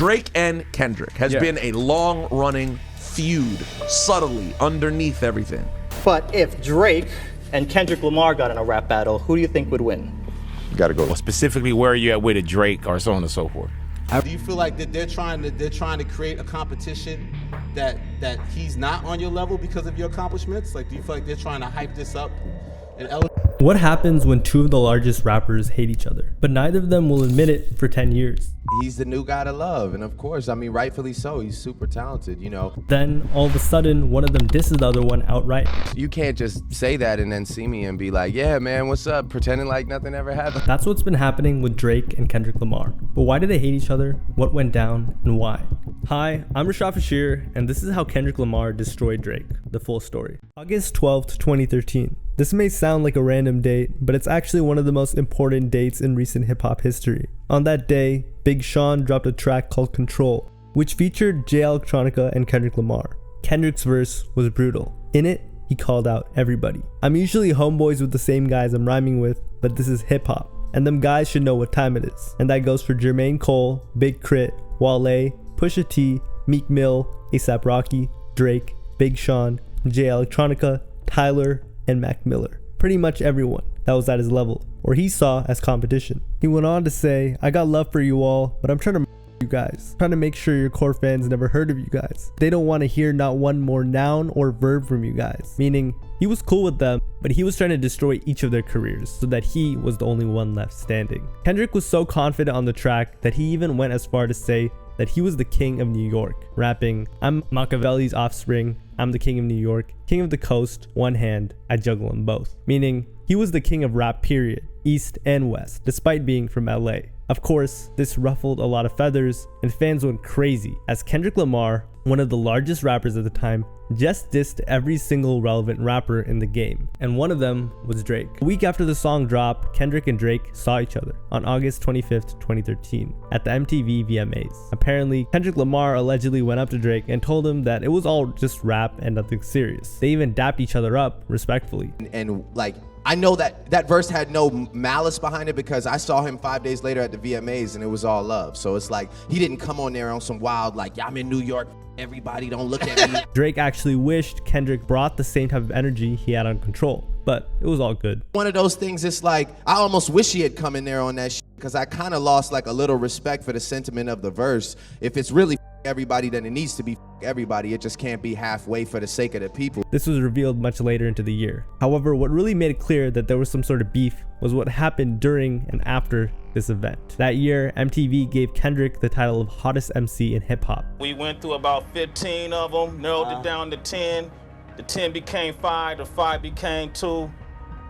Drake and Kendrick has been a long-running feud, subtly underneath everything. But if Drake and Kendrick Lamar got in a rap battle, who do you think would win? You gotta go. Well, specifically, where are you at with a Drake or so on and so forth? Do you feel like that they're trying to create a competition that he's not on your level because of your accomplishments? Like, do you feel like they're trying to hype this up and elevate? What happens when two of the largest rappers hate each other, but neither of them will admit it for 10 years? He's the new guy to love, and of course, I mean, rightfully so. He's super talented, you know. Then, all of a sudden, one of them disses the other one outright. You can't just say that and then see me and be like, yeah, man, what's up? Pretending like nothing ever happened. That's what's been happening with Drake and Kendrick Lamar. But why do they hate each other? What went down? And why? Hi, I'm Rashad Fashir, and this is how Kendrick Lamar destroyed Drake. The full story. August 12th, 2013. This may sound like a random date, but it's actually one of the most important dates in recent hip-hop history. On that day, Big Sean dropped a track called Control, which featured Jay Electronica and Kendrick Lamar. Kendrick's verse was brutal. In it, he called out everybody. I'm usually homeboys with the same guys I'm rhyming with, but this is hip-hop, and them guys should know what time it is. And that goes for Jermaine Cole, Big Crit, Wale, Pusha T, Meek Mill, A$AP Rocky, Drake, Big Sean, Jay Electronica, Tyler, and Mac Miller. Pretty much everyone that was at his level, or he saw as competition. He went on to say, I got love for you all, but I'm trying to you guys. Trying to make sure your core fans never heard of you guys. They don't want to hear not one more noun or verb from you guys. Meaning, he was cool with them, but he was trying to destroy each of their careers so that he was the only one left standing. Kendrick was so confident on the track that he even went as far to say that he was the king of New York, rapping, I'm Machiavelli's offspring, I'm the king of New York, king of the coast, one hand, I juggle them both. Meaning, he was the king of rap period, east and west, despite being from LA. Of course, this ruffled a lot of feathers, and fans went crazy, as Kendrick Lamar, one of the largest rappers at the time, just dissed every single relevant rapper in the game, and one of them was Drake. A week after the song dropped, Kendrick and Drake saw each other on August 25th, 2013 at the MTV VMAs. Apparently, Kendrick Lamar allegedly went up to Drake and told him that it was all just rap and nothing serious. They even dapped each other up respectfully. And like, I know that verse had no malice behind it because I saw him 5 days later at the VMAs and it was all love. So it's like, he didn't come on there on some wild, like, yeah, I'm in New York, everybody don't look at me. Drake actually wished Kendrick brought the same type of energy he had on Control, but it was all good. One of those things, it's like, I almost wish he had come in there on that shit because I kind of lost like a little respect for the sentiment of the verse. If it's really everybody, then it needs to be everybody. It just can't be halfway for the sake of the people. This was revealed much later into the year. However, what really made it clear that there was some sort of beef was what happened during and after this event. That year, MTV gave Kendrick the title of hottest MC in hip hop. We went through about 15 of them, narrowed it down to 10. The 10 became 5, the 5 became 2.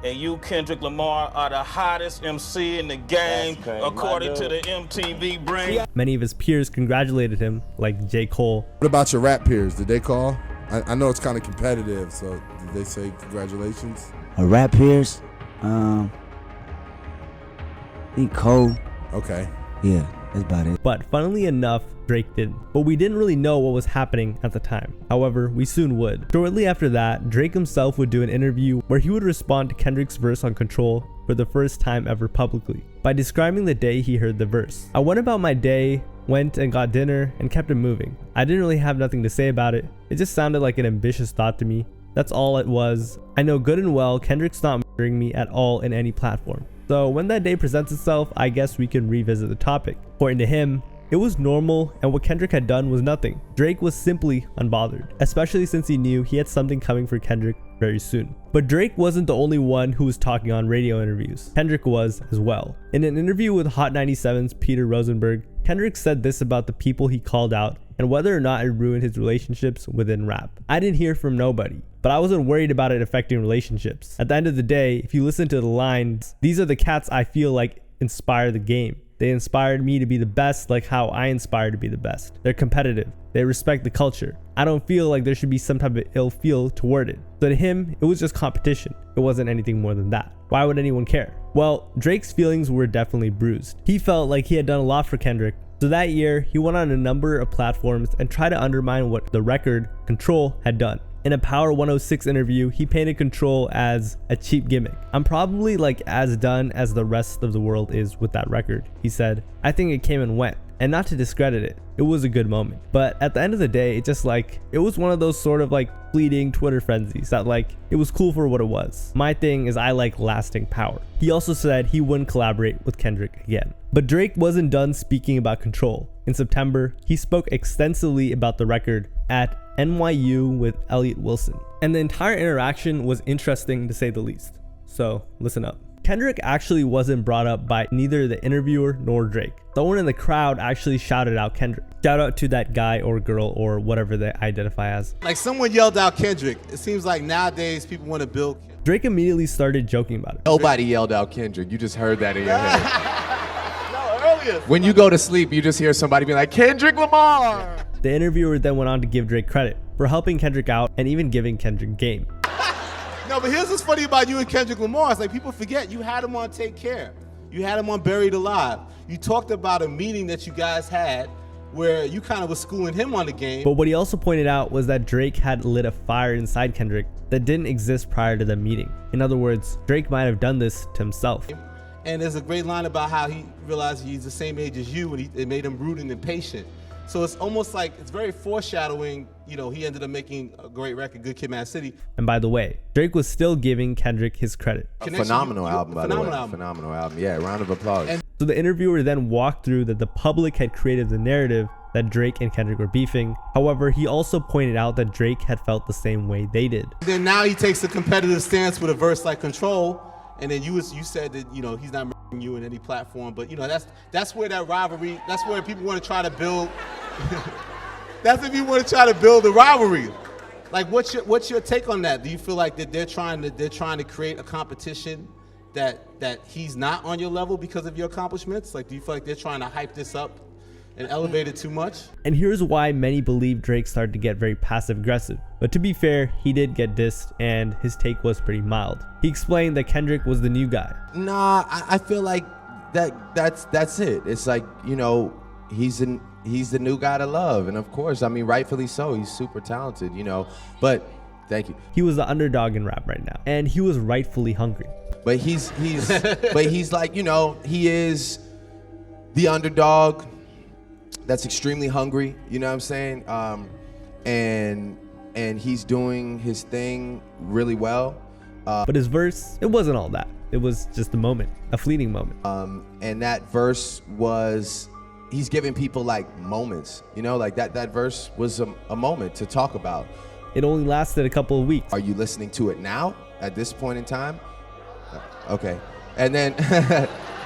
And you, Kendrick Lamar, are the hottest MC in the game, according to the MTV brain. Many of his peers congratulated him, like J. Cole. What about your rap peers? Did they call? I know it's kind of competitive, so did they say congratulations? Rap peers? I think Cole. Okay. Yeah, that's about it. But funnily enough, Drake didn't. But we didn't really know what was happening at the time. However, we soon would. Shortly after that, Drake himself would do an interview where he would respond to Kendrick's verse on Control for the first time ever publicly, by describing the day he heard the verse. I went about my day, went and got dinner, and kept it moving. I didn't really have nothing to say about it. It just sounded like an ambitious thought to me. That's all it was. I know good and well Kendrick's not murdering me at all in any platform. So when that day presents itself, I guess we can revisit the topic. According to him, it was normal, and what Kendrick had done was nothing. Drake was simply unbothered, especially since he knew he had something coming for Kendrick very soon. But Drake wasn't the only one who was talking on radio interviews. Kendrick was as well. In an interview with Hot 97's Peter Rosenberg, Kendrick said this about the people he called out and whether or not it ruined his relationships within rap. I didn't hear from nobody, but I wasn't worried about it affecting relationships. At the end of the day, if you listen to the lines, these are the cats I feel like inspire the game. They inspired me to be the best like how I inspire to be the best. They're competitive. They respect the culture. I don't feel like there should be some type of ill feel toward it. So to him, it was just competition. It wasn't anything more than that. Why would anyone care? Well, Drake's feelings were definitely bruised. He felt like he had done a lot for Kendrick. So that year, he went on a number of platforms and tried to undermine what the record, Control, had done. In a Power 106 interview, he painted Control as a cheap gimmick. I'm probably like as done as the rest of the world is with that record. He said, I think it came and went. And not to discredit it, it was a good moment. But at the end of the day, it was one of those sort of like fleeting Twitter frenzies that it was cool for what it was. My thing is I like lasting power. He also said he wouldn't collaborate with Kendrick again. But Drake wasn't done speaking about Control. In September, he spoke extensively about the record at NYU with Elliott Wilson. And the entire interaction was interesting to say the least. So listen up. Kendrick actually wasn't brought up by neither the interviewer nor Drake. Someone in the crowd actually shouted out Kendrick. Shout out to that guy or girl or whatever they identify as. Like someone yelled out Kendrick. It seems like nowadays people want to build. Drake immediately started joking about it. Nobody yelled out Kendrick. You just heard that in your head. No, earlier. When you go to sleep, you just hear somebody be like, Kendrick Lamar. The interviewer then went on to give Drake credit for helping Kendrick out and even giving Kendrick game. No, but here's what's funny about you and Kendrick Lamar. It's like people forget you had him on Take Care. You had him on Buried Alive. You talked about a meeting that you guys had where you kind of was schooling him on the game. But what he also pointed out was that Drake had lit a fire inside Kendrick that didn't exist prior to the meeting. In other words, Drake might have done this to himself. And there's a great line about how he realized he's the same age as you and it made him rude and impatient. So it's almost like it's very foreshadowing, he ended up making a great record, Good Kid, Mad City. And by the way, Drake was still giving Kendrick his credit. Phenomenal album, by the way. Phenomenal album. Yeah, round of applause. So the interviewer then walked through that the public had created the narrative that Drake and Kendrick were beefing. However, he also pointed out that Drake had felt the same way they did. Then now he takes a competitive stance with a verse like Control. And then you said that, he's not murdering you in any platform, but that's where that rivalry, that's where people want to try to build. That's if you want to try to build a rivalry. Like, what's your take on that? Do you feel like that they're trying to create a competition that he's not on your level because of your accomplishments? Like, do you feel like they're trying to hype this up and elevate it too much? And here's why many believe Drake started to get very passive aggressive. But to be fair, he did get dissed and his take was pretty mild. He explained that Kendrick was the new guy. Nah, I feel like that's it. It's like, he's the new guy to love. And of course, rightfully so. He's super talented, but thank you. He was the underdog in rap right now and he was rightfully hungry. But he's but he's like, he is the underdog that's extremely hungry, you know what I'm saying? And he's doing his thing really well. But his verse, it wasn't all that. It was just a moment, a fleeting moment. And that verse was, he's giving people like moments, like that verse was a moment to talk about. It only lasted a couple of weeks. Are you listening to it now at this point in time? Okay. And then,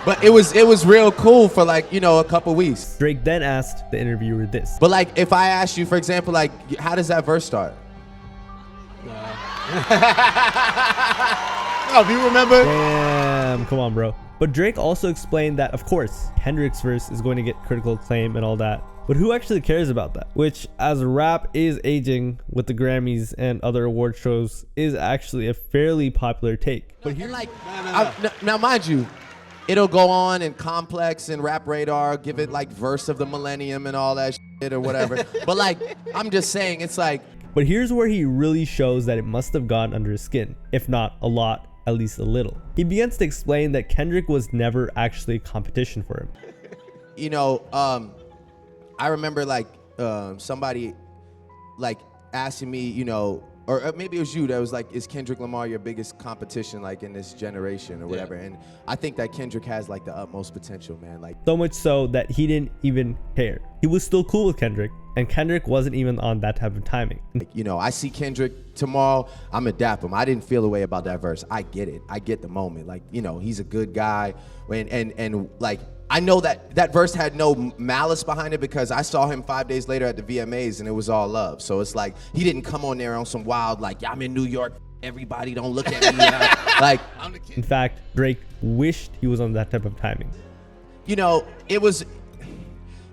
but it was real cool for a couple weeks. Drake then asked the interviewer this. But if I asked you, for example, how does that verse start? No, if you remember. Damn, come on, bro. But Drake also explained that, of course, Kendrick's verse is going to get critical acclaim and all that. But who actually cares about that? Which, as rap is aging with the Grammys and other award shows, is actually a fairly popular take. But here, now, mind you, it'll go on in Complex and Rap Radar, give it verse of the millennium and all that shit or whatever. But I'm just saying, it's like. But here's where he really shows that it must have gone under his skin, if not a lot, at least a little. He begins to explain that Kendrick was never actually a competition for him. I remember somebody asking me, or maybe it was you that was like, is Kendrick Lamar your biggest competition in this generation or whatever? Yeah. And I think that Kendrick has the utmost potential, man. So much so that he didn't even care. He was still cool with Kendrick, and Kendrick wasn't even on that type of timing. I see Kendrick tomorrow, I'm gonna dap him. I didn't feel the way about that verse. I get it. I get the moment. He's a good guy. And I know that verse had no malice behind it because I saw him 5 days later at the VMAs and it was all love. So it's he didn't come on there on some wild I'm in New York, everybody don't look at me. I'm the kid. In fact, Drake wished he was on that type of timing.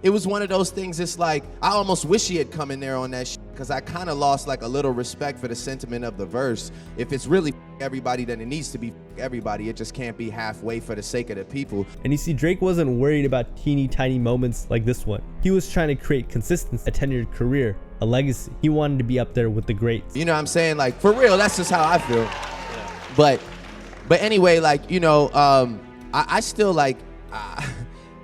It was one of those things. It's I almost wish he had come in there on that because I kind of lost a little respect for the sentiment of the verse. If it's really everybody, then it needs to be everybody. It just can't be halfway for the sake of the people. And you see, Drake wasn't worried about teeny tiny moments like this one. He was trying to create consistency, a tenured career, a legacy. He wanted to be up there with the greats. You know what I'm saying? For real, that's just how I feel. Yeah. But anyway, I still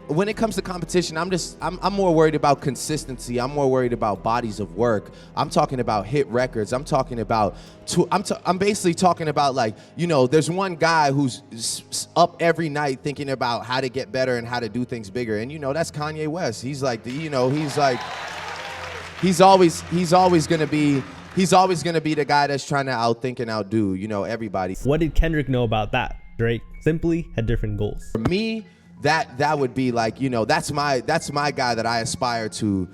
when it comes to competition, I'm more worried about consistency. I'm more worried about bodies of work. I'm talking about hit records. I'm talking about, I'm basically talking about, like, you know, there's one guy who's up every night thinking about how to get better and how to do things bigger. And, you know, that's Kanye West. He's like, he's always gonna be the guy that's trying to outthink and outdo, you know, everybody. What did Kendrick know about that? Drake simply had different goals. For me, that would be like, you know, that's my guy that I aspire to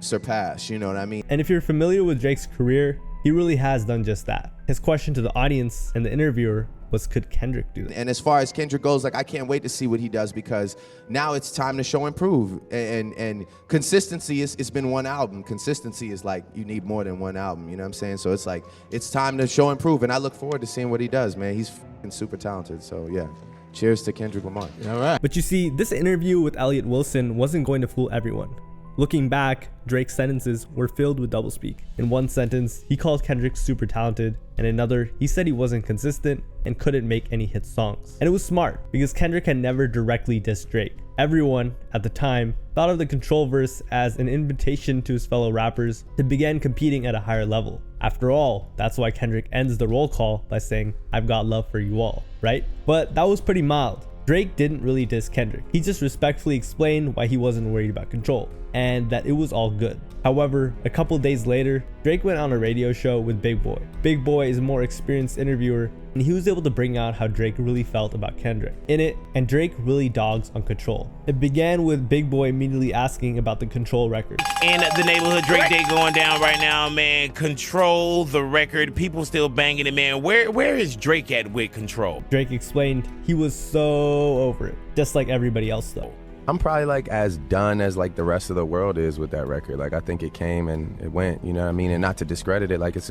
surpass, you know what I mean? And if you're familiar with Drake's career, he really has done just that. His question to the audience and the interviewer was, could Kendrick do that? And as far as Kendrick goes, like, I can't wait to see what he does, because now it's time to show and prove. And consistency it's been one album. Consistency is like, you need more than one album, you know what I'm saying? So it's like, it's time to show and prove, and I look forward to seeing what he does, man. He's super talented, so yeah. Cheers to Kendrick Lamar. All right. But you see, this interview with Elliott Wilson wasn't going to fool everyone. Looking back, Drake's sentences were filled with doublespeak. In one sentence, he called Kendrick super talented, and another, he said he wasn't consistent and couldn't make any hit songs. And it was smart, because Kendrick had never directly dissed Drake. Everyone, at the time, thought of the Control verse as an invitation to his fellow rappers to begin competing at a higher level. After all, that's why Kendrick ends the roll call by saying, "I've got love for you all," right? But that was pretty mild. Drake didn't really diss Kendrick. He just respectfully explained why he wasn't worried about Control, and that it was all good. However, a couple days later, Drake went on a radio show with Big Boy. Big Boy is a more experienced interviewer, and he was able to bring out how Drake really felt about Kendrick in it, and Drake really dogs on Control. It began with Big Boy immediately asking about the Control record. In the neighborhood Drake Day going down right now, man. Control, the record, people still banging it, man. Where is Drake at with Control? Drake explained he was so over it, just like everybody else though. I'm probably like as done as like the rest of the world is with that record. Like, I think it came and it went, you know what I mean? And not to discredit it, like, it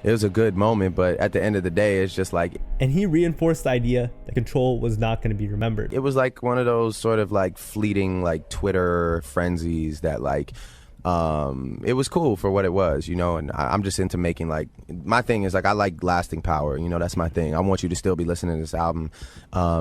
was a good moment, but at the end of the day, it's just like. And he reinforced the idea that Control was not going to be remembered. It was like one of those sort of like fleeting like Twitter frenzies that like, it was cool for what it was, you know, and I'm just into making, like, my thing is like, I like lasting power, you know, that's my thing. I want you to still be listening to this album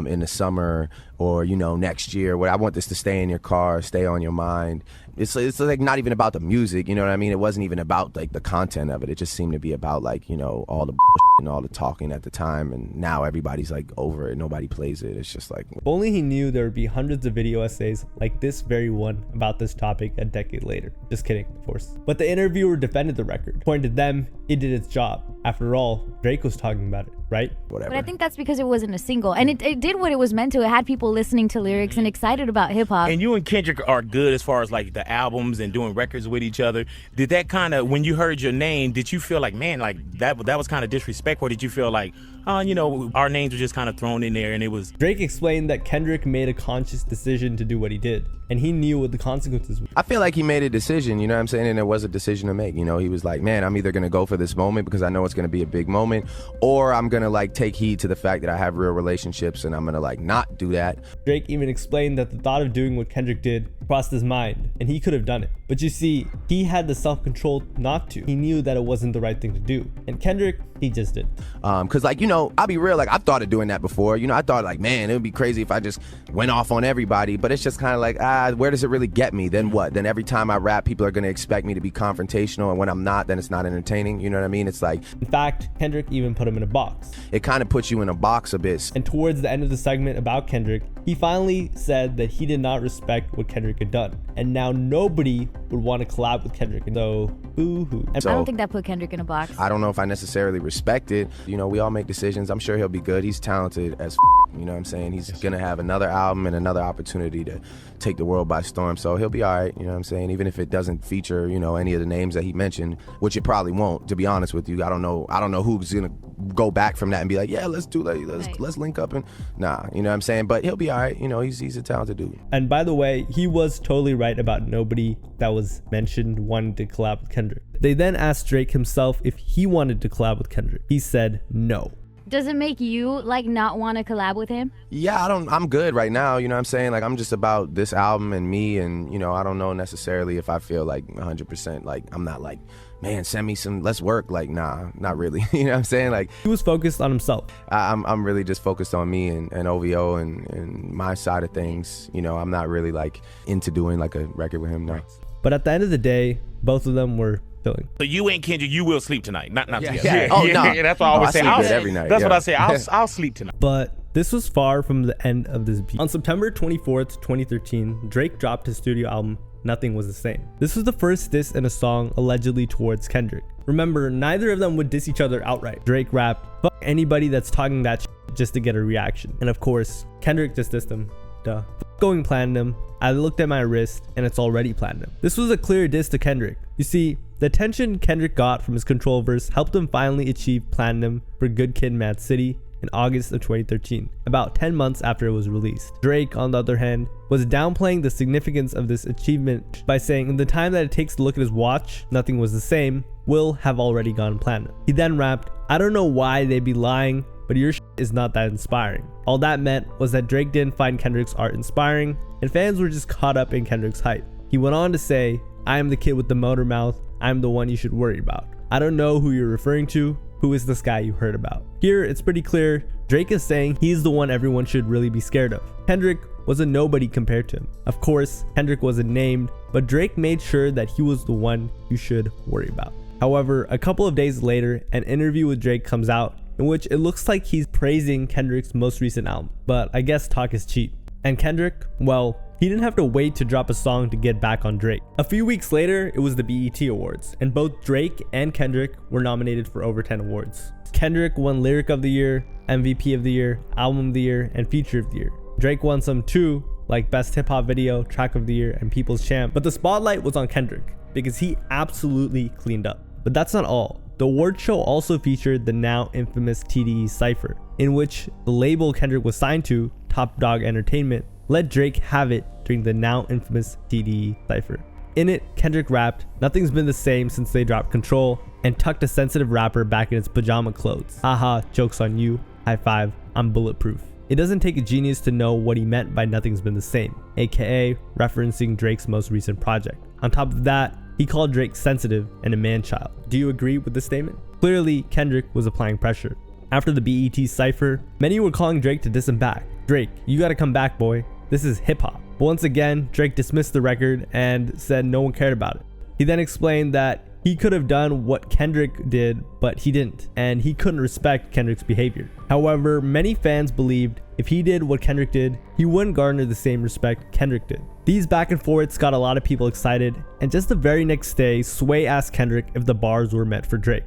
in the summer or, you know, next year. I want this to stay in your car, stay on your mind. It's like not even about the music, you know what I mean? It wasn't even about like the content of it. It just seemed to be about like, you know, all the and all the talking at the time, and now everybody's like over it. Nobody plays it. It's just like. If only he knew there would be hundreds of video essays like this very one about this topic a decade later. Just kidding, of course. But the interviewer defended the record. According to them, it did its job. After all, Drake was talking about it, right? Whatever. But I think that's because it wasn't a single, and it did what it was meant to. It had people listening to lyrics and excited about hip hop. And you and Kendrick are good as far as like the albums and doing records with each other. Did that kind of, when you heard your name, did you feel like, man, like that was kind of disrespectful? Or did you feel like, you know, our names were just kind of thrown in there and it was. Drake explained that Kendrick made a conscious decision to do what he did, and he knew what the consequences were. I feel like he made a decision, you know what I'm saying? And it was a decision to make, you know? He was like, man, I'm either going to go for this moment because I know it's going to be a big moment, or I'm going to like take heed to the fact that I have real relationships and I'm going to like not do that. Drake even explained that the thought of doing what Kendrick did crossed his mind, and he could have done it. But you see, he had the self-control not to. He knew that it wasn't the right thing to do. And Kendrick, he just did. Cause like, you know, I'll be real, like I've thought of doing that before. You know, I thought like, man, it would be crazy if I just went off on everybody, but it's just kind of like, where does it really get me? Then what? Then every time I rap, people are gonna expect me to be confrontational, and when I'm not, then it's not entertaining. You know what I mean? It's like. In fact, Kendrick even put him in a box. It kind of puts you in a box a bit. And towards the end of the segment about Kendrick, he finally said that he did not respect what Kendrick had done, and now nobody would want to collab with Kendrick. So, boo-hoo. I don't think that put Kendrick in a box. I don't know if I necessarily respect it. You know, we all make decisions. I'm sure he'll be good. He's talented as you know what I'm saying? He's gonna have another album and another opportunity to take the world by storm. So he'll be all right, you know what I'm saying? Even if it doesn't feature, you know, any of the names that he mentioned, which it probably won't, to be honest with you. I don't know who's gonna go back from that and be like, yeah, let's do that. Let's link up and nah, you know what I'm saying? But he'll be all right. You know, he's a talented dude. And by the way, he was totally right about nobody that was mentioned wanting to collab with Kendrick. They then asked Drake himself if he wanted to collab with Kendrick. He said no. Does it make you like not want to collab with him? Yeah, I'm good right now, you know what I'm saying? Like, I'm just about this album and me, and, you know, I don't know necessarily if I feel like 100%, like, I'm not like, man, send me some, let's work. Like, nah, not really. You know what I'm saying? Like, he was focused on himself. I'm really just focused on me and OVO and my side of things. You know, I'm not really like into doing like a record with him now. But at the end of the day, both of them were chilling. So you and Kendrick, you will sleep tonight. Not together. Yeah. Oh, no. That's what I always say. I sleep good every night. That's what I say. I'll sleep tonight. But this was far from the end of this beat. On September 24th, 2013, Drake dropped his studio album, Nothing Was the Same. This was the first diss in a song allegedly towards Kendrick. Remember, neither of them would diss each other outright. Drake rapped, "Fuck anybody that's talking that shit just to get a reaction." And of course, Kendrick just dissed him. Duh. Going platinum. I looked at my wrist and it's already platinum. This was a clear diss to Kendrick. You see, the attention Kendrick got from his Control verse helped him finally achieve platinum for Good Kid, Mad City in August of 2013, about 10 months after it was released. Drake, on the other hand, was downplaying the significance of this achievement by saying in the time that it takes to look at his watch, Nothing Was the Same will have already gone platinum. He then rapped, "I don't know why they'd be lying, but your shit is not that inspiring." All that meant was that Drake didn't find Kendrick's art inspiring, and fans were just caught up in Kendrick's hype. He went on to say, "I am the kid with the motor mouth. I'm the one you should worry about. I don't know who you're referring to. Who is this guy you heard about?" Here, it's pretty clear Drake is saying he's the one everyone should really be scared of. Kendrick was a nobody compared to him. Of course, Kendrick wasn't named, but Drake made sure that he was the one you should worry about. However, a couple of days later, an interview with Drake comes out in which it looks like he's praising Kendrick's most recent album. But I guess talk is cheap. And Kendrick, well, he didn't have to wait to drop a song to get back on Drake. A few weeks later, it was the BET Awards, and both Drake and Kendrick were nominated for over 10 awards. Kendrick won Lyric of the Year, MVP of the Year, Album of the Year, and Feature of the Year. Drake won some too, like Best Hip Hop Video, Track of the Year, and People's Champ, but the spotlight was on Kendrick because he absolutely cleaned up. But that's not all. The award show also featured the now infamous TDE Cypher, in which the label Kendrick was signed to, Top Dog Entertainment, let Drake have it during the now infamous TDE Cypher. In it, Kendrick rapped, "Nothing's been the same since they dropped Control," and tucked a sensitive rapper back in its pajama clothes. Haha, joke's on you. High five, I'm bulletproof. It doesn't take a genius to know what he meant by "nothing's been the same," aka referencing Drake's most recent project. On top of that, he called Drake sensitive and a man-child. Do you agree with this statement? Clearly, Kendrick was applying pressure. After the BET Cypher, many were calling Drake to diss him back. "Drake, you gotta come back, boy. This is hip-hop." But once again, Drake dismissed the record and said no one cared about it. He then explained that he could have done what Kendrick did, but he didn't, and he couldn't respect Kendrick's behavior. However, many fans believed if he did what Kendrick did, he wouldn't garner the same respect Kendrick did. These back and forths got a lot of people excited, and just the very next day, Sway asked Kendrick if the bars were meant for Drake.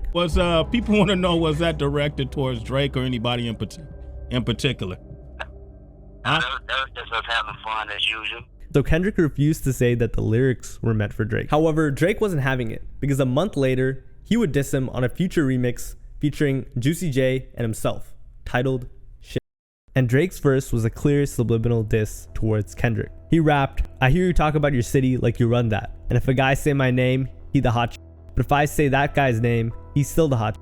People want to know, was that directed towards Drake or anybody in particular? That was just us having fun as usual. So Kendrick refused to say that the lyrics were meant for Drake. However, Drake wasn't having it, because a month later, he would diss him on a future remix featuring Juicy J and himself, titled Shit. And Drake's verse was a clear subliminal diss towards Kendrick. He rapped, "I hear you talk about your city like you run that. And if a guy say my name, he the hot shit. But if I say that guy's name, he's still the hot shit.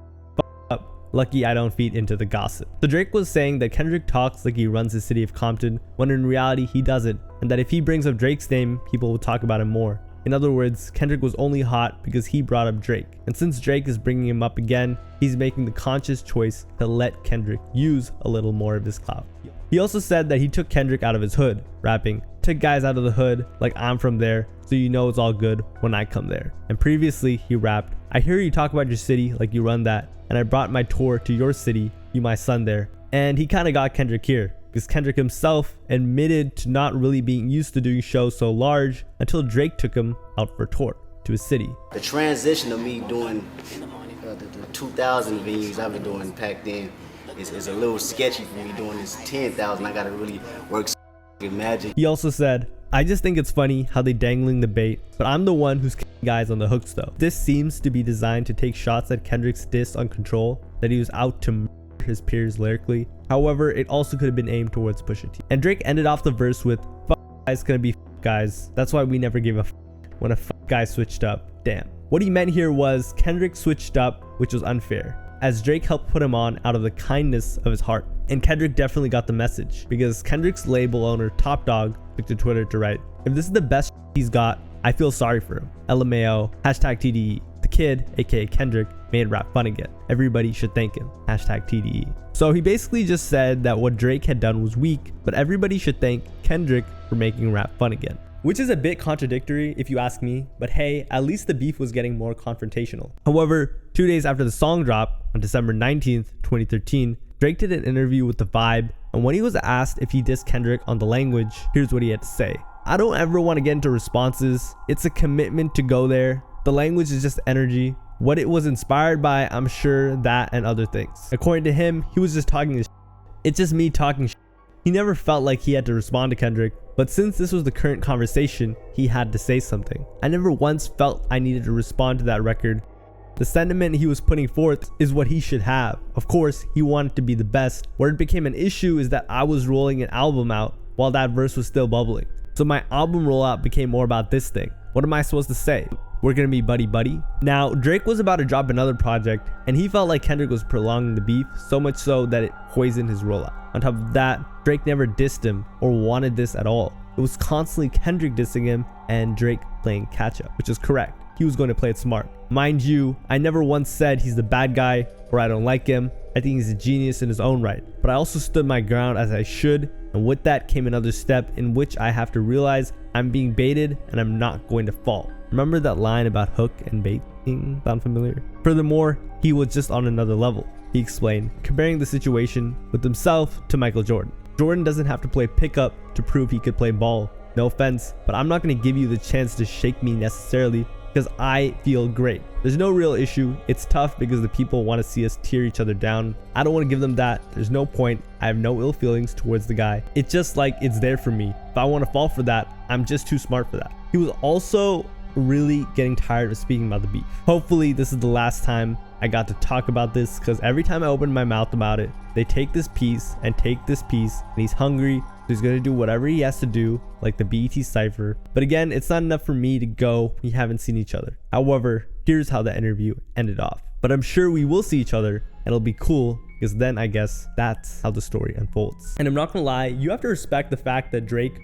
Lucky I don't feed into the gossip." So Drake was saying that Kendrick talks like he runs the city of Compton, when in reality he doesn't, and that if he brings up Drake's name, people will talk about him more. In other words, Kendrick was only hot because he brought up Drake. And since Drake is bringing him up again, he's making the conscious choice to let Kendrick use a little more of his clout. He also said that he took Kendrick out of his hood, rapping, "Took guys out of the hood like I'm from there, so you know it's all good when I come there." And previously he rapped, "I hear you talk about your city like you run that, and I brought my tour to your city, you my son there." And he kind of got Kendrick here, because Kendrick himself admitted to not really being used to doing shows so large until Drake took him out for a tour to his city. The transition of me doing the 2000 venues I've been doing back then is a little sketchy for me doing this 10,000. I gotta really work with magic. He also said, "I just think it's funny how they dangling the bait, but I'm the one who's guys on the hooks though." This seems to be designed to take shots at Kendrick's diss on Control, that he was out to murder his peers lyrically. However, it also could have been aimed towards Pusha T. And Drake ended off the verse with, "Fuck guys gonna be f guys. That's why we never gave a f when a f guy switched up. Damn." What he meant here was Kendrick switched up, which was unfair. as Drake helped put him on out of the kindness of his heart. And Kendrick definitely got the message, because Kendrick's label owner Top Dog took to Twitter to write, "If this is the best he's got, I feel sorry for him. LMAO, hashtag TDE. The kid, aka Kendrick, made rap fun again. Everybody should thank him. Hashtag TDE." So he basically just said that what Drake had done was weak, but everybody should thank Kendrick for making rap fun again. Which is a bit contradictory if you ask me, but hey, at least the beef was getting more confrontational. However, 2 days after the song drop, on December 19th, 2013, Drake did an interview with The Vibe, and when he was asked if he dissed Kendrick on the language, here's what he had to say. "I don't ever want to get into responses. It's a commitment to go there. The language is just energy. What it was inspired by, I'm sure that and other things." According to him, he was just talking his shit. It's just me talking shit. He never felt like he had to respond to Kendrick, but since this was the current conversation, he had to say something. "I never once felt I needed to respond to that record. The sentiment he was putting forth is what he should have. Of course, he wanted to be the best. Where it became an issue is that I was rolling an album out while that verse was still bubbling. So my album rollout became more about this thing. What am I supposed to say? We're gonna be buddy buddy?" Now, Drake was about to drop another project, and he felt like Kendrick was prolonging the beef, so much so that it poisoned his rollout. On top of that, Drake never dissed him or wanted this at all. It was constantly Kendrick dissing him and Drake playing catch up, which is correct. He was going to play it smart. Mind you, I never once said he's the bad guy or I don't like him. I think he's a genius in his own right, but I also stood my ground as I should, and with that came another step in which I have to realize I'm being baited and I'm not going to fall. Remember that line about hook and baiting? Sound familiar? Furthermore, he was just on another level. He explained, comparing the situation with himself to Michael Jordan. Jordan doesn't have to play pickup to prove he could play ball. No offense, but I'm not going to give you the chance to shake me necessarily because I feel great. There's no real issue. It's tough because the people want to see us tear each other down. I don't want to give them that. There's no point. I have no ill feelings towards the guy. It's just like it's there for me. If I want to fall for that, I'm just too smart for that. He was also really getting tired of speaking about the beef. Hopefully this is the last time I got to talk about this, because every time I open my mouth about it, they take this piece and take this piece, and he's hungry, so he's gonna do whatever he has to do, like the BET cypher. But again, it's not enough for me to go. We haven't seen each other. However, here's how the interview ended off. But I'm sure we will see each other, and it'll be cool, because then I guess that's how the story unfolds. And I'm not gonna lie, you have to respect the fact that Drake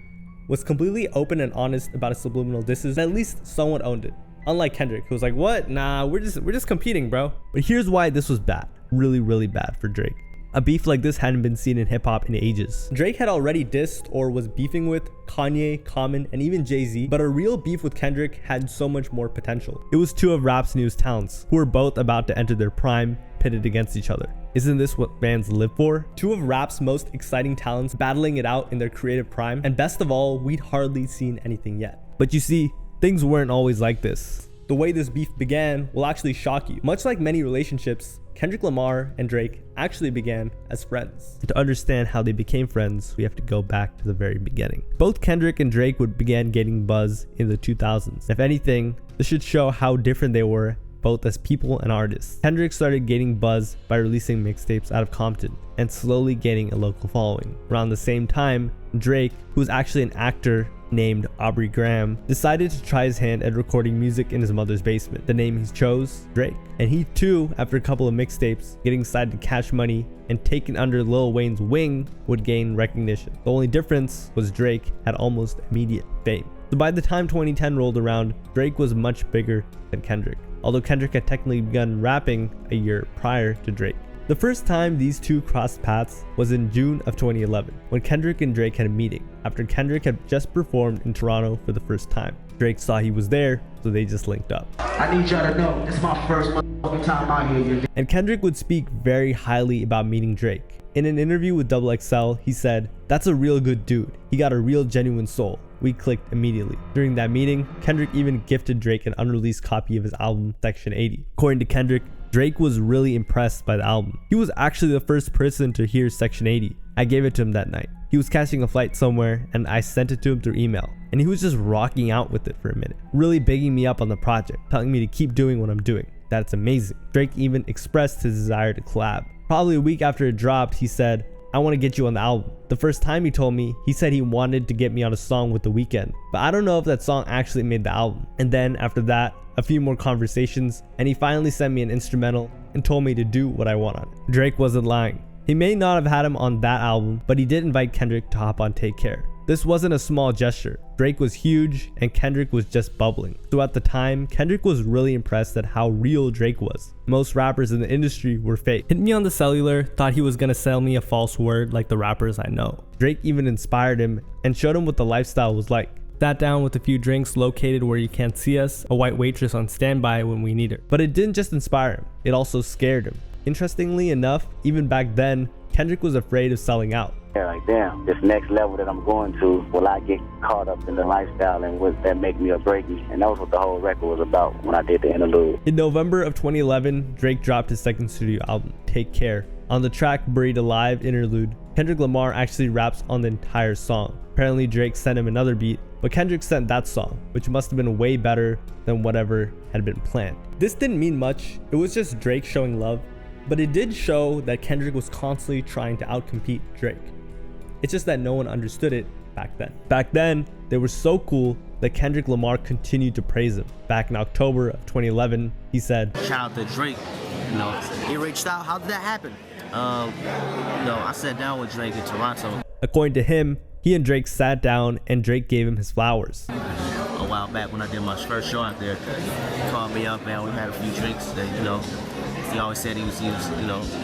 was completely open and honest about his subliminal disses, and at least someone owned it. Unlike Kendrick, who was like, "What? Nah, we're just competing, bro." But here's why this was bad. Really, really bad for Drake. A beef like this hadn't been seen in hip-hop in ages. Drake had already dissed or was beefing with Kanye, Common, and even Jay-Z, but a real beef with Kendrick had so much more potential. It was two of rap's newest talents, who were both about to enter their prime, pitted against each other. Isn't this what fans live for? Two of rap's most exciting talents battling it out in their creative prime, and best of all, we'd hardly seen anything yet. But you see, things weren't always like this. The way this beef began will actually shock you. Much like many relationships, Kendrick Lamar and Drake actually began as friends. And to understand how they became friends, we have to go back to the very beginning. Both Kendrick and Drake began getting buzz in the 2000s. If anything, this should show how different they were, both as people and artists. Kendrick started gaining buzz by releasing mixtapes out of Compton and slowly gaining a local following. Around the same time, Drake, who was actually an actor named Aubrey Graham, decided to try his hand at recording music in his mother's basement. The name he chose, Drake. And he too, after a couple of mixtapes, getting signed to Cash Money and taken under Lil Wayne's wing, would gain recognition. The only difference was Drake had almost immediate fame. So by the time 2010 rolled around, Drake was much bigger than Kendrick, although Kendrick had technically begun rapping a year prior to Drake. The first time these two crossed paths was in June of 2011, when Kendrick and Drake had a meeting, after Kendrick had just performed in Toronto for the first time. Drake saw he was there, so they just linked up. "I need y'all to know, this is my first motherfucking time out here." And Kendrick would speak very highly about meeting Drake. In an interview with XXL, he said, "That's a real good dude. He got a real genuine soul. We clicked immediately." During that meeting, Kendrick even gifted Drake an unreleased copy of his album, Section 80. According to Kendrick, Drake was really impressed by the album. He was actually the first person to hear Section 80. I gave it to him that night. He was catching a flight somewhere and I sent it to him through email. And he was just rocking out with it for a minute, really bigging me up on the project, telling me to keep doing what I'm doing. That's amazing. Drake even expressed his desire to collab. Probably a week after it dropped, he said, I want to get you on the album. The first time he told me, he said he wanted to get me on a song with The Weeknd, but I don't know if that song actually made the album. And then after that, a few more conversations, and he finally sent me an instrumental and told me to do what I want on it. Drake wasn't lying. He may not have had him on that album, but he did invite Kendrick to hop on Take Care. This wasn't a small gesture. Drake was huge and Kendrick was just bubbling. So at the time, Kendrick was really impressed at how real Drake was. Most rappers in the industry were fake. Hit me on the cellular, thought he was gonna sell me a false word like the rappers I know. Drake even inspired him and showed him what the lifestyle was like. Sat down with a few drinks located where you can't see us, a white waitress on standby when we need her. But it didn't just inspire him, it also scared him. Interestingly enough, even back then, Kendrick was afraid of selling out. Yeah, like, damn, this next level that I'm going to, will I get caught up in the lifestyle and would that make me or break me? And that was what the whole record was about when I did the interlude. In November of 2011, Drake dropped his second studio album, Take Care. On the track Buried Alive interlude, Kendrick Lamar actually raps on the entire song. Apparently Drake sent him another beat, but Kendrick sent that song, which must have been way better than whatever had been planned. This didn't mean much, it was just Drake showing love, but it did show that Kendrick was constantly trying to outcompete Drake. It's just that no one understood it back then. Back then, they were so cool that Kendrick Lamar continued to praise him. Back in October of 2011, he said, "Shout out to Drake. You know, he reached out. How did that happen? I sat down with Drake in Toronto. According to him, he and Drake sat down and Drake gave him his flowers. A while back when I did my first show out there, he called me up and we had a few drinks. That, he always said he was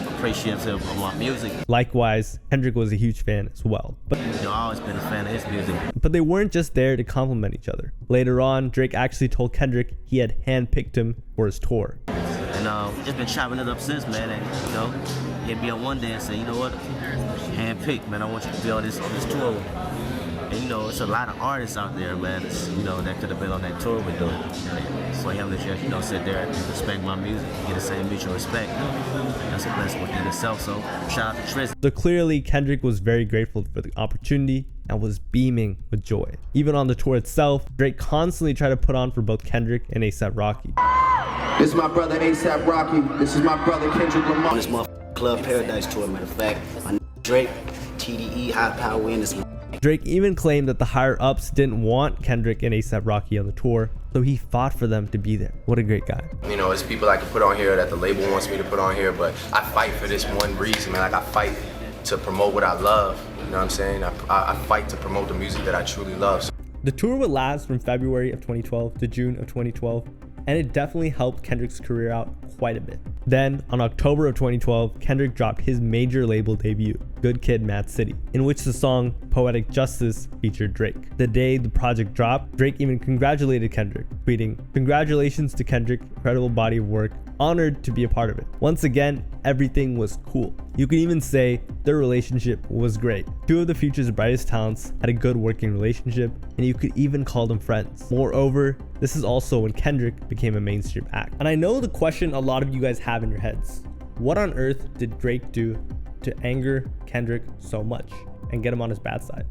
appreciative of my music. Likewise, Kendrick was a huge fan as well. But I've always been a fan of his music. But they weren't just there to compliment each other. Later on, Drake actually told Kendrick he had handpicked him for his tour. And just been chopping it up since, man. And he'd be on one day and say, you know what, handpicked, man. I want you to be on this tour. And it's a lot of artists out there, man. That could have been on that tour with them. For him to just, sit there and respect my music, get the same mutual respect. That's a blessing within itself. So shout out to Trizz. So clearly, Kendrick was very grateful for the opportunity and was beaming with joy. Even on the tour itself, Drake constantly tried to put on for both Kendrick and A$AP Rocky. This is my brother A$AP Rocky. This is my brother Kendrick Lamar. On this Club Paradise tour, matter of fact, my Drake, TDE, High Power in this. Drake even claimed that the higher-ups didn't want Kendrick and A$AP Rocky on the tour, so he fought for them to be there. What a great guy. It's people I can put on here that the label wants me to put on here, but I fight for this one reason, man. I fight to promote what I love. You know what I'm saying? I fight to promote the music that I truly love. The tour would last from February of 2012 to June of 2012, and it definitely helped Kendrick's career out quite a bit. Then, on October of 2012, Kendrick dropped his major label debut, Good Kid, Mad City, in which the song Poetic Justice featured Drake. The day the project dropped, Drake even congratulated Kendrick, tweeting, "Congratulations to Kendrick, incredible body of work, honored to be a part of it." Once again, everything was cool. You could even say their relationship was great. Two of the future's brightest talents had a good working relationship, and you could even call them friends. Moreover, this is also when Kendrick became a mainstream act. And I know the question a lot of you guys have in your heads: what on earth did Drake do to anger Kendrick so much and get him on his bad side?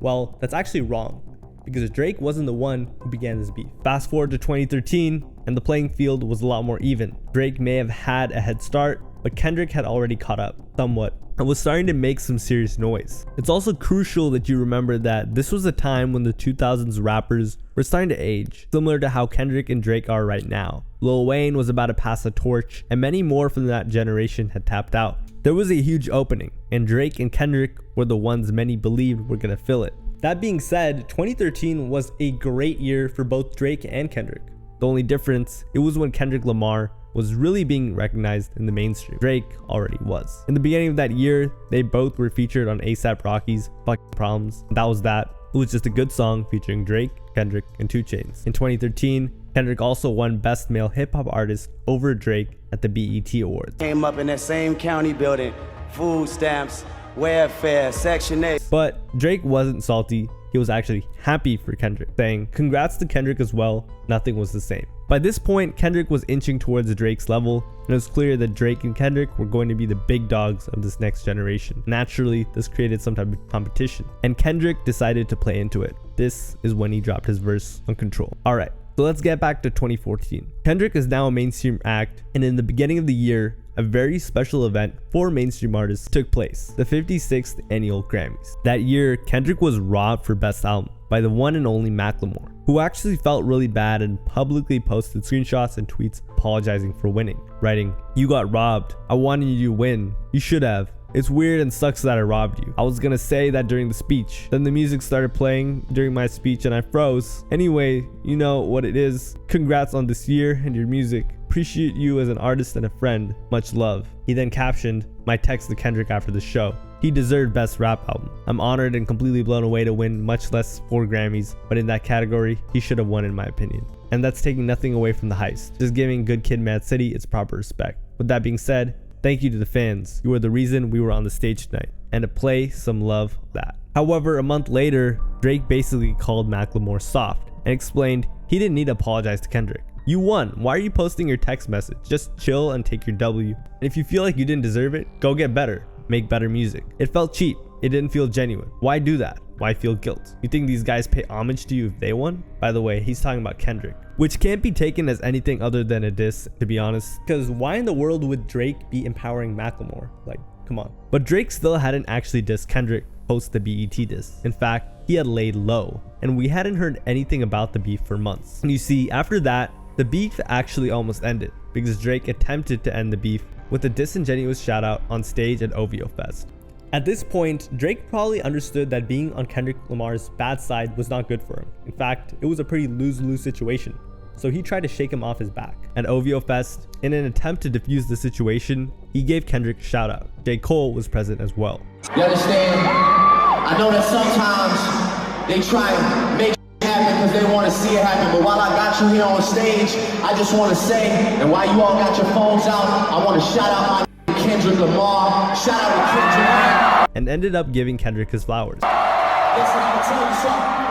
Well, that's actually wrong, because Drake wasn't the one who began this beef. Fast forward to 2013, and the playing field was a lot more even. Drake may have had a head start, but Kendrick had already caught up, somewhat, and was starting to make some serious noise. It's also crucial that you remember that this was a time when the 2000s rappers were starting to age, similar to how Kendrick and Drake are right now. Lil Wayne was about to pass the torch, and many more from that generation had tapped out. There was a huge opening, and Drake and Kendrick were the ones many believed were gonna fill it. That being said, 2013 was a great year for both Drake and Kendrick. The only difference, it was when Kendrick Lamar was really being recognized in the mainstream. Drake already was. In the beginning of that year, they both were featured on A$AP Rocky's Fucking Problems. That was that. It was just a good song featuring Drake, Kendrick, and 2 Chainz. In 2013, Kendrick also won Best Male Hip Hop Artist over Drake at the BET Awards. Came up in that same county building, food stamps, welfare, Section 8. But Drake wasn't salty. He was actually happy for Kendrick, saying, "Congrats to Kendrick as well, nothing was the same." By this point, Kendrick was inching towards Drake's level, and it was clear that Drake and Kendrick were going to be the big dogs of this next generation. Naturally, this created some type of competition, and Kendrick decided to play into it. This is when he dropped his verse on Control. Alright, so let's get back to 2014. Kendrick is now a mainstream act, and in the beginning of the year, a very special event for mainstream artists took place, the 56th annual Grammys. That year, Kendrick was robbed for Best Album by the one and only Macklemore, who actually felt really bad and publicly posted screenshots and tweets apologizing for winning, writing, "You got robbed. I wanted you to win. You should have. It's weird and sucks that I robbed you. I was gonna say that during the speech. Then the music started playing during my speech and I froze. Anyway, you know what it is. Congrats on this year and your music. Appreciate you as an artist and a friend. Much love." He then captioned my text to Kendrick after the show. He deserved Best Rap Album. I'm honored and completely blown away to win, much less 4 Grammys, but in that category, he should have won in my opinion. And that's taking nothing away from the heist, just giving Good Kid, Mad City its proper respect. With that being said, thank you to the fans. You are the reason we were on the stage tonight. And to play some love that. However, a month later, Drake basically called Macklemore soft and explained he didn't need to apologize to Kendrick. You won. Why are you posting your text message? Just chill and take your W. And if you feel like you didn't deserve it, go get better. Make better music. It felt cheap. It didn't feel genuine. Why do that? Why feel guilt? You think these guys pay homage to you if they won? By the way, he's talking about Kendrick, which can't be taken as anything other than a diss, to be honest. Because why in the world would Drake be empowering Macklemore? Like, come on. But Drake still hadn't actually dissed Kendrick post the BET diss. In fact, he had laid low, and we hadn't heard anything about the beef for months. And you see, after that, the beef actually almost ended because Drake attempted to end the beef with a disingenuous shout out on stage at OVO Fest. At this point, Drake probably understood that being on Kendrick Lamar's bad side was not good for him. In fact, it was a pretty lose-lose situation. So he tried to shake him off his back. At OVO Fest, in an attempt to defuse the situation, he gave Kendrick a shout out. J. Cole was present as well. You understand? I know that sometimes they try and make happen because they want to see it happen, but while I got you here on stage, I just want to say, and while you all got your phones out, I want to shout out my Kendrick Lamar. Shout out to Kendrick. And ended up giving Kendrick his flowers. Listen, I'm gonna tell you something.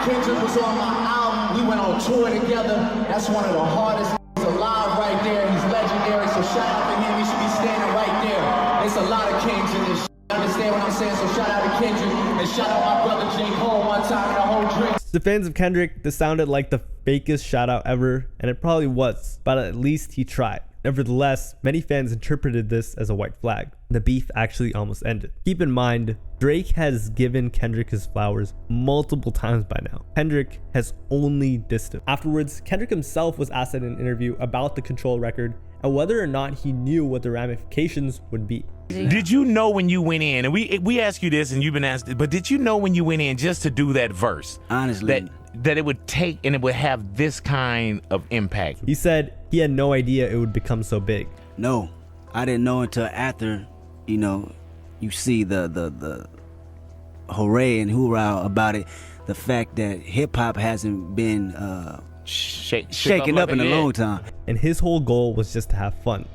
Kendrick was on my album. We went on tour together. That's one of the hardest alive right there. He's legendary, so shout out to him. He should be standing right there. There's a lot of kings in this. Understand what I'm saying? So shout out to Kendrick and shout out my brother J. Cole one time in the whole drink. To fans of Kendrick, this sounded like the fakest shout out ever, and it probably was, but at least he tried. Nevertheless, many fans interpreted this as a white flag. The beef actually almost ended. Keep in mind, Drake has given Kendrick his flowers multiple times by now. Kendrick has only dissed him. Afterwards, Kendrick himself was asked in an interview about the Control record and whether or not he knew what the ramifications would be. Did you know when you went in, and we asked you this and you've been asked, but did you know when you went in just to do that verse? Honestly. That it would take and it would have this kind of impact? He said he had no idea it would become so big. No, I didn't know until after, you see the hooray and hoorah about it. The fact that hip hop hasn't been shaken up in a long time. And his whole goal was just to have fun.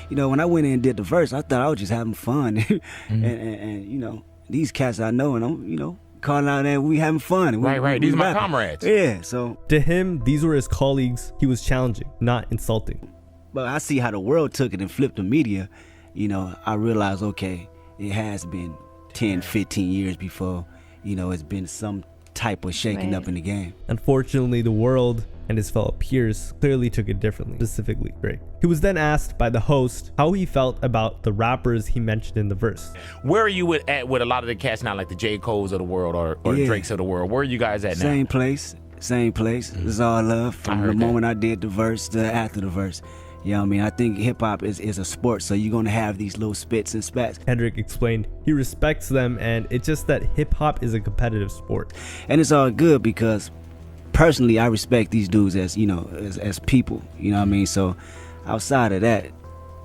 When I went in and did the verse, I thought I was just having fun. and these cats I know, and I'm, calling out and we having fun. Right. These are my comrades. Yeah, so. To him, these were his colleagues. He was challenging, not insulting. But I see how the world took it and flipped the media. I realized, okay, it has been 10, 15 years before, it's been some type of shaking up in the game. Unfortunately, the world and his fellow peers clearly took it differently, specifically Drake. He was then asked by the host how he felt about the rappers he mentioned in the verse. Where are you at with a lot of the cats now, like the J. Coles of the world or the Drakes of the world? Where are you guys at now? Same place. It's all love from the moment I did the verse to after the verse. I think hip hop is a sport, so you're gonna have these little spits and spats. Kendrick explained he respects them, and it's just that hip hop is a competitive sport. And it's all good because personally I respect these dudes as as people, so outside of that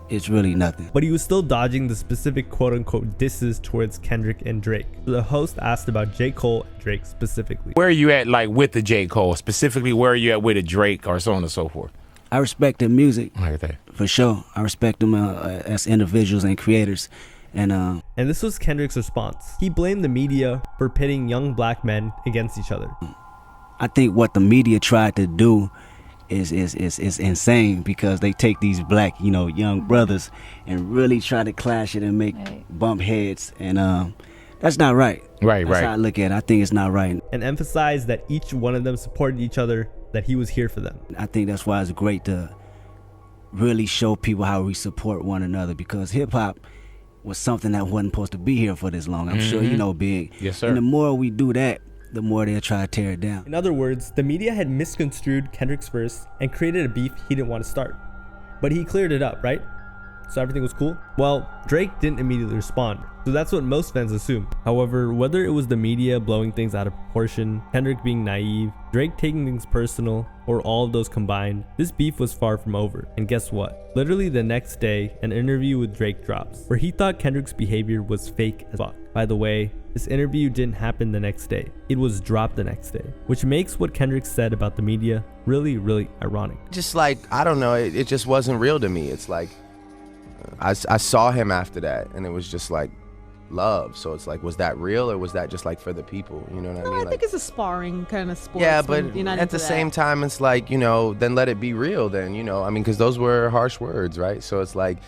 it's really nothing. But he was still dodging the specific quote-unquote disses towards Kendrick and Drake. The host asked about J. Cole and Drake specifically. Where are you at with the J. Cole? Specifically, where are you at with a Drake or so on and so forth? I respect their music, okay, for sure. I respect them as individuals and creators. And this was Kendrick's response. He blamed the media for pitting young black men against each other. I think what the media tried to do is insane because they take these black, young brothers and really try to clash it and make bump heads, and that's not right. That's how I look at it. I think it's not right. And emphasize that each one of them supported each other, that he was here for them. I think that's why it's great to really show people how we support one another, because hip hop was something that wasn't supposed to be here for this long. I'm sure you know, Big. Yes, sir. And the more we do that, the more they'll try to tear it down. In other words, the media had misconstrued Kendrick's verse and created a beef he didn't want to start. But he cleared it up, right? So everything was cool? Well, Drake didn't immediately respond, so that's what most fans assume. However, whether it was the media blowing things out of proportion, Kendrick being naive, Drake taking things personal, or all of those combined, this beef was far from over. And guess what? Literally the next day, an interview with Drake drops, where he thought Kendrick's behavior was fake as fuck. By the way, this interview didn't happen the next day. It was dropped the next day, which makes what Kendrick said about the media really, really ironic. Just like, I don't know, it just wasn't real to me. It's like, I saw him after that, and it was just like love. So it's like, was that real, or was that just like for the people? You know what I mean? I think it's a sparring kind of sport. Yeah, but at the same time, it's like, you know, then let it be real then, you know. I mean, because those were harsh words, right? So it's like,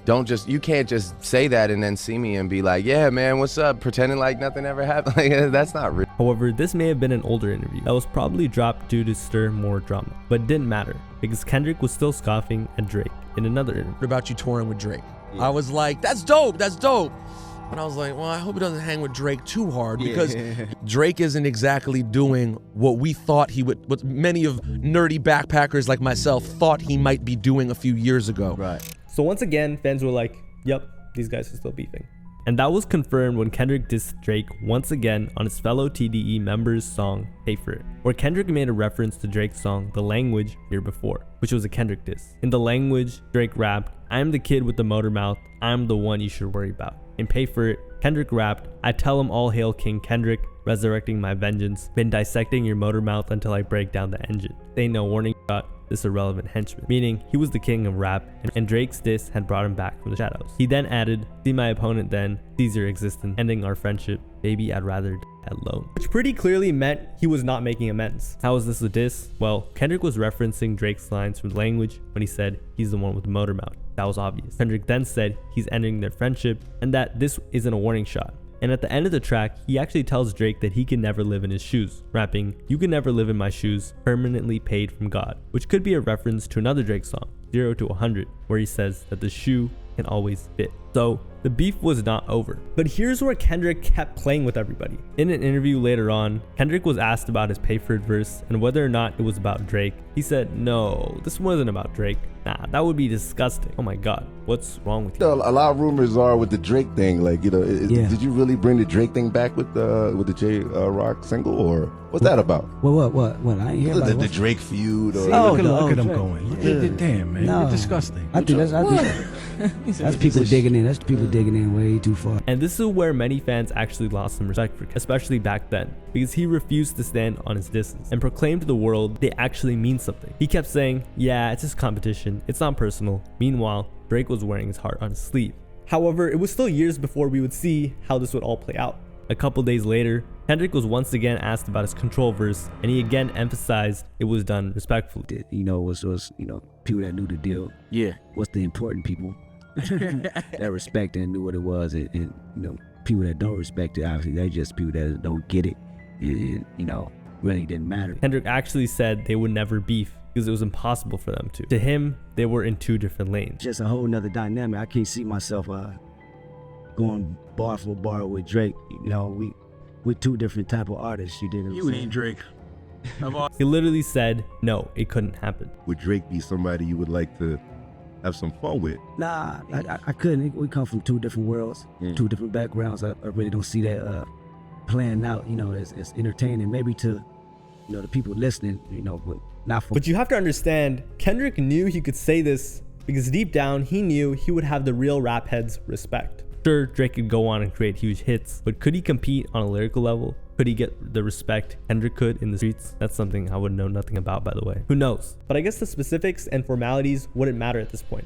you can't just say that and then see me and be like, yeah, man, what's up? Pretending like nothing ever happened. Like, that's not real. However, this may have been an older interview that was probably dropped due to stir more drama, but it didn't matter because Kendrick was still scoffing at Drake in another interview. What about you touring with Drake? I was like, that's dope, that's dope. But I was like, well, I hope he doesn't hang with Drake too hard, because Drake isn't exactly doing what we thought he would, what many of nerdy backpackers like myself thought he might be doing a few years ago. Right. So once again, fans were like, yep, these guys are still beefing. And that was confirmed when Kendrick dissed Drake once again on his fellow TDE members' song, Pay For It, where Kendrick made a reference to Drake's song, The Language, year before, which was a Kendrick diss. In The Language, Drake rapped, I'm the kid with the motor mouth, I'm the one you should worry about. In Pay For It, Kendrick rapped, I tell him all hail King Kendrick, resurrecting my vengeance, been dissecting your motor mouth until I break down the engine. They no warning shot, this irrelevant henchman, meaning he was the king of rap, and Drake's diss had brought him back from the shadows. He then added, see my opponent then, seize your existence, ending our friendship, baby I'd rather die alone. Which pretty clearly meant he was not making amends. How is this a diss? Well, Kendrick was referencing Drake's lines from The Language when he said he's the one with the motor mouth. That was obvious. Kendrick then said he's ending their friendship and that this isn't a warning shot. And at the end of the track, he actually tells Drake that he can never live in his shoes, rapping, you can never live in my shoes, permanently paid from God, which could be a reference to another Drake song, 0 to 100, where he says that the shoe can always fit. So the beef was not over. But here's where Kendrick kept playing with everybody. In an interview later on, Kendrick was asked about his Pay For It verse and whether or not it was about Drake. He said, no, this wasn't about Drake. Nah, that would be disgusting. Oh my God, what's wrong with you? A lot of rumors are with the Drake thing, like, you know, did you really bring the Drake thing back with the J Rock single, or what's that about? What? I ain't hear about the Drake feud. Or... See, look at him going. Damn, man, you're disgusting. I think that's people digging in. That's people digging in way too far. And this is where many fans actually lost some respect for him, especially back then, because he refused to stand on his disses and proclaimed to the world they actually mean something. He kept saying, yeah, it's just competition, it's not personal. Meanwhile, Drake was wearing his heart on his sleeve. However, it was still years before we would see how this would all play out. A couple days later, Kendrick was once again asked about his Control verse, and he again emphasized it was done respectfully. You know, was people that knew the deal. Yeah. What's the important people that respect and knew what it was, and you know, people that don't respect it, obviously they just people that don't get it. You know, really didn't matter. Kendrick actually said they would never beef because it was impossible for them to. To him, they were in two different lanes. Just a whole nother dynamic. I can't see myself going bar for bar with Drake. You know, we're two different type of artists. You dig what I'm saying? You ain't Drake. He literally said, no, it couldn't happen. Would Drake be somebody you would like to have some fun with? Nah, I couldn't. We come from two different worlds, two different backgrounds. I really don't see that playing out, you know, as entertaining. Maybe to, you know, the people listening, you know, but not for. But you have to understand, Kendrick knew he could say this because deep down he knew he would have the real rap heads' respect. Sure, Drake could go on and create huge hits, but could he compete on a lyrical level? Could he get the respect Kendrick could in the streets? That's something I would know nothing about, by the way. Who knows? But I guess the specifics and formalities wouldn't matter at this point,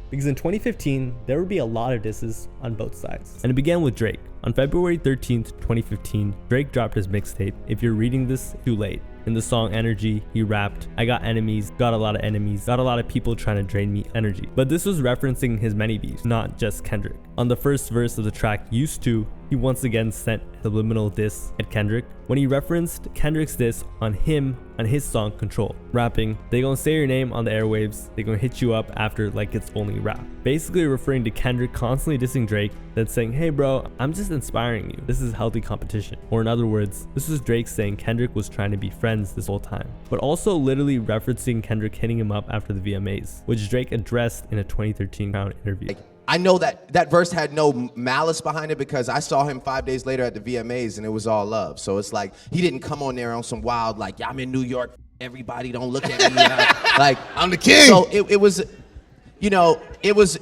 because in 2015, there would be a lot of disses on both sides. And it began with Drake. On February 13th, 2015, Drake dropped his mixtape, If You're Reading This, Too Late. In the song Energy, he rapped, I got enemies, got a lot of enemies, got a lot of people trying to drain me energy. But this was referencing his many beefs, not just Kendrick. On the first verse of the track, Used To, he once again sent a subliminal diss at Kendrick when he referenced Kendrick's diss on him on his song Control, rapping, "They gonna say your name on the airwaves, they gonna hit you up after like it's only rap." Basically referring to Kendrick constantly dissing Drake, then saying, "Hey bro, I'm just inspiring you. This is healthy competition." Or in other words, this was Drake saying Kendrick was trying to be friends this whole time, but also literally referencing Kendrick hitting him up after the VMAs, which Drake addressed in a 2013 Crown interview. I know that verse had no malice behind it because I saw him 5 days later at the VMAs and it was all love. So it's like he didn't come on there on some wild like, yeah, I'm in New York, everybody don't look at me like I'm the king. So it was, you know, it was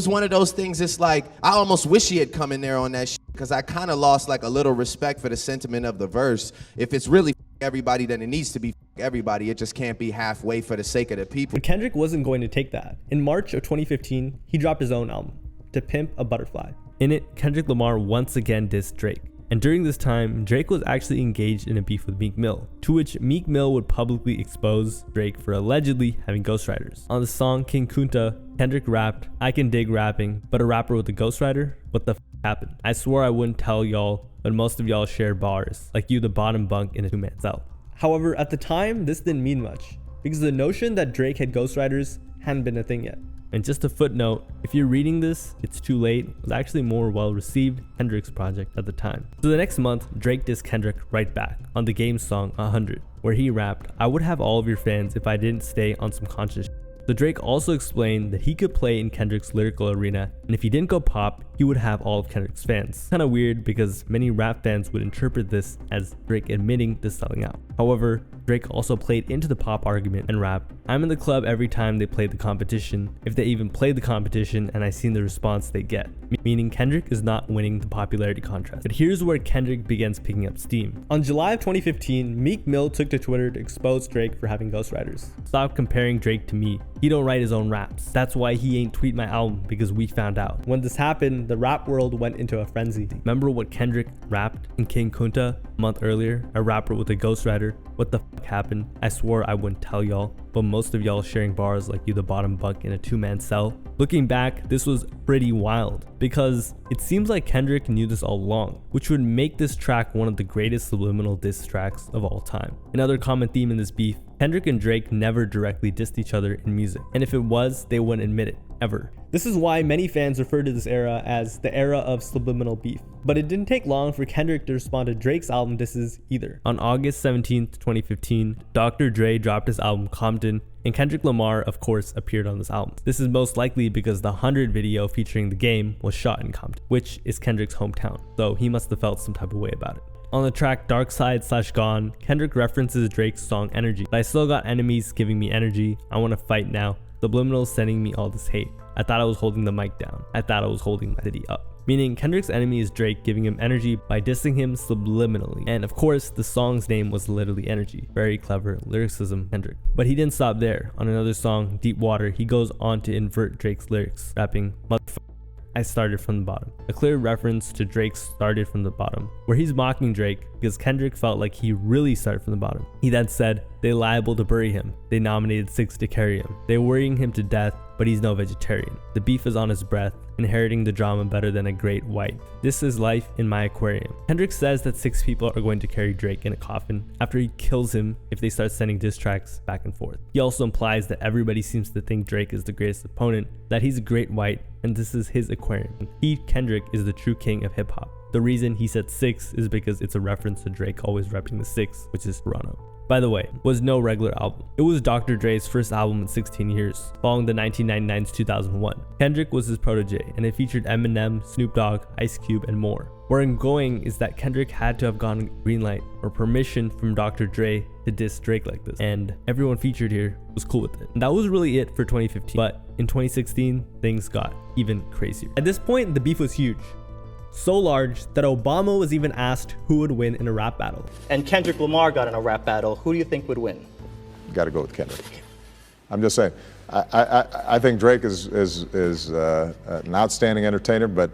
one of those things. It's like I almost wish he had come in there on that shit because I kind of lost like a little respect for the sentiment of the verse. If it's really everybody, then it needs to be everybody. It just can't be halfway for the sake of the people. But Kendrick wasn't going to take that. In March of 2015, he dropped his own album, To Pimp a Butterfly. In it, Kendrick Lamar once again dissed Drake. And during this time, Drake was actually engaged in a beef with Meek Mill, to which Meek Mill would publicly expose Drake for allegedly having ghostwriters. On the song King Kunta, Kendrick rapped, "I can dig rapping, but a rapper with a ghostwriter? What the f happened? I swore I wouldn't tell y'all, but most of y'all share bars, like you the bottom bunk in a two-man cell." However, at the time, this didn't mean much, because the notion that Drake had ghostwriters hadn't been a thing yet. And just a footnote, if you're reading this, It's Too Late was actually more well-received Kendrick's project at the time. So the next month, Drake dissed Kendrick right back on the Game song 100, where he rapped, "I would have all of your fans if I didn't stay on some conscious shit." So Drake also explained that he could play in Kendrick's lyrical arena, and if he didn't go pop, he would have all of Kendrick's fans. Kinda weird because many rap fans would interpret this as Drake admitting to selling out. However, Drake also played into the pop argument and rapped, "I'm in the club every time they play the competition, if they even play the competition, and I seen the response they get." Meaning Kendrick is not winning the popularity contest. But here's where Kendrick begins picking up steam. On July of 2015, Meek Mill took to Twitter to expose Drake for having ghostwriters. "Stop comparing Drake to me. He don't write his own raps. That's why he ain't tweet my album, because we found out." When this happened, the rap world went into a frenzy. Remember what Kendrick rapped in King Kunta a month earlier? "A rapper with a ghostwriter. What the f happened? I swore I wouldn't tell y'all, but most of y'all sharing bars like you the bottom bunk in a two-man cell." Looking back, this was pretty wild, because it seems like Kendrick knew this all along, which would make this track one of the greatest subliminal diss tracks of all time. Another common theme in this beef, Kendrick and Drake never directly dissed each other in music, and if it was, they wouldn't admit it, ever. This is why many fans refer to this era as the era of subliminal beef. But it didn't take long for Kendrick to respond to Drake's album disses either. On August 17th, 2015, Dr. Dre dropped his album Compton, and Kendrick Lamar, of course, appeared on this album. This is most likely because the 100 video featuring The Game was shot in Compton, which is Kendrick's hometown, so he must have felt some type of way about it. On the track Dark Side/Gone, Kendrick references Drake's song Energy. "I still got enemies giving me energy. I want to fight now. Subliminals sending me all this hate. I thought I was holding the mic down. I thought I was holding my city up." Meaning Kendrick's enemy is Drake giving him energy by dissing him subliminally. And of course, the song's name was literally Energy. Very clever lyricism, Kendrick. But he didn't stop there. On another song, Deep Water, he goes on to invert Drake's lyrics, rapping, "Motherfucker, I started from the bottom." A clear reference to Drake's Started from the Bottom, where he's mocking Drake because Kendrick felt like he really started from the bottom. He then said, "They liable to bury him. They nominated 6 to carry him. They're worrying him to death, but he's no vegetarian. The beef is on his breath, inheriting the drama better than a great white. This is life in my aquarium." Kendrick says that 6 people are going to carry Drake in a coffin after he kills him if they start sending diss tracks back and forth. He also implies that everybody seems to think Drake is the greatest opponent, that he's a great white, and this is his aquarium. He, Kendrick, is the true king of hip hop. The reason he said 6 is because it's a reference to Drake always repping the 6, which is Toronto. By the way, was no regular album. It was Dr. Dre's first album in 16 years, following the 1999's 2001. Kendrick was his protege, and it featured Eminem, Snoop Dogg, Ice Cube, and more. Where I'm going is that Kendrick had to have gotten green light or permission from Dr. Dre to diss Drake like this, and everyone featured here was cool with it. And that was really it for 2015, but in 2016, things got even crazier. At this point, the beef was huge. So large that Obama was even asked who would win in a rap battle. And Kendrick Lamar got in a rap battle. Who do you think would win? Got to go with Kendrick. I'm just saying. I think Drake is an outstanding entertainer, but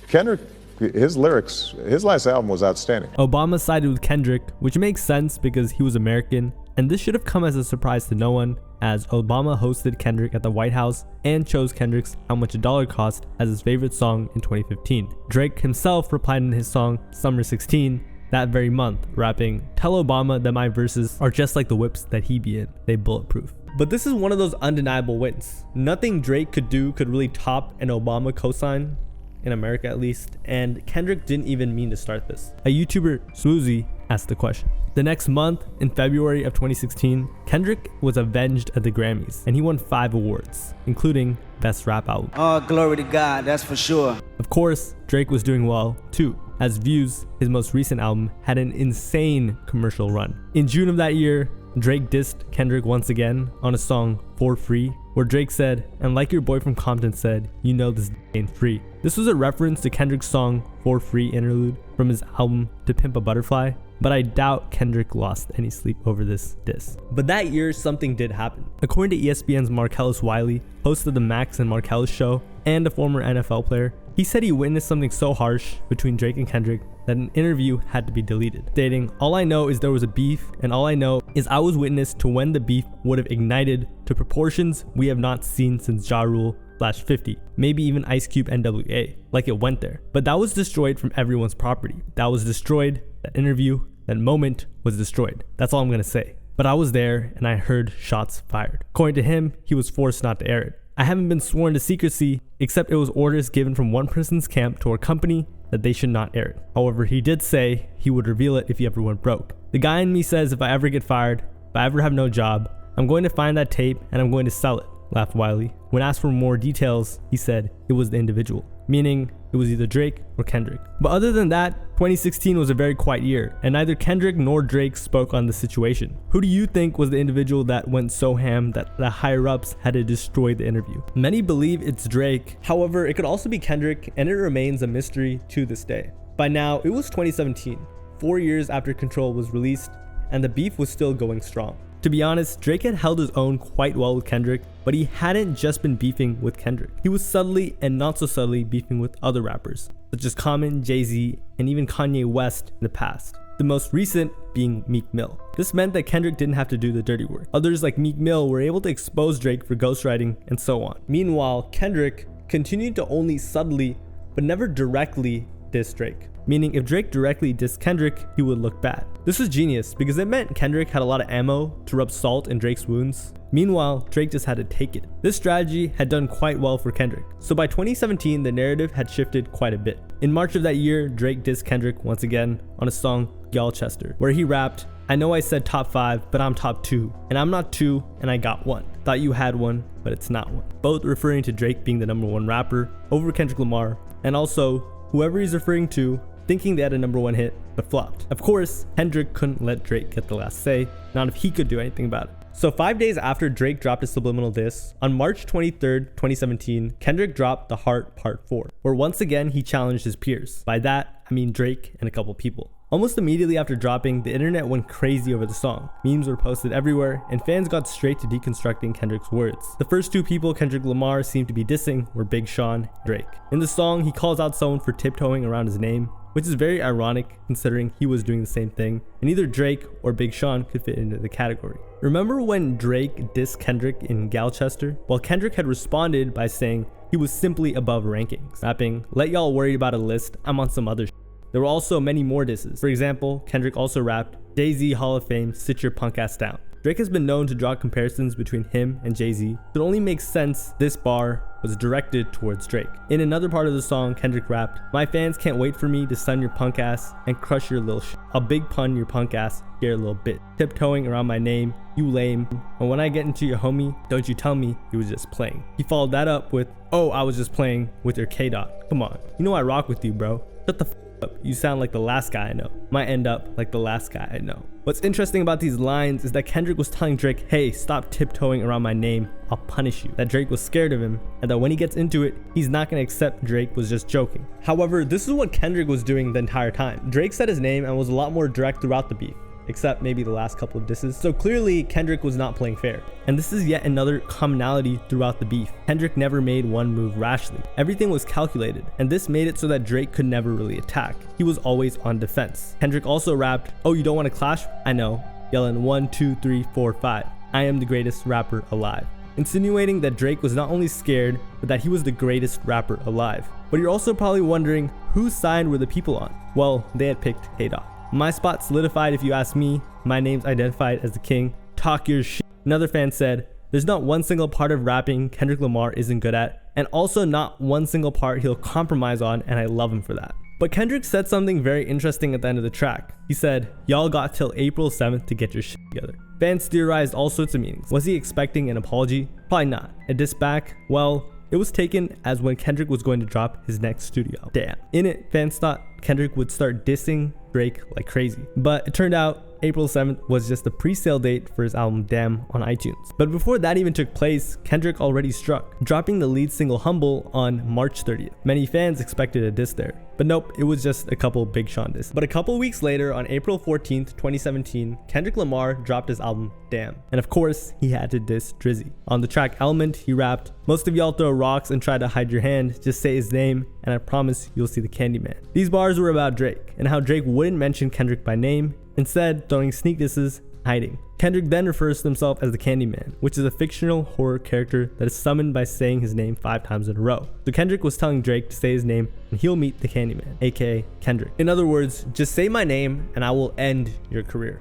Kendrick his lyrics, his last album was outstanding. Obama sided with Kendrick, which makes sense because he was American, and this should have come as a surprise to no one, as Obama hosted Kendrick at the White House and chose Kendrick's How Much a Dollar Cost as his favorite song in 2015. Drake himself replied in his song Summer 16 that very month, rapping, "Tell Obama that my verses are just like the whips that he be in, they bulletproof." But this is one of those undeniable wins. Nothing Drake could do could really top an Obama cosign, in America at least, and Kendrick didn't even mean to start this. A YouTuber, Swoozy, asked the question. The next month, in February of 2016, Kendrick was avenged at the Grammys, and he won 5 awards, including Best Rap Album. Oh, glory to God, that's for sure. Of course, Drake was doing well, too, as Views, his most recent album, had an insane commercial run. In June of that year, Drake dissed Kendrick once again on a song, For Free, where Drake said, "And like your boy from Compton said, you know this ain't free." This was a reference to Kendrick's song, For Free interlude, from his album To Pimp a Butterfly, but I doubt Kendrick lost any sleep over this diss. But that year, something did happen. According to ESPN's Marcellus Wiley, host of the Max and Marcellus show, and a former NFL player, he said he witnessed something so harsh between Drake and Kendrick that an interview had to be deleted, stating, "All I know is there was a beef, and all I know is I was witness to when the beef would have ignited to proportions we have not seen since Ja Rule /50, maybe even Ice Cube NWA, like it went there. But that was destroyed from everyone's property. That was destroyed, that interview, that moment was destroyed. That's all I'm gonna say. But I was there and I heard shots fired." According to him, he was forced not to air it. "I haven't been sworn to secrecy, except it was orders given from one person's camp to our company that they should not air it. However, he did say he would reveal it if he ever went broke. The guy in me says if I ever get fired, if I ever have no job, I'm going to find that tape and I'm going to sell it," laughed Wiley. When asked for more details, he said it was the individual, meaning it was either Drake or Kendrick. But other than that, 2016 was a very quiet year, and neither Kendrick nor Drake spoke on the situation. Who do you think was the individual that went so ham that the higher-ups had to destroy the interview? Many believe it's Drake. However, it could also be Kendrick, and it remains a mystery to this day. By now, it was 2017, 4 years after Control was released, and the beef was still going strong. To be honest, Drake had held his own quite well with Kendrick, but he hadn't just been beefing with Kendrick. He was subtly and not so subtly beefing with other rappers, such as Common, Jay-Z, and even Kanye West in the past. The most recent being Meek Mill. This meant that Kendrick didn't have to do the dirty work. Others like Meek Mill were able to expose Drake for ghostwriting and so on. Meanwhile, Kendrick continued to only subtly, but never directly diss Drake. Meaning if Drake directly dissed Kendrick, he would look bad. This was genius because it meant Kendrick had a lot of ammo to rub salt in Drake's wounds. Meanwhile, Drake just had to take it. This strategy had done quite well for Kendrick. So by 2017, the narrative had shifted quite a bit. In March of that year, Drake dissed Kendrick once again on a song, Y'all-Chester, where he rapped, "I know I said top 5, but I'm top 2, and I'm not 2, and I got 1. Thought you had 1, but it's not 1." Both referring to Drake being the #1 rapper over Kendrick Lamar, and also whoever he's referring to thinking they had a #1 hit, but flopped. Of course, Kendrick couldn't let Drake get the last say, not if he could do anything about it. So 5 days after Drake dropped his subliminal diss, on March 23rd, 2017, Kendrick dropped The Heart Part 4, where once again he challenged his peers. By that, I mean Drake and a couple people. Almost immediately after dropping, the internet went crazy over the song. Memes were posted everywhere, and fans got straight to deconstructing Kendrick's words. The first 2 people Kendrick Lamar seemed to be dissing were Big Sean and Drake. In the song, he calls out someone for tiptoeing around his name, which is very ironic considering he was doing the same thing, and either Drake or Big Sean could fit into the category. Remember when Drake dissed Kendrick in Y'all-Chester? Well, Kendrick had responded by saying he was simply above rankings, rapping, "Let y'all worry about a list, I'm on some other shit." There were also many more disses. For example, Kendrick also rapped, "Jay-Z Hall of Fame, sit your punk ass down." Drake has been known to draw comparisons between him and Jay-Z. It only makes sense this bar was directed towards Drake. In another part of the song, Kendrick rapped, "My fans can't wait for me to stun your punk ass and crush your little shit. I'll big pun your punk ass here a little bit. Tiptoeing around my name, you lame. And when I get into your homie, don't you tell me you was just playing." He followed that up with, "Oh, I was just playing with your K-Dot. Come on, you know I rock with you, bro. Shut the f up. You sound like the last guy I know. Might end up like the last guy I know." What's interesting about these lines is that Kendrick was telling Drake, "Hey, stop tiptoeing around my name, I'll punish you." That Drake was scared of him, and that when he gets into it, he's not gonna accept Drake was just joking. However, this is what Kendrick was doing the entire time. Drake said his name and was a lot more direct throughout the beef. except maybe the last couple of disses. So clearly Kendrick was not playing fair. And this is yet another commonality throughout the beef. Kendrick never made one move rashly. Everything was calculated, and this made it so that Drake could never really attack. He was always on defense. Kendrick also rapped, "Oh, you don't want to clash? I know," yelling 1, 2, 3, 4, 5. "I am the greatest rapper alive," insinuating that Drake was not only scared, but that he was the greatest rapper alive. But you're also probably wondering, whose side were the people on? Well, they had picked K-Dot. My spot solidified if you ask me. My name's identified as the king. Talk your shit. Another fan said, "There's not one single part of rapping Kendrick Lamar isn't good at, and also not one single part he'll compromise on, and I love him for that." But Kendrick said something very interesting at the end of the track. He said, "Y'all got till April 7th to get your shit together." Fans theorized all sorts of meanings. Was he expecting an apology? Probably not. A diss back? Well, it was taken as when Kendrick was going to drop his next studio album. Damn. In it, fans thought Kendrick would start dissing Drake like crazy. But it turned out April 7th was just the pre-sale date for his album Damn on iTunes. But before that even took place, Kendrick already struck, dropping the lead single Humble on March 30th. Many fans expected a diss there. But nope, it was just a couple Big Sean diss. But a couple weeks later, on April 14th, 2017, Kendrick Lamar dropped his album Damn. And of course, he had to diss Drizzy. On the track Element, he rapped, "Most of y'all throw rocks and try to hide your hand, just say his name, and I promise you'll see the Candyman." These bars were about Drake, and how Drake wouldn't mention Kendrick by name, instead throwing sneak disses, hiding. Kendrick then refers to himself as the Candyman, which is a fictional horror character that is summoned by saying his name 5 times in a row. So Kendrick was telling Drake to say his name and he'll meet the Candyman, aka Kendrick. In other words, just say my name and I will end your career.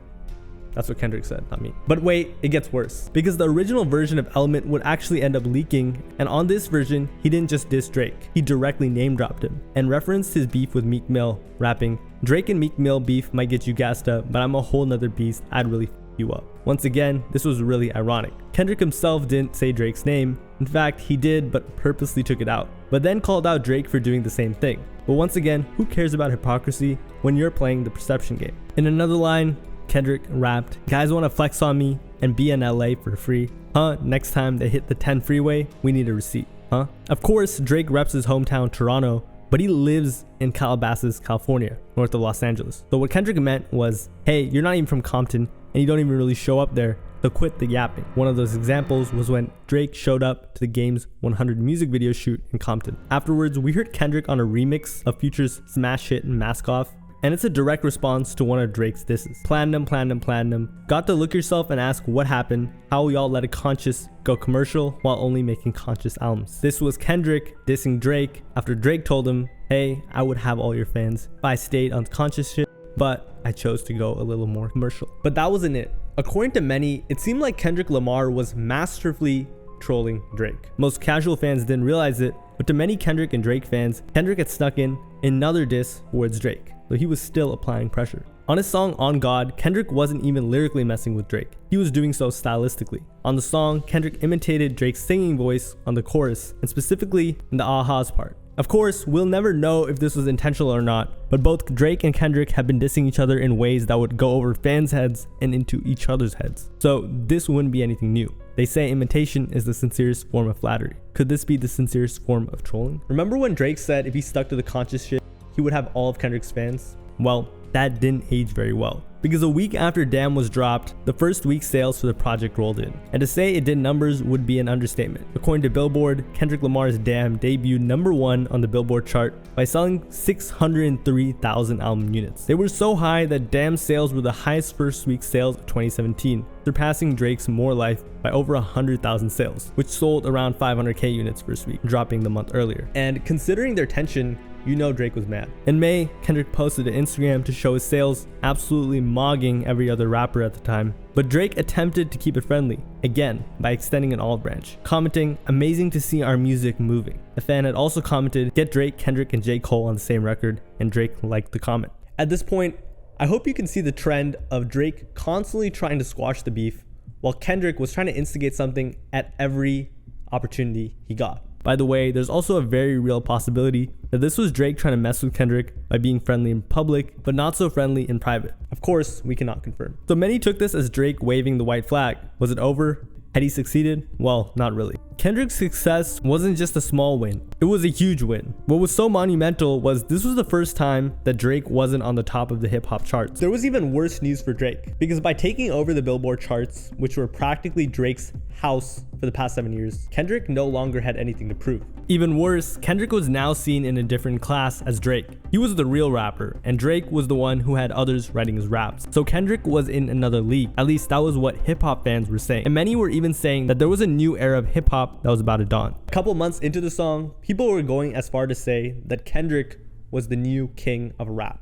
That's what Kendrick said, not me. But wait, it gets worse. Because the original version of Element would actually end up leaking, and on this version, he didn't just diss Drake, he directly name dropped him, and referenced his beef with Meek Mill, rapping, "Drake and Meek Mill beef might get you gassed up, but I'm a whole nother beast, I'd really f you up." Once again, this was really ironic. Kendrick himself didn't say Drake's name. In fact, he did, but purposely took it out, but then called out Drake for doing the same thing. But once again, who cares about hypocrisy when you're playing the perception game? In another line, Kendrick rapped, "Guys want to flex on me and be in LA for free? Huh? Next time they hit the 10 freeway, we need a receipt. Huh?" Of course, Drake reps his hometown, Toronto, but he lives in Calabasas, California, north of Los Angeles. So what Kendrick meant was, hey, you're not even from Compton, and you don't even really show up there, so quit the yapping. One of those examples was when Drake showed up to the Game's 100 music video shoot in Compton. Afterwards, we heard Kendrick on a remix of Future's smash hit Mask Off, and it's a direct response to one of Drake's disses. Platinum, platinum, platinum. Got to look yourself and ask what happened, how y'all let a conscious go commercial while only making conscious albums. This was Kendrick dissing Drake after Drake told him, hey, I would have all your fans if I stayed on conscious shit, but I chose to go a little more commercial. But that wasn't it. According to many, it seemed like Kendrick Lamar was masterfully trolling Drake. Most casual fans didn't realize it, but to many Kendrick and Drake fans, Kendrick had snuck in another diss towards Drake, though he was still applying pressure. On his song On God, Kendrick wasn't even lyrically messing with Drake. He was doing so stylistically. On the song, Kendrick imitated Drake's singing voice on the chorus, and specifically in the ahas part. Of course, we'll never know if this was intentional or not, but both Drake and Kendrick have been dissing each other in ways that would go over fans' heads and into each other's heads. So this wouldn't be anything new. They say imitation is the sincerest form of flattery. Could this be the sincerest form of trolling? Remember when Drake said if he stuck to the conscious shit, he would have all of Kendrick's fans? Well, that didn't age very well. Because a week after Damn was dropped, the first week's sales for the project rolled in. And to say it did numbers would be an understatement. According to Billboard, Kendrick Lamar's Damn debuted #1 on the Billboard chart by selling 603,000 album units. They were so high that Damn's sales were the highest first week sales of 2017, surpassing Drake's More Life by over 100,000 sales, which sold around 500k units first week, dropping the month earlier. And considering their tension, you know Drake was mad. In May, Kendrick posted to Instagram to show his sales, absolutely mogging every other rapper at the time. But Drake attempted to keep it friendly, again, by extending an olive branch, commenting, "Amazing to see our music moving." A fan had also commented, "Get Drake, Kendrick, and J. Cole on the same record," and Drake liked the comment. At this point, I hope you can see the trend of Drake constantly trying to squash the beef, while Kendrick was trying to instigate something at every opportunity he got. By the way, there's also a very real possibility that this was Drake trying to mess with Kendrick by being friendly in public, but not so friendly in private. Of course, we cannot confirm. So many took this as Drake waving the white flag. Was it over? Had he succeeded? Well, not really. Kendrick's success wasn't just a small win, it was a huge win. What was so monumental was this was the first time that Drake wasn't on the top of the hip-hop charts. There was even worse news for Drake, because by taking over the Billboard charts, which were practically Drake's house for the past 7 years, Kendrick no longer had anything to prove. Even worse, Kendrick was now seen in a different class as Drake. He was the real rapper, and Drake was the one who had others writing his raps. So Kendrick was in another league. At least that was what hip-hop fans were saying. And many were even saying that there was a new era of hip-hop that was about to dawn. A couple months into the song, people were going as far to say that Kendrick was the new king of rap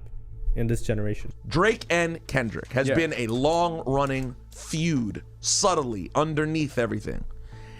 in this generation. Drake and Kendrick has been a long-running feud, subtly underneath everything.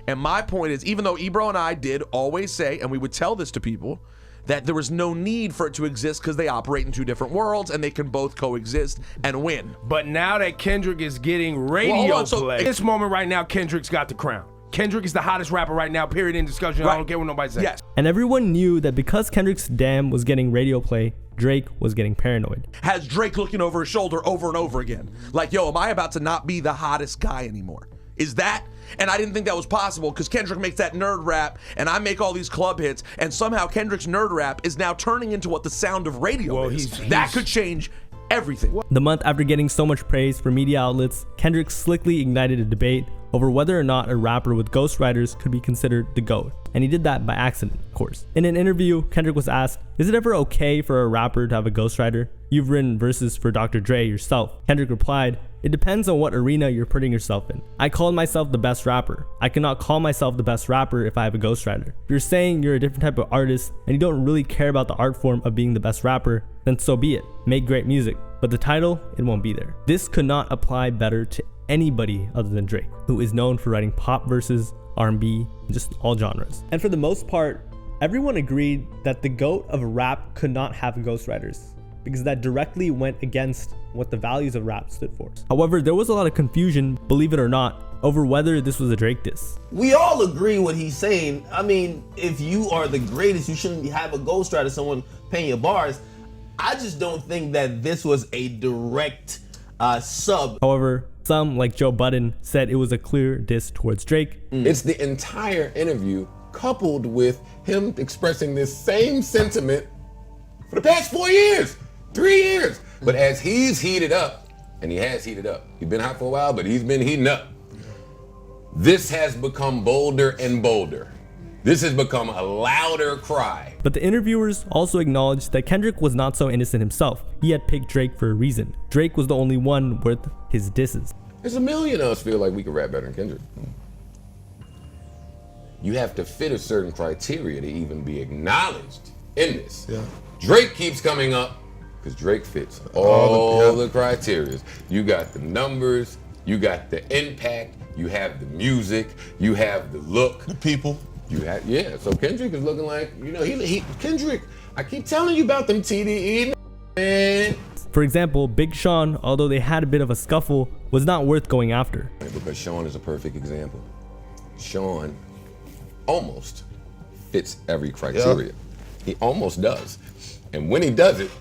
And my point is, even though Ebro and I did always say, and we would tell this to people, that there was no need for it to exist because they operate in two different worlds and they can both coexist and win. But now that Kendrick is getting radio play, this moment right now, Kendrick's got the crown. Kendrick is the hottest rapper right now, period, in discussion. I don't care what nobody says. Yes. And everyone knew that because Kendrick's Damn was getting radio play, Drake was getting paranoid. Has Drake looking over his shoulder over and over again. Like, yo, am I about to not be the hottest guy anymore? Is that? And I didn't think that was possible because Kendrick makes that nerd rap and I make all these club hits, and somehow Kendrick's nerd rap is now turning into what the sound of radio is. That could change everything. The month after getting so much praise from media outlets, Kendrick slickly ignited a debate over whether or not a rapper with ghostwriters could be considered the GOAT. And he did that by accident, of course. In an interview, Kendrick was asked, is it ever okay for a rapper to have a ghostwriter? You've written verses for Dr. Dre yourself. Kendrick replied, it depends on what arena you're putting yourself in. I called myself the best rapper. I cannot call myself the best rapper if I have a ghostwriter. If you're saying you're a different type of artist and you don't really care about the art form of being the best rapper, then so be it. Make great music. But the title, it won't be there. This could not apply better to anybody other than Drake, who is known for writing pop verses, R&B, and just all genres. And for the most part, everyone agreed that the GOAT of rap could not have ghostwriters, because that directly went against what the values of rap stood for. However, there was a lot of confusion, believe it or not, over whether this was a Drake diss. We all agree what he's saying. I mean, if you are the greatest, you shouldn't have a ghostwriter, someone paying your bars. I just don't think that this was a direct sub. However, some, like Joe Budden, said it was a clear diss towards Drake. It's the entire interview coupled with him expressing this same sentiment for the past 4 years, 3 years. But as he's heated up, and he has heated up, he's been hot for a while, but he's been heating up. This has become bolder and bolder. This has become a louder cry. But the interviewers also acknowledged that Kendrick was not so innocent himself. He had picked Drake for a reason. Drake was the only one worth his disses. There's a million of us feel like we could rap better than Kendrick. You have to fit a certain criteria to even be acknowledged in this. Yeah. Drake keeps coming up because Drake fits all the criteria. You got the numbers, you got the impact, you have the music, you have the look. The people. You have, so Kendrick is looking like, you know, Kendrick, I keep telling you about them TDE, man. For example, Big Sean, although they had a bit of a scuffle, was not worth going after. Because Sean is a perfect example. Sean almost fits every criteria. Yep. He almost does. And when he does it,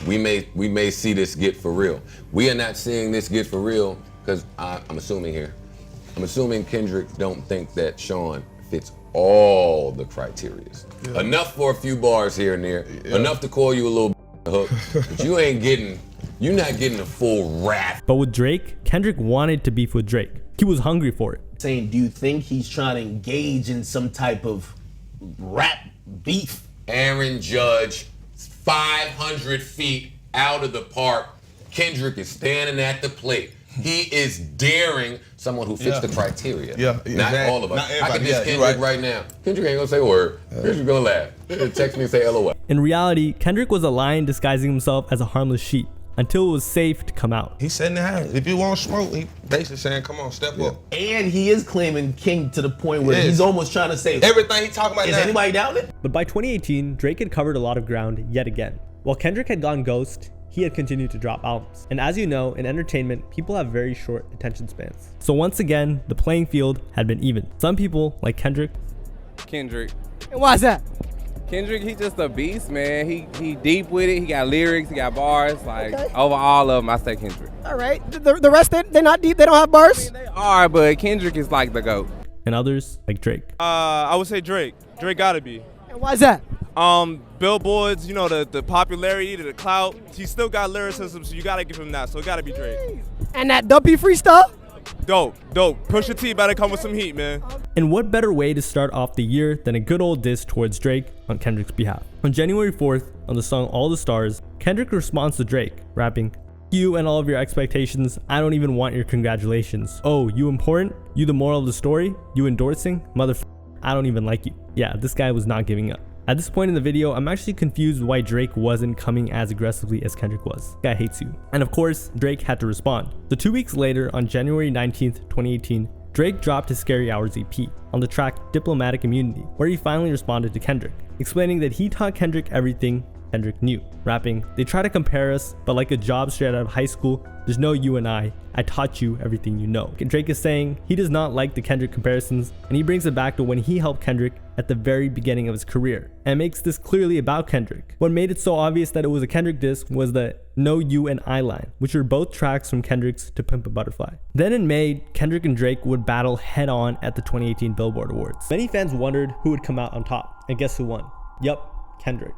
we may see this get for real. We are not seeing this get for real because I'm assuming Kendrick don't think that Sean fits all the criteria. Yeah. Enough for a few bars here and there, enough to call you a little hook, but you're not getting a full rap. But with Drake, Kendrick wanted to beef with Drake. He was hungry for it. Saying, do you think he's trying to engage in some type of rap beef? Aaron Judge, 500 feet out of the park. Kendrick is standing at the plate. He is daring someone who fits the criteria. Not all of us. I can diss Kendrick right now. Kendrick ain't gonna say a word. Kendrick's gonna laugh. He'll text me and say LOL. In reality, Kendrick was a lion disguising himself as a harmless sheep until it was safe to come out. He's setting the house. If you want smoke, he basically saying, come on, step up. And he is claiming king to the point where he's almost trying to say everything he talking about is now. Anybody down it? But by 2018, Drake had covered a lot of ground yet again. While Kendrick had gone ghost, he had continued to drop albums. And as you know, in entertainment, people have very short attention spans. So once again, the playing field had been even. Some people, like Kendrick. And why is that? Kendrick, he just a beast, man. He deep with it. He got lyrics, he got bars. Like, over all of them, I say Kendrick. All right. The rest, they're not deep. They don't have bars? I mean, they are, but Kendrick is like the GOAT. and others like Drake. I would say Drake. Drake gotta be. And why is that? Billboards, you know, the popularity, the clout. He still got lyricism, so you gotta give him that. So it gotta be Drake. And that Dumpy freestyle? Dope. Pusha T better come with some heat, man. And what better way to start off the year than a good old diss towards Drake on Kendrick's behalf? On January 4th, on the song All the Stars, Kendrick responds to Drake, rapping, "You and all of your expectations, I don't even want your congratulations. Oh, you important? You the moral of the story? You endorsing? I don't even like you." Yeah, this guy was not giving up. At this point in the video, I'm actually confused why Drake wasn't coming as aggressively as Kendrick was. Guy hates you. And of course, Drake had to respond. So 2 weeks later, on January 19th, 2018, Drake dropped his Scary Hours EP on the track Diplomatic Immunity, where he finally responded to Kendrick, explaining that he taught Kendrick everything Kendrick knew, rapping, "They try to compare us, but like a job straight out of high school, there's no you and I taught you everything you know." Drake is saying he does not like the Kendrick comparisons, and he brings it back to when he helped Kendrick at the very beginning of his career, and makes this clearly about Kendrick. What made it so obvious that it was a Kendrick diss was the "No You and I" line, which were both tracks from Kendrick's To Pimp a Butterfly. Then in May, Kendrick and Drake would battle head on at the 2018 Billboard Awards. Many fans wondered who would come out on top, and guess who won? Yup, Kendrick,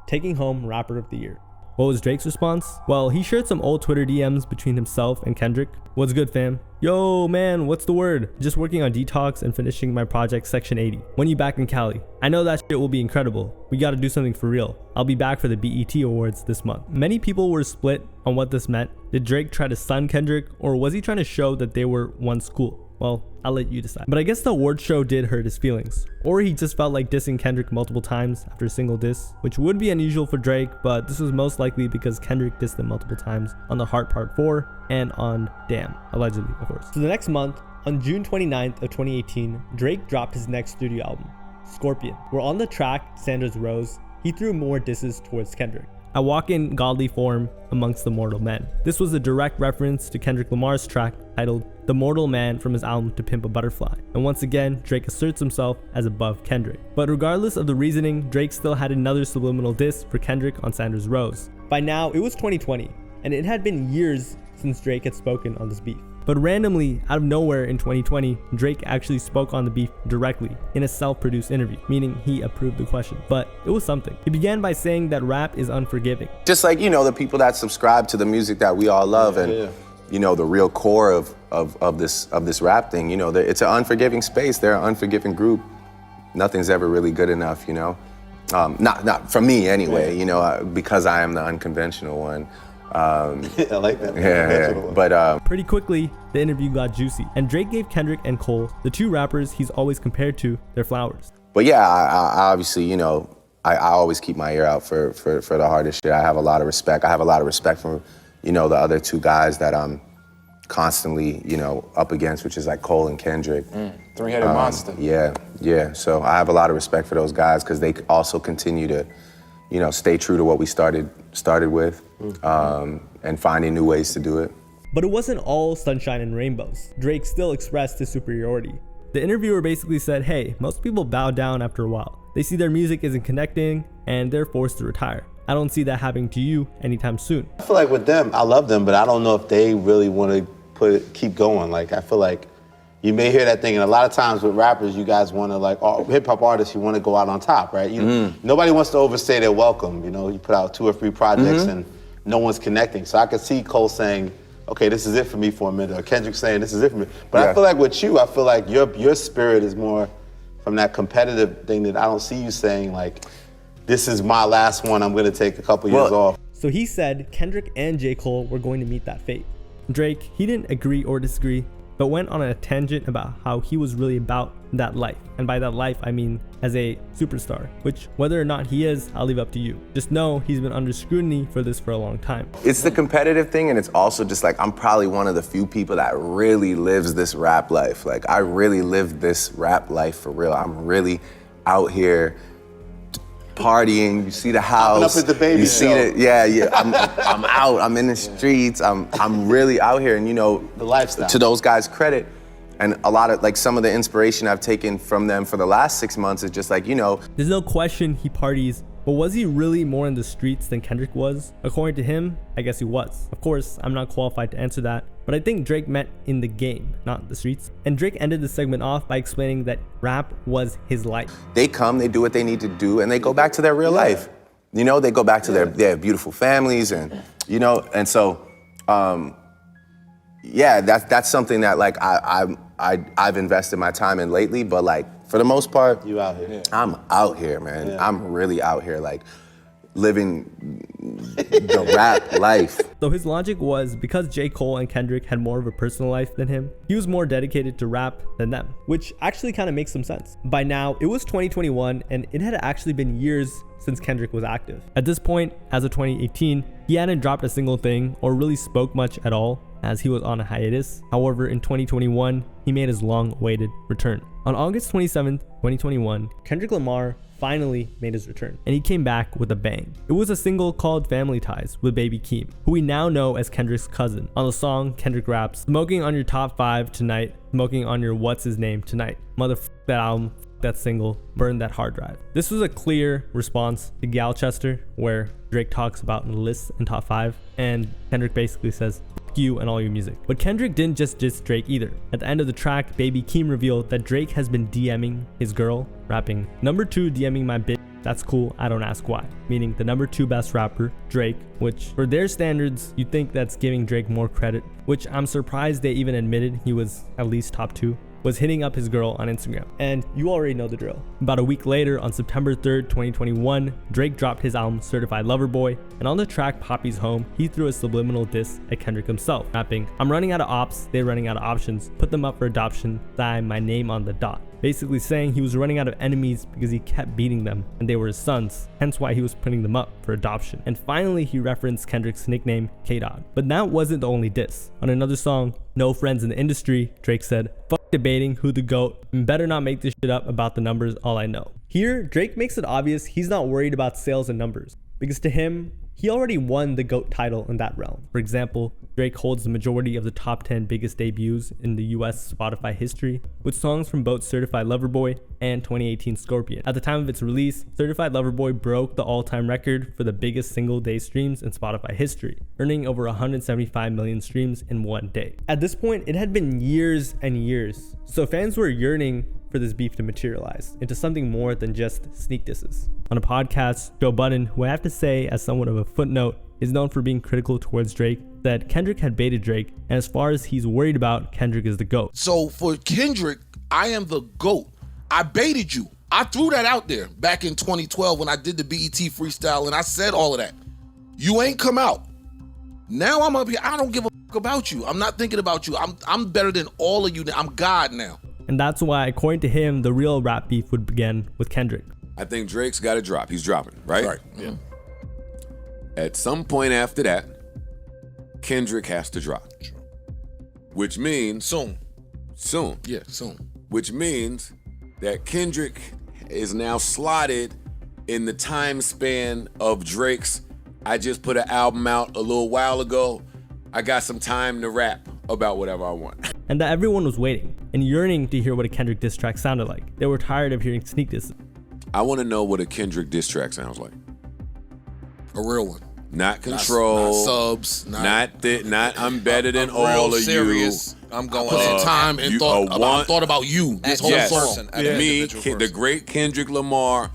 taking home Rapper of the Year. What was Drake's response? Well, he shared some old Twitter DMs between himself and Kendrick. "What's good, fam? Yo, man, what's the word? Just working on detox and finishing my project Section 80. When you back in Cali? I know that shit will be incredible. We gotta do something for real. I'll be back for the BET Awards this month." Many people were split on what this meant. Did Drake try to stun Kendrick, or was he trying to show that they were one school? Well, I'll let you decide. But I guess the award show did hurt his feelings. Or he just felt like dissing Kendrick multiple times after a single diss, which would be unusual for Drake, but this was most likely because Kendrick dissed him multiple times on The Heart Part 4 and on Damn, allegedly, of course. So the next month, on June 29th of 2018, Drake dropped his next studio album, Scorpion, where on the track Sandra's Rose, he threw more disses towards Kendrick. I walk in godly form amongst the mortal men. This was a direct reference to Kendrick Lamar's track titled The Mortal Man from his album To Pimp a Butterfly. And once again, Drake asserts himself as above Kendrick. But regardless of the reasoning, Drake still had another subliminal diss for Kendrick on Sandra's Rose. By now, it was 2020, and it had been years since Drake had spoken on this beef. But randomly, out of nowhere in 2020, Drake actually spoke on the beef directly in a self-produced interview, meaning he approved the question. But it was something. He began by saying that rap is unforgiving. Just like, you know, the people that subscribe to the music that we all love you know, the real core of this rap thing, you know, it's an unforgiving space. They're an unforgiving group. Nothing's ever really good enough, you know? Not for me anyway, you know, because I am the unconventional one. I like that. Yeah. But pretty quickly, the interview got juicy, and Drake gave Kendrick and Cole, the two rappers he's always compared to, their flowers. But yeah, I obviously, you know, I always keep my ear out for the hardest shit. I have a lot of respect. I have a lot of respect for, you know, the other two guys that I'm constantly, you know, up against, which is like Cole and Kendrick. Three-headed monster. Yeah. So I have a lot of respect for those guys because they also continue to, you know, stay true to what we started with, and finding new ways to do it. But it wasn't all sunshine and rainbows. Drake still expressed his superiority. The interviewer basically said, hey, most people bow down after a while. They see their music isn't connecting and they're forced to retire. I don't see that happening to you anytime soon. I feel like with them, I love them, but I don't know if they really want to keep going. Like, I feel like you may hear that thing, and a lot of times with rappers, you guys want to, like, hip-hop artists, you want to go out on top, right? Nobody wants to overstay their welcome, you know? You put out 2 or 3 projects and no one's connecting. So I could see Cole saying, okay, this is it for me for a minute, or Kendrick saying, this is it for me. But I feel like with you, I feel like your spirit is more from that competitive thing that I don't see you saying, like, this is my last one, I'm gonna take a couple years off. So he said Kendrick and J. Cole were going to meet that fate. Drake, he didn't agree or disagree, but went on a tangent about how he was really about that life. And by that life, I mean as a superstar, which whether or not he is, I'll leave up to you. Just know he's been under scrutiny for this for a long time. It's the competitive thing, and it's also just like, I'm probably one of the few people that really lives this rap life. Like, I really live this rap life for real. I'm really out here partying. You see the house. Up at the baby you show. see it. I'm out. I'm in the streets. I'm really out here, and you know, the lifestyle. To those guys' credit, and a lot of like some of the inspiration I've taken from them for the last 6 months is just like, you know, there's no question he parties But was he really more in the streets than Kendrick was? According to him, I guess he was. Of course, I'm not qualified to answer that, but I think Drake meant in the game, not the streets. And Drake ended the segment off by explaining that rap was his life. They come, they do what they need to do, and they go back to their real life. You know, they go back to their beautiful families, and you know, and so, yeah, that's something that like I've invested my time in lately. But like for the most part, you out here. I'm out here, man. Yeah. I'm really out here, like living the rap life. So his logic was because J. Cole and Kendrick had more of a personal life than him, he was more dedicated to rap than them, which actually kind of makes some sense. By now, it was 2021 and it had actually been years since Kendrick was active. At this point, as of 2018, he hadn't dropped a single thing or really spoke much at all as he was on a hiatus. However, in 2021, he made his long-awaited return. On August 27th, 2021, Kendrick Lamar finally made his return, and he came back with a bang. It was a single called Family Ties with Baby Keem, who we now know as Kendrick's cousin. On the song, Kendrick raps, "Smoking on your top 5 tonight, smoking on your what's his name tonight. Motherfuck that album, that single, burn that hard drive." This was a clear response to Galchester, where Drake talks about lists and top 5, and Kendrick basically says, "Fuck you and all your music." But Kendrick didn't just diss Drake either. At the end of the track, Baby Keem revealed that Drake has been DMing his girl, rapping, "Number 2 DMing my bitch, that's cool, I don't ask why." Meaning the number 2 best rapper, Drake, which for their standards, you'd think that's giving Drake more credit, which I'm surprised they even admitted he was at least top 2. Was hitting up his girl on Instagram. And you already know the drill. About a week later, on September 3rd, 2021, Drake dropped his album Certified Lover Boy, and on the track Poppy's Home, he threw a subliminal diss at Kendrick himself, rapping, "I'm running out of ops, they're running out of options, put them up for adoption, sign my name on the dot." Basically saying he was running out of enemies because he kept beating them and they were his sons, hence why he was putting them up for adoption. And finally, he referenced Kendrick's nickname, K-Dog. But that wasn't the only diss. On another song, No Friends in the Industry, Drake said, "Fuck debating who the GOAT, and better not make this shit up about the numbers, all I know." Here, Drake makes it obvious he's not worried about sales and numbers, because to him, he already won the GOAT title in that realm. For example, Drake holds the majority of the top 10 biggest debuts in the US Spotify history, with songs from both Certified Lover Boy and 2018 Scorpion. At the time of its release, Certified Lover Boy broke the all-time record for the biggest single-day streams in Spotify history, earning over 175 million streams in one day. At this point, it had been years and years, so fans were yearning for this beef to materialize into something more than just sneak disses. On a podcast, Joe Budden, who I have to say as somewhat of a footnote, is known for being critical towards Drake, said Kendrick had baited Drake, and as far as he's worried about, Kendrick is the GOAT. So for Kendrick, I am the GOAT. I baited you. I threw that out there back in 2012 when I did the BET freestyle, and I said all of that. You ain't come out. Now I'm up here. I don't give a fuck about you. I'm not thinking about you. I'm better than all of you. I'm God now. And that's why, according to him, the real rap beef would begin with Kendrick. I think Drake's got to drop. He's dropping, right? Right, yeah. At some point after that, Kendrick has to drop. Which means... Soon. Yeah, soon. Which means that Kendrick is now slotted in the time span of Drake's, I just put an album out a little while ago. I got some time to rap about whatever I want. And that everyone was waiting and yearning to hear what a Kendrick diss track sounded like. They were tired of hearing sneak disses. I want to know what a Kendrick diss track sounds like. A real one. Not Control. Not Subs. Not I'm better than all of serious. you. I'm going to put some time and thought about you this whole song. Me, the great Kendrick Lamar,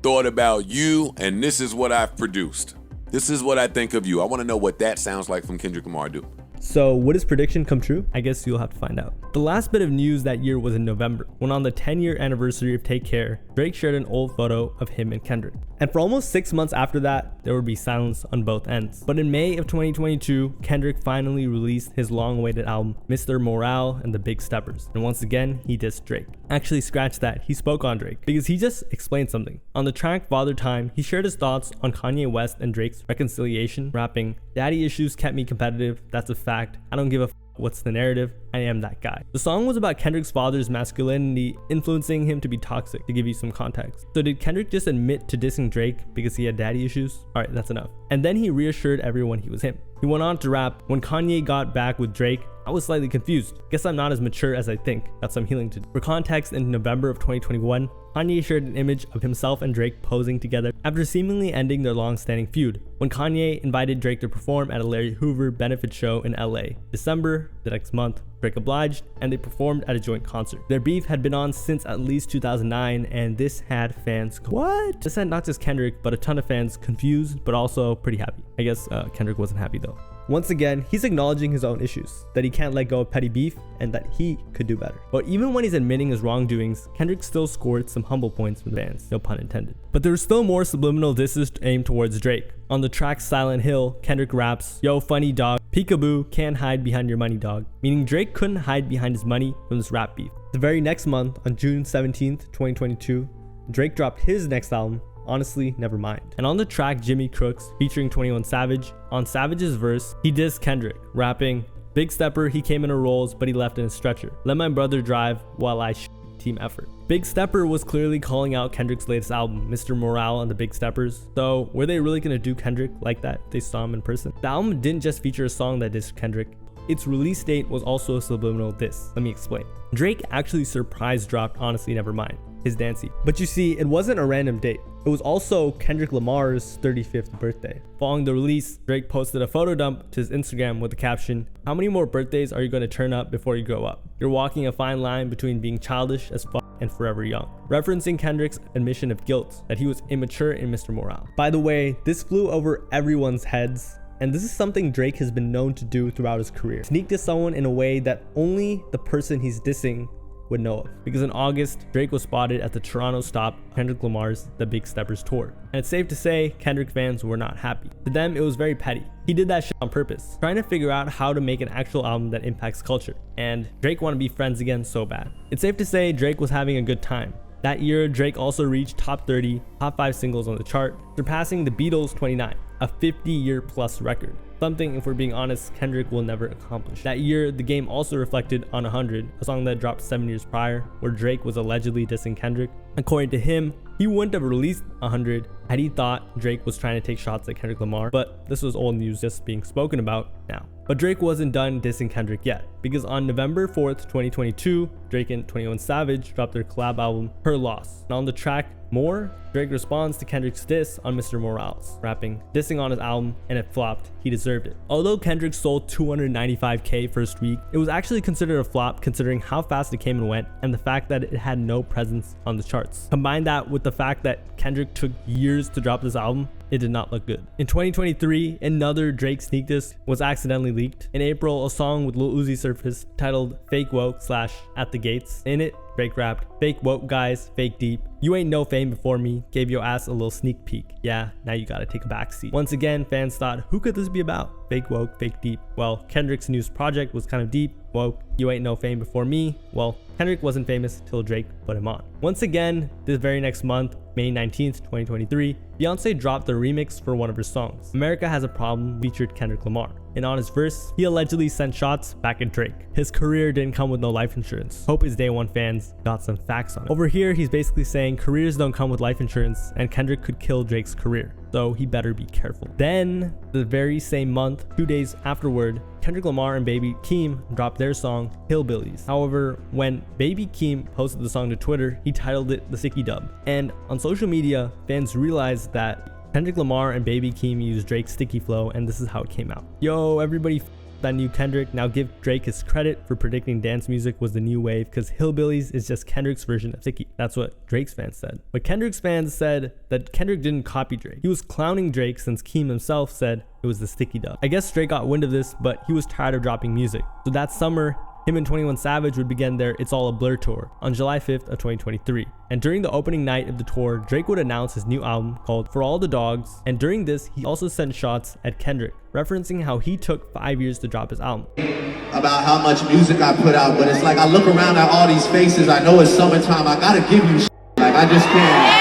thought about you, and this is what I've produced. This is what I think of you. I want to know what that sounds like from Kendrick Lamar do. So would his prediction come true? I guess you'll have to find out. The last bit of news that year was in November, when on the 10-year anniversary of Take Care, Drake shared an old photo of him and Kendrick. And for almost 6 months after that, there would be silence on both ends. But in May of 2022, Kendrick finally released his long-awaited album, Mr. Morale and the Big Steppers. And once again, he dissed Drake. Actually, scratch that, he spoke on Drake, because he just explained something. On the track Father Time, he shared his thoughts on Kanye West and Drake's reconciliation, rapping, "Daddy issues kept me competitive, that's a fact. I don't give a f What's the narrative? I am that guy. The song was about Kendrick's father's masculinity influencing him to be toxic, to give you some context. So did Kendrick just admit to dissing Drake because he had daddy issues? Alright, that's enough. And then he reassured everyone he was him. He went on to rap, when Kanye got back with Drake, I was slightly confused. Guess I'm not as mature as I think. Got some healing to do. For context, in November of 2021, Kanye shared an image of himself and Drake posing together after seemingly ending their long-standing feud, when Kanye invited Drake to perform at a Larry Hoover benefit show in LA. December, the next month, Drake obliged, and they performed at a joint concert. Their beef had been on since at least 2009, and this had fans what? This had not just Kendrick, but a ton of fans confused, but also pretty happy. I guess Kendrick wasn't happy though. Once again, he's acknowledging his own issues, that he can't let go of petty beef, and that he could do better. But even when he's admitting his wrongdoings, Kendrick still scored some humble points from the fans, no pun intended. But there were still more subliminal disses aimed towards Drake. On the track Silent Hill, Kendrick raps, "Yo, funny dog, peekaboo, can't hide behind your money, dog," meaning Drake couldn't hide behind his money from this rap beef. The very next month, on June 17th, 2022, Drake dropped his next album, Honestly, Nevermind. And on the track Jimmy Crooks, featuring 21 Savage, on Savage's verse, he dissed Kendrick, rapping, "Big stepper, he came in a Rolls, but he left in a stretcher. Let my brother drive while I team effort." Big Stepper was clearly calling out Kendrick's latest album, Mr. Morale and the Big Steppers. So were they really gonna do Kendrick like that if they saw him in person? The album didn't just feature a song that dissed Kendrick. Its release date was also a subliminal diss. Let me explain. Drake actually surprise dropped Honestly Nevermind, his dancey. But you see, it wasn't a random date. It was also Kendrick Lamar's 35th birthday. Following the release, Drake posted a photo dump to his Instagram with the caption, "How many more birthdays are you going to turn up before you grow up? You're walking a fine line between being childish as fuck and forever young," referencing Kendrick's admission of guilt that he was immature in Mr. Morale. By the way, this flew over everyone's heads, and this is something Drake has been known to do throughout his career. Sneak diss someone in a way that only the person he's dissing would know of. Because in August, Drake was spotted at the Toronto stop Kendrick Lamar's The Big Steppers tour. And it's safe to say Kendrick fans were not happy. To them, it was very petty. He did that shit on purpose, trying to figure out how to make an actual album that impacts culture. And Drake wanted to be friends again so bad. It's safe to say Drake was having a good time. That year, Drake also reached top 30, top 5 singles on the chart, surpassing the Beatles' 29, a 50-year plus record. Something, if we're being honest, Kendrick will never accomplish. That year, the game also reflected on 100, a song that dropped 7 years prior, where Drake was allegedly dissing Kendrick. According to him, he wouldn't have released 100 had he thought Drake was trying to take shots at Kendrick Lamar, but this was old news just being spoken about now. But Drake wasn't done dissing Kendrick yet, because on November 4th, 2022, Drake and 21 Savage dropped their collab album, Her Loss. And on the track More, Drake responds to Kendrick's diss on Mr. Morales, rapping, "Dissing on his album, and it flopped, he deserved it." Although Kendrick sold 295K first week, it was actually considered a flop considering how fast it came and went, and the fact that it had no presence on the charts. Combine that with the fact that Kendrick took years to drop this album, it did not look good. In 2023, another Drake sneak diss was accidentally leaked. In April, a song with Lil Uzi surfaced titled Fake Woke / At the Gates. In it, Drake rapped, "Fake woke guys, fake deep. You ain't no fame before me. Gave your ass a little sneak peek. Yeah, now you gotta take a backseat." Once again, fans thought, who could this be about? Fake woke, fake deep. Well, Kendrick's news project was kind of deep, woke. You ain't no fame before me. Well, Kendrick wasn't famous till Drake put him on. Once again, this very next month, May 19th, 2023, Beyonce dropped the remix for one of her songs. America Has a Problem featured Kendrick Lamar. And on his verse, he allegedly sent shots back at Drake. His career didn't come with no life insurance. Hope his Day One fans got some facts on it. Over here, he's basically saying careers don't come with life insurance, and Kendrick could kill Drake's career, so he better be careful. Then, the very same month, 2 days afterward, Kendrick Lamar and Baby Keem dropped their song, Hillbillies. However, when Baby Keem posted the song to Twitter, he titled it The Sticky Dub. And on social media, fans realized that Kendrick Lamar and Baby Keem used Drake's sticky flow, and this is how it came out. Yo, everybody that knew Kendrick, now give Drake his credit for predicting dance music was the new wave, because Hillbillies is just Kendrick's version of sticky. That's what Drake's fans said. But Kendrick's fans said that Kendrick didn't copy Drake. He was clowning Drake since Keem himself said it was the sticky dub. I guess Drake got wind of this, but he was tired of dropping music. So that summer, him and 21 Savage would begin their It's All a Blur tour on July 5th of 2023. And during the opening night of the tour, Drake would announce his new album called For All the Dogs. And during this, he also sent shots at Kendrick, referencing how he took 5 years to drop his album. About how much music I put out, but it's like I look around at all these faces, I know it's summertime, I gotta give you shit. Like I just can't.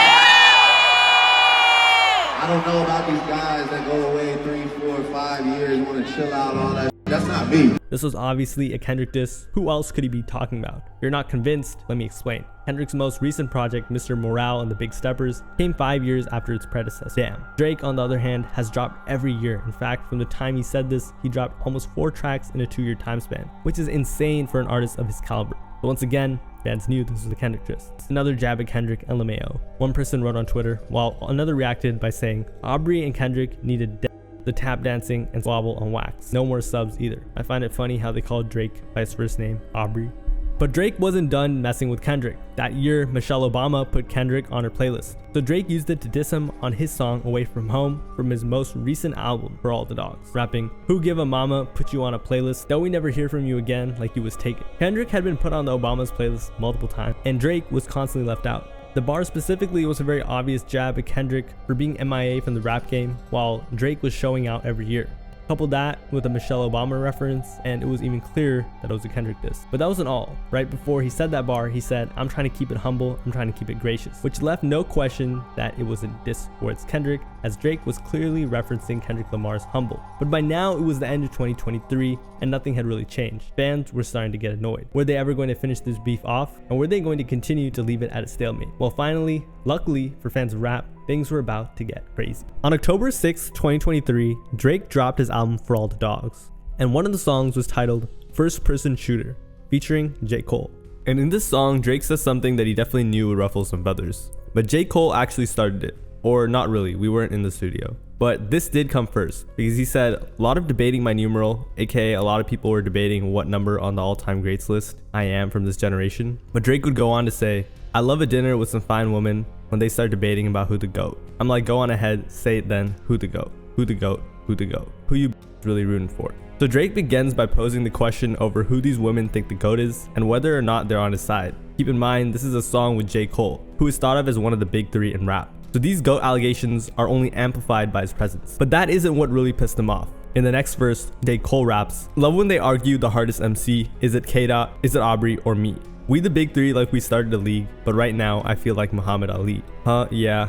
I don't know about these guys that go away 3, 4, 5 years, wanna chill out, all that. That's not me. This was obviously a Kendrick diss. Who else could he be talking about? If you're not convinced, let me explain. Kendrick's most recent project, Mr. Morale and the Big Steppers, came 5 years after its predecessor. Damn. Drake, on the other hand, has dropped every year. In fact, from the time he said this, he dropped almost 4 tracks in a 2-year time span, which is insane for an artist of his caliber. But once again, fans knew this was a Kendrick diss. Another jab at Kendrick and LMAO. One person wrote on Twitter, while another reacted by saying, Aubrey and Kendrick needed the tap dancing and squabble on wax. No more subs either. I find it funny how they called Drake by his first name, Aubrey. But Drake wasn't done messing with Kendrick. That year, Michelle Obama put Kendrick on her playlist. So Drake used it to diss him on his song Away From Home from his most recent album, For All the Dogs, rapping, "Who give a mama, put you on a playlist, though we never hear from you again like you was taken." Kendrick had been put on the Obama's playlist multiple times, and Drake was constantly left out. The bar specifically was a very obvious jab at Kendrick for being MIA from the rap game, while Drake was showing out every year. Couple that with a Michelle Obama reference, and it was even clearer that it was a Kendrick diss. But that wasn't all. Right before he said that bar, he said, "I'm trying to keep it humble, I'm trying to keep it gracious," which left no question that it was a diss towards Kendrick, as Drake was clearly referencing Kendrick Lamar's Humble. But by now, it was the end of 2023, and nothing had really changed. Fans were starting to get annoyed. Were they ever going to finish this beef off, and were they going to continue to leave it at a stalemate? Well, finally, luckily for fans of rap, things were about to get crazy. On October 6, 2023, Drake dropped his album For All the Dogs, and one of the songs was titled First Person Shooter, featuring J. Cole. And in this song, Drake says something that he definitely knew would ruffle some feathers. But J. Cole actually started it. Or not really, we weren't in the studio. But this did come first, because he said, "A lot of debating my numeral," aka a lot of people were debating what number on the all-time greats list I am from this generation. But Drake would go on to say, "I love a dinner with some fine women when they start debating about who the GOAT." I'm like, go on ahead, say it then, who the GOAT? Who the GOAT? Who the GOAT? Who you really rooting for? So Drake begins by posing the question over who these women think the GOAT is and whether or not they're on his side. Keep in mind, this is a song with J. Cole, who is thought of as one of the big 3 in rap. So these GOAT allegations are only amplified by his presence. But that isn't what really pissed him off. In the next verse, J. Cole raps, "Love when they argue the hardest MC, is it K-Dot, is it Aubrey, or me? We the big 3 like we started the league, but right now I feel like Muhammad Ali. Yeah,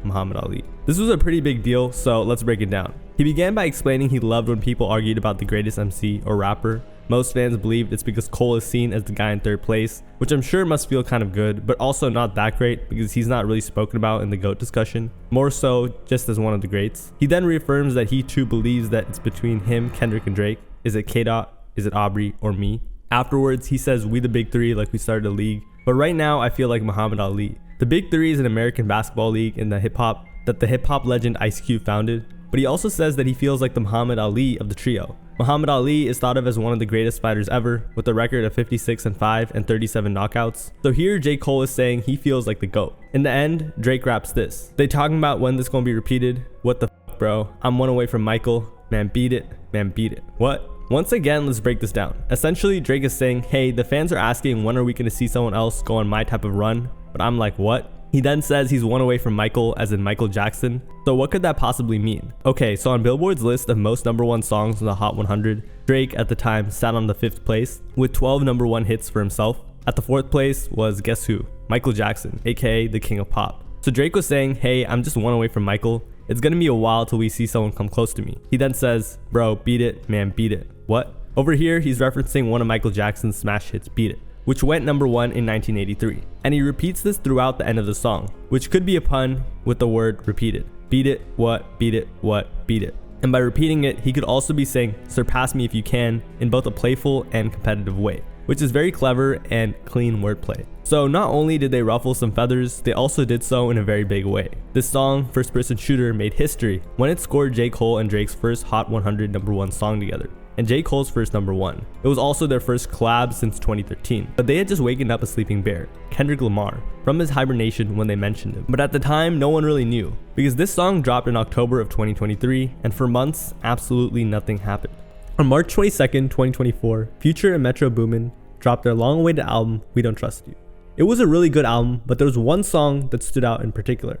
Muhammad Ali." This was a pretty big deal, so let's break it down. He began by explaining he loved when people argued about the greatest MC or rapper. Most fans believed it's because Cole is seen as the guy in 3rd place, which I'm sure must feel kind of good, but also not that great because he's not really spoken about in the GOAT discussion, more so just as one of the greats. He then reaffirms that he too believes that it's between him, Kendrick, and Drake. Is it K-Dot, is it Aubrey, or me? Afterwards, he says we the big 3 like we started a league, but right now I feel like Muhammad Ali. The Big 3 is an American basketball league in the hip hop legend Ice Cube founded, but he also says that he feels like the Muhammad Ali of the trio. Muhammad Ali is thought of as one of the greatest fighters ever, with a record of 56-5 and 37 knockouts. So here J. Cole is saying he feels like the GOAT. In the end, Drake raps this. They talking about when this gonna be repeated? What the f, bro? I'm one away from Michael. Man, beat it. Man, beat it. What? Once again, let's break this down. Essentially, Drake is saying, hey, the fans are asking when are we gonna see someone else go on my type of run? But I'm like, what? He then says he's one away from Michael, as in Michael Jackson. So what could that possibly mean? Okay, so on Billboard's list of most #1 songs in the Hot 100, Drake at the time sat on the 5th place with 12 #1 hits for himself. At the 4th place was guess who? Michael Jackson, aka the king of pop. So Drake was saying, hey, I'm just one away from Michael. It's gonna be a while till we see someone come close to me. He then says, bro, beat it, man, beat it. What? Over here, he's referencing one of Michael Jackson's smash hits, Beat It, which went #1 in 1983. And he repeats this throughout the end of the song, which could be a pun with the word repeated. Beat it, what, beat it, what, beat it. And by repeating it, he could also be saying, surpass me if you can, in both a playful and competitive way, which is very clever and clean wordplay. So not only did they ruffle some feathers, they also did so in a very big way. This song, First Person Shooter, made history when it scored J. Cole and Drake's first Hot 100 #1 song together, and J. Cole's first #1. It was also their first collab since 2013, but they had just wakened up a sleeping bear, Kendrick Lamar, from his hibernation when they mentioned him. But at the time, no one really knew, because this song dropped in October of 2023, and for months, absolutely nothing happened. On March 22nd, 2024, Future and Metro Boomin dropped their long-awaited album, We Don't Trust You. It was a really good album, but there was one song that stood out in particular.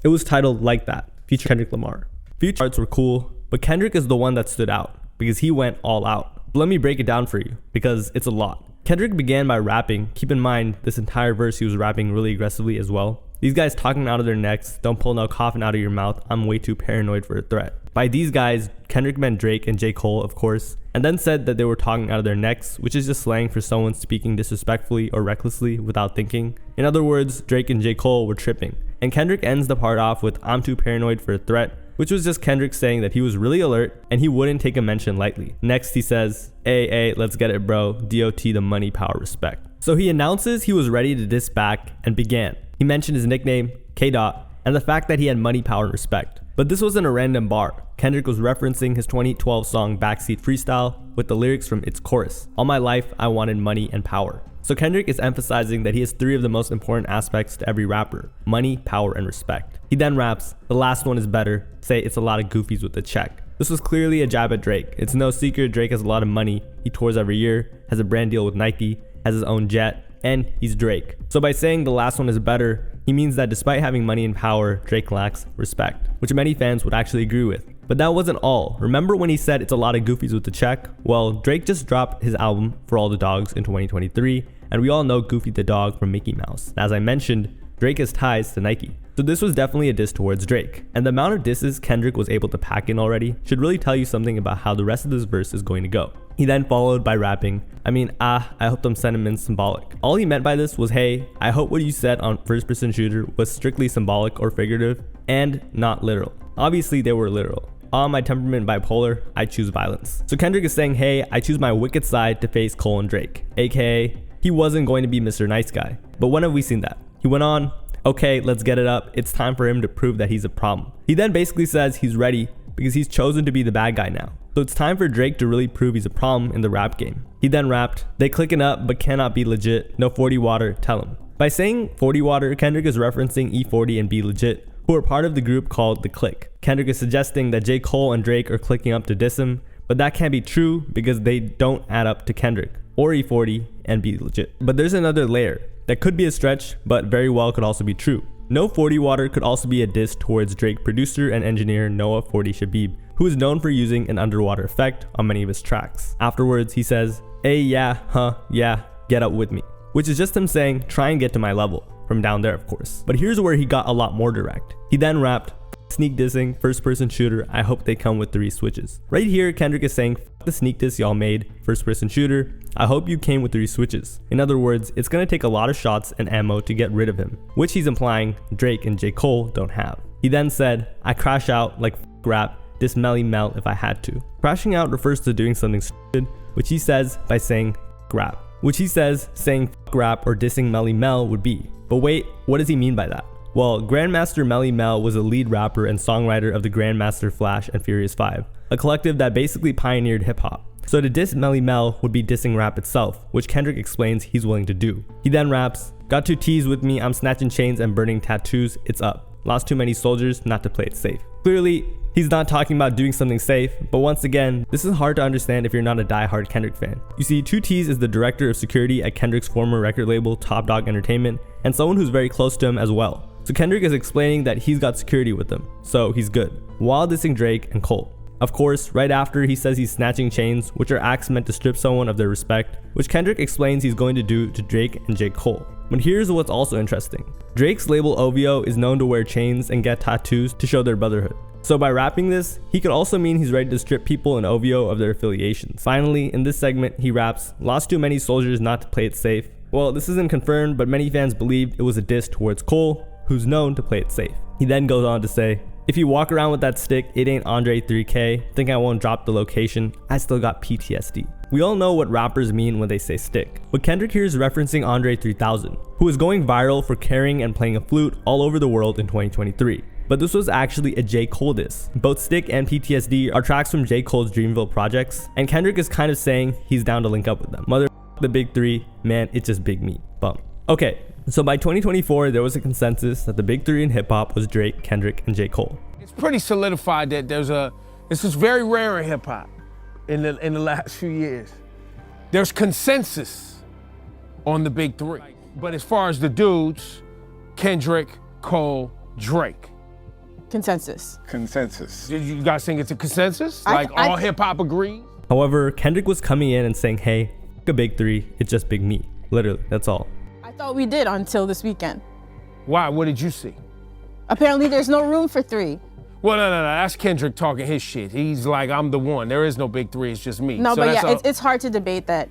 It was titled Like That, featuring Kendrick Lamar. Future parts were cool, but Kendrick is the one that stood out, because he went all out. But let me break it down for you, because it's a lot. Kendrick began by rapping. Keep in mind, this entire verse he was rapping really aggressively as well. These guys talking out of their necks, don't pull no coffin out of your mouth, I'm way too paranoid for a threat. By these guys, Kendrick meant Drake and J. Cole, of course, and then said that they were talking out of their necks, which is just slang for someone speaking disrespectfully or recklessly without thinking. In other words, Drake and J. Cole were tripping. And Kendrick ends the part off with I'm too paranoid for a threat, which was just Kendrick saying that he was really alert and he wouldn't take a mention lightly. Next he says, hey, let's get it bro, DOT the money, power, respect. So he announces he was ready to diss back and began. He mentioned his nickname, K-Dot, and the fact that he had money, power, and respect. But this wasn't a random bar. Kendrick was referencing his 2012 song Backseat Freestyle with the lyrics from its chorus, all my life I wanted money and power. So Kendrick is emphasizing that he has 3 of the most important aspects to every rapper: money, power, and respect. He then raps, the last one is better, say it's a lot of goofies with a check. This was clearly a jab at Drake. It's no secret Drake has a lot of money, he tours every year, has a brand deal with Nike, has his own jet, and he's Drake. So by saying the last one is better, he means that despite having money and power, Drake lacks respect, which many fans would actually agree with. But that wasn't all. Remember when he said it's a lot of goofies with the check? Well, Drake just dropped his album For All the Dogs in 2023, and we all know Goofy the dog from Mickey Mouse. As I mentioned, Drake has ties to Nike. So this was definitely a diss towards Drake. And the amount of disses Kendrick was able to pack in already should really tell you something about how the rest of this verse is going to go. He then followed by rapping, I hope them sentiments symbolic. All he meant by this was, hey, I hope what you said on First Person Shooter was strictly symbolic or figurative and not literal. Obviously they were literal. On my temperament bipolar, I choose violence. So Kendrick is saying, hey, I choose my wicked side to face Cole and Drake, aka he wasn't going to be Mr. Nice Guy. But when have we seen that? He went on, okay, let's get it up. It's time for him to prove that he's a problem. He then basically says he's ready because he's chosen to be the bad guy now. So it's time for Drake to really prove he's a problem in the rap game. He then rapped, they clicking up but cannot be legit. No 40 water, tell him. By saying 40 water, Kendrick is referencing E40 and Be Legit, who are part of the group called The Click. Kendrick is suggesting that J. Cole and Drake are clicking up to diss him, but that can't be true because they don't add up to Kendrick or E40 and Be Legit. But there's another layer that could be a stretch, but very well could also be true. No 40 water could also be a diss towards Drake producer and engineer Noah 40 Shabib, who is known for using an underwater effect on many of his tracks. Afterwards, he says, hey, yeah, get up with me, which is just him saying, try and get to my level, from down there of course. But here's where he got a lot more direct. He then rapped, sneak dissing, first person shooter, I hope they come with 3 switches. Right here, Kendrick is saying, the sneak diss y'all made, first person shooter, I hope you came with 3 switches. In other words, it's gonna take a lot of shots and ammo to get rid of him, which he's implying Drake and J. Cole don't have. He then said, I crash out like rap, diss Melly Mel if I had to. Crashing out refers to doing something stupid, which he says by saying rap, which he says saying rap or dissing Melly Mel would be. But wait, what does he mean by that? Well, Grandmaster Melly Mel was a lead rapper and songwriter of the Grandmaster Flash and Furious 5, a collective that basically pioneered hip-hop. So to diss Melly Mel would be dissing rap itself, which Kendrick explains he's willing to do. He then raps, got 2 T's with me, I'm snatching chains and burning tattoos, it's up. Lost too many soldiers not to play it safe. Clearly, he's not talking about doing something safe, but once again, this is hard to understand if you're not a die-hard Kendrick fan. You see, 2 T's is the director of security at Kendrick's former record label, Top Dog Entertainment, and someone who's very close to him as well. So Kendrick is explaining that he's got security with him, so he's good, while dissing Drake and Cole. Of course, right after he says he's snatching chains, which are acts meant to strip someone of their respect, which Kendrick explains he's going to do to Drake and J. Cole. But here's what's also interesting. Drake's label OVO is known to wear chains and get tattoos to show their brotherhood. So by rapping this, he could also mean he's ready to strip people in OVO of their affiliations. Finally, in this segment, he raps, lost too many soldiers not to play it safe. Well, this isn't confirmed, but many fans believed it was a diss towards Cole, who's known to play it safe. He then goes on to say, if you walk around with that stick, it ain't Andre 3K, think I won't drop the location, I still got PTSD. We all know what rappers mean when they say stick, but Kendrick here is referencing Andre 3000, who is going viral for carrying and playing a flute all over the world in 2023. But this was actually a J. Cole diss. Both Stick and PTSD are tracks from J. Cole's Dreamville projects, and Kendrick is kind of saying he's down to link up with them. Mother the big 3, man, it's just big meat. Bump. Okay, so by 2024, there was a consensus that the big 3 in hip hop was Drake, Kendrick, and J. Cole. It's pretty solidified that this is very rare in hip hop in the last few years. There's consensus on the big 3. But as far as the dudes, Kendrick, Cole, Drake. Consensus. Consensus. You guys think it's a consensus? Like all hip hop agrees? However, Kendrick was coming in and saying, hey, a big three, it's just big me. Literally, that's all. I thought we did until this weekend. Why? What did you see? Apparently there's no room for three. Well, no. That's Kendrick talking his shit. He's like, I'm the one. There is no big three. It's just me. No, So but that's yeah, all- it's hard to debate that.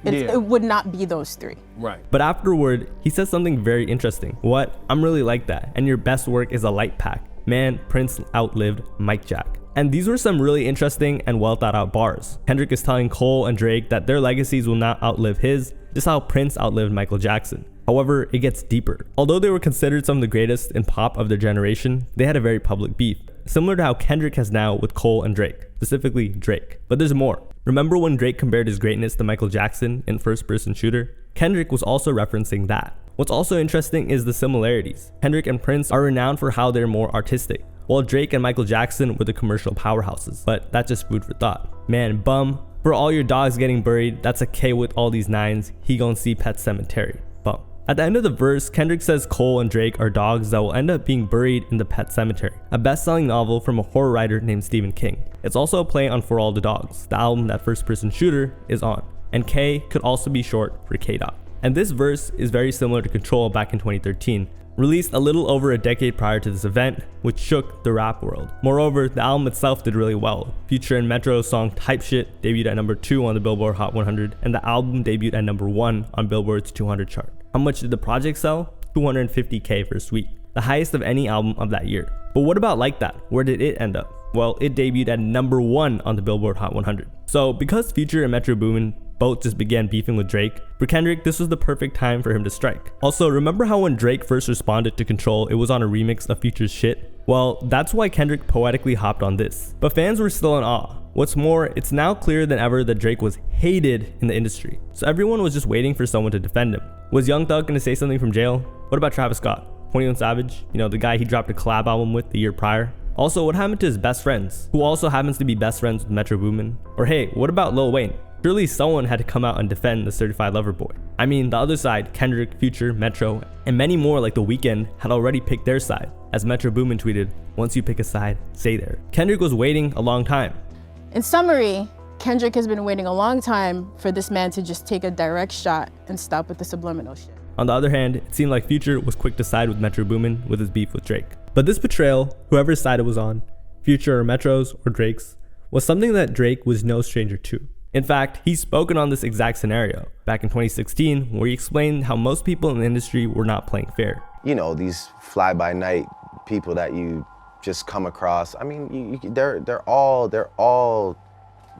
It would not be those three. Right. But afterward, he says something very interesting. What? I'm really like that. And your best work is a light pack. Man, Prince outlived Mike Jack. And these were some really interesting and well thought out bars. Kendrick is telling Cole and Drake that their legacies will not outlive his, just how Prince outlived Michael Jackson. However, it gets deeper. Although they were considered some of the greatest in pop of their generation, they had a very public beef, similar to how Kendrick has now with Cole and Drake, specifically Drake. But there's more. Remember when Drake compared his greatness to Michael Jackson in First Person Shooter? Kendrick was also referencing that. What's also interesting is the similarities. Kendrick and Prince are renowned for how they're more artistic, while Drake and Michael Jackson were the commercial powerhouses. But that's just food for thought. Man, bum, for all your dogs getting buried, that's a K with all these nines, he gon' see Pet Cemetery. Bum. At the end of the verse, Kendrick says Cole and Drake are dogs that will end up being buried in the Pet Cemetery, a best-selling novel from a horror writer named Stephen King. It's also a play on For All the Dogs, the album that First Person Shooter is on, and K could also be short for K-Dot. And this verse is very similar to Control back in 2013, released a little over a decade prior to this event, which shook the rap world. Moreover, the album itself did really well. Future and Metro's song Type Shit debuted at number 2 on the Billboard Hot 100, and the album debuted at number 1 on Billboard's 200 chart. How much did the project sell? 250K first week, the highest of any album of that year. But what about Like That? Where did it end up? Well, it debuted at number 1 on the Billboard Hot 100. So because Future and Metro Boomin both just began beefing with Drake, for Kendrick, this was the perfect time for him to strike. Also, remember how when Drake first responded to Control, it was on a remix of Future's shit? Well, that's why Kendrick poetically hopped on this. But fans were still in awe. What's more, it's now clearer than ever that Drake was hated in the industry. So everyone was just waiting for someone to defend him. Was Young Thug gonna say something from jail? What about Travis Scott? 21 Savage? You know, the guy he dropped a collab album with the year prior? Also, what happened to his best friends, who also happens to be best friends with Metro Boomin? Or hey, what about Lil Wayne? Surely someone had to come out and defend the Certified Lover Boy. I mean, the other side, Kendrick, Future, Metro, and many more like The Weeknd had already picked their side. As Metro Boomin tweeted, once you pick a side, stay there. Kendrick was waiting a long time. In summary, Kendrick has been waiting a long time for this man to just take a direct shot and stop with the subliminal shit. On the other hand, it seemed like Future was quick to side with Metro Boomin with his beef with Drake. But this betrayal, whoever's side it was on, Future or Metro's or Drake's, was something that Drake was no stranger to. In fact, he's spoken on this exact scenario back in 2016, where he explained how most people in the industry were not playing fair. You know, these fly-by-night people that you just come across. I mean, they're all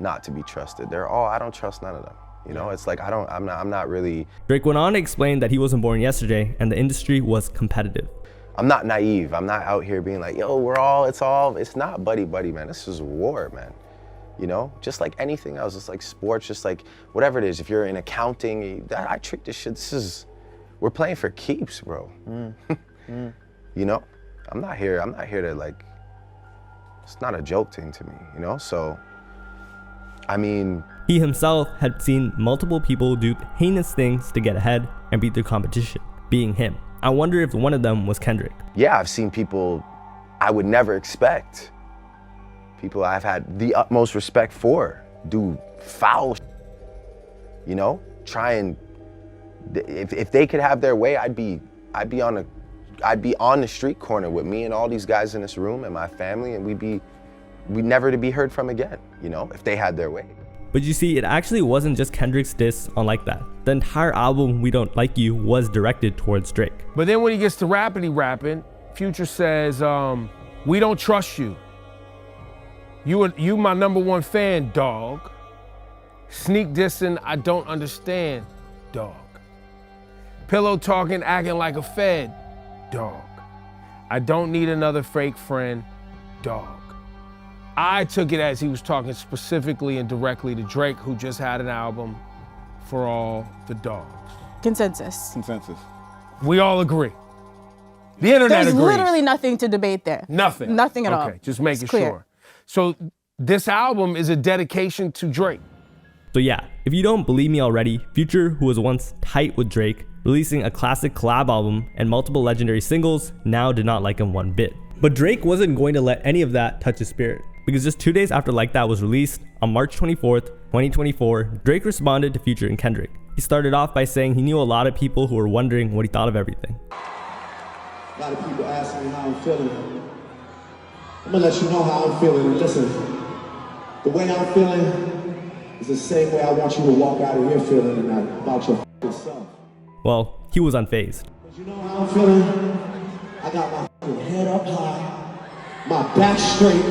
not to be trusted. I don't trust none of them. You know, it's like I'm not really. Drake went on to explain that he wasn't born yesterday, and the industry was competitive. I'm not naive. I'm not out here being like, yo, it's not buddy, man. This is war, man. You know, just like anything else, it's like sports, just like whatever it is. If you're in accounting, I treat this shit. We're playing for keeps, bro. You know, I'm not here to like, it's not a joke thing to me, you know? So, I mean. He himself had seen multiple people do heinous things to get ahead and beat their competition, being him. I wonder if one of them was Kendrick. Yeah, I've seen people I would never expect. People I've had the utmost respect for do foul shit, you know? Try and, if they could have their way, I'd be on the street corner with me and all these guys in this room and my family, and we'd never to be heard from again, you know, if they had their way. But you see, it actually wasn't just Kendrick's diss on Like That. The entire album, We Don't Like You, was directed towards Drake. But then when he gets to rapping, Future says, we don't trust you. You my number one fan, dog. Sneak dissing, I don't understand, dog. Pillow talking, acting like a fed, dog. I don't need another fake friend, dog. I took it as he was talking specifically and directly to Drake, who just had an album, For All the Dogs. Consensus. We all agree. The internet There's agrees. literally nothing to debate there. Nothing. Nothing at all. Okay, just making It's clear. sure. So this album is a dedication to Drake. So yeah, if you don't believe me already, Future, who was once tight with Drake, releasing a classic collab album and multiple legendary singles, now did not like him one bit. But Drake wasn't going to let any of that touch his spirit, because just 2 days after Like That was released, on March 24th, 2024, Drake responded to Future and Kendrick. He started off by saying he knew a lot of people who were wondering what he thought of everything. A lot of people ask me how I'm feeling. I'm gonna let you know how I'm feeling. And listen, the way I'm feeling is the same way I want you to walk out of here feeling tonight about your f***ing self. Well, he was unfazed. You know how I'm feeling? I got my f***ing head up high, my back straight.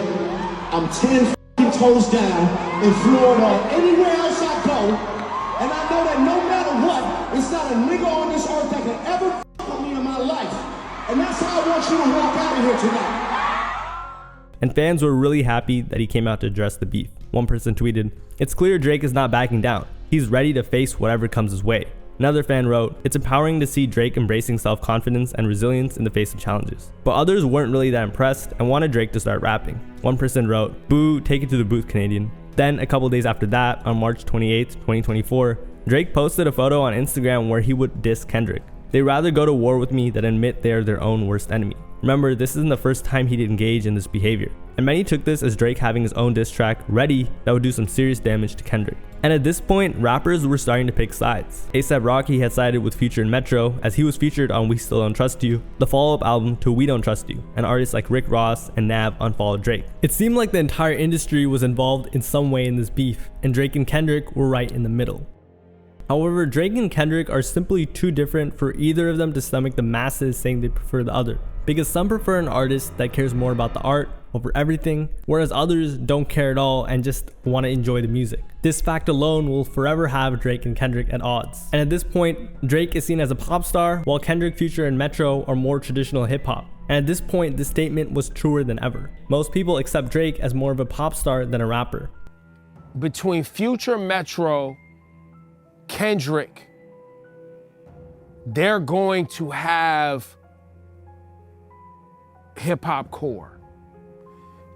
I'm 10 f***ing toes down in Florida or anywhere else I go. And I know that no matter what, it's not a nigga on this earth that can ever f*** with me in my life. And that's how I want you to walk out of here tonight. And fans were really happy that he came out to address the beef. One person tweeted, "It's clear Drake is not backing down. He's ready to face whatever comes his way." Another fan wrote, "It's empowering to see Drake embracing self-confidence and resilience in the face of challenges." But others weren't really that impressed and wanted Drake to start rapping. One person wrote, "Boo, take it to the booth, Canadian." Then a couple days after that, on March 28, 2024, Drake posted a photo on Instagram where he would diss Kendrick. "They'd rather go to war with me than admit they're their own worst enemy." Remember, this isn't the first time he'd engage in this behavior, and many took this as Drake having his own diss track ready that would do some serious damage to Kendrick. And at this point, rappers were starting to pick sides. A$AP Rocky had sided with Future and Metro as he was featured on We Still Don't Trust You, the follow-up album to We Don't Trust You, and artists like Rick Ross and Nav unfollowed Drake. It seemed like the entire industry was involved in some way in this beef, and Drake and Kendrick were right in the middle. However, Drake and Kendrick are simply too different for either of them to stomach the masses saying they prefer the other, because some prefer an artist that cares more about the art over everything, whereas others don't care at all and just want to enjoy the music. This fact alone will forever have Drake and Kendrick at odds. And at this point, Drake is seen as a pop star, while Kendrick, Future, and Metro are more traditional hip-hop. And at this point, this statement was truer than ever. Most people accept Drake as more of a pop star than a rapper. Between Future, Metro, Kendrick, they're going to have hip-hop core.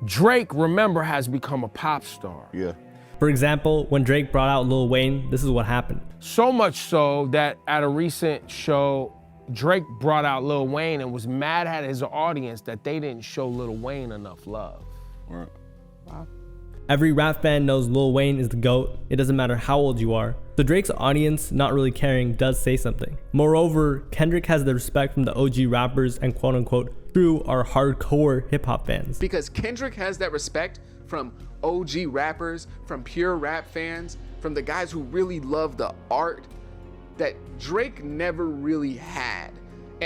Drake, remember, has become a pop star. Yeah. For example, when Drake brought out Lil Wayne, this is what happened. So much so that at a recent show, Drake brought out Lil Wayne and was mad at his audience that they didn't show Lil Wayne enough love. Right. Wow. Every rap fan knows Lil Wayne is the GOAT. It doesn't matter how old you are. So Drake's audience not really caring does say something. Moreover, Kendrick has the respect from the OG rappers and quote unquote true or hardcore hip hop fans. Because Kendrick has that respect from OG rappers, from pure rap fans, from the guys who really love the art that Drake never really had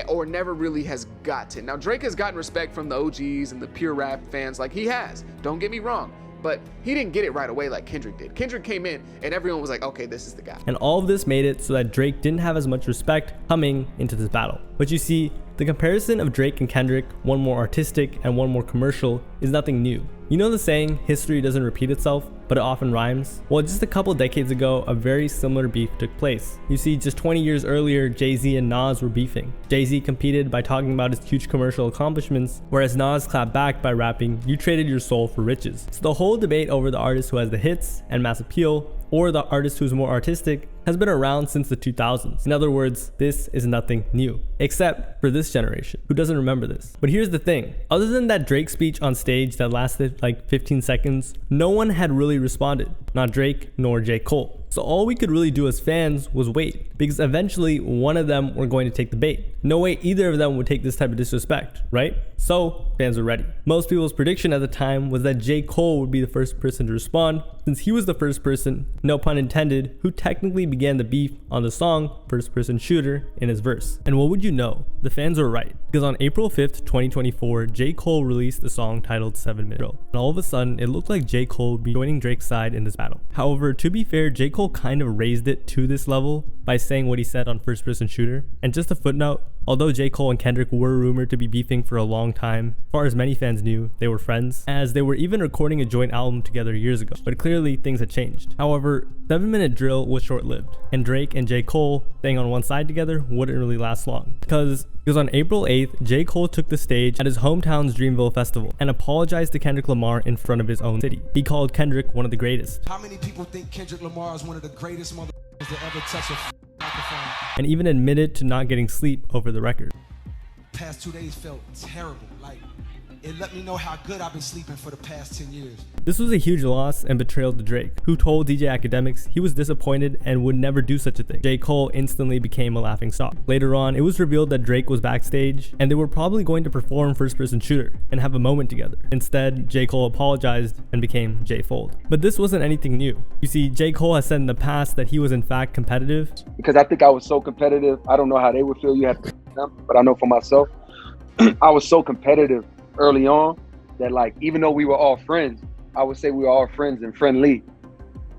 or never really has gotten. Now Drake has gotten respect from the OGs and the pure rap fans like he has, don't get me wrong. But he didn't get it right away like Kendrick did. Kendrick came in and everyone was like, okay, this is the guy. And all of this made it so that Drake didn't have as much respect coming into this battle. But you see, the comparison of Drake and Kendrick, one more artistic and one more commercial, is nothing new. You know the saying, history doesn't repeat itself, but it often rhymes? Well, just a couple decades ago, a very similar beef took place. You see, just 20 years earlier, Jay-Z and Nas were beefing. Jay-Z competed by talking about his huge commercial accomplishments, whereas Nas clapped back by rapping, "You traded your soul for riches." So the whole debate over the artist who has the hits and mass appeal, or the artist who's more artistic, has been around since the 2000s. In other words, this is nothing new, except for this generation, who doesn't remember this. But here's the thing, other than that Drake speech on stage that lasted like 15 seconds, no one had really responded, not Drake nor J. Cole. So all we could really do as fans was wait, because eventually one of them were going to take the bait. No way either of them would take this type of disrespect, right? So fans were ready. Most people's prediction at the time was that J. Cole would be the first person to respond, since he was the first person, no pun intended, who technically began the beef on the song First Person Shooter in his verse. And what would you know? The fans were right, because on April 5th, 2024, J. Cole released a song titled 7 Minute Drill. And all of a sudden, it looked like J. Cole would be joining Drake's side in this battle. However, to be fair, J. Cole kind of raised it to this level by saying what he said on First Person Shooter. And just a footnote, although J. Cole and Kendrick were rumored to be beefing for a long time, as far as many fans knew, they were friends, as they were even recording a joint album together years ago. But clearly, things had changed. However, 7 Minute Drill was short-lived, and Drake and J. Cole staying on one side together wouldn't really last long. Because on April 8th, J. Cole took the stage at his hometown's Dreamville Festival and apologized to Kendrick Lamar in front of his own city. He called Kendrick one of the greatest. How many people think Kendrick Lamar is one of the greatest motherfuckers that ever touch a microphone? And even admitted to not getting sleep over the record. past 2 days felt terrible. Like, it let me know how good I've been sleeping for the past 10 years. This was a huge loss and betrayal to Drake, who told DJ Academics he was disappointed and would never do such a thing. J. Cole instantly became a laughingstock. Later on, it was revealed that Drake was backstage and they were probably going to perform first-person shooter and have a moment together. Instead, J. Cole apologized and became J. Fold. But this wasn't anything new. You see, J. Cole has said in the past that he was in fact competitive. Because I think I was so competitive, I don't know how they would feel, you have to them, but I know for myself, I was so competitive early on that, like, even though we were all friends, I would say we were all friends and friendly.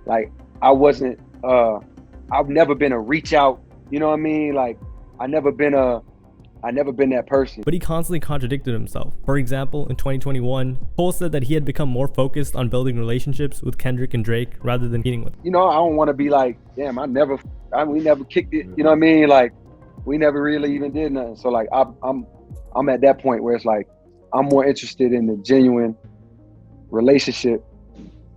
Like, I wasn't, I've never been a reach out, you know what I mean? Like, I never been that person. But he constantly contradicted himself. For example, in 2021, Cole said that he had become more focused on building relationships with Kendrick and Drake rather than competing with them. You know, I don't want to be like, damn, we never kicked it, you know what I mean? Like, we never really even did nothing. So like, I'm at that point where it's like, I'm more interested in the genuine relationship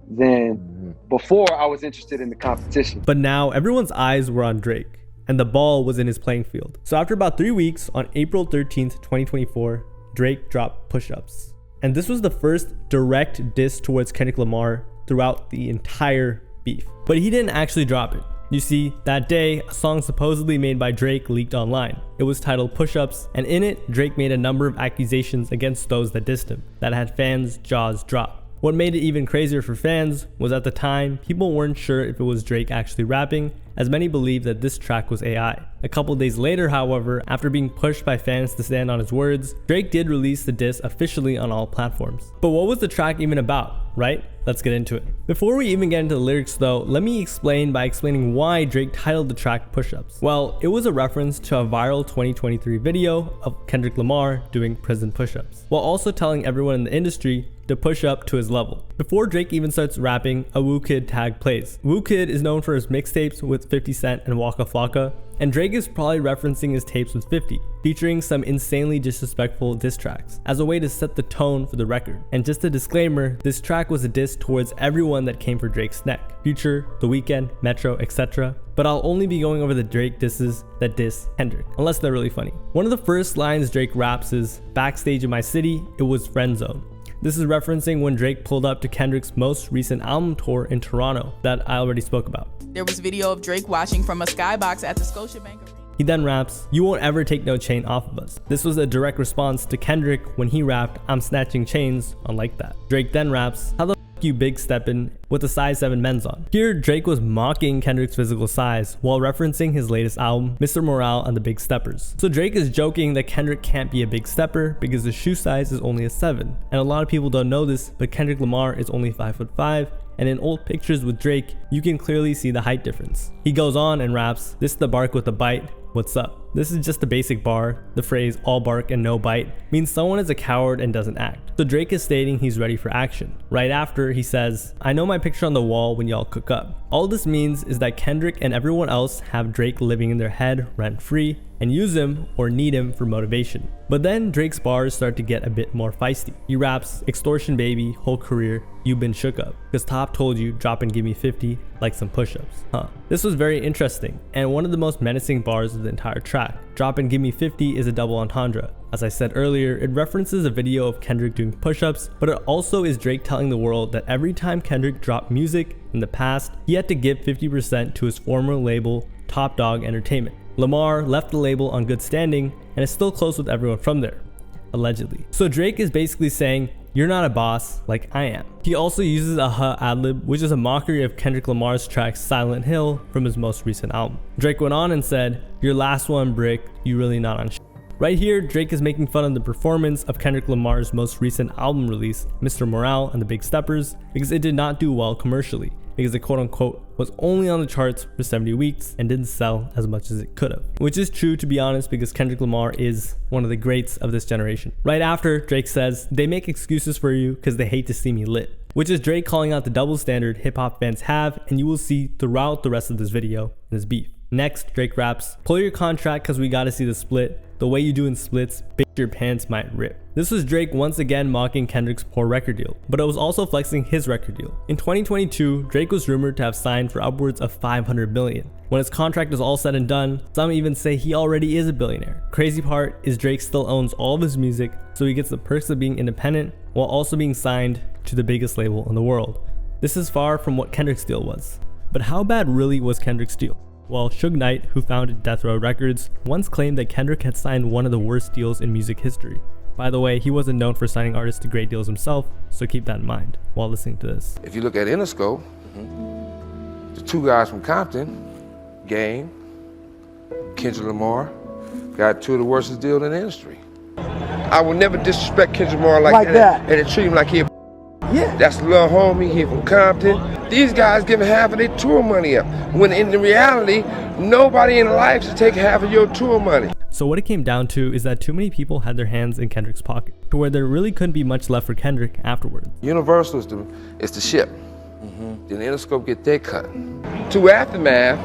than before I was interested in the competition. But now everyone's eyes were on Drake, and the ball was in his playing field. So after about 3 weeks, on April 13th, 2024, Drake dropped Push Ups. And this was the first direct diss towards Kendrick Lamar throughout the entire beef. But he didn't actually drop it. You see, that day, a song supposedly made by Drake leaked online. It was titled Push Ups, and in it, Drake made a number of accusations against those that dissed him, that had fans' jaws drop. What made it even crazier for fans was at the time, people weren't sure if it was Drake actually rapping, as many believed that this track was AI. A couple days later, however, after being pushed by fans to stand on his words, Drake did release the diss officially on all platforms. But what was the track even about, right? Let's get into it. Before we even get into the lyrics though, let me explain by explaining why Drake titled the track Push Ups. Well, it was a reference to a viral 2023 video of Kendrick Lamar doing prison push-ups, while also telling everyone in the industry to push up to his level. Before Drake even starts rapping, a Wu Kid tag plays. Wu Kid is known for his mixtapes with 50 Cent and Waka Flocka, and Drake is probably referencing his tapes with 50, featuring some insanely disrespectful diss tracks, as a way to set the tone for the record. And just a disclaimer, this track was a diss towards everyone that came for Drake's neck. Future, The Weeknd, Metro, etc. But I'll only be going over the Drake disses that diss Kendrick, unless they're really funny. One of the first lines Drake raps is, "Backstage in my city, it was friend zone." This is referencing when Drake pulled up to Kendrick's most recent album tour in Toronto that I already spoke about. There was video of Drake watching from a skybox at the Scotiabank Arena. He then raps, "You won't ever take no chain off of us." This was a direct response to Kendrick when he rapped, "I'm snatching chains on like that." Drake then raps, "How the f you big steppin' with a size 7 men's on." Here, Drake was mocking Kendrick's physical size while referencing his latest album, Mr. Morale and the Big Steppers. So Drake is joking that Kendrick can't be a big stepper because his shoe size is only a 7. And a lot of people don't know this, but Kendrick Lamar is only 5'5", and in old pictures with Drake, you can clearly see the height difference. He goes on and raps, "This the bark with a bite, what's up?" This is just a basic bar. The phrase all bark and no bite means someone is a coward and doesn't act. So Drake is stating he's ready for action. Right after, he says, "I know my picture on the wall when y'all cook up." All this means is that Kendrick and everyone else have Drake living in their head rent free and use him or need him for motivation. But then Drake's bars start to get a bit more feisty. He raps, "Extortion baby, whole career, you been shook up. Cause Top told you drop and give me 50 like some push-ups." This was very interesting and one of the most menacing bars of the entire track. Drop and give me 50 is a double entendre. As I said earlier, it references a video of Kendrick doing push-ups, but it also is Drake telling the world that every time Kendrick dropped music in the past, he had to give 50% to his former label, Top Dog Entertainment. Lamar left the label on good standing and is still close with everyone from there, allegedly. So Drake is basically saying, "You're not a boss like I am." He also uses a ad-lib, which is a mockery of Kendrick Lamar's track Silent Hill from his most recent album. Drake went on and said, "Your last one, Brick, you really not on shit." Right here, Drake is making fun of the performance of Kendrick Lamar's most recent album release, Mr. Morale and the Big Steppers, because it did not do well commercially, because it quote-unquote was only on the charts for 70 weeks and didn't sell as much as it could have. Which is true, to be honest, because Kendrick Lamar is one of the greats of this generation. Right after, Drake says, "They make excuses for you because they hate to see me lit," which is Drake calling out the double standard hip-hop fans have, and you will see throughout the rest of this video in this beef. Next, Drake raps, "Pull your contract cause we gotta see the split. the way you do in splits, bitch your pants might rip. This was Drake once again mocking Kendrick's poor record deal, but it was also flexing his record deal. In 2022, Drake was rumored to have signed for upwards of $500 million. When his contract is all said and done, some even say he already is a billionaire. Crazy part is Drake still owns all of his music, so he gets the perks of being independent while also being signed to the biggest label in the world. This is far from what Kendrick's deal was. But how bad really was Kendrick's deal? Well, Suge Knight, who founded Death Row Records, once claimed that Kendrick had signed one of the worst deals in music history. By the way, he wasn't known for signing artists to great deals himself, so keep that in mind while listening to this. If you look at Interscope, the two guys from Compton, Game, Kendrick Lamar, got two of the worst deals in the industry. I would never disrespect Kendrick Lamar like that and treat him like he a yeah. That's a little homie here from Compton. These guys giving half of their tour money up, when in reality, nobody in life should take half of your tour money. So what it came down to is that too many people had their hands in Kendrick's pocket, to where there really couldn't be much left for Kendrick afterwards. Universal is the ship. Then Interscope get their cut. To Aftermath,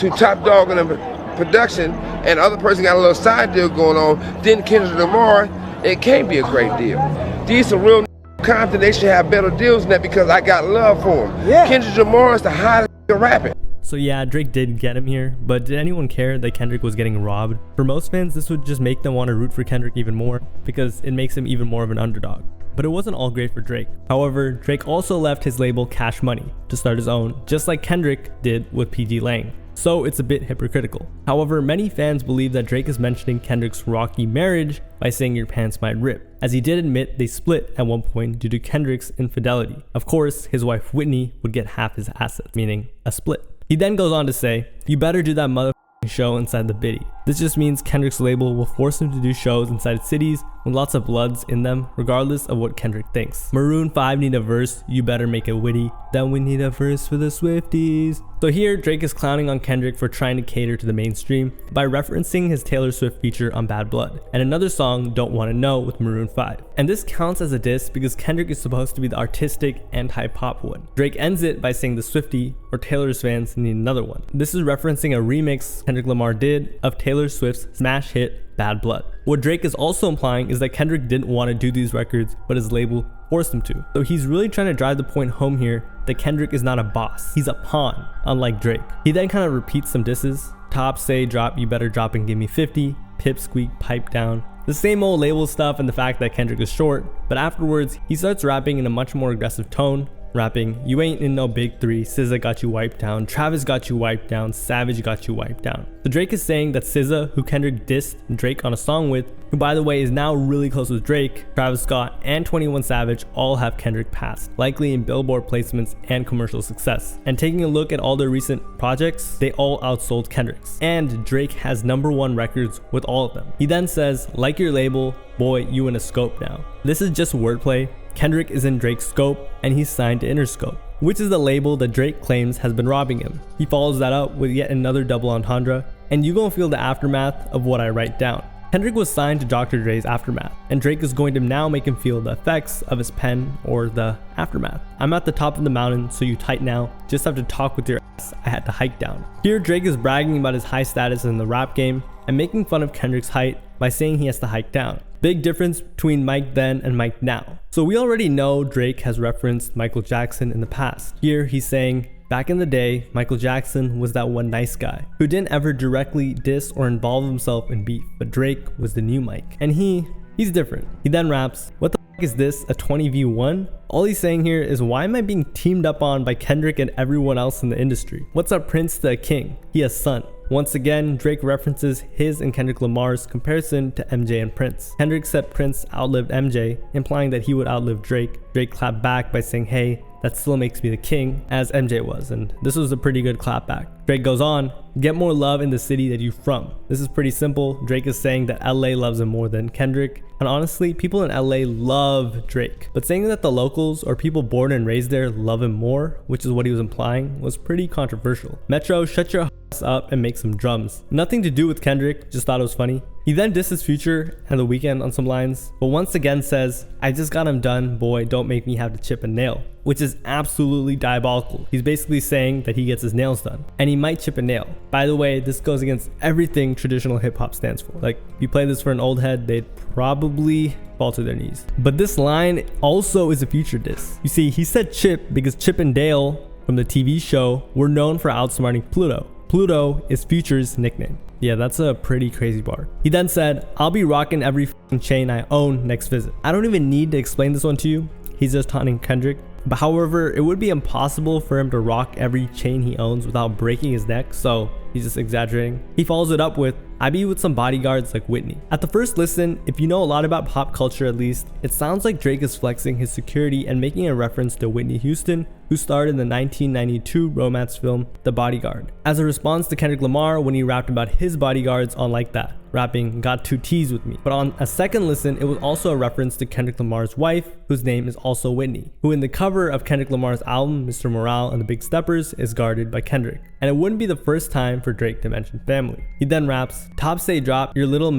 to Top Dog in the production, and other person got a little side deal going on, then Kendrick Lamar, it can't be a great deal. These are real Compton, they should have better deals than that because I got love for him. Yeah. Kendrick Lamar is the hottest rapping. So yeah, Drake did get him here, but did anyone care that Kendrick was getting robbed? For most fans, this would just make them want to root for Kendrick even more because it makes him even more of an underdog. But it wasn't all great for Drake. However, Drake also left his label Cash Money to start his own, just like Kendrick did with PG Lang. So it's a bit hypocritical. However, many fans believe that Drake is mentioning Kendrick's rocky marriage by saying your pants might rip, as he did admit they split at one point due to Kendrick's infidelity. Of course, his wife Whitney would get half his assets, meaning a split. He then goes on to say, you better do that motherfucking show inside the biddy. This just means Kendrick's label will force him to do shows inside cities with lots of bloods in them, regardless of what Kendrick thinks. Maroon 5 need a verse, you better make it witty. Then we need a verse for the Swifties. So here, Drake is clowning on Kendrick for trying to cater to the mainstream by referencing his Taylor Swift feature on Bad Blood, and another song, Don't Wanna Know, with Maroon 5. And this counts as a diss because Kendrick is supposed to be the artistic anti-pop one. Drake ends it by saying the Swiftie, or Taylor's fans, need another one. This is referencing a remix Kendrick Lamar did of Taylor Swift's smash hit, Bad Blood. What Drake is also implying is that Kendrick didn't want to do these records, but his label forced him to. So he's really trying to drive the point home here that Kendrick is not a boss, he's a pawn, unlike Drake. He then kind of repeats some disses. Top say drop, you better drop and give me 50, pip squeak, pipe down. The same old label stuff and the fact that Kendrick is short, but afterwards he starts rapping in a much more aggressive tone, rapping, you ain't in no big three, SZA got you wiped down, Travis got you wiped down, Savage got you wiped down. So Drake is saying that SZA, who Kendrick dissed Drake on a song with, who by the way is now really close with Drake, Travis Scott, and 21 Savage all have Kendrick passed, likely in Billboard placements and commercial success. And taking a look at all their recent projects, they all outsold Kendrick's. And Drake has #1 records with all of them. He then says, like your label, boy, you in a scope now. This is just wordplay. Kendrick is in Drake's scope, and he's signed to Interscope, which is the label that Drake claims has been robbing him. He follows that up with yet another double entendre, and you gon' feel the aftermath of what I write down. Kendrick was signed to Dr. Dre's Aftermath, and Drake is going to now make him feel the effects of his pen, or the aftermath. I'm at the top of the mountain, so you tight now, just have to talk with your ass, I had to hike down. Here Drake is bragging about his high status in the rap game, and making fun of Kendrick's height by saying he has to hike down. Big difference between Mike then and Mike now. So we already know Drake has referenced Michael Jackson in the past. Here he's saying, back in the day, Michael Jackson was that one nice guy who didn't ever directly diss or involve himself in beef, but Drake was the new Mike. And he's different. He then raps, what the f is this, a 20v1? All he's saying here is, why am I being teamed up on by Kendrick and everyone else in the industry? What's up Prince to a king? He has son. Once again, Drake references his and Kendrick Lamar's comparison to MJ and Prince. Kendrick said Prince outlived MJ, implying that he would outlive Drake. Drake clapped back by saying, hey, that still makes me the king, as MJ was, and this was a pretty good clapback. Drake goes on, get more love in the city that you're from. This is pretty simple. Drake is saying that LA loves him more than Kendrick, and honestly, people in LA love Drake. But saying that the locals or people born and raised there love him more, which is what he was implying, was pretty controversial. Metro, shut your up and make some drums. Nothing to do with Kendrick, just thought it was funny. He then disses Future and The Weeknd on some lines, but once again says, I just got him done, boy, don't make me have to chip a nail, which is absolutely diabolical. He's basically saying that he gets his nails done, and he might chip a nail. By the way, this goes against everything traditional hip hop stands for. Like, if you play this for an old head, they'd probably fall to their knees. But this line also is a Future diss. You see, he said chip because Chip and Dale from the TV show were known for outsmarting Pluto. Pluto is Future's nickname. Yeah, that's a pretty crazy bar. He then said, I'll be rocking every chain I own next visit. I don't even need to explain this one to you. He's just taunting Kendrick. But however, it would be impossible for him to rock every chain he owns without breaking his neck, so he's just exaggerating. He follows it up with, I be with some bodyguards like Whitney. At the first listen, if you know a lot about pop culture at least, it sounds like Drake is flexing his security and making a reference to Whitney Houston, who starred in the 1992 romance film The Bodyguard, as a response to Kendrick Lamar when he rapped about his bodyguards on Like That, rapping got 2 T's with me. But on a second listen, it was also a reference to Kendrick Lamar's wife, whose name is also Whitney, who in the cover of Kendrick Lamar's album Mr. Morale and the Big Steppers is guarded by Kendrick. And it wouldn't be the first time for Drake to mention family. He then raps, top say drop, your little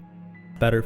better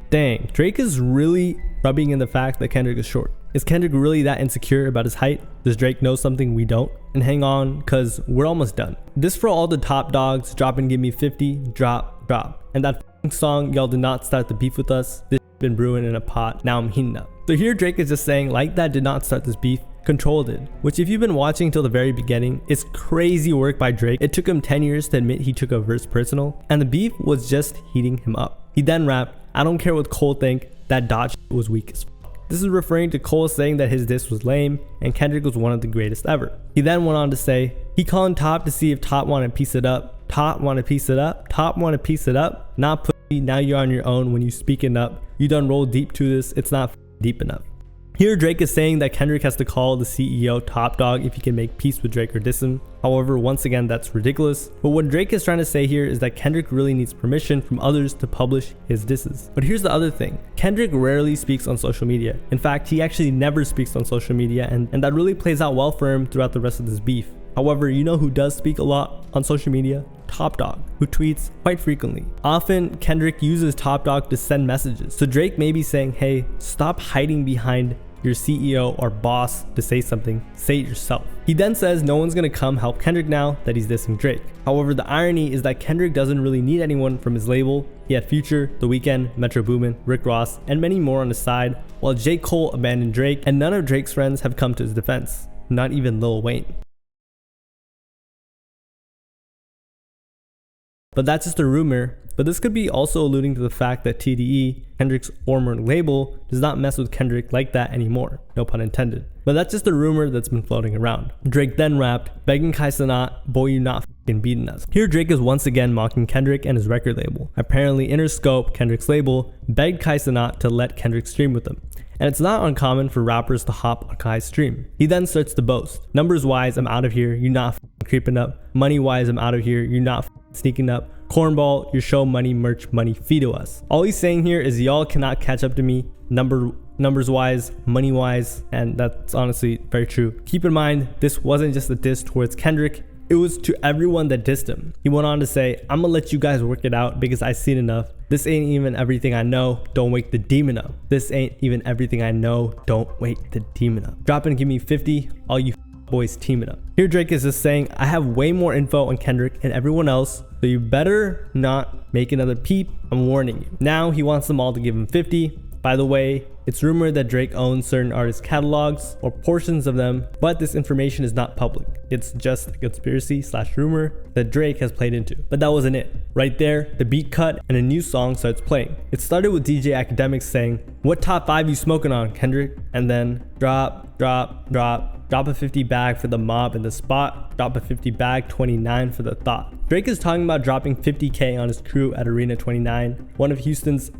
Dang, Drake is really rubbing in the fact that Kendrick is short. Is Kendrick really that insecure about his height? Does Drake know something we don't? And hang on, cause we're almost done. This for all the top dogs, drop and give me 50, drop, drop. And that song, y'all did not start the beef with us. This been brewing in a pot, now I'm heating up. So here Drake is just saying, Like That did not start this beef, Control did. Which if you've been watching till the very beginning, it's crazy work by Drake. It took him 10 years to admit he took a verse personal, and the beef was just heating him up. He then rapped, I don't care what Cole think, that dot was weak as fuck. This is referring to Cole saying that his diss was lame and Kendrick was one of the greatest ever. He then went on to say, he calling Top to see if Top wanted to piece it up. Top want to piece it up. Top want to piece it up. Not pussy, now you're on your own when you speaking up. You done roll deep to this, it's not deep enough. Here Drake is saying that Kendrick has to call the CEO Top Dog if he can make peace with Drake or diss him. However, once again, that's ridiculous. But what Drake is trying to say here is that Kendrick really needs permission from others to publish his disses. But here's the other thing. Kendrick rarely speaks on social media. In fact, he actually never speaks on social media, and that really plays out well for him throughout the rest of this beef. However, you know who does speak a lot on social media? Top Dog, who tweets quite frequently. Often, Kendrick uses Top Dog to send messages. So Drake may be saying, hey, stop hiding behind your CEO or boss to say something, say it yourself. He then says no one's gonna come help Kendrick now that he's dissing Drake. However, the irony is that Kendrick doesn't really need anyone from his label. He had Future, The Weeknd, Metro Boomin, Rick Ross, and many more on his side, while J. Cole abandoned Drake, and none of Drake's friends have come to his defense, not even Lil Wayne. But that's just a rumor. But this could be also alluding to the fact that TDE, Kendrick's former label, does not mess with Kendrick like that anymore, no pun intended. But that's just a rumor that's been floating around. Drake then rapped, begging Kai Cenat, boy you not f***ing beating us. Here Drake is once again mocking Kendrick and his record label. Apparently Interscope, Kendrick's label, begged Kai Cenat to let Kendrick stream with them. And it's not uncommon for rappers to hop on Kai's stream. He then starts to boast. Numbers wise, I'm out of here, you not f***ing creeping up. Money wise, I'm out of here, you not f***ing sneaking up. Cornball, your show money, merch money, feed to us. All he's saying here is y'all cannot catch up to me, numbers wise, money wise, and that's honestly very true. Keep in mind, this wasn't just a diss towards Kendrick, it was to everyone that dissed him. He went on to say, I'm gonna let you guys work it out because I seen enough. This ain't even everything I know, don't wake the demon up. This ain't even everything I know, don't wake the demon up. Drop and give me 50, all you boys team it up. Here Drake is just saying, I have way more info on Kendrick and everyone else, so you better not make another peep, I'm warning you. Now he wants them all to give him 50. By the way, it's rumored that Drake owns certain artists' catalogs or portions of them, but this information is not public. It's just a conspiracy/rumor that Drake has played into. But that wasn't it. Right there, the beat cut and a new song starts playing. It started with DJ Academics saying, what top 5 you smoking on, Kendrick? And then drop, drop, drop, drop a 50 bag for the mob in the spot, drop a 50 bag 29 for the thought. Drake is talking about dropping 50K on his crew at Arena 29, one of Houston's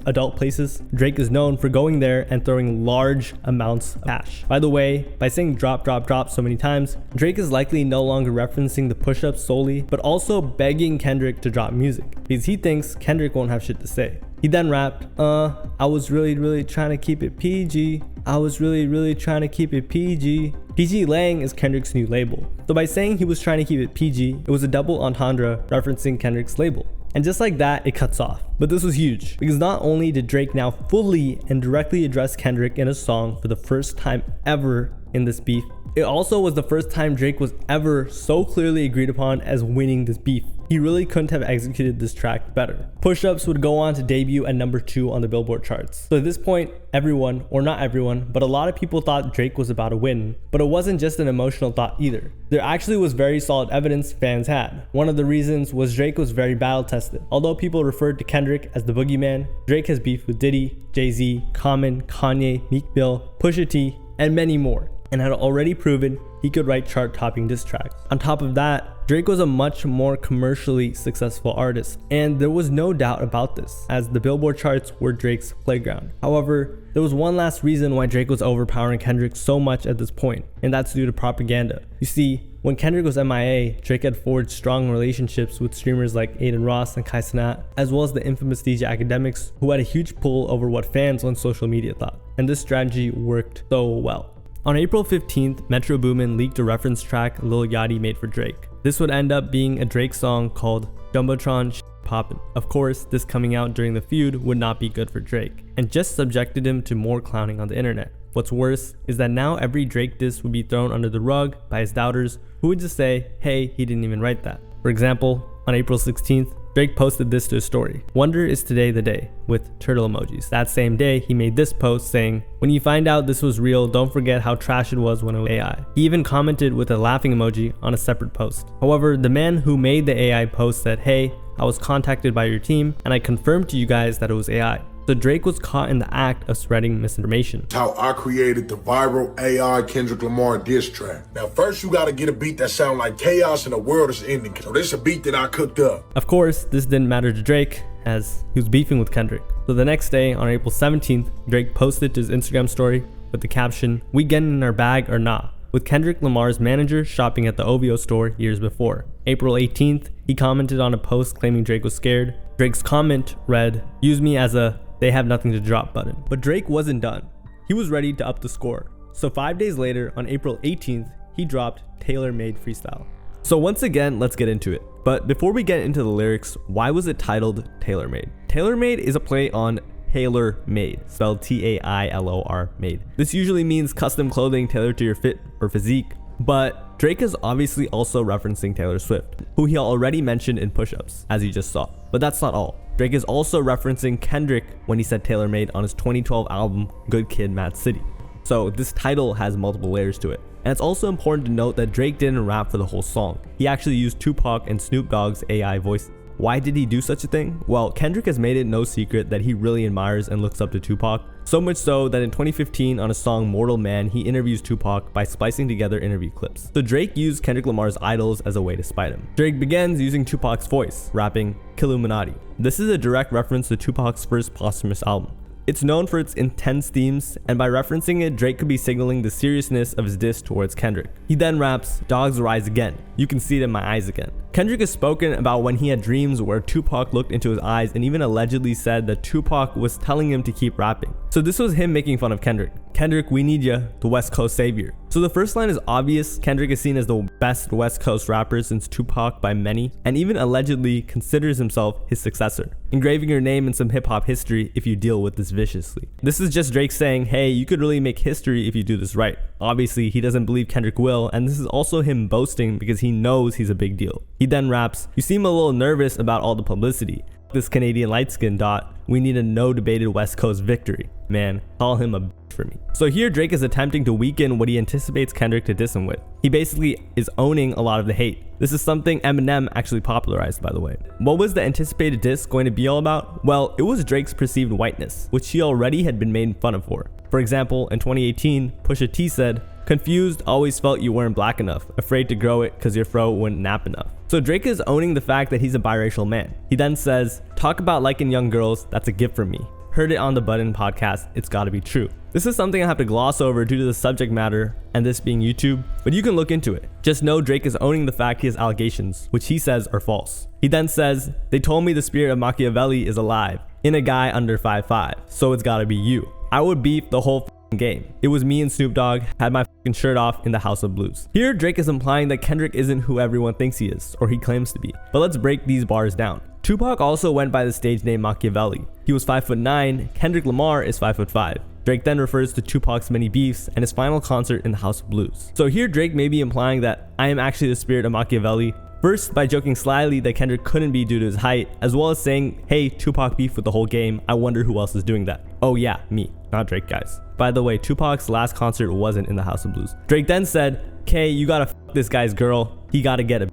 adult places. Drake is known for going there and throwing large amounts of cash. By the way, by saying drop, drop, drop so many times, Drake is likely no longer referencing the push-ups solely, but also begging Kendrick to drop music because he thinks Kendrick won't have shit to say. He then rapped, I was really trying to keep it PG. I was really trying to keep it PG. PG Lang is Kendrick's new label. So by saying he was trying to keep it PG, it was a double entendre referencing Kendrick's label. And just like that, it cuts off. But this was huge, because not only did Drake now fully and directly address Kendrick in a song for the first time ever in this beef, it also was the first time Drake was ever so clearly agreed upon as winning this beef. He really couldn't have executed this track better. Push Ups would go on to debut at number 2 on the Billboard charts. So at this point, everyone, or not everyone, but a lot of people thought Drake was about to win. But it wasn't just an emotional thought either. There actually was very solid evidence fans had. One of the reasons was Drake was very battle tested. Although people referred to Kendrick as the boogeyman, Drake has beef with Diddy, Jay-Z, Common, Kanye, Meek Mill, Pusha T, and many more, and had already proven he could write chart-topping diss tracks. On top of that, Drake was a much more commercially successful artist, and there was no doubt about this, as the Billboard charts were Drake's playground. However, there was one last reason why Drake was overpowering Kendrick so much at this point, and that's due to propaganda. You see, when Kendrick was MIA, Drake had forged strong relationships with streamers like Aiden Ross and Kai Cenat, as well as the infamous DJ Academics, who had a huge pull over what fans on social media thought, and this strategy worked so well. On April 15th, Metro Boomin leaked a reference track Lil Yachty made for Drake. This would end up being a Drake song called Jumbotron Poppin'. Of course, this coming out during the feud would not be good for Drake, and just subjected him to more clowning on the internet. What's worse is that now every Drake diss would be thrown under the rug by his doubters, who would just say, hey, he didn't even write that. For example, on April 16th, Drake posted this to his story: "Wonder is today the day," with turtle emojis. That same day, he made this post saying, "When you find out this was real, don't forget how trash it was when it was AI." He even commented with a laughing emoji on a separate post. However, the man who made the AI post said, "Hey, I was contacted by your team and I confirmed to you guys that it was AI." So Drake was caught in the act of spreading misinformation. How I created the viral AI Kendrick Lamar diss track. Now first you gotta get a beat that sound like chaos and the world is ending. So this is a beat that I cooked up. Of course, this didn't matter to Drake, as he was beefing with Kendrick. So the next day, on April 17th, Drake posted to his Instagram story with the caption, "We getting in our bag or nah?" with Kendrick Lamar's manager shopping at the OVO store years before. April 18th, he commented on a post claiming Drake was scared. Drake's comment read, "Use me as a they have nothing to drop button." But Drake wasn't done. He was ready to up the score. So 5 days later, on April 18th, he dropped Tailor Made Freestyle. So once again, let's get into it. But before we get into the lyrics, why was it titled Tailor Made? Tailor Made is a play on tailor made, spelled T-A-I-L-O-R made. This usually means custom clothing tailored to your fit or physique, but Drake is obviously also referencing Taylor Swift, who he already mentioned in Push Ups, as you just saw. But that's not all. Drake is also referencing Kendrick when he said Tailor Made on his 2012 album, Good Kid, Mad City. So this title has multiple layers to it. And it's also important to note that Drake didn't rap for the whole song. He actually used Tupac and Snoop Dogg's AI voices. Why did he do such a thing? Well, Kendrick has made it no secret that he really admires and looks up to Tupac. So much so that in 2015 on his song Mortal Man, he interviews Tupac by splicing together interview clips. So Drake used Kendrick Lamar's idols as a way to spite him. Drake begins using Tupac's voice, rapping Killuminati. This is a direct reference to Tupac's first posthumous album. It's known for its intense themes, and by referencing it, Drake could be signaling the seriousness of his diss towards Kendrick. He then raps, "Dogs rise again. You can see it in my eyes again." Kendrick has spoken about when he had dreams where Tupac looked into his eyes and even allegedly said that Tupac was telling him to keep rapping. So this was him making fun of Kendrick. "Kendrick, we need ya, the West Coast savior." So the first line is obvious. Kendrick is seen as the best West Coast rapper since Tupac by many, and even allegedly considers himself his successor, engraving your name in some hip-hop history if you deal with this viciously. This is just Drake saying, hey, you could really make history if you do this right. Obviously, he doesn't believe Kendrick will, and this is also him boasting because he knows he's a big deal. He then raps, "You seem a little nervous about all the publicity. This Canadian light skin dot, we need a no debated West Coast victory. Man, call him a bitch for me." So here Drake is attempting to weaken what he anticipates Kendrick to diss him with. He basically is owning a lot of the hate. This is something Eminem actually popularized, by the way. What was the anticipated diss going to be all about? Well, it was Drake's perceived whiteness, which he already had been made fun of for. For example, in 2018, Pusha T said, "Confused, always felt you weren't black enough, afraid to grow it cause your fro wouldn't nap enough." So Drake is owning the fact that he's a biracial man. He then says, "Talk about liking young girls, that's a gift from me. Heard it on the Button podcast, it's gotta be true." This is something I have to gloss over due to the subject matter and this being YouTube, but you can look into it. Just know Drake is owning the fact he has allegations, which he says are false. He then says, "They told me the spirit of Machiavelli is alive in a guy under 5'5", so it's gotta be you. I would beef the whole game. It was me and Snoop Dogg, had my shirt off in the House of Blues. Here, Drake is implying that Kendrick isn't who everyone thinks he is, or he claims to be. But let's break these bars down. Tupac also went by the stage name Machiavelli. He was 5'9", Kendrick Lamar is 5'5". Drake then refers to Tupac's many beefs and his final concert in the House of Blues. So here Drake may be implying that I am actually the spirit of Machiavelli, first by joking slyly that Kendrick couldn't be due to his height, as well as saying, hey, Tupac beef with the whole game, I wonder who else is doing that. Oh yeah, me, not Drake, guys. By the way, Tupac's last concert wasn't in the House of Blues. Drake then said, K, you gotta f this guy's girl, he gotta get a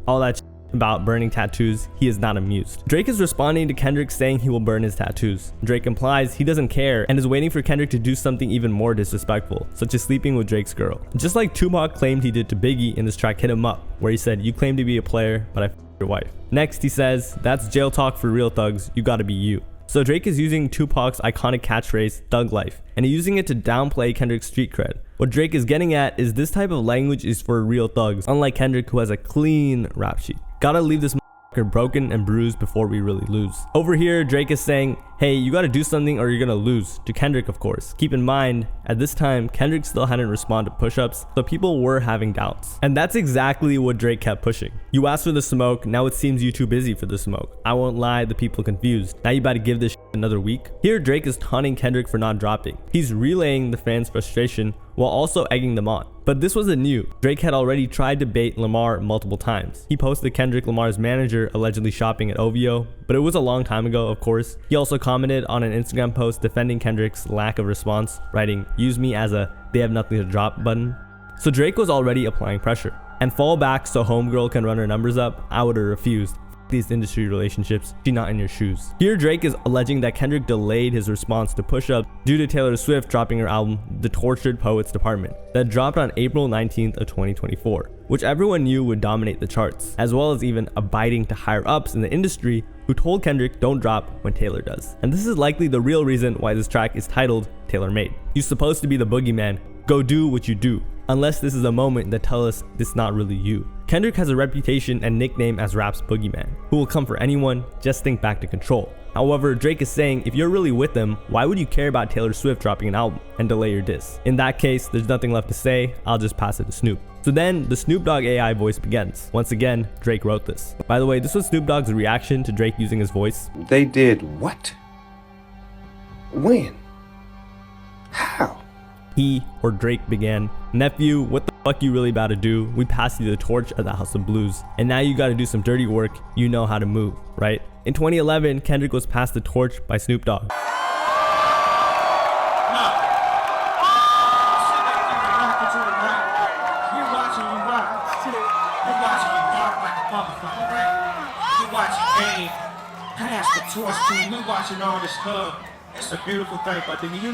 all that about burning tattoos, he is not amused. Drake is responding to Kendrick saying he will burn his tattoos. Drake implies he doesn't care and is waiting for Kendrick to do something even more disrespectful, such as sleeping with Drake's girl. Just like Tupac claimed he did to Biggie in this track Hit 'Em Up, where he said, you claim to be a player, but I f your wife. Next, he says, that's jail talk for real thugs, you gotta be you. So Drake is using Tupac's iconic catchphrase, thug life, and he's using it to downplay Kendrick's street cred. What Drake is getting at is this type of language is for real thugs, unlike Kendrick who has a clean rap sheet. Gotta leave this motherfucker broken and bruised before we really lose. Over here, Drake is saying, hey, you gotta do something or you're gonna lose, to Kendrick of course. Keep in mind, at this time, Kendrick still hadn't responded to push-ups, so people were having doubts. And that's exactly what Drake kept pushing. You asked for the smoke, now it seems you too busy for the smoke. I won't lie, the people confused. Now you about to give this another week? Here, Drake is taunting Kendrick for not dropping. He's relaying the fans' frustration while also egging them on. But this wasn't new. Drake had already tried to bait Lamar multiple times. He posted Kendrick Lamar's manager allegedly shopping at OVO, but it was a long time ago, of course. He also commented on an Instagram post defending Kendrick's lack of response, writing, use me as a they have nothing to drop button. So Drake was already applying pressure. And fall back so homegirl can run her numbers up, I would have refused. These industry relationships, she not in your shoes. Here Drake is alleging that Kendrick delayed his response to Push Up due to Taylor Swift dropping her album The Tortured Poets Department that dropped on April 19th of 2024, which everyone knew would dominate the charts, as well as even abiding to higher ups in the industry who told Kendrick don't drop when Taylor does. And this is likely the real reason why this track is titled Taylor Made. You're supposed to be the boogeyman, go do what you do, unless this is a moment that tells us this not really you. Kendrick has a reputation and nickname as rap's boogeyman, who will come for anyone, just think back to Control. However, Drake is saying if you're really with them, why would you care about Taylor Swift dropping an album and delay your diss? In that case, there's nothing left to say, I'll just pass it to Snoop. So then, the Snoop Dogg AI voice begins. Once again, Drake wrote this. By the way, this was Snoop Dogg's reaction to Drake using his voice. They did what? When? How? He, or Drake, began, nephew, what the fuck you really about to do? We passed you the torch at the House of Blues, and now you gotta do some dirty work, you know how to move, right? In 2011, Kendrick was passed the torch by Snoop Dogg. Watching all this stuff. It's a beautiful thing, but then you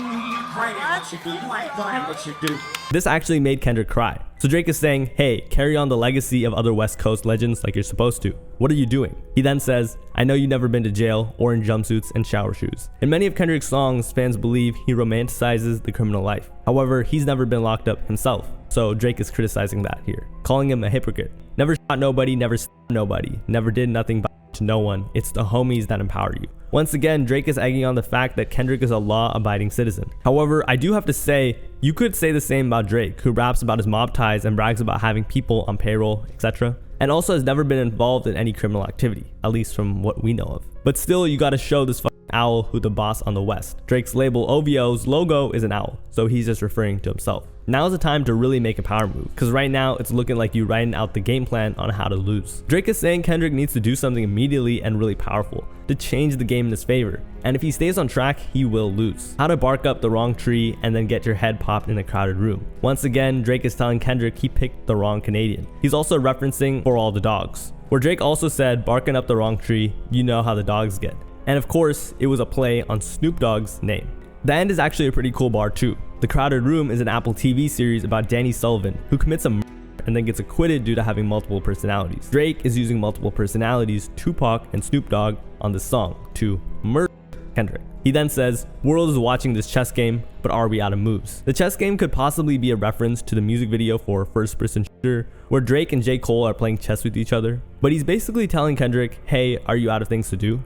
great at what you do. You ain't good at what you do. This actually made Kendrick cry. So Drake is saying, hey, carry on the legacy of other West Coast legends like you're supposed to. What are you doing? He then says, I know you've never been to jail, or in jumpsuits and shower shoes. In many of Kendrick's songs, fans believe he romanticizes the criminal life. However, he's never been locked up himself. So Drake is criticizing that here, calling him a hypocrite. Never shot nobody, never stabbed nobody, never did nothing to no one. It's the homies that empower you. Once again, Drake is egging on the fact that Kendrick is a law-abiding citizen. However, I do have to say, you could say the same about Drake, who raps about his mob ties and brags about having people on payroll, etc., and also has never been involved in any criminal activity, at least from what we know of. But still, you gotta show this fucking owl who the boss on the West. Drake's label OVO's logo is an owl, so he's just referring to himself. Now's the time to really make a power move, because right now it's looking like you writing out the game plan on how to lose. Drake is saying Kendrick needs to do something immediately and really powerful to change the game in his favor, and if he stays on track, he will lose. How to bark up the wrong tree and then get your head popped in a crowded room. Once again, Drake is telling Kendrick he picked the wrong Canadian. He's also referencing For All the Dogs, where Drake also said, barking up the wrong tree, you know how the dogs get. And of course, it was a play on Snoop Dogg's name. The end is actually a pretty cool bar too. The Crowded Room is an Apple TV series about Danny Sullivan, who commits a murder and then gets acquitted due to having multiple personalities. Drake is using multiple personalities, Tupac and Snoop Dogg, on this song to murder Kendrick. He then says, world is watching this chess game, but are we out of moves? The chess game could possibly be a reference to the music video for First Person Shooter, where Drake and J. Cole are playing chess with each other. But he's basically telling Kendrick, hey, are you out of things to do?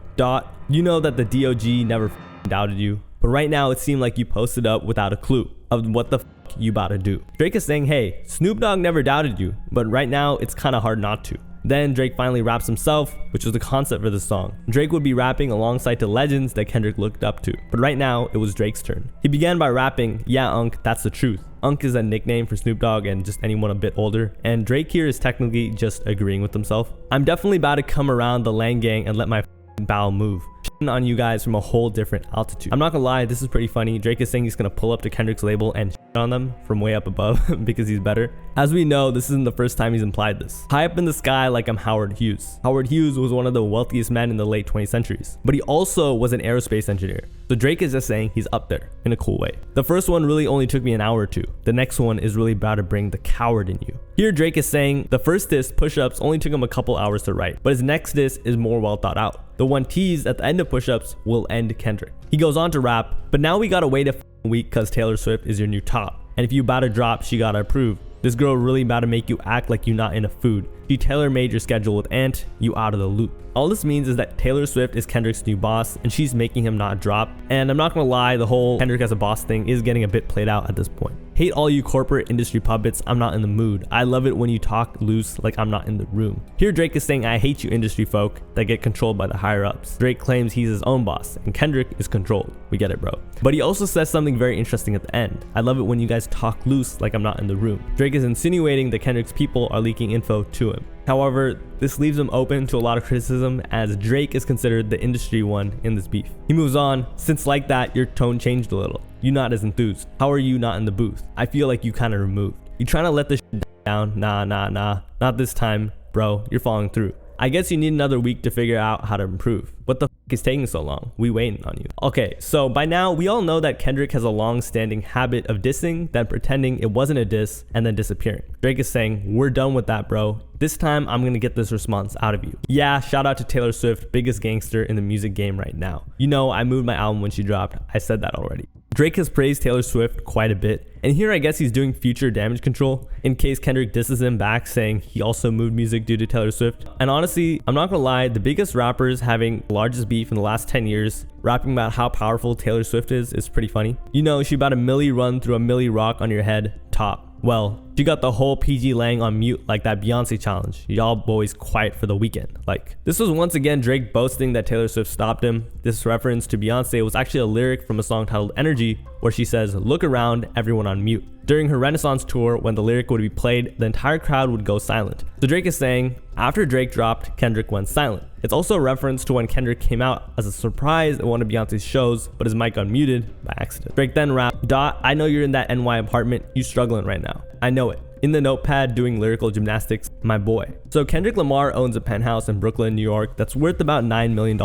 You know that the DOG never doubted you, but right now it seemed like you posted up without a clue. of what the you about to do. Drake is saying, hey, Snoop Dogg never doubted you, but right now it's kind of hard not to. Then Drake finally raps himself, which was the concept for the song. Drake would be rapping alongside the legends that Kendrick looked up to, but right now it was Drake's turn. He began by rapping, yeah Unc, that's the truth. Unc is a nickname for Snoop Dogg and just anyone a bit older, and Drake here is technically just agreeing with himself. I'm definitely about to come around the Lang Gang and let my bowel move. On you guys from a whole different altitude. I'm not gonna lie, this is pretty funny. Drake is saying he's gonna pull up to Kendrick's label and on them from way up above because he's better. As we know, this isn't the first time he's implied this. High up in the sky like I'm Howard Hughes. Howard Hughes was one of the wealthiest men in the late 20th centuries, but he also was an aerospace engineer. So Drake is just saying he's up there in a cool way. The first one really only took me an hour or two. The next one is really about to bring the coward in you. Here Drake is saying the first diss, Push-Ups, only took him a couple hours to write, but his next diss is more well thought out. The one teased at the end of Push-Ups will end Kendrick. He goes on to rap, but now we gotta wait a week cause Taylor Swift is your new top. And if you about to drop, she gotta approve. This girl really about to make you act like you're not in a food. She tailor-made your schedule with Ant, you out of the loop. All this means is that Taylor Swift is Kendrick's new boss and she's making him not drop. And I'm not gonna lie, the whole Kendrick as a boss thing is getting a bit played out at this point. Hate all you corporate industry puppets, I'm not in the mood. I love it when you talk loose like I'm not in the room. Here Drake is saying I hate you industry folk that get controlled by the higher ups. Drake claims he's his own boss and Kendrick is controlled. We get it, bro. But he also says something very interesting at the end. I love it when you guys talk loose like I'm not in the room. Drake is insinuating that Kendrick's people are leaking info to him. However, this leaves him open to a lot of criticism as Drake is considered the industry one in this beef. He moves on, since like that, your tone changed a little. You're not as enthused. How are you not in the booth? I feel like you kind of removed. You trying to let this shit down? Nah, not this time, bro. You're falling through. I guess you need another week to figure out how to improve. What the is taking so long? We waiting on you. Okay, so by now we all know that Kendrick has a long-standing habit of dissing, then pretending it wasn't a diss, and then disappearing. Drake is saying, we're done with that, bro. This time I'm gonna get this response out of you. Yeah, shout out to Taylor Swift, biggest gangster in the music game right now. You know, I moved my album when she dropped. I said that already. Drake has praised Taylor Swift quite a bit, and here I guess he's doing future damage control in case Kendrick disses him back saying he also moved music due to Taylor Swift. And honestly, I'm not gonna lie, the biggest rappers having the largest beef in the last 10 years, rapping about how powerful Taylor Swift is pretty funny. You know, she about a milli run through a milli rock on your head, top. Well, she got the whole PG Lang on mute like that Beyonce challenge. Y'all boys quiet for the weekend. Like, this was once again Drake boasting that Taylor Swift stopped him. This reference to Beyonce was actually a lyric from a song titled Energy, where she says, look around, everyone on mute. During her Renaissance tour, when the lyric would be played, the entire crowd would go silent. So Drake is saying, after Drake dropped, Kendrick went silent. It's also a reference to when Kendrick came out as a surprise at one of Beyonce's shows, but his mic unmuted by accident. Drake then rapped, Dot, I know you're in that NY apartment, you struggling right now. I know it. In the notepad doing lyrical gymnastics, my boy. So Kendrick Lamar owns a penthouse in Brooklyn, New York that's worth about $9 million.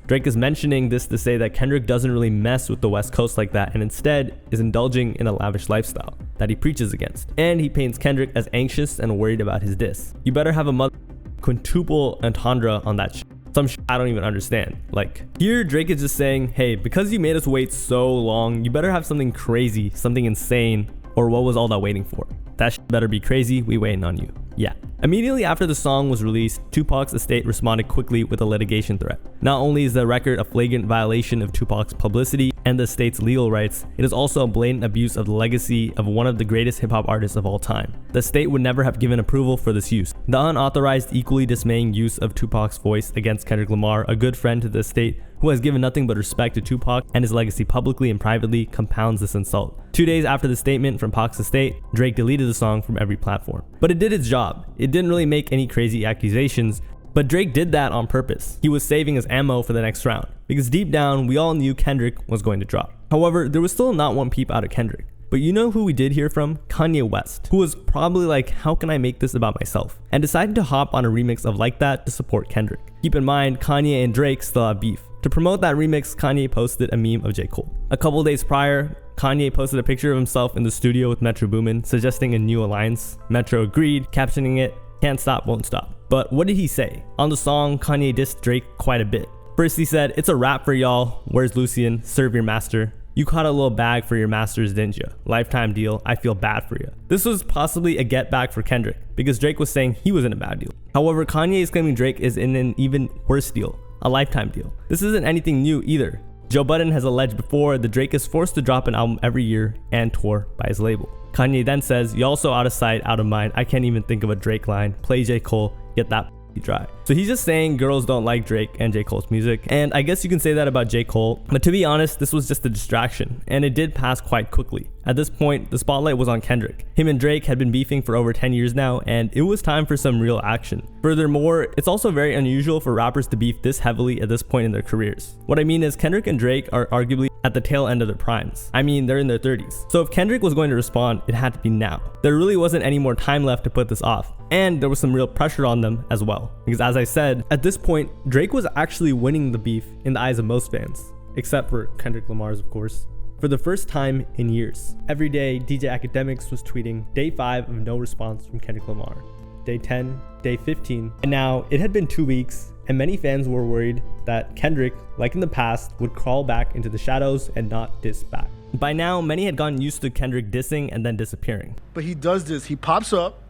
Drake is mentioning this to say that Kendrick doesn't really mess with the West Coast like that and instead is indulging in a lavish lifestyle that he preaches against. And he paints Kendrick as anxious and worried about his diss. You better have a mother quintuple entendre on that shit. Some shit I don't even understand. Like, here Drake is just saying, hey, because you made us wait so long, you better have something crazy, something insane, or what was all that waiting for? That shit better be crazy, we waiting on you. Yeah. Immediately after the song was released, Tupac's estate responded quickly with a litigation threat. Not only is the record a flagrant violation of Tupac's publicity and the estate's legal rights, it is also a blatant abuse of the legacy of one of the greatest hip-hop artists of all time. The estate would never have given approval for this use. The unauthorized, equally dismaying use of Tupac's voice against Kendrick Lamar, a good friend to the estate, who has given nothing but respect to Tupac and his legacy publicly and privately, compounds this insult. 2 days after the statement from Pac's estate, Drake deleted the song from every platform. But it did its job. It didn't really make any crazy accusations, but Drake did that on purpose. He was saving his ammo for the next round, because deep down, we all knew Kendrick was going to drop. However, there was still not one peep out of Kendrick. But you know who we did hear from? Kanye West, who was probably like, how can I make this about myself? And decided to hop on a remix of Like That to support Kendrick. Keep in mind, Kanye and Drake still have beef. To promote that remix, Kanye posted a meme of J. Cole. A couple days prior, Kanye posted a picture of himself in the studio with Metro Boomin, suggesting a new alliance. Metro agreed, captioning it, can't stop, won't stop. But what did he say? On the song, Kanye dissed Drake quite a bit. First he said, it's a rap for y'all, where's Lucian, serve your master. You caught a little bag for your masters, didn't you? Lifetime deal, I feel bad for you. This was possibly a get back for Kendrick, because Drake was saying he was in a bad deal. However, Kanye is claiming Drake is in an even worse deal, a lifetime deal. This isn't anything new either. Joe Budden has alleged before that Drake is forced to drop an album every year and tour by his label. Kanye then says, "You also out of sight, out of mind. I can't even think of a Drake line. Play J. Cole, get that dry." So he's just saying girls don't like Drake and J. Cole's music. And I guess you can say that about J. Cole. But to be honest, this was just a distraction. And it did pass quite quickly. At this point, the spotlight was on Kendrick. Him and Drake had been beefing for over 10 years now, and it was time for some real action. Furthermore, it's also very unusual for rappers to beef this heavily at this point in their careers. What I mean is Kendrick and Drake are arguably at the tail end of their primes. I mean, they're in their 30s. So if Kendrick was going to respond, it had to be now. There really wasn't any more time left to put this off. And there was some real pressure on them as well. Because as I said, at this point, Drake was actually winning the beef in the eyes of most fans. Except for Kendrick Lamar's, of course. For the first time in years. Every day, DJ Academics was tweeting day 5 of no response from Kendrick Lamar. Day 10, day 15, and now it had been 2 weeks, and many fans were worried that Kendrick, like in the past, would crawl back into the shadows and not diss back. By now, many had gotten used to Kendrick dissing and then disappearing. But he does this, he pops up,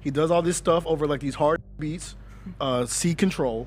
he does all this stuff over like these hard beats, C control,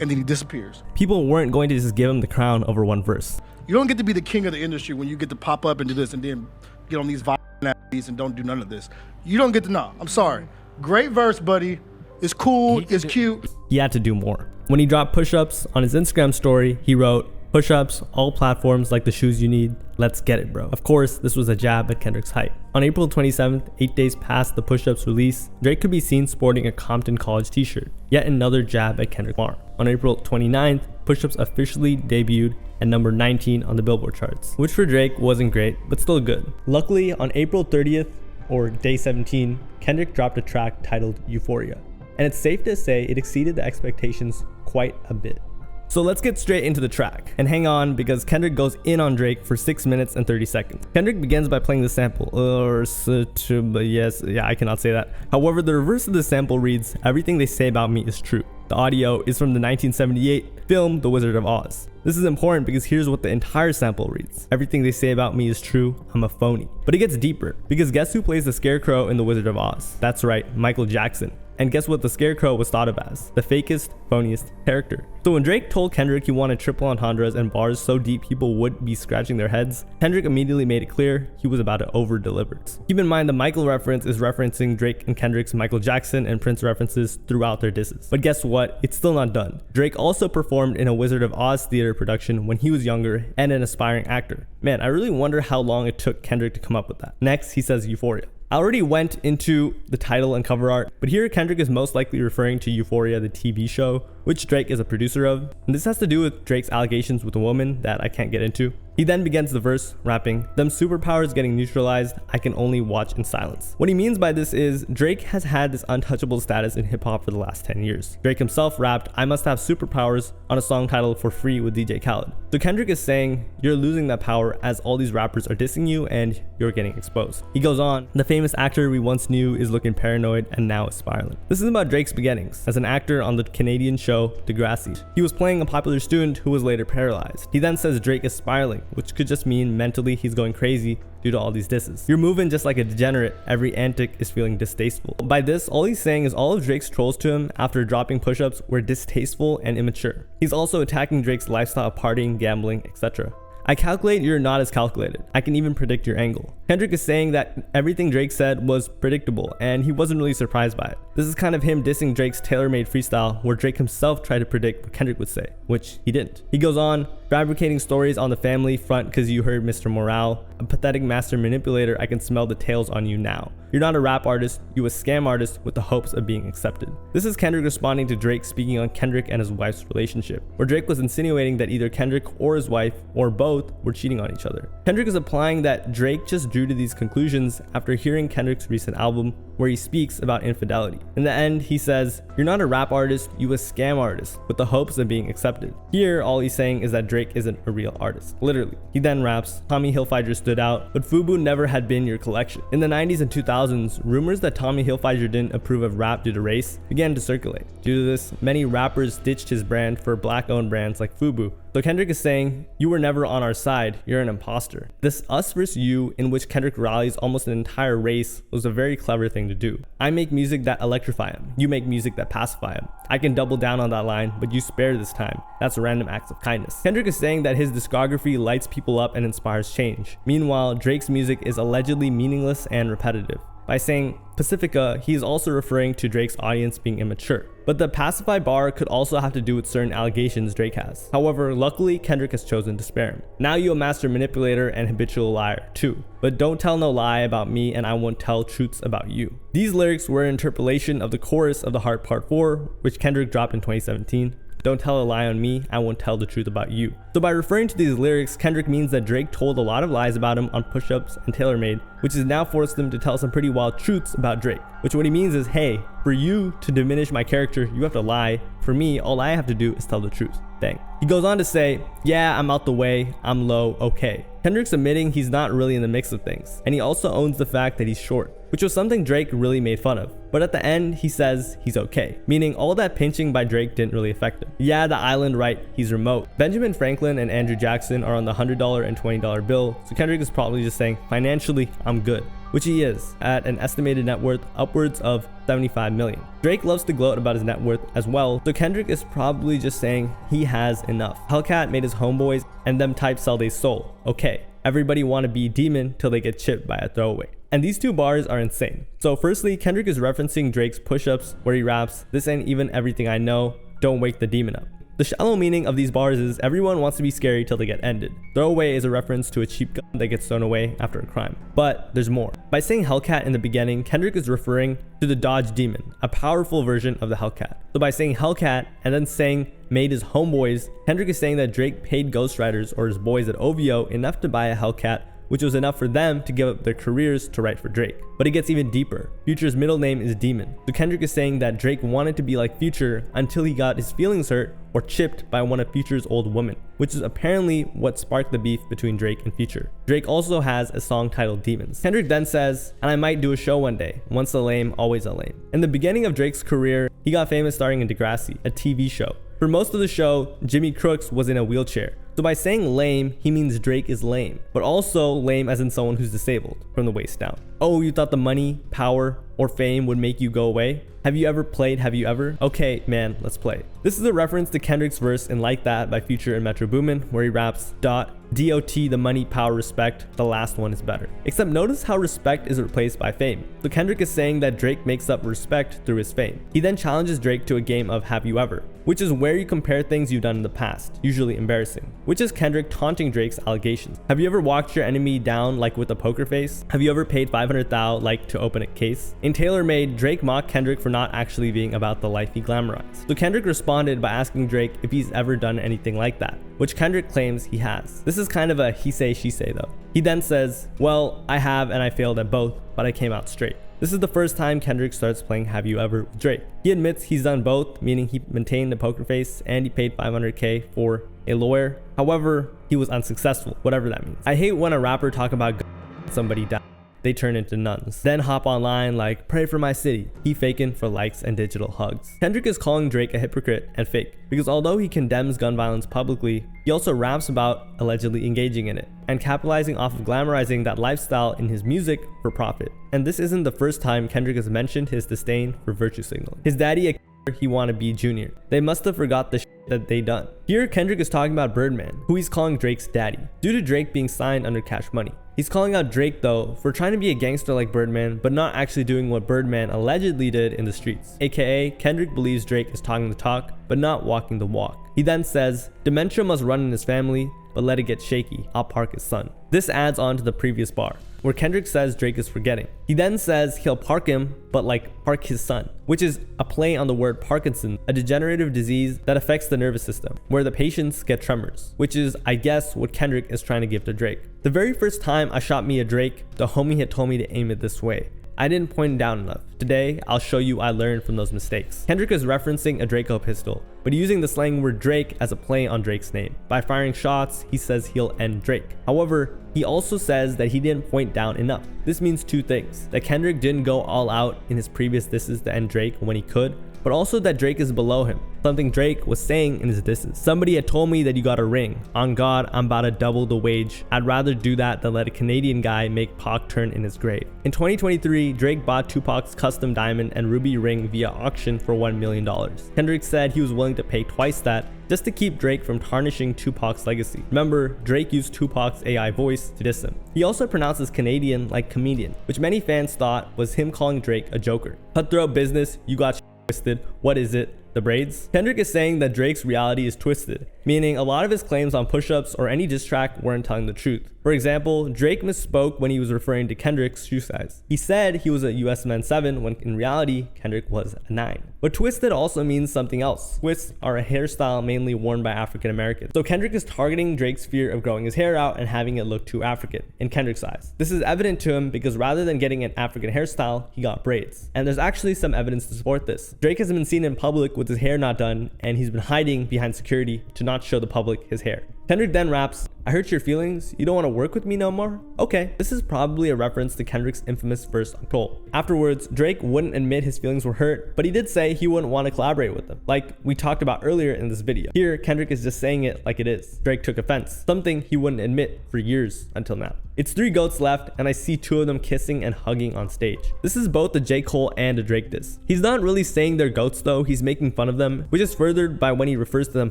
and then he disappears. People weren't going to just give him the crown over one verse. You don't get to be the king of the industry when you get to pop up and do this and then get on these violent beats and don't do none of this. You don't get to know. I'm sorry. Great verse, buddy. It's cool. It's cute. He had to do more. When he dropped push-ups on his Instagram story, he wrote, "Push-ups, all platforms like the shoes you need. Let's get it, bro." Of course, this was a jab at Kendrick's hype. On April 27th, 8 days past the push-ups release, Drake could be seen sporting a Compton College t-shirt. Yet another jab at Kendrick Lamar. On April 29th, push-ups officially debuted at number 19 on the Billboard charts, which for Drake wasn't great, but still good. Luckily, on April 30th, or day 17, Kendrick dropped a track titled Euphoria. And it's safe to say it exceeded the expectations quite a bit. So let's get straight into the track. And hang on, because Kendrick goes in on Drake for 6 minutes and 30 seconds. Kendrick begins by playing the sample, I cannot say that. However, the reverse of the sample reads, "Everything they say about me is true." The audio is from the 1978 film The Wizard of Oz. This is important because here's what the entire sample reads. "Everything they say about me is true, I'm a phony." But it gets deeper, because guess who plays the Scarecrow in The Wizard of Oz? That's right, Michael Jackson. And guess what the Scarecrow was thought of as? The fakest, phoniest character. So when Drake told Kendrick he wanted triple entendres and bars so deep people would be scratching their heads, Kendrick immediately made it clear he was about to over-deliver. Keep in mind the Michael reference is referencing Drake and Kendrick's Michael Jackson and Prince references throughout their disses. But guess what? It's still not done. Drake also performed in a Wizard of Oz theater production when he was younger and an aspiring actor. Man, I really wonder how long it took Kendrick to come up with that. Next, he says Euphoria. I already went into the title and cover art, but here Kendrick is most likely referring to Euphoria, the TV show, which Drake is a producer of. And this has to do with Drake's allegations with a woman that I can't get into. He then begins the verse, rapping, "Them superpowers getting neutralized, I can only watch in silence." What he means by this is Drake has had this untouchable status in hip hop for the last 10 years. Drake himself rapped, "I must have superpowers" on a song titled For Free with DJ Khaled. So Kendrick is saying, you're losing that power as all these rappers are dissing you and you're getting exposed. He goes on, "The famous actor we once knew is looking paranoid and now is spiraling." This is about Drake's beginnings as an actor on the Canadian show Degrassi. He was playing a popular student who was later paralyzed. He then says Drake is spiraling, which could just mean mentally he's going crazy due to all these disses. "You're moving just like a degenerate. Every antic is feeling distasteful." By this, all he's saying is all of Drake's trolls to him after dropping push-ups were distasteful and immature. He's also attacking Drake's lifestyle of partying, gambling, etc. "I calculate you're not as calculated. I can even predict your angle." Kendrick is saying that everything Drake said was predictable and he wasn't really surprised by it. This is kind of him dissing Drake's tailor-made freestyle where Drake himself tried to predict what Kendrick would say, which he didn't. He goes on, "Fabricating stories on the family front cause you heard Mr. Morale. A pathetic master manipulator, I can smell the tails on you now. You're not a rap artist, you a scam artist with the hopes of being accepted." This is Kendrick responding to Drake speaking on Kendrick and his wife's relationship, where Drake was insinuating that either Kendrick or his wife, or both, were cheating on each other. Kendrick is implying that Drake just drew to these conclusions after hearing Kendrick's recent album, where he speaks about infidelity. In the end, he says, "You're not a rap artist, you a scam artist, with the hopes of being accepted." Here, all he's saying is that Drake isn't a real artist, literally. He then raps, "Tommy Hilfiger stood out, but FUBU never had been your collection." In the 90s and 2000s, rumors that Tommy Hilfiger didn't approve of rap due to race began to circulate. Due to this, many rappers ditched his brand for black-owned brands like FUBU, So Kendrick is saying, you were never on our side, you're an imposter. This us versus you, in which Kendrick rallies almost an entire race, was a very clever thing to do. I make music that electrify him, you make music that pacify him. I can double down on that line, but you spare this time. That's random acts of kindness. Kendrick is saying that his discography lights people up and inspires change. Meanwhile, Drake's music is allegedly meaningless and repetitive. By saying Pacifica, he is also referring to Drake's audience being immature. But the pacify bar could also have to do with certain allegations Drake has. However, luckily, Kendrick has chosen to spare him. Now you a master manipulator and habitual liar too. But don't tell no lie about me and I won't tell truths about you. These lyrics were an interpolation of the chorus of The Heart Part 4, which Kendrick dropped in 2017. Don't tell a lie on me, I won't tell the truth about you. So by referring to these lyrics, Kendrick means that Drake told a lot of lies about him on Push-Ups and TaylorMade, which has now forced him to tell some pretty wild truths about Drake. Which what he means is, hey, for you to diminish my character, you have to lie. For me, all I have to do is tell the truth. Dang. He goes on to say, yeah, I'm out the way, I'm low, okay. Kendrick's admitting he's not really in the mix of things, and he also owns the fact that he's short, which was something Drake really made fun of. But at the end, he says he's okay, meaning all that pinching by Drake didn't really affect him. Yeah, the island, right, he's remote. Benjamin Franklin and Andrew Jackson are on the $100 and $20 bill, so Kendrick is probably just saying, financially, I'm good. Which he is, at an estimated net worth upwards of $75 million. Drake loves to gloat about his net worth as well, so Kendrick is probably just saying he has enough. Hellcat made his homeboys and them types sell they soul. Okay, everybody wanna be demon till they get chipped by a throwaway. And these two bars are insane. So firstly, Kendrick is referencing Drake's Push-Ups where he raps, this ain't even everything I know, don't wake the demon up. The shallow meaning of these bars is everyone wants to be scary till they get ended. Throwaway is a reference to a cheap gun that gets thrown away after a crime. But there's more. By saying Hellcat in the beginning, Kendrick is referring to the Dodge Demon, a powerful version of the Hellcat. So by saying Hellcat and then saying made his homeboys, Kendrick is saying that Drake paid ghostwriters or his boys at OVO enough to buy a Hellcat, which was enough for them to give up their careers to write for Drake. But it gets even deeper. Future's middle name is Demon. So Kendrick is saying that Drake wanted to be like Future until he got his feelings hurt or chipped by one of Future's old women, which is apparently what sparked the beef between Drake and Future. Drake also has a song titled Demons. Kendrick then says, and I might do a show one day, once a lame, always a lame. In the beginning of Drake's career, he got famous starring in Degrassi, a TV show. For most of the show, Jimmy Crooks was in a wheelchair. So by saying lame, he means Drake is lame, but also lame as in someone who's disabled from the waist down. Oh, you thought the money, power, or fame would make you go away? Have you ever played Have You Ever? Okay, man, let's play. This is a reference to Kendrick's verse in Like That by Future and Metro Boomin, where he raps, DOT, the money, power, respect, the last one is better. Except notice how respect is replaced by fame. So Kendrick is saying that Drake makes up respect through his fame. He then challenges Drake to a game of Have You Ever, which is where you compare things you've done in the past, usually embarrassing, which is Kendrick taunting Drake's allegations. Have you ever walked your enemy down like with a poker face? Have you ever paid 500,000 like to open a case? In TaylorMade, Drake mocked Kendrick for not actually being about the life he glamorized. So Kendrick responded by asking Drake if he's ever done anything like that, which Kendrick claims he has. This is kind of a he say she say though. He then says, well, I have and I failed at both, but I came out straight. This is the first time Kendrick starts playing Have You Ever with Drake. He admits he's done both, meaning he maintained a poker face and he paid $500K for a lawyer. However, he was unsuccessful, whatever that means. I hate when a rapper talk about somebody died. They turn into nuns. Then hop online like, pray for my city. He faking for likes and digital hugs. Kendrick is calling Drake a hypocrite and fake, because although he condemns gun violence publicly, he also raps about allegedly engaging in it and capitalizing off of glamorizing that lifestyle in his music for profit. And this isn't the first time Kendrick has mentioned his disdain for virtue signaling. His daddy a he wanna be junior. They must have forgot the that they done. Here Kendrick is talking about Birdman, who he's calling Drake's daddy, due to Drake being signed under Cash Money. He's calling out Drake though for trying to be a gangster like Birdman, but not actually doing what Birdman allegedly did in the streets. AKA, Kendrick believes Drake is talking the talk, but not walking the walk. He then says, dementia must run in his family, but let it get shaky, I'll park his son. This adds on to the previous bar, where Kendrick says Drake is forgetting. He then says he'll park him, but like park his son, which is a play on the word Parkinson, a degenerative disease that affects the nervous system, where the patients get tremors, which is, I guess, what Kendrick is trying to give to Drake. The very first time I shot me a Drake, the homie had told me to aim it this way. I didn't point it down enough. Today, I'll show you I learned from those mistakes. Kendrick is referencing a Draco pistol, but using the slang word Drake as a play on Drake's name. By firing shots, he says he'll end Drake. However, he also says that he didn't point down enough. This means two things: that Kendrick didn't go all out in his previous disses to end Drake when he could, but also that Drake is below him, something Drake was saying in his disses. Somebody had told me that you got a ring. On God, I'm about to double the wage. I'd rather do that than let a Canadian guy make Pac turn in his grave. In 2023, Drake bought Tupac's custom diamond and ruby ring via auction for $1 million. Kendrick said he was willing to pay twice that just to keep Drake from tarnishing Tupac's legacy. Remember, Drake used Tupac's AI voice to diss him. He also pronounces Canadian like comedian, which many fans thought was him calling Drake a joker. Cutthroat business, you got twisted. What is it? The braids? Kendrick is saying that Drake's reality is twisted, meaning a lot of his claims on push-ups or any diss track weren't telling the truth. For example, Drake misspoke when he was referring to Kendrick's shoe size. He said he was a US men's 7 when in reality, Kendrick was a 9. But twisted also means something else. Twists are a hairstyle mainly worn by African Americans. So Kendrick is targeting Drake's fear of growing his hair out and having it look too African, in Kendrick's eyes. This is evident to him because rather than getting an African hairstyle, he got braids. And there's actually some evidence to support this. Drake has been seen in public with his hair not done, and he's been hiding behind security to not show the public his hair. Kendrick then raps, I hurt your feelings? You don't want to work with me no more? Okay, this is probably a reference to Kendrick's infamous verse on Cole. Afterwards, Drake wouldn't admit his feelings were hurt, but he did say he wouldn't want to collaborate with them, like we talked about earlier in this video. Here, Kendrick is just saying it like it is. Drake took offense, something he wouldn't admit for years until now. It's 3 GOATs left, and I see 2 of them kissing and hugging on stage. This is both a J. Cole and a Drake diss. He's not really saying they're GOATs though, he's making fun of them, which is furthered by when he refers to them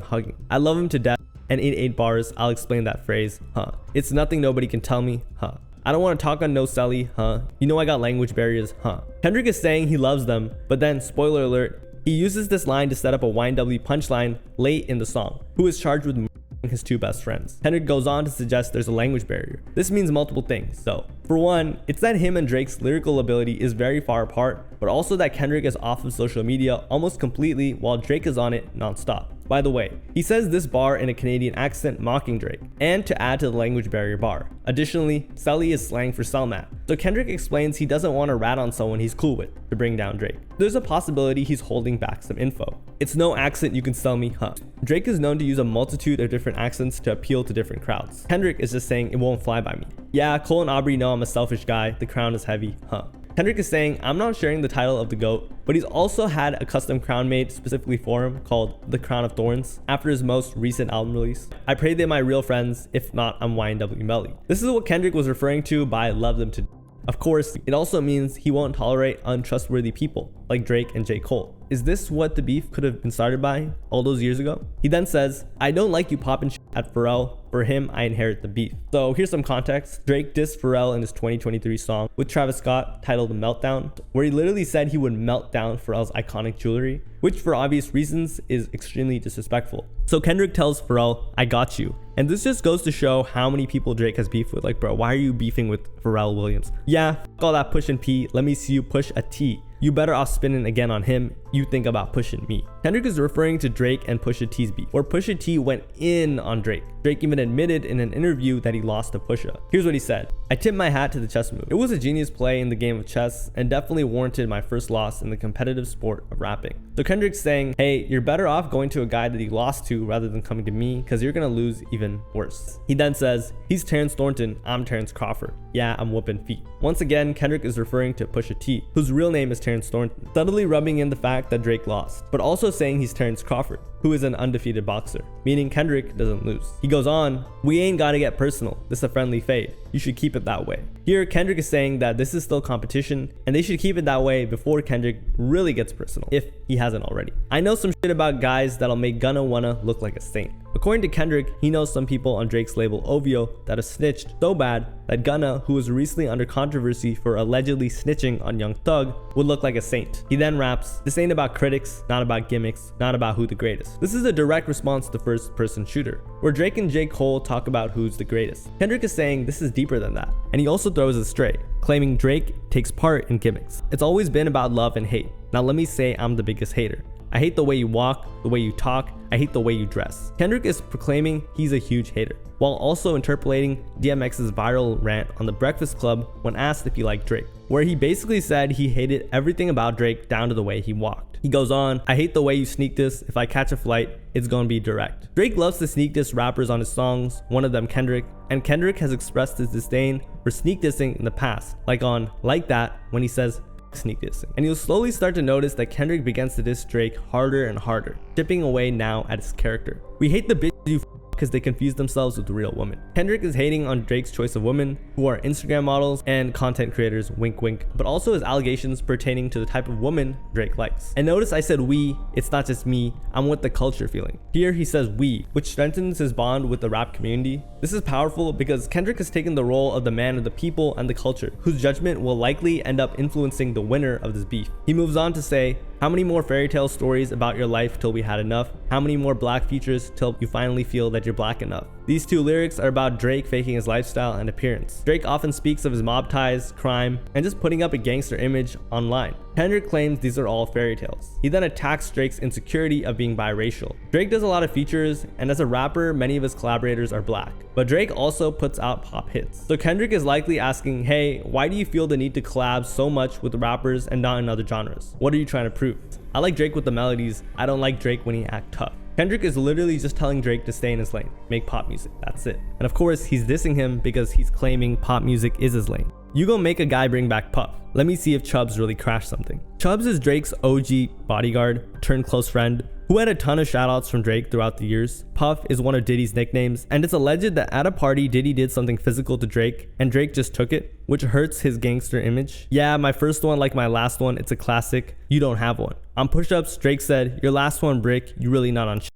hugging. I love him to death, and in 8 bars, I'll explain that phrase, huh. It's nothing nobody can tell me, huh. I don't want to talk on no celly, huh. You know I got language barriers, huh. Kendrick is saying he loves them, but then, spoiler alert, he uses this line to set up a YNW punchline late in the song, who is charged with his 2 best friends. Kendrick goes on to suggest there's a language barrier. This means multiple things. So, for one, it's that him and Drake's lyrical ability is very far apart, but also that Kendrick is off of social media almost completely while Drake is on it nonstop. By the way, he says this bar in a Canadian accent mocking Drake, and to add to the language barrier bar. Additionally, Selly is slang for Selmat. So Kendrick explains he doesn't want to rat on someone he's cool with to bring down Drake. There's a possibility he's holding back some info. It's no accent you can sell me, huh? Drake is known to use a multitude of different accents to appeal to different crowds. Kendrick is just saying it won't fly by me. Yeah, Cole and Aubrey know I'm a selfish guy, the crown is heavy, huh? Kendrick is saying, I'm not sharing the title of the GOAT, but he's also had a custom crown made specifically for him called the Crown of Thorns after his most recent album release. I pray they're my real friends, if not, I'm YNW Melly. This is what Kendrick was referring to by love them to. Of course, it also means he won't tolerate untrustworthy people like Drake and J. Cole. Is this what the beef could have been started by all those years ago? He then says, I don't like you popping shit at Pharrell. For him, I inherit the beef. So here's some context. Drake dissed Pharrell in his 2023 song with Travis Scott titled Meltdown, where he literally said he would melt down Pharrell's iconic jewelry, which for obvious reasons is extremely disrespectful. So Kendrick tells Pharrell, I got you. And this just goes to show how many people Drake has beef with. Like, bro, why are you beefing with Pharrell Williams? Yeah, f all that push and P. Let me see you push a T. You better off spinning again on him. You think about pushing me. Kendrick is referring to Drake and Pusha T's beef, where Pusha T went in on Drake. Drake even admitted in an interview that he lost to Pusha. Here's what he said. I tip my hat to the chess move. It was a genius play in the game of chess and definitely warranted my first loss in the competitive sport of rapping. So Kendrick's saying, hey, you're better off going to a guy that he lost to rather than coming to me because you're gonna lose even worse. He then says, he's Terrence Thornton, I'm Terrence Crawford. Yeah, I'm whooping feet. Once again, Kendrick is referring to Pusha T, whose real name is Terrence Thornton, subtly rubbing in the fact that Drake lost, but also saying he's Terrence Crawford, who is an undefeated boxer, meaning Kendrick doesn't lose. He goes on, we ain't gotta get personal, this a friendly fade. You should keep it that way. Here, Kendrick is saying that this is still competition, and they should keep it that way before Kendrick really gets personal, if he hasn't already. I know some shit about guys that'll make Gunna wanna look like a saint. According to Kendrick, he knows some people on Drake's label OVO that have snitched so bad that Gunna, who was recently under controversy for allegedly snitching on Young Thug, would look like a saint. He then raps, this ain't about critics, not about gimmicks, not about who the greatest. This is a direct response to First Person Shooter, where Drake and J. Cole talk about who's the greatest. Kendrick is saying this is deeper than that, and he also throws a stray, claiming Drake takes part in gimmicks. It's always been about love and hate. Now let me say I'm the biggest hater. I hate the way you walk, the way you talk, I hate the way you dress. Kendrick is proclaiming he's a huge hater, while also interpolating DMX's viral rant on The Breakfast Club when asked if he liked Drake, where he basically said he hated everything about Drake down to the way he walked. He goes on, I hate the way you sneak this, if I catch a flight, it's gonna be direct. Drake loves to sneak diss rappers on his songs, one of them Kendrick, and Kendrick has expressed his disdain for sneak dissing in the past, like on Like That when he says, sneak dissing. And you'll slowly start to notice that Kendrick begins to diss Drake harder and harder, chipping away now at his character. We hate the bitches you because they confuse themselves with real women. Kendrick is hating on Drake's choice of women, who are Instagram models and content creators, wink wink, but also his allegations pertaining to the type of woman Drake likes. And notice I said we, it's not just me, I'm with the culture feeling. Here he says we, which strengthens his bond with the rap community. This is powerful because Kendrick has taken the role of the man of the people and the culture, whose judgment will likely end up influencing the winner of this beef. He moves on to say, how many more fairy tale stories about your life till we had enough? How many more black features till you finally feel that you're black enough? These two lyrics are about Drake faking his lifestyle and appearance. Drake often speaks of his mob ties, crime, and just putting up a gangster image online. Kendrick claims these are all fairy tales. He then attacks Drake's insecurity of being biracial. Drake does a lot of features, and as a rapper, many of his collaborators are black. But Drake also puts out pop hits. So Kendrick is likely asking, hey, why do you feel the need to collab so much with rappers and not in other genres? What are you trying to prove? I like Drake with the melodies, I don't like Drake when he act tough. Kendrick is literally just telling Drake to stay in his lane, make pop music, that's it. And of course, he's dissing him because he's claiming pop music is his lane. You gon' make a guy bring back Puff. Let me see if Chubbs really crashed something. Chubbs is Drake's OG bodyguard turned close friend, who had a ton of shoutouts from Drake throughout the years. Puff is one of Diddy's nicknames, and it's alleged that at a party Diddy did something physical to Drake, and Drake just took it, which hurts his gangster image. Yeah, my first one like my last one, it's a classic, you don't have one. On push-ups, Drake said, your last one brick, you really not on shit.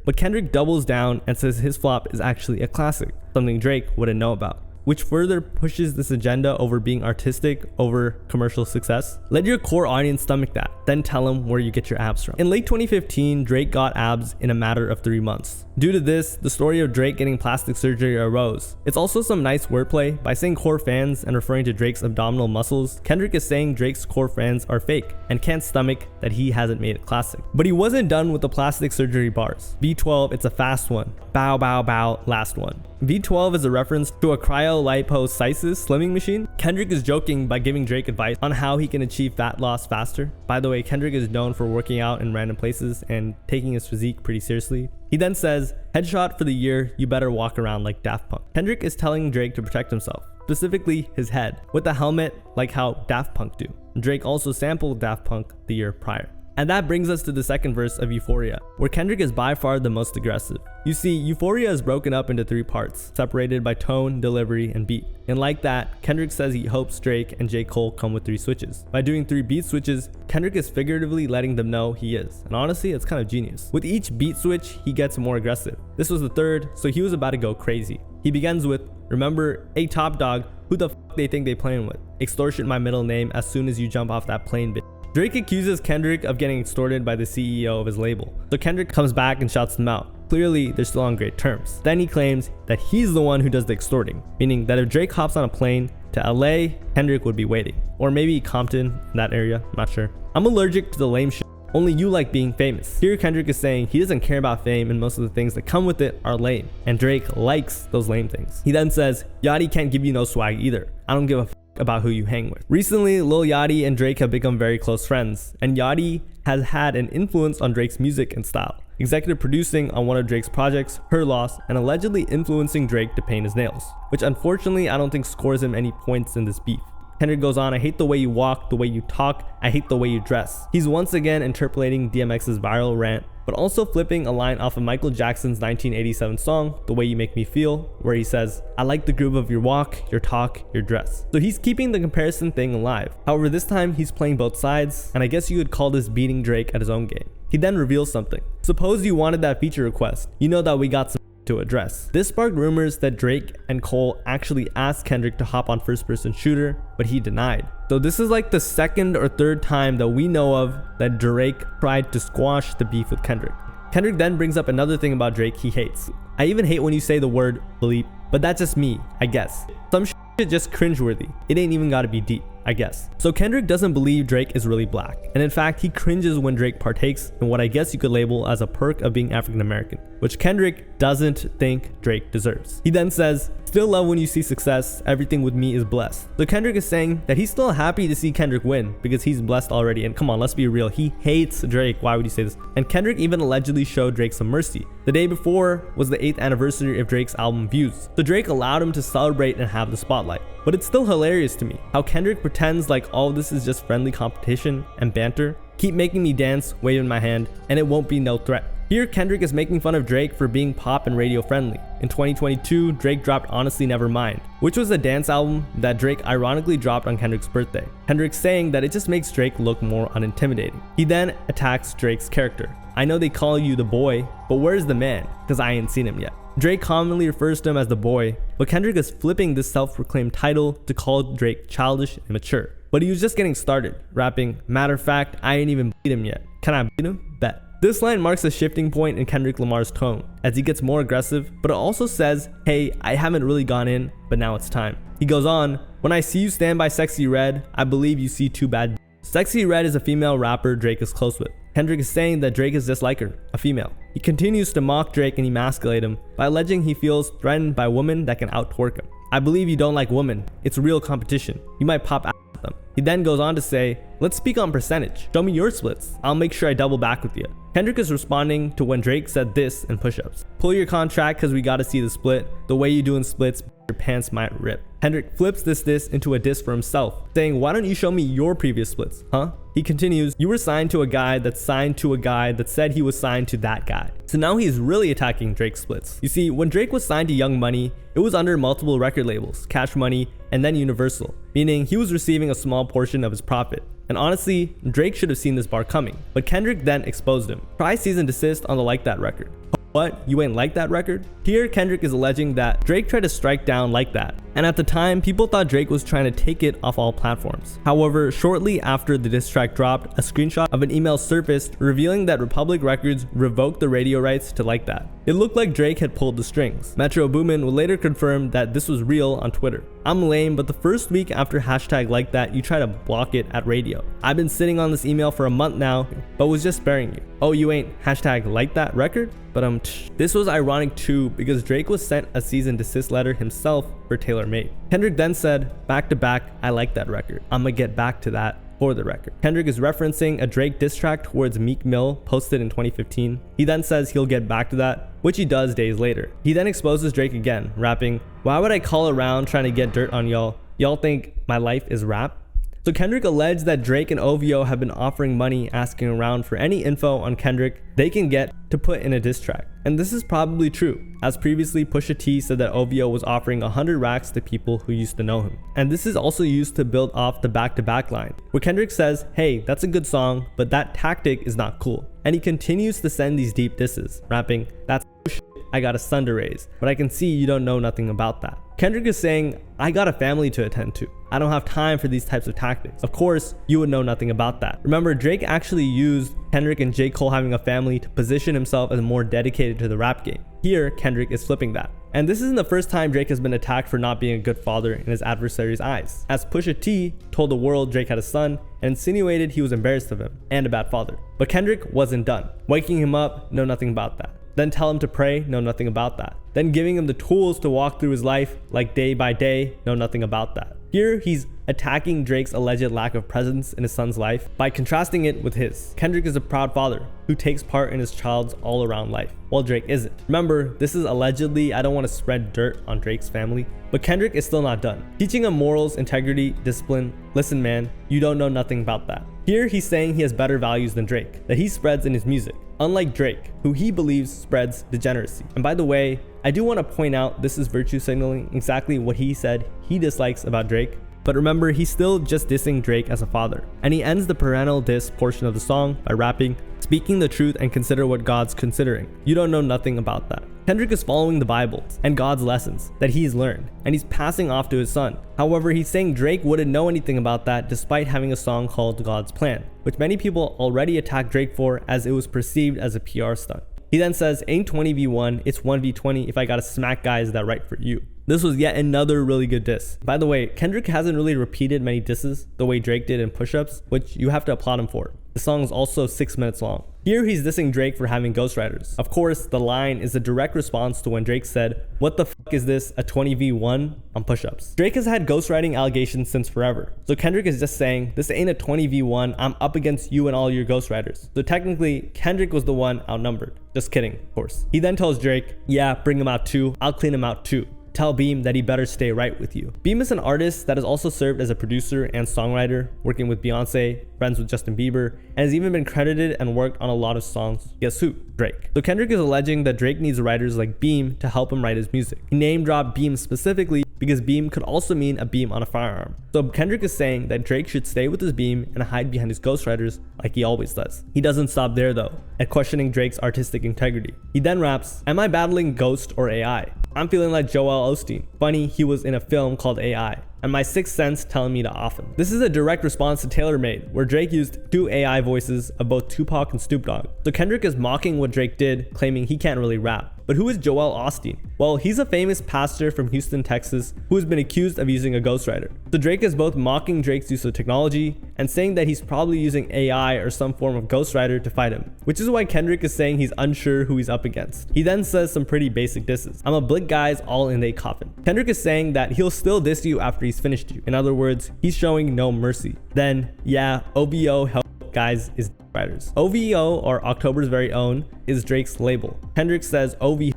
But Kendrick doubles down and says his flop is actually a classic, something Drake wouldn't know about, which further pushes this agenda over being artistic over commercial success. Let your core audience stomach that, then tell them where you get your abs from. In late 2015, Drake got abs in a matter of 3 months. Due to this, the story of Drake getting plastic surgery arose. It's also some nice wordplay. By saying core fans and referring to Drake's abdominal muscles, Kendrick is saying Drake's core fans are fake and can't stomach that he hasn't made it classic. But he wasn't done with the plastic surgery bars. V12, it's a fast one. Bow, bow, bow, last one. V12 is a reference to a cryolipolysis slimming machine. Kendrick is joking by giving Drake advice on how he can achieve fat loss faster. By the way, Kendrick is known for working out in random places and taking his physique pretty seriously. He then says, headshot for the year, you better walk around like Daft Punk. Kendrick is telling Drake to protect himself, specifically his head, with a helmet like how Daft Punk do. Drake also sampled Daft Punk the year prior. And that brings us to the second verse of Euphoria, where Kendrick is by far the most aggressive. You see, Euphoria is broken up into 3 parts, separated by tone, delivery, and beat. And like that, Kendrick says he hopes Drake and J. Cole come with 3 switches. By doing 3 beat switches, Kendrick is figuratively letting them know he is. And honestly, it's kind of genius. With each beat switch, he gets more aggressive. This was the 3rd, so he was about to go crazy. He begins with, remember, hey top dog, who the f they think they playing with? Extortion my middle name as soon as you jump off that plane, bitch. Drake accuses Kendrick of getting extorted by the CEO of his label. So Kendrick comes back and shouts them out. Clearly, they're still on great terms. Then he claims that he's the one who does the extorting, meaning that if Drake hops on a plane to LA, Kendrick would be waiting. Or maybe Compton, in that area, I'm not sure. I'm allergic to the lame shit. Only you like being famous. Here Kendrick is saying he doesn't care about fame and most of the things that come with it are lame. And Drake likes those lame things. He then says, Yachty can't give you no swag either. I don't give a f about who you hang with. Recently, Lil Yachty and Drake have become very close friends, and Yachty has had an influence on Drake's music and style, executive producing on one of Drake's projects, Her Loss, and allegedly influencing Drake to paint his nails, which unfortunately I don't think scores him any points in this beef. Kendrick goes on, I hate the way you walk, the way you talk, I hate the way you dress. He's once again interpolating DMX's viral rant, but also flipping a line off of Michael Jackson's 1987 song, The Way You Make Me Feel, where he says, I like the groove of your walk, your talk, your dress. So he's keeping the comparison thing alive. However, this time he's playing both sides, and I guess you could call this beating Drake at his own game. He then reveals something. Suppose you wanted that feature request. You know that we got some to address. This sparked rumors that Drake and Cole actually asked Kendrick to hop on first-person shooter, but he denied. So this is like the 2nd or 3rd time that we know of that Drake tried to squash the beef with Kendrick. Kendrick then brings up another thing about Drake he hates. I even hate when you say the word bleep, but that's just me, I guess. Some shit just cringeworthy. It ain't even gotta be deep, I guess. So Kendrick doesn't believe Drake is really black, and in fact he cringes when Drake partakes in what I guess you could label as a perk of being African American, which Kendrick doesn't think Drake deserves. He then says, still love when you see success, everything with me is blessed. So Kendrick is saying that he's still happy to see Kendrick win because he's blessed already, and come on, let's be real, he hates Drake, why would you say this? And Kendrick even allegedly showed Drake some mercy. The day before was the 8th anniversary of Drake's album Views, so Drake allowed him to celebrate and have the spotlight. But it's still hilarious to me how Kendrick pretends like all this is just friendly competition and banter. Keep making me dance, waving my hand, and it won't be no threat. Here, Kendrick is making fun of Drake for being pop and radio friendly. In 2022, Drake dropped Honestly Nevermind, which was a dance album that Drake ironically dropped on Kendrick's birthday. Kendrick saying that it just makes Drake look more unintimidating. He then attacks Drake's character. I know they call you the boy, but where's the man? Because I ain't seen him yet. Drake commonly refers to him as the boy, but Kendrick is flipping this self-proclaimed title to call Drake childish and mature. But he was just getting started, rapping, matter of fact, I ain't even beat him yet. Can I beat him? Bet. This line marks a shifting point in Kendrick Lamar's tone, as he gets more aggressive, but it also says, hey, I haven't really gone in, but now it's time. He goes on, when I see you stand by Sexy Red, I believe you see two bad. Sexy Red is a female rapper Drake is close with. Kendrick is saying that Drake is just like her, a female. He continues to mock Drake and emasculate him by alleging he feels threatened by women that can out-twerk him. I believe you don't like women. It's real competition. You might pop out at them. He then goes on to say, let's speak on percentage. Show me your splits. I'll make sure I double back with you. Kendrick is responding to when Drake said this in push-ups. Pull your contract cause we gotta see the split. The way you doing splits, your pants might rip. Kendrick flips this into a diss for himself, saying, why don't you show me your previous splits, huh? He continues, you were signed to a guy that signed to a guy that said he was signed to that guy. So now he's really attacking Drake's splits. You see, when Drake was signed to Young Money, it was under multiple record labels, Cash Money, and then Universal, meaning he was receiving a small portion of his profit. And honestly, Drake should have seen this bar coming, but Kendrick then exposed him. Try cease and desist on the Like That record. What? You ain't like that record? Here, Kendrick is alleging that Drake tried to strike down Like That. And at the time, people thought Drake was trying to take it off all platforms. However, shortly after the diss track dropped, a screenshot of an email surfaced revealing that Republic Records revoked the radio rights to Like That. It looked like Drake had pulled the strings. Metro Boomin would later confirm that this was real on Twitter. I'm lame, but the first week after hashtag Like That, you try to block it at radio. I've been sitting on this email for a month now, but was just sparing you. Oh, you ain't hashtag Like That record? But this was ironic too because Drake was sent a cease and desist letter himself for Taylor Made. Kendrick then said, back to back, I like that record. I'ma get back to that for the record. Kendrick is referencing a Drake diss track towards Meek Mill posted in 2015. He then says he'll get back to that, which he does days later. He then exposes Drake again, rapping, why would I call around trying to get dirt on y'all? Y'all think my life is rap? So Kendrick alleged that Drake and OVO have been offering money asking around for any info on Kendrick they can get to put in a diss track. And this is probably true, as previously Pusha T said that OVO was offering 100 racks to people who used to know him. And this is also used to build off the back-to-back line, where Kendrick says, hey, that's a good song, but that tactic is not cool. And he continues to send these deep disses, rapping, that's shit, I got a son to raise, but I can see you don't know nothing about that. Kendrick is saying, I got a family to attend to. I don't have time for these types of tactics. Of course, you would know nothing about that. Remember, Drake actually used Kendrick and J. Cole having a family to position himself as more dedicated to the rap game. Here, Kendrick is flipping that. And this isn't the first time Drake has been attacked for not being a good father in his adversary's eyes, as Pusha T told the world Drake had a son and insinuated he was embarrassed of him and a bad father. But Kendrick wasn't done. Waking him up, know nothing about that. Then tell him to pray, know nothing about that. Then giving him the tools to walk through his life like day by day, know nothing about that. Here, he's attacking Drake's alleged lack of presence in his son's life by contrasting it with his. Kendrick is a proud father who takes part in his child's all-around life, while Drake isn't. Remember, this is allegedly, I don't want to spread dirt on Drake's family, but Kendrick is still not done. Teaching him morals, integrity, discipline. Listen man, you don't know nothing about that. Here, he's saying he has better values than Drake, that he spreads in his music. Unlike Drake, who he believes spreads degeneracy. And by the way, I do want to point out this is virtue signaling exactly what he said he dislikes about Drake. But remember, he's still just dissing Drake as a father. And he ends the parental diss portion of the song by rapping, speaking the truth and consider what God's considering. You don't know nothing about that. Kendrick is following the Bible and God's lessons that he's learned, and he's passing off to his son. However, he's saying Drake wouldn't know anything about that despite having a song called God's Plan, which many people already attacked Drake for as it was perceived as a PR stunt. He then says, ain't 20v1, it's 1v20 if I gotta smack guys that write for you. This was yet another really good diss. By the way, Kendrick hasn't really repeated many disses the way Drake did in push-ups, which you have to applaud him for. The song is also 6 minutes long. Here he's dissing Drake for having ghostwriters. Of course, the line is a direct response to when Drake said, what the fuck is this, a 20v1 on push-ups? Drake has had ghostwriting allegations since forever. So Kendrick is just saying, this ain't a 20v1, I'm up against you and all your ghostwriters. So technically, Kendrick was the one outnumbered. Just kidding, of course. He then tells Drake, yeah, bring him out too, I'll clean him out too. tell Beam that he better stay right with you. Beam is an artist that has also served as a producer and songwriter, working with Beyonce, friends with Justin Bieber, and has even been credited and worked on a lot of songs. Guess who? Drake. So Kendrick is alleging that Drake needs writers like Beam to help him write his music. He name dropped Beam specifically because beam could also mean a beam on a firearm. So Kendrick is saying that Drake should stay with his beam and hide behind his ghostwriters like he always does. He doesn't stop there though, at questioning Drake's artistic integrity. He then raps, "Am I battling Ghost or AI? I'm feeling like Joel Osteen. Funny, he was in a film called AI. And my sixth sense telling me to off him." This is a direct response to TaylorMade, where Drake used 2 AI voices of both Tupac and Snoop Dogg. So Kendrick is mocking what Drake did, claiming he can't really rap. But who is Joel Osteen? Well, he's a famous pastor from Houston, Texas, who has been accused of using a ghostwriter. So Drake is both mocking Drake's use of technology and saying that he's probably using AI or some form of ghostwriter to fight him, which is why Kendrick is saying he's unsure who he's up against. He then says some pretty basic disses. "I'm a blick guys all in a coffin." Kendrick is saying that he'll still diss you after he's finished you. In other words, he's showing no mercy. Then, yeah, OVO help guys is writers. OVO, or October's Very Own, is Drake's label. Kendrick says OVO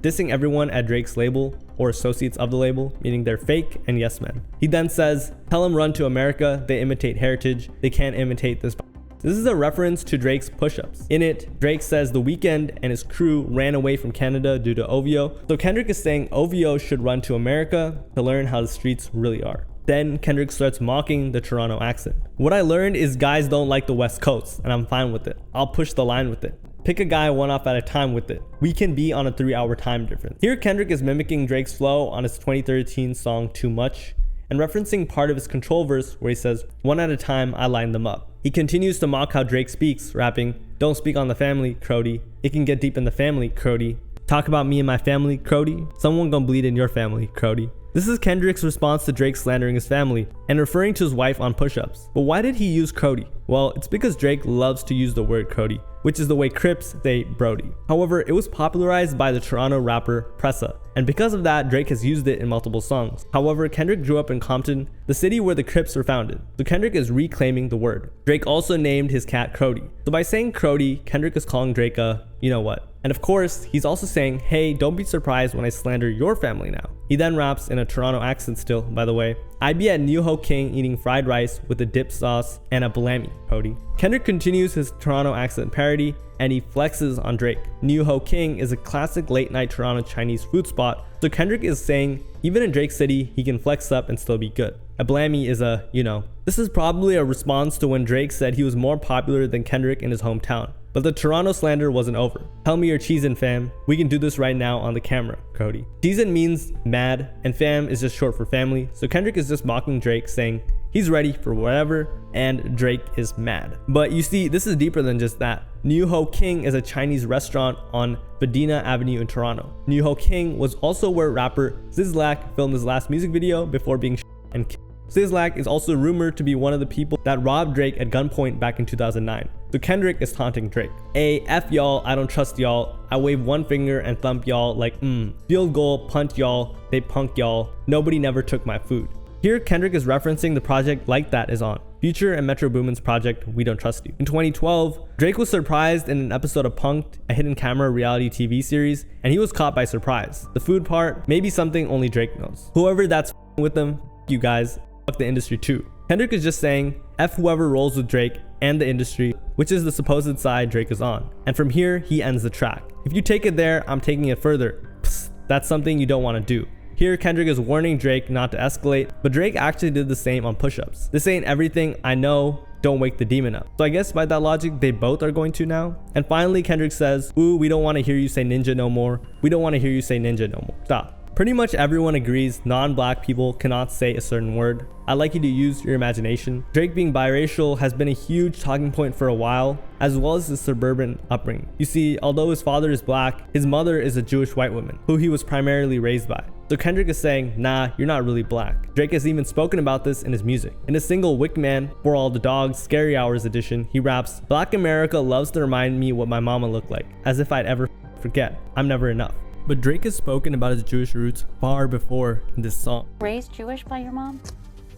dissing everyone at Drake's label or associates of the label, meaning they're fake and yes men. He then says, "Tell them run to America, they imitate heritage, they can't imitate this." This is a reference to Drake's push-ups. In it, Drake says The Weeknd and his crew ran away from Canada due to OVO. So Kendrick is saying OVO should run to America to learn how the streets really are. Then Kendrick starts mocking the Toronto accent. "What I learned is guys don't like the West Coast, and I'm fine with it. I'll push the line with it. Pick a guy one off at a time with it. We can be on a 3-hour time difference." Here Kendrick is mimicking Drake's flow on his 2013 song Too Much, and referencing part of his Control verse where he says, "One at a time, I line them up." He continues to mock how Drake speaks, rapping, "Don't speak on the family, Crody. It can get deep in the family, Crody. Talk about me and my family, Crody. Someone gonna bleed in your family, Crody." This is Kendrick's response to Drake slandering his family and referring to his wife on push-ups. But why did he use Crody? Well, it's because Drake loves to use the word Crody, which is the way Crips say Brody. However, it was popularized by the Toronto rapper Pressa, and because of that, Drake has used it in multiple songs. However, Kendrick grew up in Compton, the city where the Crips were founded, so Kendrick is reclaiming the word. Drake also named his cat Crody. So by saying Crody, Kendrick is calling Drake a you know what. And of course, he's also saying, "Hey, don't be surprised when I slander your family now." He then raps in a Toronto accent still, by the way, "I'd be at New Ho King eating fried rice with a dip sauce and a balami, Cody." Kendrick continues his Toronto accent parody and he flexes on Drake. New Ho King is a classic late night Toronto Chinese food spot, so Kendrick is saying even in Drake City, he can flex up and still be good. A blammy is a, you know. This is probably a response to when Drake said he was more popular than Kendrick in his hometown. But the Toronto slander wasn't over. "Tell me you're cheesin', fam. We can do this right now on the camera, Cody." Cheesin' means mad, and fam is just short for family, so Kendrick is just mocking Drake, saying he's ready for whatever, and Drake is mad. But you see, this is deeper than just that. New Ho King is a Chinese restaurant on Bedina Avenue in Toronto. New Ho King was also where rapper Zizlak filmed his last music video before being and killed. Zizlak is also rumored to be one of the people that robbed Drake at gunpoint back in 2009. So Kendrick is taunting Drake. F y'all, I don't trust y'all. I wave one finger and thump y'all like Field goal, punt y'all, they punk y'all. Nobody never took my food. Here Kendrick is referencing the project Like That is on. Future and Metro Boomin's project We Don't Trust You. In 2012, Drake was surprised in an episode of Punk'd, a hidden camera reality TV series, and he was caught by surprise. The food part, maybe something only Drake knows. Whoever that's with them, you guys, fuck the industry too. Kendrick is just saying, F whoever rolls with Drake and the industry, which is the supposed side Drake is on. And from here, he ends the track. If you take it there, I'm taking it further. Psst, that's something you don't want to do. Here, Kendrick is warning Drake not to escalate, but Drake actually did the same on push-ups. This ain't everything, I know, don't wake the demon up. So I guess by that logic, they both are going to now. And finally, Kendrick says, ooh, we don't want to hear you say ninja no more. We don't want to hear you say ninja no more. Stop. Pretty much everyone agrees non-black people cannot say a certain word. I'd like you to use your imagination. Drake being biracial has been a huge talking point for a while, as well as his suburban upbringing. You see, although his father is black, his mother is a Jewish white woman, who he was primarily raised by. So Kendrick is saying, nah, you're not really black. Drake has even spoken about this in his music. In his single Wickman, For All the Dogs, Scary Hours edition, he raps, Black America loves to remind me what my mama looked like, as if I'd ever forget. I'm never enough. But Drake has spoken about his Jewish roots far before in this song. Raised Jewish by your mom?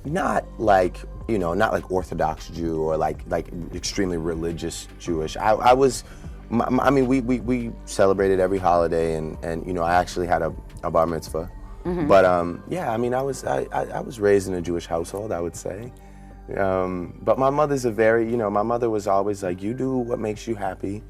Not like, you know, not like Orthodox Jew or like extremely religious Jewish. I mean, we celebrated every holiday and you know, I actually had a bar mitzvah. But yeah, I mean, I was raised in a Jewish household, I would say. But my mother's my mother was always like, you do what makes you happy.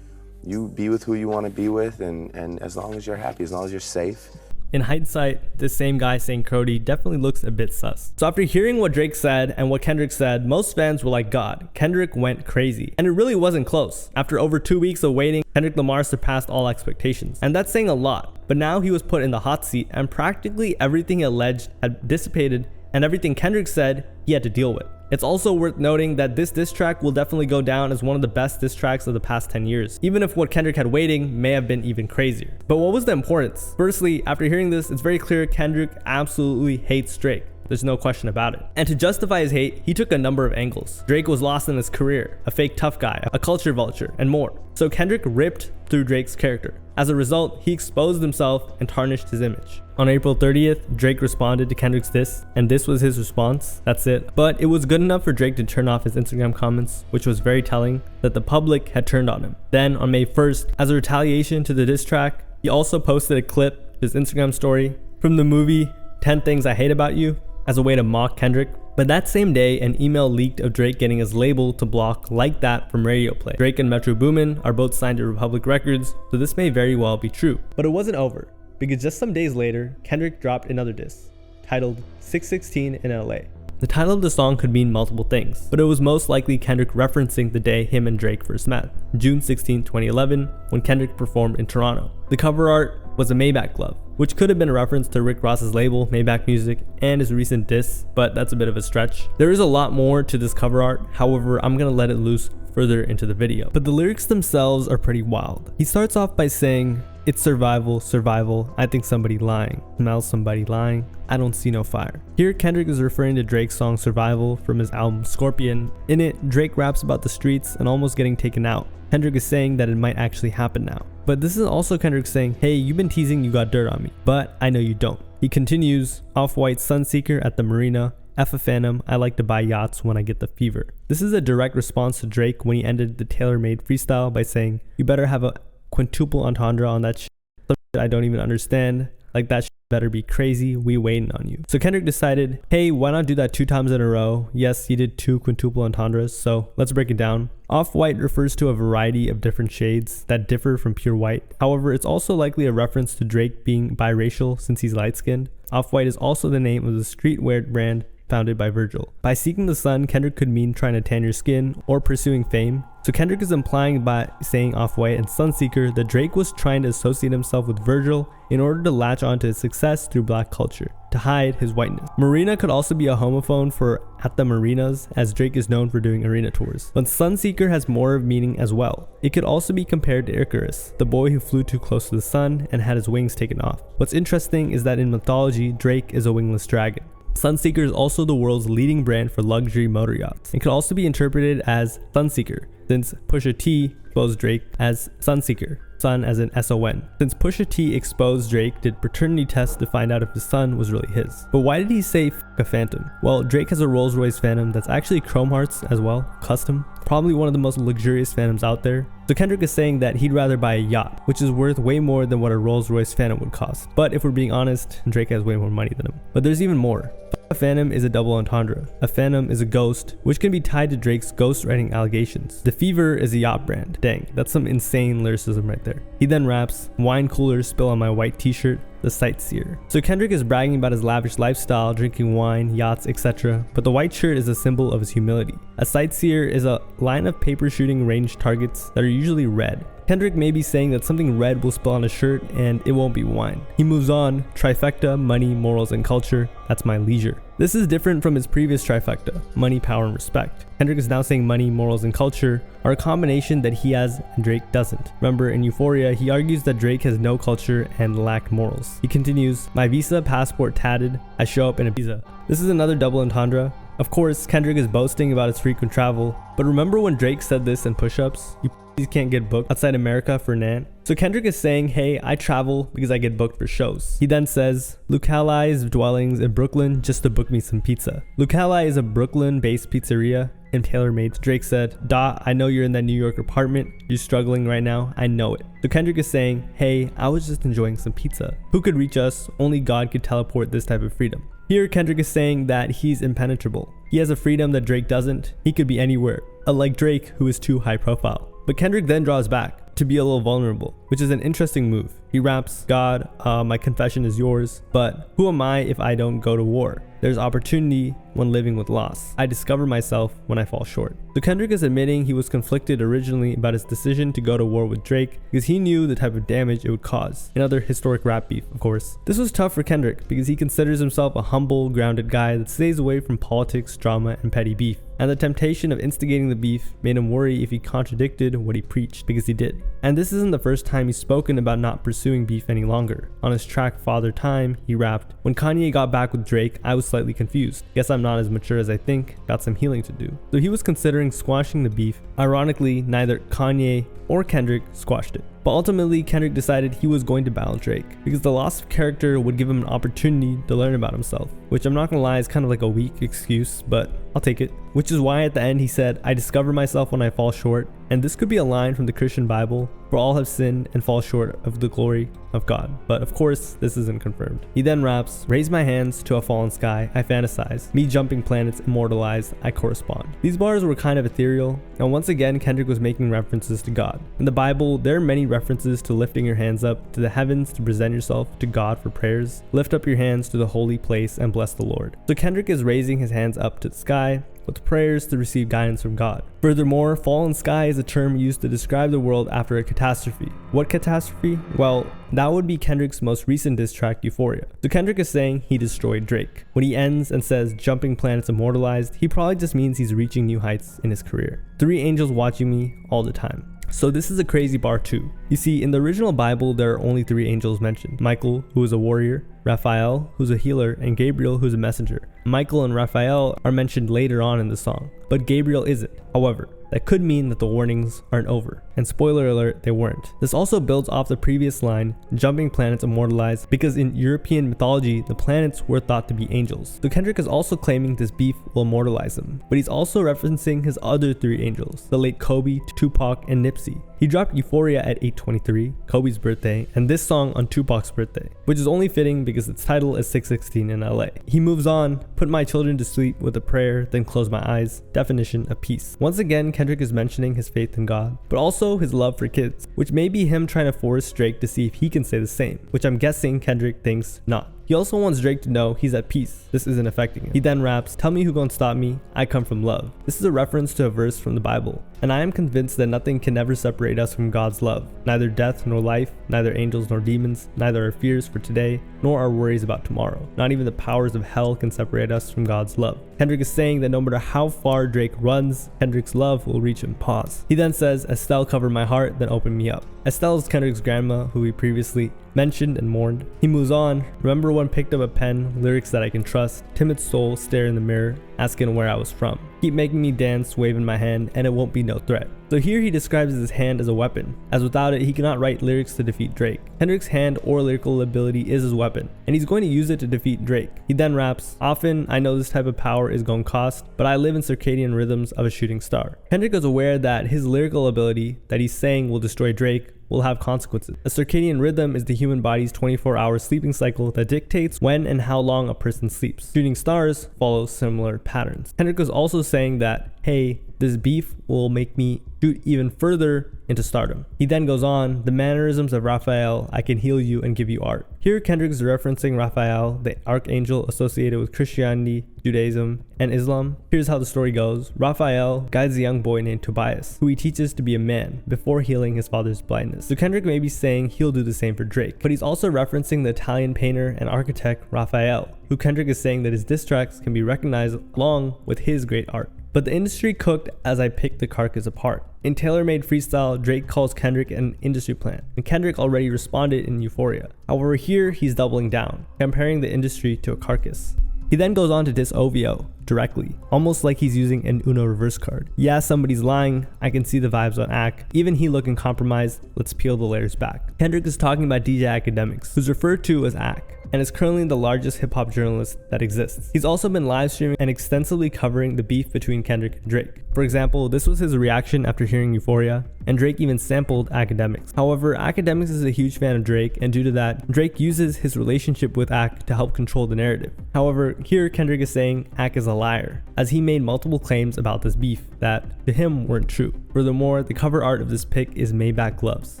You be with who you want to be with, and as long as you're happy, as long as you're safe. In hindsight, this same guy saying Cody definitely looks a bit sus. So after hearing what Drake said and what Kendrick said, most fans were like, God, Kendrick went crazy. And it really wasn't close. After over 2 weeks of waiting, Kendrick Lamar surpassed all expectations. And that's saying a lot. But now he was put in the hot seat, and practically everything he alleged had dissipated, and everything Kendrick said he had to deal with. It's also worth noting that this diss track will definitely go down as one of the best diss tracks of the past 10 years, even if what Kendrick had waiting may have been even crazier. But what was the importance? Firstly, after hearing this, it's very clear Kendrick absolutely hates Drake. There's no question about it. And to justify his hate, he took a number of angles. Drake was lost in his career, a fake tough guy, a culture vulture, and more. So Kendrick ripped through Drake's character. As a result, he exposed himself and tarnished his image. On April 30th, Drake responded to Kendrick's diss, and this was his response. That's it. But it was good enough for Drake to turn off his Instagram comments, which was very telling that the public had turned on him. Then on May 1st, as a retaliation to the diss track, he also posted a clip to his Instagram story from the movie 10 Things I Hate About You as a way to mock Kendrick. But that same day, an email leaked of Drake getting his label to block Like That from radio play. Drake and Metro Boomin are both signed to Republic Records, so this may very well be true. But it wasn't over, because just some days later, Kendrick dropped another diss, titled 616 in LA. The title of the song could mean multiple things, but it was most likely Kendrick referencing the day him and Drake first met, June 16, 2011, when Kendrick performed in Toronto. The cover art was a Maybach glove, which could have been a reference to Rick Ross's label, Maybach Music, and his recent diss, but that's a bit of a stretch. There is a lot more to this cover art, however, I'm gonna let it loose further into the video. But the lyrics themselves are pretty wild. He starts off by saying, "It's survival, survival, I think somebody lying, smells somebody lying, I don't see no fire." Here Kendrick is referring to Drake's song Survival from his album Scorpion. In it, Drake raps about the streets and almost getting taken out. Kendrick is saying that it might actually happen now. But this is also Kendrick saying, hey, you've been teasing you got dirt on me, but I know you don't. He continues, Off-White Sunseeker at the marina, F a Phantom, I like to buy yachts when I get the fever. This is a direct response to Drake when he ended the tailor-made freestyle by saying, you better have a quintuple entendre on that shit. Some shit I don't even understand. Like that shit better be crazy, we waiting on you. So Kendrick decided, hey, why not do that 2 times in a row? Yes, he did 2 quintuple entendres, so let's break it down. Off-white refers to a variety of different shades that differ from pure white. However, it's also likely a reference to Drake being biracial since he's light-skinned. Off-white is also the name of the streetwear brand founded by Virgil. By seeking the sun, Kendrick could mean trying to tan your skin or pursuing fame. So Kendrick is implying by saying Off-White and Sunseeker that Drake was trying to associate himself with Virgil in order to latch onto his success through black culture, to hide his whiteness. Marina could also be a homophone for at the marinas, as Drake is known for doing arena tours. But Sunseeker has more of meaning as well. It could also be compared to Icarus, the boy who flew too close to the sun and had his wings taken off. What's interesting is that in mythology, Drake is a wingless dragon. Sunseeker is also the world's leading brand for luxury motor yachts. It could also be interpreted as Sunseeker, since Pusha T exposed Drake as Sunseeker, sun as in S-O-N. Since Pusha T exposed Drake, did paternity tests to find out if the son was really his. But why did he say f a Phantom? Well, Drake has a Rolls Royce Phantom that's actually chrome hearts as well, custom. Probably one of the most luxurious Phantoms out there. So Kendrick is saying that he'd rather buy a yacht, which is worth way more than what a Rolls Royce Phantom would cost. But if we're being honest, Drake has way more money than him. But there's even more. A Phantom is a double entendre. A Phantom is a ghost, which can be tied to Drake's ghostwriting allegations. The Fever is a yacht brand. Dang, that's some insane lyricism right there. He then raps, wine coolers spill on my white t-shirt, the sightseer. So Kendrick is bragging about his lavish lifestyle, drinking wine, yachts, etc. But the white shirt is a symbol of his humility. A sightseer is a line of paper shooting range targets that are usually red. Kendrick may be saying that something red will spill on a shirt and it won't be wine. He moves on, trifecta, money, morals, and culture, that's my leisure. This is different from his previous trifecta, money, power, and respect. Kendrick is now saying money, morals, and culture are a combination that he has and Drake doesn't. Remember, in Euphoria, he argues that Drake has no culture and lacked morals. He continues, my visa, passport tatted, I show up in a visa. This is another double entendre. Of course, Kendrick is boasting about his frequent travel, but remember when Drake said this in push-ups? You can't get booked outside America for Nan. So Kendrick is saying, hey, I travel because I get booked for shows. He then says, localized dwellings in Brooklyn just to book me some pizza. Locali is a Brooklyn-based pizzeria. in TaylorMade, Drake said, "Dot, I know you're in that New York apartment. You're struggling right now. I know it." So Kendrick is saying, hey, I was just enjoying some pizza. Who could reach us? Only God could teleport this type of freedom. Here, Kendrick is saying that he's impenetrable. He has a freedom that Drake doesn't. He could be anywhere, unlike Drake, who is too high profile. But Kendrick then draws back to be a little vulnerable, which is an interesting move. He raps, God, my confession is yours, but who am I if I don't go to war? There's opportunity when living with loss. I discover myself when I fall short. So Kendrick is admitting he was conflicted originally about his decision to go to war with Drake because he knew the type of damage it would cause. Another historic rap beef, of course. This was tough for Kendrick because he considers himself a humble, grounded guy that stays away from politics, drama, and petty beef. And the temptation of instigating the beef made him worry if he contradicted what he preached, because he did. And this isn't the first time he's spoken about not pursuing beef any longer. On his track Father Time, he rapped, "When Kanye got back with Drake, I was slightly confused. Guess I'm not as mature as I think, got some healing to do." So he was considering squashing the beef. Ironically, neither Kanye or Kendrick squashed it. But ultimately, Kendrick decided he was going to battle Drake because the loss of character would give him an opportunity to learn about himself, which I'm not gonna lie is kind of like a weak excuse, but I'll take it. Which is why at the end he said, "I discover myself when I fall short." And this could be a line from the Christian Bible, "For all have sinned and fall short of the glory of God." But of course, this isn't confirmed. He then raps, "Raise my hands to a fallen sky, I fantasize. Me jumping planets immortalized, I correspond." These bars were kind of ethereal, and once again, Kendrick was making references to God. In the Bible, there are many references to lifting your hands up to the heavens to present yourself to God for prayers. Lift up your hands to the holy place and bless the Lord. So Kendrick is raising his hands up to the sky with prayers to receive guidance from God. Furthermore, fallen sky is a term used to describe the world after a catastrophe. What catastrophe? Well, that would be Kendrick's most recent diss track, Euphoria. So Kendrick is saying he destroyed Drake. When he ends and says jumping planets immortalized, he probably just means he's reaching new heights in his career. 3 angels watching me all the time. So this is a crazy bar too. You see, in the original Bible, there are only 3 angels mentioned. Michael, who is a warrior, Raphael, who's a healer, and Gabriel, who's a messenger. Michael and Raphael are mentioned later on in the song, but Gabriel isn't. However, that could mean that the warnings aren't over. And spoiler alert, they weren't. This also builds off the previous line, jumping planets immortalized, because in European mythology, the planets were thought to be angels. So Kendrick is also claiming this beef will immortalize him, but he's also referencing his other 3 angels, the late Kobe, Tupac, and Nipsey. He dropped Euphoria at 8/23, Kobe's birthday, and this song on Tupac's birthday, which is only fitting because its title is 616 in LA. He moves on, "Put my children to sleep with a prayer, then close my eyes." Definition of peace. Once again, Kendrick is mentioning his faith in God, but also his love for kids, which may be him trying to force Drake to see if he can say the same, which I'm guessing Kendrick thinks not. He also wants Drake to know he's at peace. This isn't affecting him. He then raps, "Tell me who gon' stop me, I come from love." This is a reference to a verse from the Bible, and I am convinced that nothing can ever separate us from God's love. Neither death nor life, neither angels nor demons, neither our fears for today, nor our worries about tomorrow. Not even the powers of hell can separate us from God's love. Kendrick is saying that no matter how far Drake runs, Kendrick's love will reach him. Pause. He then says, "Estelle covered my heart, then opened me up." Estelle is Kendrick's grandma, who we previously mentioned and mourned. He moves on, "Remember when picked up a pen, lyrics that I can trust, timid soul stare in the mirror, asking where I was from. Keep making me dance, waving my hand, and it won't be no threat." So here he describes his hand as a weapon, as without it he cannot write lyrics to defeat Drake. Kendrick's hand or lyrical ability is his weapon, and he's going to use it to defeat Drake. He then raps, "Often I know this type of power is gonna cost, but I live in circadian rhythms of a shooting star." Kendrick is aware that his lyrical ability that he's saying will destroy Drake will have consequences. A circadian rhythm is the human body's 24-hour sleeping cycle that dictates when and how long a person sleeps. Shooting stars follow similar patterns. Kendrick was also saying that, hey, this beef will make me shoot even further into stardom. He then goes on, "The mannerisms of Raphael, I can heal you and give you art." Here Kendrick is referencing Raphael, the archangel associated with Christianity, Judaism, and Islam. Here's how the story goes. Raphael guides a young boy named Tobias, who he teaches to be a man before healing his father's blindness. So Kendrick may be saying he'll do the same for Drake, but he's also referencing the Italian painter and architect Raphael, who Kendrick is saying that his diss tracks can be recognized along with his great art. But the industry cooked as I picked the carcass apart. In TaylorMade Freestyle, Drake calls Kendrick an industry plant, and Kendrick already responded in Euphoria. However, here he's doubling down, comparing the industry to a carcass. He then goes on to diss OVO directly, almost like he's using an Uno reverse card. Yeah, somebody's lying, I can see the vibes on Ak. Even he looking compromised, let's peel the layers back. Kendrick is talking about DJ Academics, who's referred to as Ak. and is currently the largest hip-hop journalist that exists. He's also been live streaming and extensively covering the beef between Kendrick and Drake. For example, this was his reaction after hearing Euphoria, and Drake even sampled Academics. However, Academics is a huge fan of Drake, and due to that, Drake uses his relationship with Ak to help control the narrative. However, here Kendrick is saying Ak is a liar, as he made multiple claims about this beef that, to him, weren't true. Furthermore, the cover art of this pic is Maybach gloves.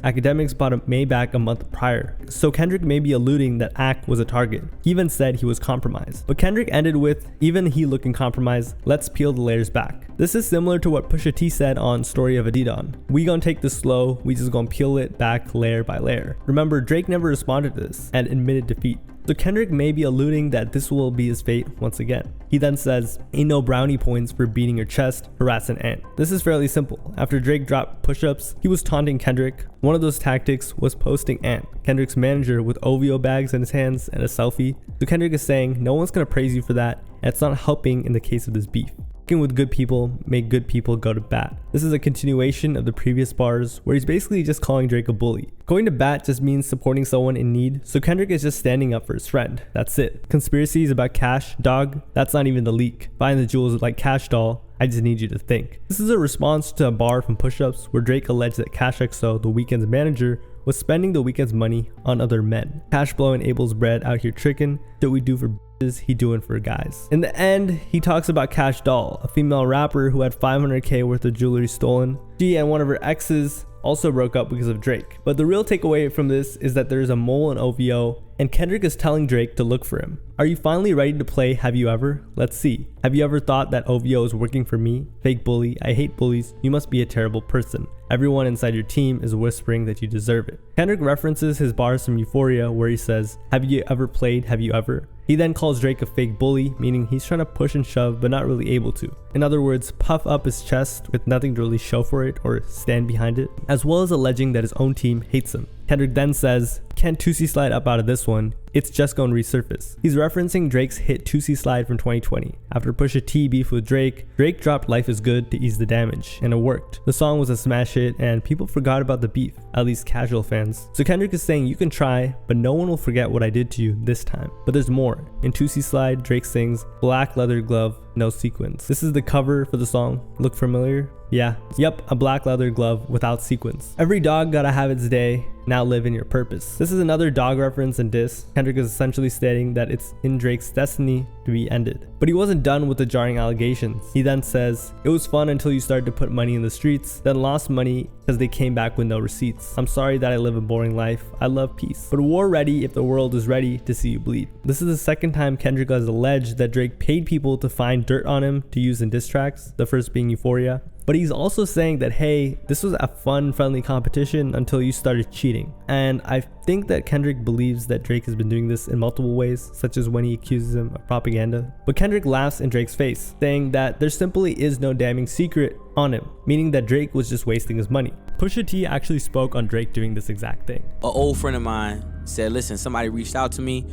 Academics bought a Maybach a month prior, so Kendrick may be alluding that Ak was a target. He even said he was compromised. But Kendrick ended with, even he looking compromised, let's peel the layers back. This is similar to what Pusha T said on Story of Adidon. We gonna take this slow, we just gonna peel it back layer by layer. Remember, Drake never responded to this and admitted defeat. So Kendrick may be alluding that this will be his fate once again. He then says, ain't no brownie points for beating your chest, harass an ant. This is fairly simple. After Drake dropped push-ups, he was taunting Kendrick. One of those tactics was posting Ant, Kendrick's manager, with OVO bags in his hands and a selfie. So Kendrick is saying, no one's gonna praise you for that, and it's not helping in the case of this beef. With good people make good people go to bat. This is a continuation of the previous bars where he's basically just calling Drake a bully. Going to bat just means supporting someone in need, so Kendrick is just standing up for his friend. That's it. Conspiracies about Cash, dog, that's not even the leak. Buying the jewels like Cash Doll, I just need you to think. This is a response to a bar from Push-Ups where Drake alleged that Cash XO, the Weeknd's manager, was spending the Weeknd's money on other men. Cash blowing Abel's bread out here tricking, that we do for he doing for guys. In the end, he talks about Cash Doll, a female rapper who had $500K worth of jewelry stolen. She and one of her exes also broke up because of Drake. But the real takeaway from this is that there is a mole in OVO, and Kendrick is telling Drake to look for him. Are you finally ready to play Have You Ever? Let's see. Have you ever thought that OVO is working for me? Fake bully, I hate bullies, you must be a terrible person. Everyone inside your team is whispering that you deserve it. Kendrick references his bars from Euphoria where he says, have you ever played Have You Ever? He then calls Drake a fake bully, meaning he's trying to push and shove but not really able to. In other words, puff up his chest with nothing to really show for it or stand behind it, as well as alleging that his own team hates him. Kendrick then says, can't 2C slide up out of this one, it's just gonna resurface. He's referencing Drake's hit 2C slide from 2020. After Pusha T beef with Drake, Drake dropped Life is Good to ease the damage, and it worked. The song was a smash hit and people forgot about the beef, at least casual fans. So Kendrick is saying you can try, but no one will forget what I did to you this time. But there's more. In 2C slide, Drake sings, black leather glove, no sequins. This is the cover for the song. Look familiar? Yeah. Yep, a black leather glove without sequins. Every dog gotta have its day, now live in your purpose. This is another dog reference and diss. Kendrick is essentially stating that it's in Drake's destiny to be ended. But he wasn't done with the jarring allegations. He then says, it was fun until you started to put money in the streets, then lost money because they came back with no receipts. I'm sorry that I live a boring life. I love peace. But war ready if the world is ready to see you bleed. This is the second time Kendrick has alleged that Drake paid people to find dirt on him to use in diss tracks, the first being Euphoria. But he's also saying that, hey, this was a fun, friendly competition until you started cheating. And I think that Kendrick believes that Drake has been doing this in multiple ways, such as when he accuses him of propaganda. But Kendrick laughs in Drake's face, saying that there simply is no damning secret on him, meaning that Drake was just wasting his money. Pusha T actually spoke on Drake doing this exact thing. An old friend of mine said, listen, somebody reached out to me,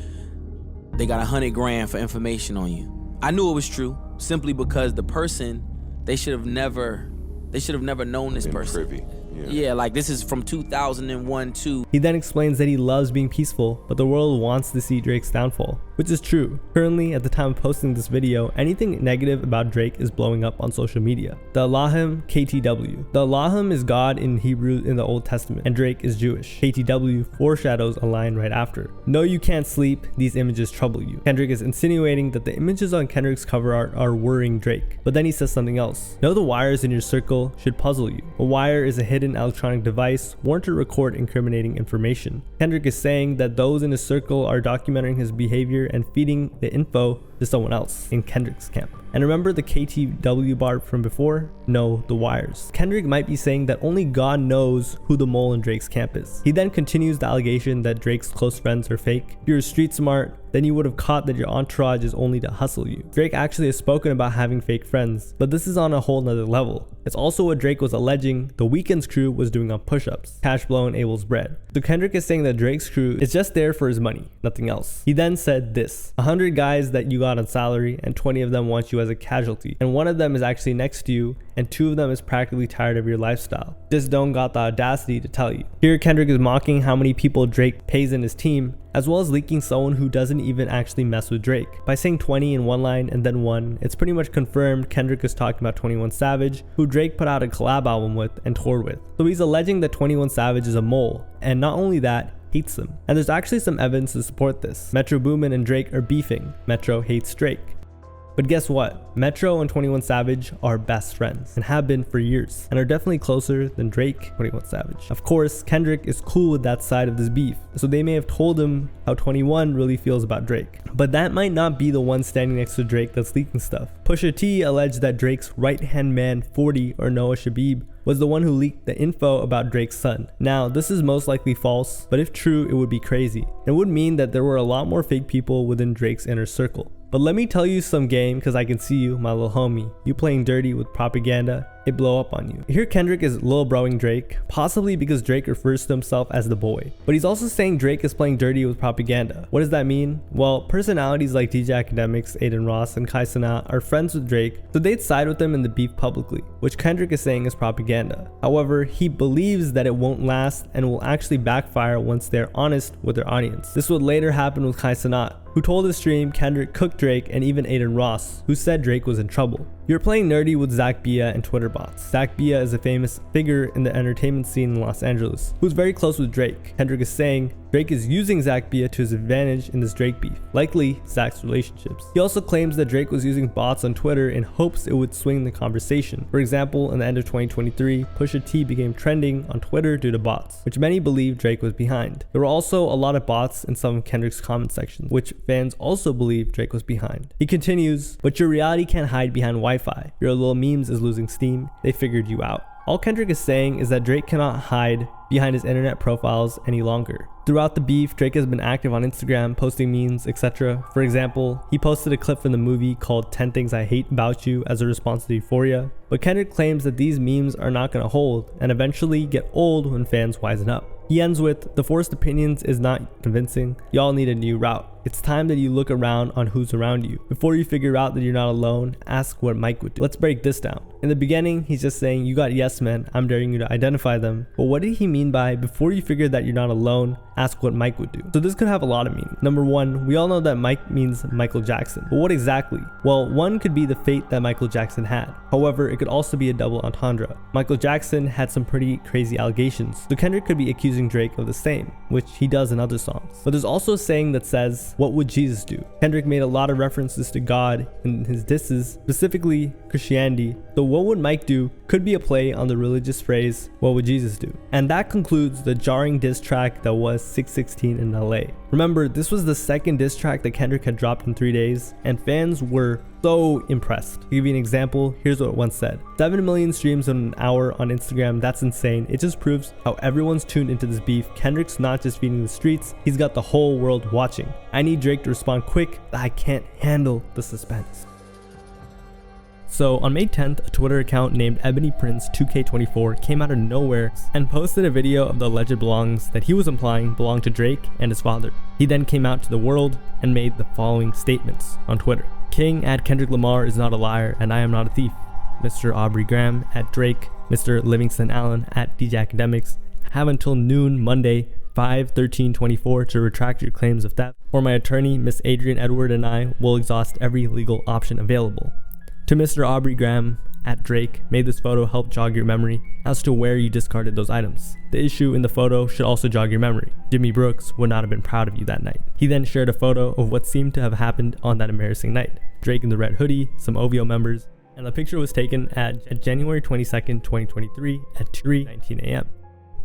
they got $100 grand for information on you. I knew it was true, simply because the person, they should have never known this person. Privy. Yeah, like this is from 2001 too. He then explains that he loves being peaceful, but the world wants to see Drake's downfall, which is true. Currently, at the time of posting this video, anything negative about Drake is blowing up on social media. The Elohim KTW. The Elohim is God in Hebrew in the Old Testament, and Drake is Jewish. KTW foreshadows a line right after. No, you can't sleep, these images trouble you. Kendrick is insinuating that the images on Kendrick's cover art are worrying Drake, but then he says something else. Know the wires in your circle should puzzle you. A wire is a hidden electronic device worn to record incriminating information. Kendrick is saying that those in his circle are documenting his behavior and feeding the info to someone else in Kendrick's camp. And remember the KTW bar from before? No, the wires. Kendrick might be saying that only God knows who the mole in Drake's camp is. He then continues the allegation that Drake's close friends are fake. If you're street smart, then you would have caught that your entourage is only to hustle you. Drake actually has spoken about having fake friends, but this is on a whole nother level. It's also what Drake was alleging the Weeknd's crew was doing on push-ups, Cash Blow and Abel's bread. So Kendrick is saying that Drake's crew is just there for his money, nothing else. He then said this, 100 guys that you god on salary, and 20 of them want you as a casualty. And one of them is actually next to you, and 2 of them is practically tired of your lifestyle. Just don't got the audacity to tell you. Here Kendrick is mocking how many people Drake pays in his team, as well as leaking someone who doesn't even actually mess with Drake. By saying 20 in one line and then 1, it's pretty much confirmed Kendrick is talking about 21 Savage, who Drake put out a collab album with and toured with. So he's alleging that 21 Savage is a mole, and not only that, hates him. And there's actually some evidence to support this. Metro Boomin and Drake are beefing. Metro hates Drake. But guess what? Metro and 21 Savage are best friends and have been for years, and are definitely closer than Drake, 21 Savage. Of course, Kendrick is cool with that side of this beef, so they may have told him how 21 really feels about Drake. But that might not be the one standing next to Drake that's leaking stuff. Pusha T alleged that Drake's right-hand man 40, or Noah Shabib, was the one who leaked the info about Drake's son. Now, this is most likely false, but if true, it would be crazy. It would mean that there were a lot more fake people within Drake's inner circle. But let me tell you some game, cause I can see you, my little homie. You playing dirty with propaganda, it blow up on you. Here Kendrick is lil broing Drake, possibly because Drake refers to himself as the boy. But he's also saying Drake is playing dirty with propaganda. What does that mean? Well, personalities like DJ Academics, Aiden Ross, and Kai Cenat are friends with Drake, so they'd side with him in the beef publicly, which Kendrick is saying is propaganda. However, he believes that it won't last and will actually backfire once they're honest with their audience. This would later happen with Kai Cenat, who told his stream Kendrick cooked Drake, and even Aiden Ross, who said Drake was in trouble. You're playing nerdy with Zach Bia and Twitter bots. Zach Bia is a famous figure in the entertainment scene in Los Angeles, who's very close with Drake. Kendrick is saying Drake is using Zach Bia to his advantage in this Drake beef, likely Zach's relationships. He also claims that Drake was using bots on Twitter in hopes it would swing the conversation. For example, in the end of 2023, Pusha T became trending on Twitter due to bots, which many believe Drake was behind. There were also a lot of bots in some of Kendrick's comment sections, which fans also believe Drake was behind. He continues, but your reality can't hide behind Wi-Fi. Your little memes is losing steam. They figured you out. All Kendrick is saying is that Drake cannot hide behind his internet profiles any longer. Throughout the beef, Drake has been active on Instagram, posting memes, etc. For example, he posted a clip from the movie called 10 Things I Hate About You as a response to Euphoria. But Kendrick claims that these memes are not going to hold and eventually get old when fans wisen up. He ends with, the forced opinions is not convincing. Y'all need a new route. It's time that you look around on who's around you. Before you figure out that you're not alone, ask what Mike would do. Let's break this down. In the beginning, he's just saying, you got yes men, I'm daring you to identify them. But what did he mean by, before you figure that you're not alone, ask what Mike would do? So this could have a lot of meaning. Number one, we all know that Mike means Michael Jackson. But what exactly? Well, one could be the fate that Michael Jackson had. However, it could also be a double entendre. Michael Jackson had some pretty crazy allegations, so Kendrick could be accusing Drake of the same, which he does in other songs. But there's also a saying that says, what would Jesus do? Kendrick made a lot of references to God in his disses, specifically Christianity. So what would Mike do could be a play on the religious phrase, what would Jesus do? And that concludes the jarring diss track that was 616 in LA. Remember, this was the second diss track that Kendrick had dropped in 3 days, and fans were so impressed. To give you an example, here's what it once said. 7 million streams in an hour on Instagram, that's insane. It just proves how everyone's tuned into this beef. Kendrick's not just feeding the streets, he's got the whole world watching. I need Drake to respond quick, I can't handle the suspense. So on May 10th, a Twitter account named Ebony Prince 2K24 came out of nowhere and posted a video of the alleged belongings that he was implying belonged to Drake and his father. He then came out to the world and made the following statements on Twitter. King at Kendrick Lamar is not a liar and I am not a thief. Mr. Aubrey Graham at Drake, Mr. Livingston Allen at DJ Academics, have until noon Monday 5/13/24 to retract your claims of theft, or my attorney, Miss Adrian Edward, and I will exhaust every legal option available. To Mr. Aubrey Graham at Drake, may this photo help jog your memory as to where you discarded those items. The issue in the photo should also jog your memory. Jimmy Brooks would not have been proud of you that night. He then shared a photo of what seemed to have happened on that embarrassing night. Drake in the red hoodie, some OVO members, and the picture was taken at January 22nd, 2023 at 3:19 a.m.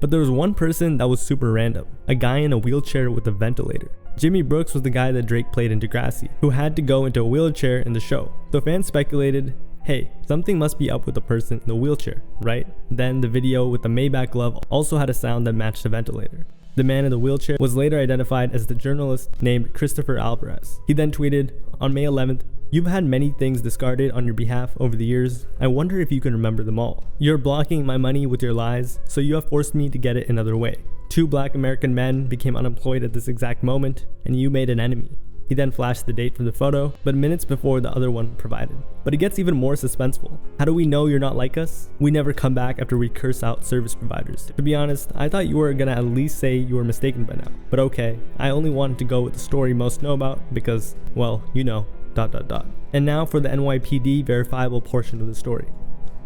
But there was one person that was super random, a guy in a wheelchair with a ventilator. Jimmy Brooks was the guy that Drake played in Degrassi, who had to go into a wheelchair in the show. So fans speculated, hey, something must be up with the person in the wheelchair, right? Then the video with the Maybach glove also had a sound that matched the ventilator. The man in the wheelchair was later identified as the journalist named Christopher Alvarez. He then tweeted, on May 11th, you've had many things discarded on your behalf over the years. I wonder if you can remember them all. You're blocking my money with your lies, so you have forced me to get it another way. 2 Black American men became unemployed at this exact moment, and you made an enemy. He then flashed the date from the photo, but minutes before the other one provided. But it gets even more suspenseful. How do we know you're not like us? We never come back after we curse out service providers. To be honest, I thought you were gonna at least say you were mistaken by now. But okay, I only wanted to go with the story most know about because, well, you know, ... And now for the NYPD verifiable portion of the story.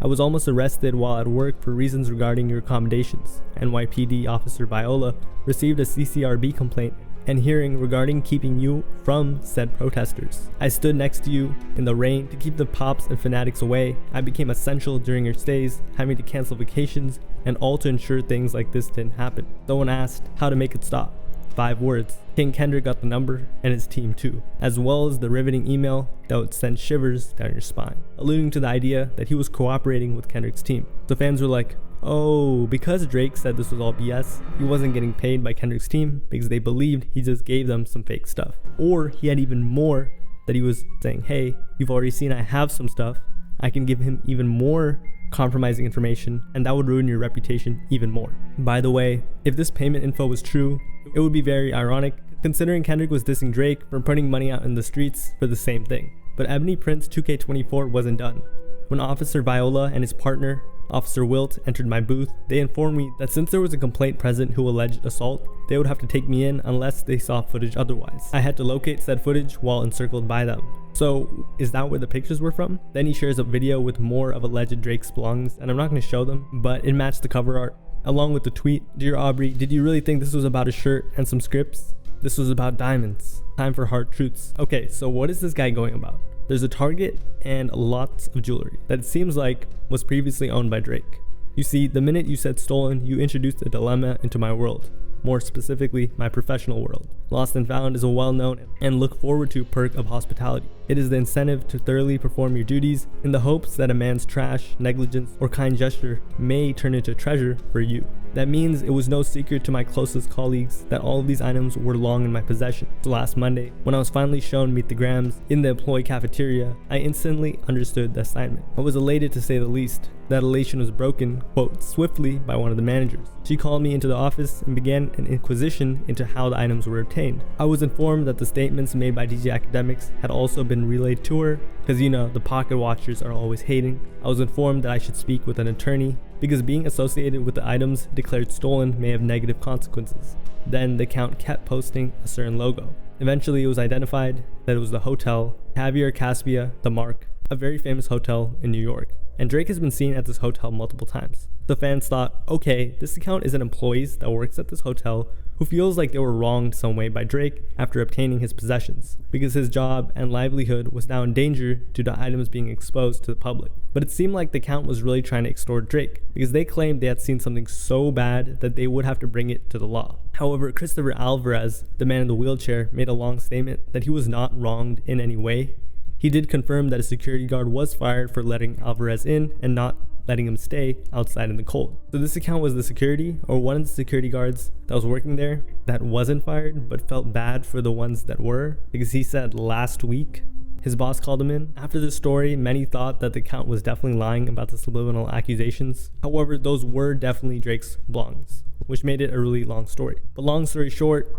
I was almost arrested while at work for reasons regarding your accommodations. NYPD Officer Viola received a CCRB complaint and hearing regarding keeping you from said protesters. I stood next to you in the rain to keep the pops and fanatics away. I became essential during your stays, having to cancel vacations, and all to ensure things like this didn't happen. Someone asked how to make it stop. 5 words. King Kendrick got the number, and his team too, as well as the riveting email that would send shivers down your spine, alluding to the idea that he was cooperating with Kendrick's team. The fans were like, oh, because Drake said this was all BS, he wasn't getting paid by Kendrick's team because they believed he just gave them some fake stuff. Or he had even more that he was saying, hey, you've already seen I have some stuff, I can give him even more compromising information, and that would ruin your reputation even more. By the way, if this payment info was true, it would be very ironic considering Kendrick was dissing Drake for putting money out in the streets for the same thing. But Ebony Prince 2K24 wasn't done. When Officer Viola and his partner, Officer Wilt, entered my booth, they informed me that since there was a complaint present who alleged assault, they would have to take me in unless they saw footage otherwise. I had to locate said footage while encircled by them. So, is that where the pictures were from? Then he shares a video with more of alleged Drake's belongings, and I'm not going to show them, but it matched the cover art. Along with the tweet, Dear Aubrey, did you really think this was about a shirt and some scripts? This was about diamonds. Time for hard truths. Okay, so what is this guy going about? There's a Target and lots of jewelry that it seems like was previously owned by Drake. You see, the minute you said stolen, you introduced a dilemma into my world. More specifically, my professional world. Lost and Found is a well-known and look forward to perk of hospitality. It is the incentive to thoroughly perform your duties in the hopes that a man's trash, negligence, or kind gesture may turn into treasure for you. That means it was no secret to my closest colleagues that all of these items were long in my possession. So last Monday, when I was finally shown Meet the Grams in the employee cafeteria, I instantly understood the assignment. I was elated to say the least. That elation was broken, quote, swiftly by one of the managers. She called me into the office and began an inquisition into how the items were obtained. I was informed that the statements made by DJ Academics had also been relayed to her, because you know, the pocket watchers are always hating. I was informed that I should speak with an attorney, because being associated with the items declared stolen may have negative consequences. Then the account kept posting a certain logo. Eventually it was identified that it was the hotel, Caviar Caspia, The Mark, a very famous hotel in New York. And Drake has been seen at this hotel multiple times. The fans thought, okay, this account is an employee that works at this hotel who feels like they were wronged some way by Drake after obtaining his possessions, because his job and livelihood was now in danger due to items being exposed to the public. But it seemed like the account was really trying to extort Drake, because they claimed they had seen something so bad that they would have to bring it to the law. However, Christopher Alvarez, the man in the wheelchair, made a long statement that he was not wronged in any way. He did confirm that a security guard was fired for letting Alvarez in and not letting him stay outside in the cold. So this account was the security, or one of the security guards that was working there that wasn't fired but felt bad for the ones that were, because he said last week his boss called him in. After this story, many thought that the account was definitely lying about the subliminal accusations. However, those were definitely Drake's belongings, which made it a really long story. But long story short,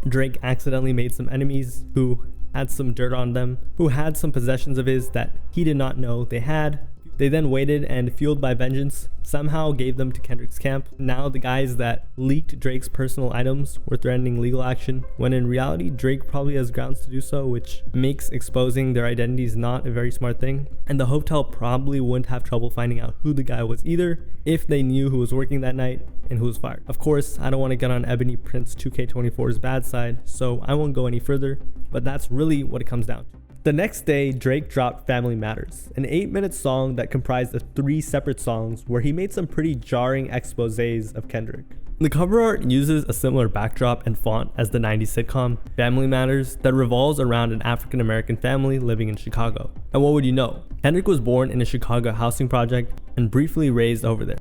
Drake accidentally made some enemies who had some dirt on them, who had some possessions of his that he did not know they had. They then waited and, fueled by vengeance, somehow gave them to Kendrick's camp. Now the guys that leaked Drake's personal items were threatening legal action, when in reality Drake probably has grounds to do so, which makes exposing their identities not a very smart thing. And the hotel probably wouldn't have trouble finding out who the guy was either, if they knew who was working that night and who was fired. Of course, I don't want to get on Ebony Prince 2K24's bad side, so I won't go any further, but that's really what it comes down to. The next day, Drake dropped Family Matters, an 8-minute song that comprised of 3 separate songs where he made some pretty jarring exposés of Kendrick. The cover art uses a similar backdrop and font as the 90s sitcom Family Matters that revolves around an African American family living in Chicago. And what would you know? Kendrick was born in a Chicago housing project and briefly raised over there.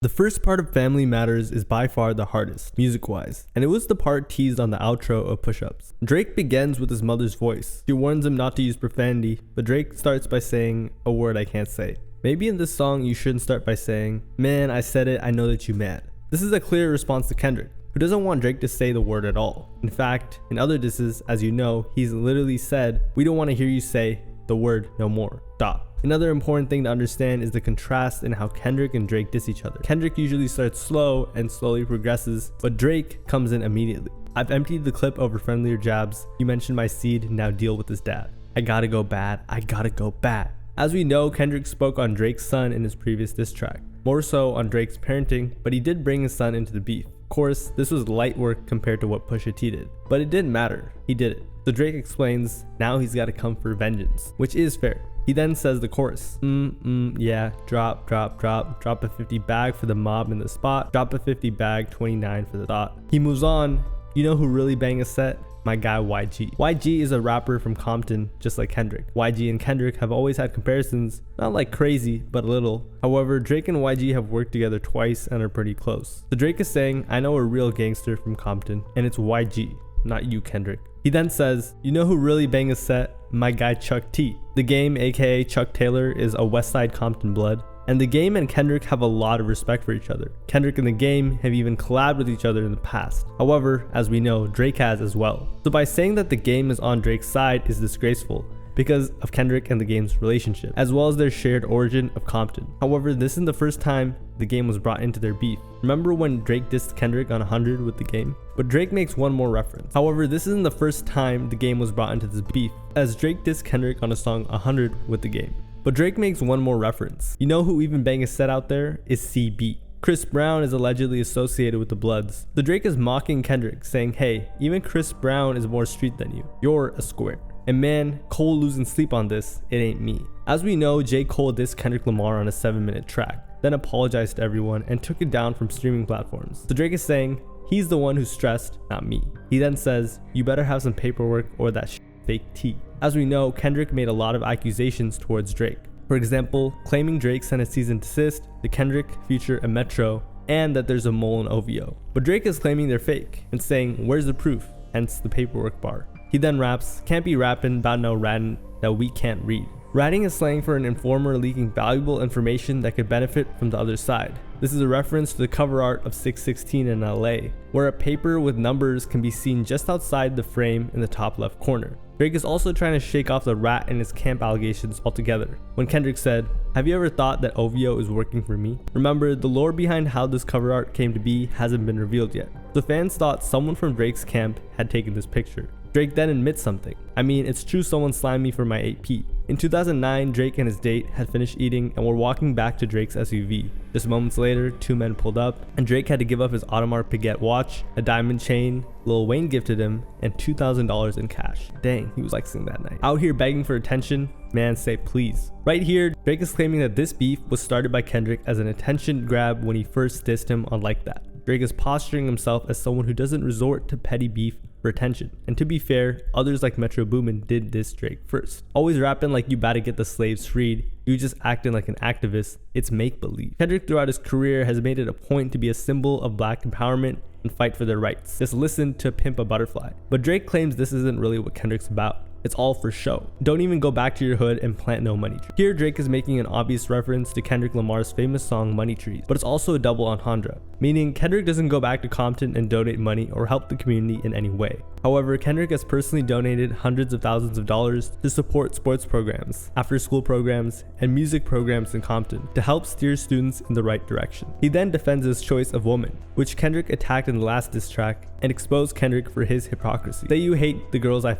The first part of Family Matters is by far the hardest, music-wise, and it was the part teased on the outro of Push Ups. Drake begins with his mother's voice. She warns him not to use profanity, but Drake starts by saying a word I can't say. Maybe in this song you shouldn't start by saying, "Man, I said it, I know that you mad." This is a clear response to Kendrick, who doesn't want Drake to say the word at all. In fact, in other disses, as you know, he's literally said, "We don't want to hear you say the word no more. Stop." Another important thing to understand is the contrast in how Kendrick and Drake diss each other. Kendrick usually starts slow and slowly progresses, but Drake comes in immediately. "I've emptied the clip over friendlier jabs. You mentioned my seed, now deal with his dad. I gotta go bad, I gotta go bad." As we know, Kendrick spoke on Drake's son in his previous diss track, more so on Drake's parenting, but he did bring his son into the beef. Of course, this was light work compared to what Pusha T did, but it didn't matter, he did it. So Drake explains, now he's gotta come for vengeance, which is fair. He then says the chorus, yeah, drop a 50 bag for the mob in the spot, drop a 50 bag, 29 for the thought. He moves on, you know who really bang a set? My guy YG. YG is a rapper from Compton, just like Kendrick. YG and Kendrick have always had comparisons, not like crazy, but a little. However, Drake and YG have worked together twice and are pretty close. So Drake is saying, I know a real gangster from Compton, and it's YG, not you, Kendrick. He then says, you know who really bang a set? My guy Chuck T. The Game, aka Chuck Taylor, is a Westside Compton blood. And The Game and Kendrick have a lot of respect for each other. Kendrick and The Game have even collabed with each other in the past. However, as we know, Drake has as well. So by saying that The Game is on Drake's side is disgraceful because of Kendrick and The Game's relationship, as well as their shared origin of Compton. However, this isn't the first time The Game was brought into their beef. Remember when Drake dissed Kendrick on 100 with The Game? But Drake makes one more reference. However, this isn't the first time The Game was brought into this beef, as Drake dissed Kendrick on a song 100 with The Game. But Drake makes one more reference. You know who even bang a set out there is CB. Chris Brown is allegedly associated with the Bloods. So Drake is mocking Kendrick, saying, hey, even Chris Brown is more street than you. You're a square. And man, Cole losing sleep on this, it ain't me. As we know, J. Cole dissed Kendrick Lamar on a 7-minute track, then apologized to everyone and took it down from streaming platforms. So Drake is saying, he's the one who's stressed, not me. He then says, you better have some paperwork or that fake tea. As we know, Kendrick made a lot of accusations towards Drake. For example, claiming Drake sent a cease and desist to Kendrick, Future, and Metro, and that there's a mole in OVO. But Drake is claiming they're fake and saying, where's the proof? Hence the paperwork bar. He then raps, can't be rapping about no ratting that we can't read. Ratting is slang for an informer leaking valuable information that could benefit from the other side. This is a reference to the cover art of 616 in LA, where a paper with numbers can be seen just outside the frame in the top left corner. Drake is also trying to shake off the rat and his camp allegations altogether, when Kendrick said, have you ever thought that OVO is working for me? Remember, the lore behind how this cover art came to be hasn't been revealed yet. So fans thought someone from Drake's camp had taken this picture. Drake then admits something. I mean, it's true someone slimed me for my 8P. In 2009, Drake and his date had finished eating and were walking back to Drake's SUV. Just moments later, two men pulled up, and Drake had to give up his Audemars Piguet watch, a diamond chain Lil Wayne gifted him, and $2,000 in cash. Dang, he was flexing that night. Out here begging for attention, man say please. Right here, Drake is claiming that this beef was started by Kendrick as an attention grab when he first dissed him on Like That. Drake is posturing himself as someone who doesn't resort to petty beef for attention. And to be fair, others like Metro Boomin did diss Drake first. Always rapping like you better get the slaves freed, you just acting like an activist, it's make-believe. Kendrick throughout his career has made it a point to be a symbol of black empowerment and fight for their rights. Just listen to Pimp a Butterfly. But Drake claims this isn't really what Kendrick's about. It's all for show. Don't even go back to your hood and plant no money trees. Here, Drake is making an obvious reference to Kendrick Lamar's famous song Money Trees, but it's also a double entendre, meaning Kendrick doesn't go back to Compton and donate money or help the community in any way. However, Kendrick has personally donated hundreds of thousands of dollars to support sports programs, after-school programs, and music programs in Compton to help steer students in the right direction. He then defends his choice of woman, which Kendrick attacked in the last diss track, and exposed Kendrick for his hypocrisy. Say you hate the girls I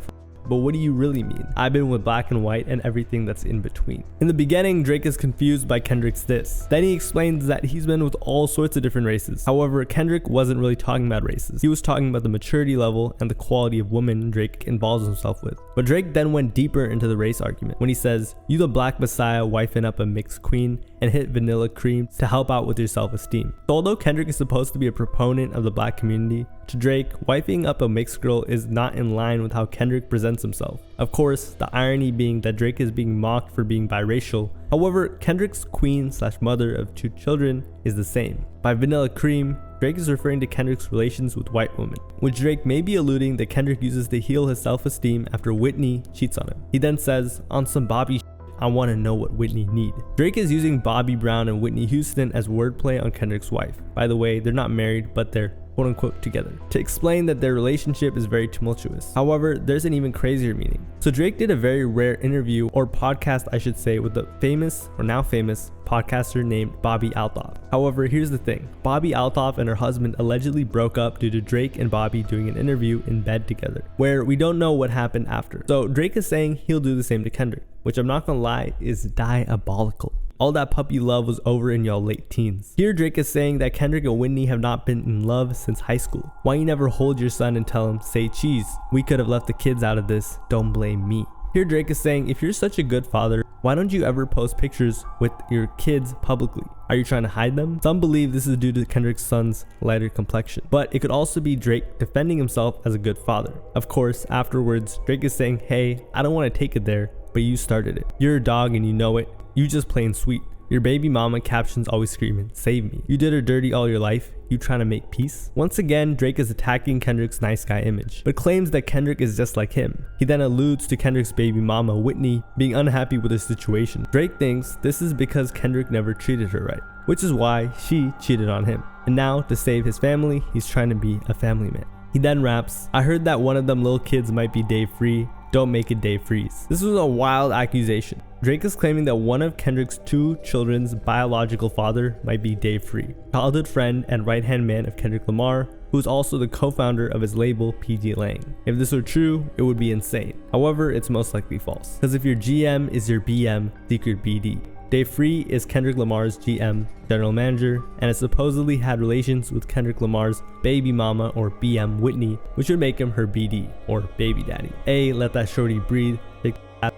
but what do you really mean? I've been with black and white and everything that's in between. In the beginning, Drake is confused by Kendrick's diss. Then he explains that he's been with all sorts of different races. However, Kendrick wasn't really talking about races. He was talking about the maturity level and the quality of women Drake involves himself with. But Drake then went deeper into the race argument when he says, you the black messiah wifing up a mixed queen and hit vanilla cream to help out with your self-esteem. So although Kendrick is supposed to be a proponent of the black community, to Drake, wifing up a mixed girl is not in line with how Kendrick presents presents himself. Of course, the irony being that Drake is being mocked for being biracial. However, Kendrick's queen/mother of 2 children is the same. By Vanilla Cream, Drake is referring to Kendrick's relations with white women, which Drake may be alluding that Kendrick uses to heal his self-esteem after Whitney cheats on him. He then says, on some Bobby I want to know what Whitney need. Drake is using Bobby Brown and Whitney Houston as wordplay on Kendrick's wife. By the way, they're not married, but they're quote-unquote together, to explain that their relationship is very tumultuous. However, there's an even crazier meaning. So Drake did a very rare interview, or podcast I should say, with the famous, or now famous, podcaster named Bobby Althoff. However, here's the thing. Bobby Althoff and her husband allegedly broke up due to Drake and Bobby doing an interview in bed together, where we don't know what happened after. So Drake is saying he'll do the same to Kendrick, which I'm not gonna lie is diabolical. All that puppy love was over in y'all late teens. Here Drake is saying that Kendrick and Whitney have not been in love since high school. Why you never hold your son and tell him, say cheese, we could have left the kids out of this, don't blame me. Here Drake is saying, if you're such a good father, why don't you ever post pictures with your kids publicly? Are you trying to hide them? Some believe this is due to Kendrick's son's lighter complexion, but it could also be Drake defending himself as a good father. Of course, afterwards, Drake is saying, hey, I don't want to take it there, but you started it. You're a dog and you know it. You just plain sweet. Your baby mama captions always screaming, save me. You did her dirty all your life. You trying to make peace? Once again, Drake is attacking Kendrick's nice guy image, but claims that Kendrick is just like him. He then alludes to Kendrick's baby mama, Whitney, being unhappy with his situation. Drake thinks this is because Kendrick never treated her right, which is why she cheated on him. And now, to save his family, he's trying to be a family man. He then raps, I heard that one of them little kids might be Dave Free. Don't make it Dave Freeze. This was a wild accusation. Drake is claiming that one of Kendrick's 2 children's biological father might be Dave Free, childhood friend and right-hand man of Kendrick Lamar, who is also the co-founder of his label PG Lang. If this were true, it would be insane. However, it's most likely false, because if your GM is your BM, secret BD. Dave Free is Kendrick Lamar's GM, general manager, and has supposedly had relations with Kendrick Lamar's baby mama or BM Whitney, which would make him her BD or baby daddy. A, let that shorty breathe. Shake that.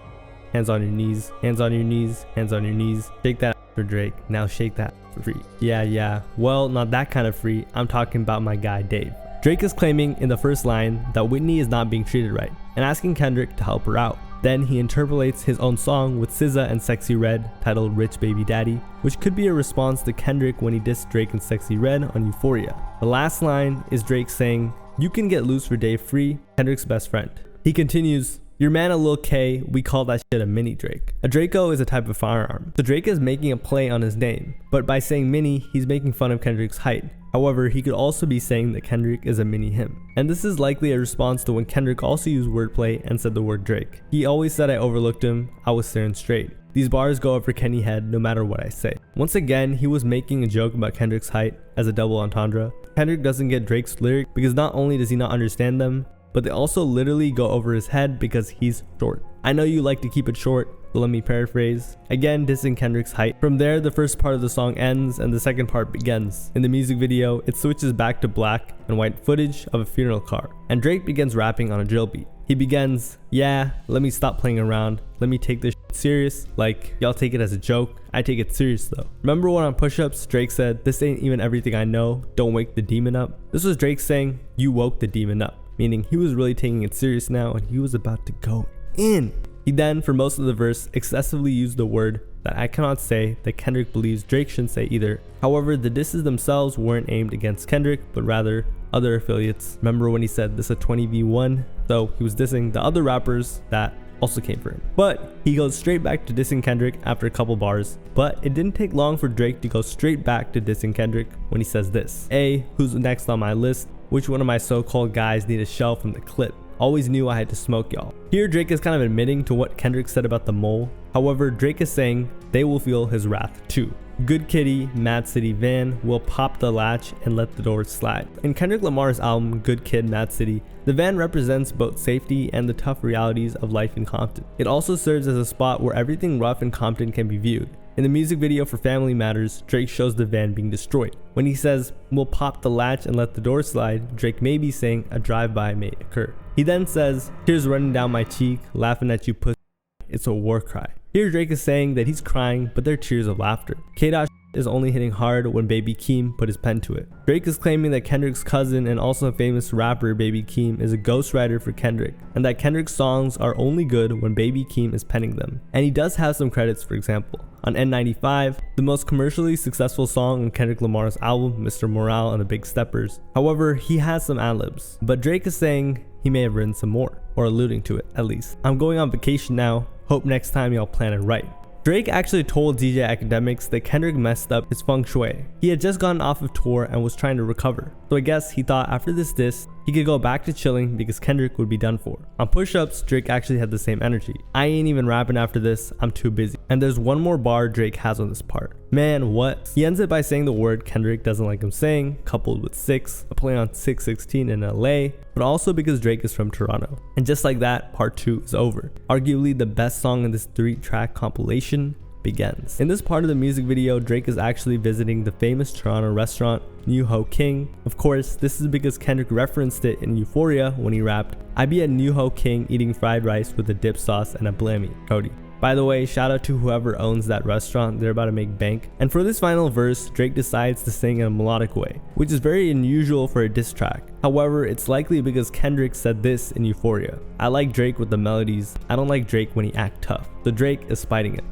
Hands on your knees, hands on your knees, hands on your knees. Shake that for Drake. Now shake that for free. Yeah. Well, not that kind of free. I'm talking about my guy Dave. Drake is claiming in the first line that Whitney is not being treated right and asking Kendrick to help her out. Then he interpolates his own song with SZA and Sexy Red titled Rich Baby Daddy, which could be a response to Kendrick when he dissed Drake and Sexy Red on Euphoria. The last line is Drake saying, you can get loose for Dave Free, Kendrick's best friend. He continues, your man a Lil K, we call that shit a mini Drake. A Draco is a type of firearm, so Drake is making a play on his name, but by saying mini, he's making fun of Kendrick's height. However, he could also be saying that Kendrick is a mini him. And this is likely a response to when Kendrick also used wordplay and said the word Drake. He always said I overlooked him, I was staring straight. These bars go over Kenny head no matter what I say. Once again, he was making a joke about Kendrick's height as a double entendre. Kendrick doesn't get Drake's lyric because not only does he not understand them, but they also literally go over his head because he's short. I know you like to keep it short, so let me paraphrase. Again, dissing Kendrick's height. From there, the first part of the song ends and the second part begins. In the music video, it switches back to black and white footage of a funeral car, and Drake begins rapping on a drill beat. He begins, yeah, let me stop playing around. Let me take this shit serious. Like, y'all take it as a joke. I take it serious though. Remember when on push-ups, Drake said, this ain't even everything I know. Don't wake the demon up. This was Drake saying, you woke the demon up. Meaning he was really taking it serious now and he was about to go in. He then, for most of the verse, excessively used the word that I cannot say that Kendrick believes Drake shouldn't say either. However, the disses themselves weren't aimed against Kendrick, but rather other affiliates. Remember when he said this a 20v1? So he was dissing the other rappers that also came for him. But he goes straight back to dissing Kendrick after a couple bars. But it didn't take long for Drake to go straight back to dissing Kendrick when he says this. A, who's next on my list? Which one of my so-called guys need a shell from the clip? Always knew I had to smoke y'all. Here Drake is kind of admitting to what Kendrick said about the mole. However, Drake is saying they will feel his wrath too. Good Kitty, Mad City Van will pop the latch and let the doors slide. In Kendrick Lamar's album Good Kid, Mad City, the van represents both safety and the tough realities of life in Compton. It also serves as a spot where everything rough in Compton can be viewed. In the music video for Family Matters, Drake shows the van being destroyed. When he says, we'll pop the latch and let the door slide, Drake may be saying a drive-by may occur. He then says, tears running down my cheek, laughing at you pussy, it's a war cry. Here Drake is saying that he's crying, but they're tears of laughter. K-Dot is only hitting hard when Baby Keem put his pen to it. Drake is claiming that Kendrick's cousin and also famous rapper Baby Keem is a ghostwriter for Kendrick, and that Kendrick's songs are only good when Baby Keem is penning them. And he does have some credits, for example. On N95, the most commercially successful song on Kendrick Lamar's album, Mr. Morale and the Big Steppers. However, he has some ad-libs, but Drake is saying he may have written some more, or alluding to it at least. I'm going on vacation now, hope next time y'all plan it right. Drake actually told DJ Academics that Kendrick messed up his feng shui. He had just gotten off of tour and was trying to recover. So I guess he thought after this diss, he could go back to chilling because Kendrick would be done for. On push-ups, Drake actually had the same energy. I ain't even rapping after this, I'm too busy. And there's one more bar Drake has on this part. Man, what? He ends it by saying the word Kendrick doesn't like him saying, coupled with 6, a play on 616 in LA, but also because Drake is from Toronto. And just like that, part 2 is over. Arguably the best song in this 3-track compilation begins. In this part of the music video, Drake is actually visiting the famous Toronto restaurant New Ho King. Of course, this is because Kendrick referenced it in Euphoria when he rapped, "I be at New Ho King eating fried rice with a dip sauce and a blammy, Cody." By the way, shout out to whoever owns that restaurant, they're about to make bank. And for this final verse, Drake decides to sing in a melodic way, which is very unusual for a diss track. However, it's likely because Kendrick said this in Euphoria: "I like Drake with the melodies, I don't like Drake when he act tough." So Drake is spiting it.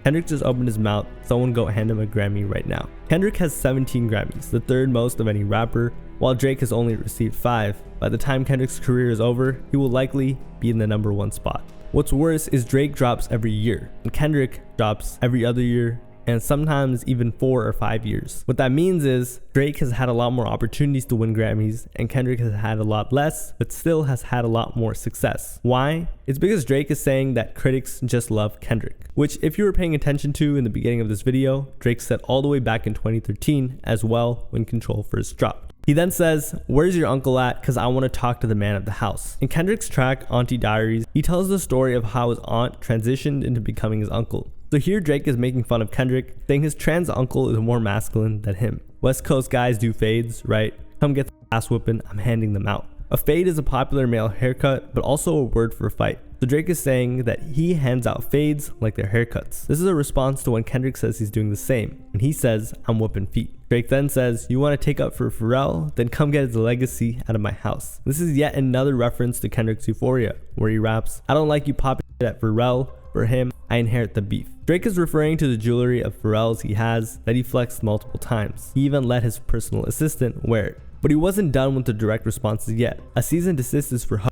Kendrick just opened his mouth, someone go hand him a Grammy right now. Kendrick has 17 Grammys, the 3rd most of any rapper, while Drake has only received 5. By the time Kendrick's career is over, he will likely be in the #1 spot. What's worse is Drake drops every year, and Kendrick drops every other year, and sometimes even 4 or 5 years. What that means is Drake has had a lot more opportunities to win Grammys, and Kendrick has had a lot less, but still has had a lot more success. Why? It's because Drake is saying that critics just love Kendrick, which if you were paying attention to in the beginning of this video, Drake said all the way back in 2013 as well when Control first dropped. He then says, "Where's your uncle at? Cause I want to talk to the man of the house." In Kendrick's track, Auntie Diaries, he tells the story of how his aunt transitioned into becoming his uncle. So here Drake is making fun of Kendrick, saying his trans uncle is more masculine than him. West Coast guys do fades, right? Come get the ass whooping, I'm handing them out. A fade is a popular male haircut, but also a word for a fight. So Drake is saying that he hands out fades like their haircuts. This is a response to when Kendrick says he's doing the same, and he says, "I'm whooping feet." Drake then says, "You want to take up for Pharrell? Then come get his legacy out of my house." This is yet another reference to Kendrick's Euphoria, where he raps, "I don't like you popping at Pharrell. For him, I inherit the beef." Drake is referring to the jewelry of Pharrell's he has that he flexed multiple times. He even let his personal assistant wear it. But he wasn't done with the direct responses yet. A cease and desist is for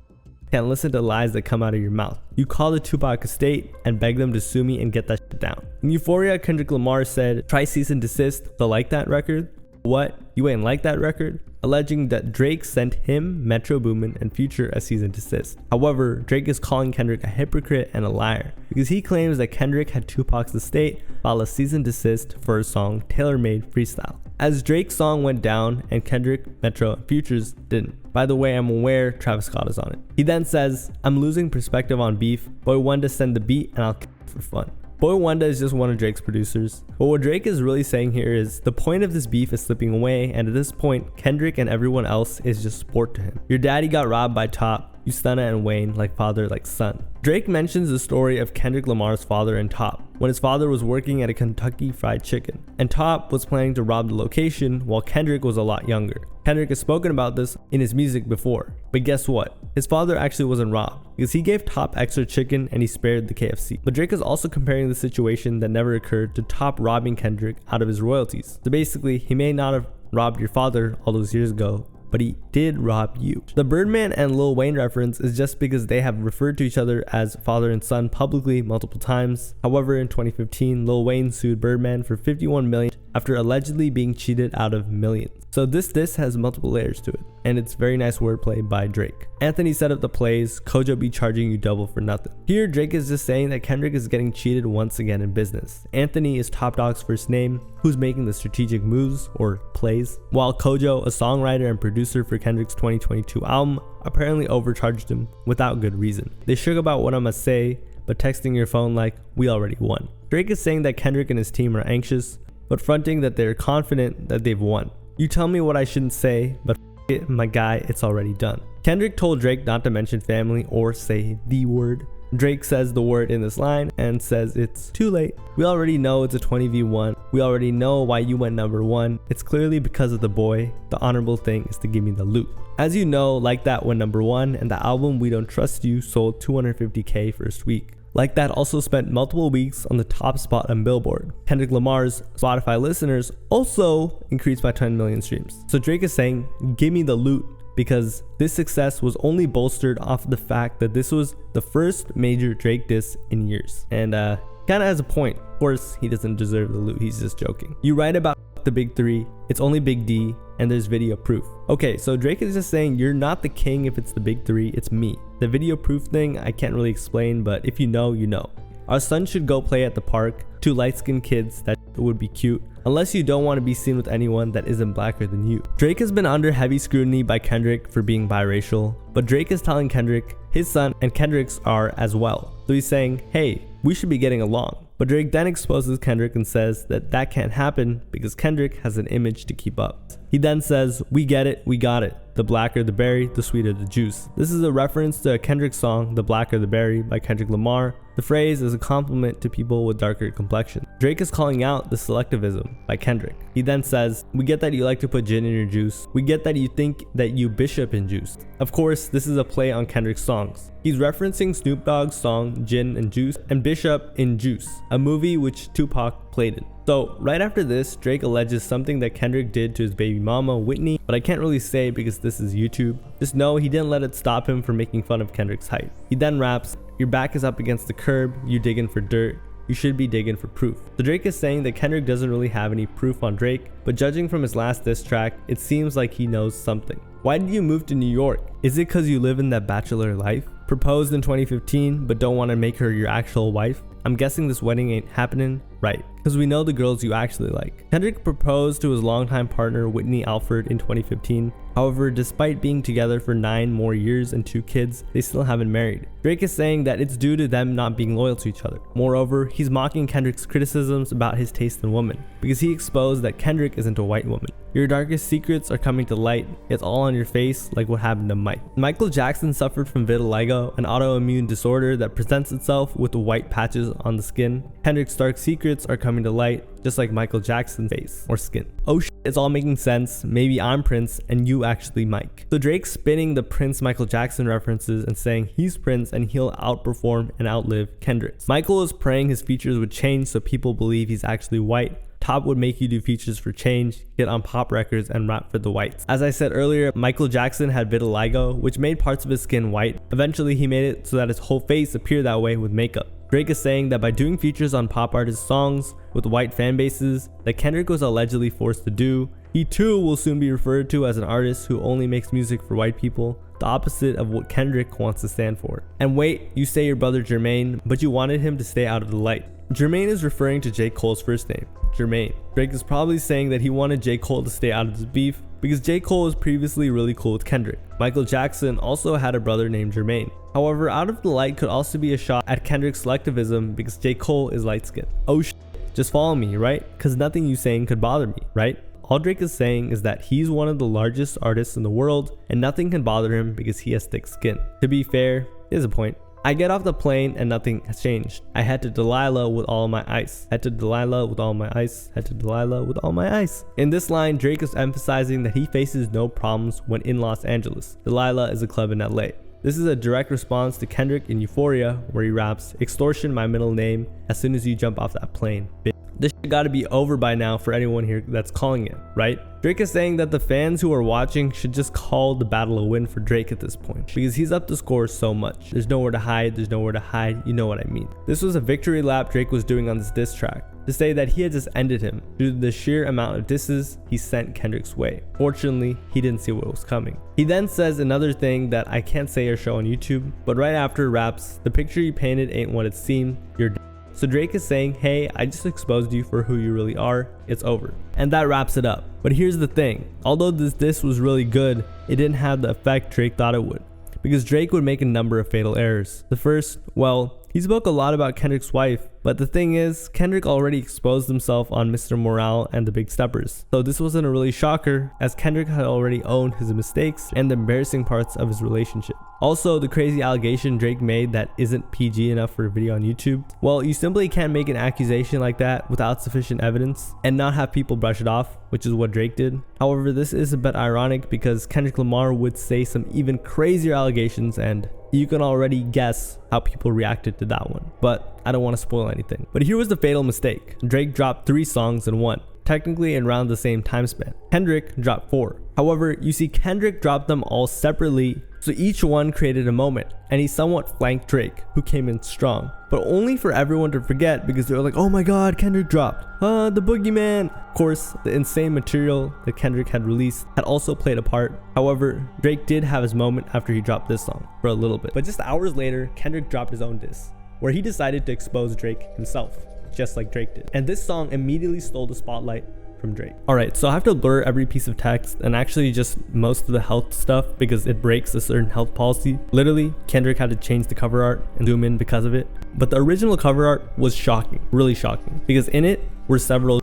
can't listen to lies that come out of your mouth. You call the Tupac estate and beg them to sue me and get that shit down. In Euphoria, Kendrick Lamar said, "Try cease and desist, the Like That record." What? You ain't like that record? Alleging that Drake sent him, Metro Boomin, and Future a cease and desist. However, Drake is calling Kendrick a hypocrite and a liar because he claims that Kendrick had Tupac's estate file a cease and desist for his song Tailor Made Freestyle, as Drake's song went down and Kendrick, Metro, and Future's didn't. By the way, I'm aware Travis Scott is on it. He then says, "I'm losing perspective on beef. Boy Wonder send the beat and I'll kill it for fun." Boy Wonder is just one of Drake's producers. But what Drake is really saying here is the point of this beef is slipping away, and at this point, Kendrick and everyone else is just sport to him. Your daddy got robbed by Top, you Stunna and Wayne like father like son. Drake mentions the story of Kendrick Lamar's father and Top, when his father was working at a Kentucky Fried Chicken, and Top was planning to rob the location while Kendrick was a lot younger. Kendrick has spoken about this in his music before, but guess what? His father actually wasn't robbed, because he gave Top extra chicken and he spared the KFC. But Drake is also comparing the situation that never occurred to Top robbing Kendrick out of his royalties. So basically, he may not have robbed your father all those years ago, but he did rob you. The Birdman and Lil Wayne reference is just because they have referred to each other as father and son publicly multiple times. However, in 2015, Lil Wayne sued Birdman for $51 million after allegedly being cheated out of millions. So this has multiple layers to it, and it's very nice wordplay by Drake. Anthony set up the plays, Kojo be charging you double for nothing. Here, Drake is just saying that Kendrick is getting cheated once again in business. Anthony is Top Dog's first name, who's making the strategic moves, or plays, while Kojo, a songwriter and producer for Kendrick's 2022 album, apparently overcharged him without good reason. They shook about what I'ma say, but texting your phone like, we already won. Drake is saying that Kendrick and his team are anxious, but fronting that they're confident that they've won. You tell me what I shouldn't say, but it, my guy, it's already done. Kendrick told Drake not to mention family or say the word. Drake says the word in this line and says it's too late. We already know it's a 20v1. We already know why you went number 1. It's clearly because of the boy. The honorable thing is to give me the loot. As you know, Like That went number 1, and the album We Don't Trust You sold 250K first week. Like That also spent multiple weeks on the top spot on Billboard. Kendrick Lamar's Spotify listeners also increased by 10 million streams. So Drake is saying, give me the loot, because this success was only bolstered off the fact that this was the first major Drake diss in years. And kind of has a point. Of course, he doesn't deserve the loot, he's just joking. You write about the big 3, it's only Big D, and there's video proof. Okay, so Drake is just saying you're not the king if it's the big 3, it's me. The video proof thing I can't really explain, but if you know, you know. Our son should go play at the park. 2 light-skinned kids, that would be cute. Unless you don't want to be seen with anyone that isn't blacker than you. Drake has been under heavy scrutiny by Kendrick for being biracial, but Drake is telling Kendrick his son and Kendrick's are as well. So he's saying, hey, we should be getting along. But Drake then exposes Kendrick and says that that can't happen because Kendrick has an image to keep up. He then says, we get it, we got it. The blacker the berry, the sweeter the juice. This is a reference to a Kendrick song, The Blacker the Berry by Kendrick Lamar. The phrase is a compliment to people with darker complexion. Drake is calling out the selectivism by Kendrick. He then says, we get that you like to put gin in your juice. We get that you think that you bishop in juice. Of course, this is a play on Kendrick's songs. He's referencing Snoop Dogg's song Gin and Juice and Bishop in Juice, a movie which Tupac played in. So right after this, Drake alleges something that Kendrick did to his baby mama, Whitney, but I can't really say because this is YouTube. Just know he didn't let it stop him from making fun of Kendrick's height. He then raps, your back is up against the curb, you digging for dirt, you should be digging for proof. So Drake is saying that Kendrick doesn't really have any proof on Drake, but judging from his last diss track, it seems like he knows something. Why did you move to New York? Is it because you live in that bachelor life? Proposed in 2015, but don't want to make her your actual wife? I'm guessing this wedding ain't happening, right? Because we know the girls you actually like. Kendrick proposed to his longtime partner Whitney Alford in 2015. However, despite being together for 9 more years and 2 kids, they still haven't married. Drake is saying that it's due to them not being loyal to each other. Moreover, he's mocking Kendrick's criticisms about his taste in women, because he exposed that Kendrick isn't a white woman. Your darkest secrets are coming to light. It's all on your face, like what happened to Mike. Michael Jackson suffered from vitiligo, an autoimmune disorder that presents itself with white patches on the skin. Kendrick's dark secrets are coming to light, just like Michael Jackson's face or skin. Oh shit, it's all making sense. Maybe I'm Prince and you actually Mike. So Drake's spinning the Prince Michael Jackson references and saying he's Prince and he'll outperform and outlive Kendrick. Michael is praying his features would change so people believe he's actually white. Top would make you do features for change, get on pop records, and rap for the whites. As I said earlier, Michael Jackson had vitiligo, which made parts of his skin white. Eventually, he made it so that his whole face appeared that way with makeup. Drake is saying that by doing features on pop artists' songs with white fan bases that Kendrick was allegedly forced to do, he too will soon be referred to as an artist who only makes music for white people, the opposite of what Kendrick wants to stand for. And wait, you say your brother Jermaine, but you wanted him to stay out of the light. Jermaine is referring to J. Cole's first name, Jermaine. Drake is probably saying that he wanted J. Cole to stay out of this beef because J. Cole was previously really cool with Kendrick. Michael Jackson also had a brother named Jermaine. However, out of the light could also be a shot at Kendrick's selectivism because J. Cole is light-skinned. Oh shit, just follow me, right? Because nothing you saying could bother me, right? All Drake is saying is that he's one of the largest artists in the world and nothing can bother him because he has thick skin. To be fair, here's a point. I get off the plane and nothing has changed. I had to Delilah with all my ice. Had to Delilah with all my ice. Had to Delilah with all my ice. In this line, Drake is emphasizing that he faces no problems when in Los Angeles. Delilah is a club in LA. This is a direct response to Kendrick in Euphoria, where he raps, extortion my middle name as soon as you jump off that plane, bitch. This shit gotta be over by now for anyone here that's calling it, right? Drake is saying that the fans who are watching should just call the battle a win for Drake at this point, because he's up the score so much. There's nowhere to hide, you know what I mean. This was a victory lap Drake was doing on this diss track, to say that he had just ended him due to the sheer amount of disses he sent Kendrick's way. Fortunately, he didn't see what was coming. He then says another thing that I can't say or show on YouTube, but right after raps, the picture you painted ain't what it seemed, you're dead. So Drake is saying, hey, I just exposed you for who you really are, it's over. And that wraps it up. But here's the thing, although this diss was really good, it didn't have the effect Drake thought it would, because Drake would make a number of fatal errors. The first, well, he spoke a lot about Kendrick's wife, But the thing is, Kendrick already exposed himself on Mr. Morale and the Big Steppers. So this wasn't a really shocker, as Kendrick had already owned his mistakes and the embarrassing parts of his relationship. Also, the crazy allegation Drake made that isn't PG enough for a video on YouTube. Well, you simply can't make an accusation like that without sufficient evidence and not have people brush it off, which is what Drake did. However, this is a bit ironic because Kendrick Lamar would say some even crazier allegations, and you can already guess how people reacted to that one. But I don't want to spoil anything. But here was the fatal mistake. Drake dropped 3 songs in one, technically in around the same time span. Kendrick dropped 4. However, you see Kendrick dropped them all separately, so each one created a moment, and he somewhat flanked Drake, who came in strong, but only for everyone to forget because they were like, oh my god, Kendrick dropped, the boogeyman. Of course, the insane material that Kendrick had released had also played a part. However, Drake did have his moment after he dropped this song for a little bit. But just hours later, Kendrick dropped his own diss, where he decided to expose Drake himself, just like Drake did. And this song immediately stole the spotlight from Drake. Alright, so I have to blur every piece of text and actually just most of the health stuff because it breaks a certain health policy. Literally, Kendrick had to change the cover art and zoom in because of it. But the original cover art was shocking, really shocking, because in it were several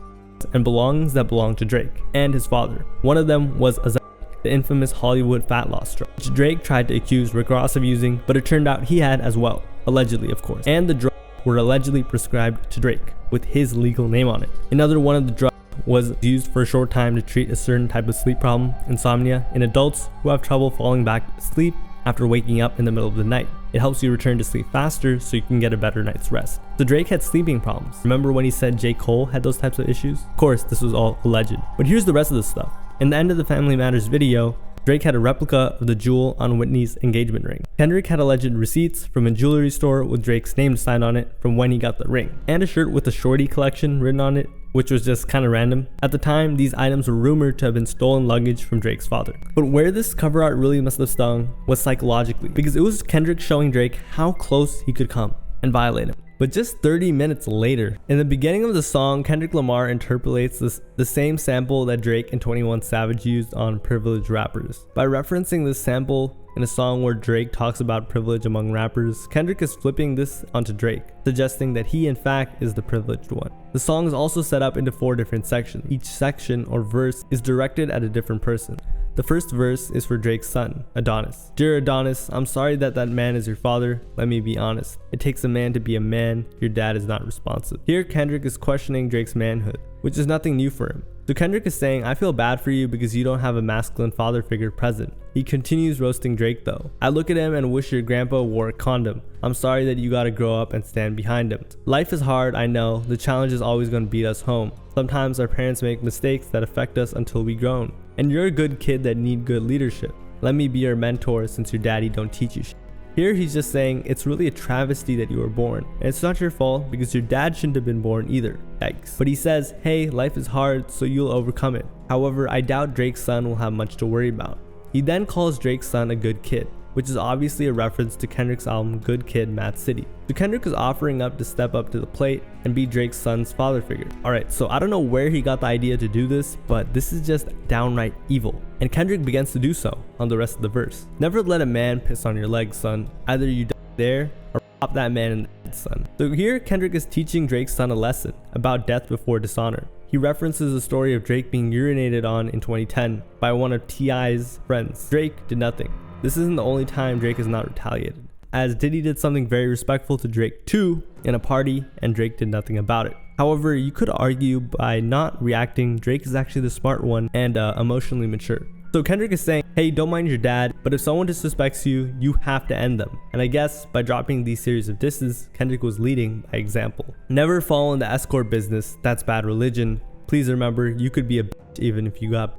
and belongings that belonged to Drake and his father. One of them was the infamous Hollywood fat loss drug, which Drake tried to accuse Rick Ross of using, but it turned out he had as well, allegedly of course. And the drugs were allegedly prescribed to Drake with his legal name on it. Another one of the drugs was used for a short time to treat a certain type of sleep problem, insomnia, in adults who have trouble falling back to sleep after waking up in the middle of the night. It helps you return to sleep faster so you can get a better night's rest. So Drake had sleeping problems. Remember when he said J. Cole had those types of issues? Of course, this was all alleged. But here's the rest of the stuff. In the end of the Family Matters video, Drake had a replica of the jewel on Whitney's engagement ring. Kendrick had alleged receipts from a jewelry store with Drake's name signed on it from when he got the ring, and a shirt with a Shorty collection written on it, which was just kind of random. At the time, these items were rumored to have been stolen luggage from Drake's father. But where this cover art really must have stung was psychologically, because it was Kendrick showing Drake how close he could come and violate him. But just 30 minutes later, in the beginning of the song, Kendrick Lamar interpolates the same sample that Drake and 21 Savage used on Privileged Rappers. By referencing this sample in a song where Drake talks about privilege among rappers, Kendrick is flipping this onto Drake, suggesting that he in fact is the privileged one. The song is also set up into 4 different sections. Each section or verse is directed at a different person. The first verse is for Drake's son, Adonis. Dear Adonis, I'm sorry that man is your father. Let me be honest. It takes a man to be a man. Your dad is not responsive. Here, Kendrick is questioning Drake's manhood, which is nothing new for him. So Kendrick is saying, I feel bad for you because you don't have a masculine father figure present. He continues roasting Drake though. I look at him and wish your grandpa wore a condom. I'm sorry that you gotta grow up and stand behind him. Life is hard, I know. The challenge is always gonna beat us home. Sometimes our parents make mistakes that affect us until we grown. And you're a good kid that need good leadership. Let me be your mentor since your daddy don't teach you shit. Here he's just saying it's really a travesty that you were born, and it's not your fault because your dad shouldn't have been born either. Yikes. But he says, hey, life is hard, so you'll overcome it. However, I doubt Drake's son will have much to worry about. He then calls Drake's son a good kid, which is obviously a reference to Kendrick's album Good Kid, Mad City. So Kendrick is offering up to step up to the plate and be Drake's son's father figure. Alright, so I don't know where he got the idea to do this, but this is just downright evil. And Kendrick begins to do so on the rest of the verse. Never let a man piss on your legs, son. Either you die there or pop that man in the head, son. So here Kendrick is teaching Drake's son a lesson about death before dishonor. He references the story of Drake being urinated on in 2010 by one of T.I.'s friends. Drake did nothing. This isn't the only time Drake is not retaliated, as Diddy did something very respectful to Drake too in a party and Drake did nothing about it. However, you could argue by not reacting, Drake is actually the smart one and emotionally mature. So Kendrick is saying, hey, don't mind your dad, but if someone disrespects you, you have to end them. And I guess by dropping these series of disses, Kendrick was leading by example. Never fall in the escort business, that's bad religion. Please remember, you could be a bitch even if you got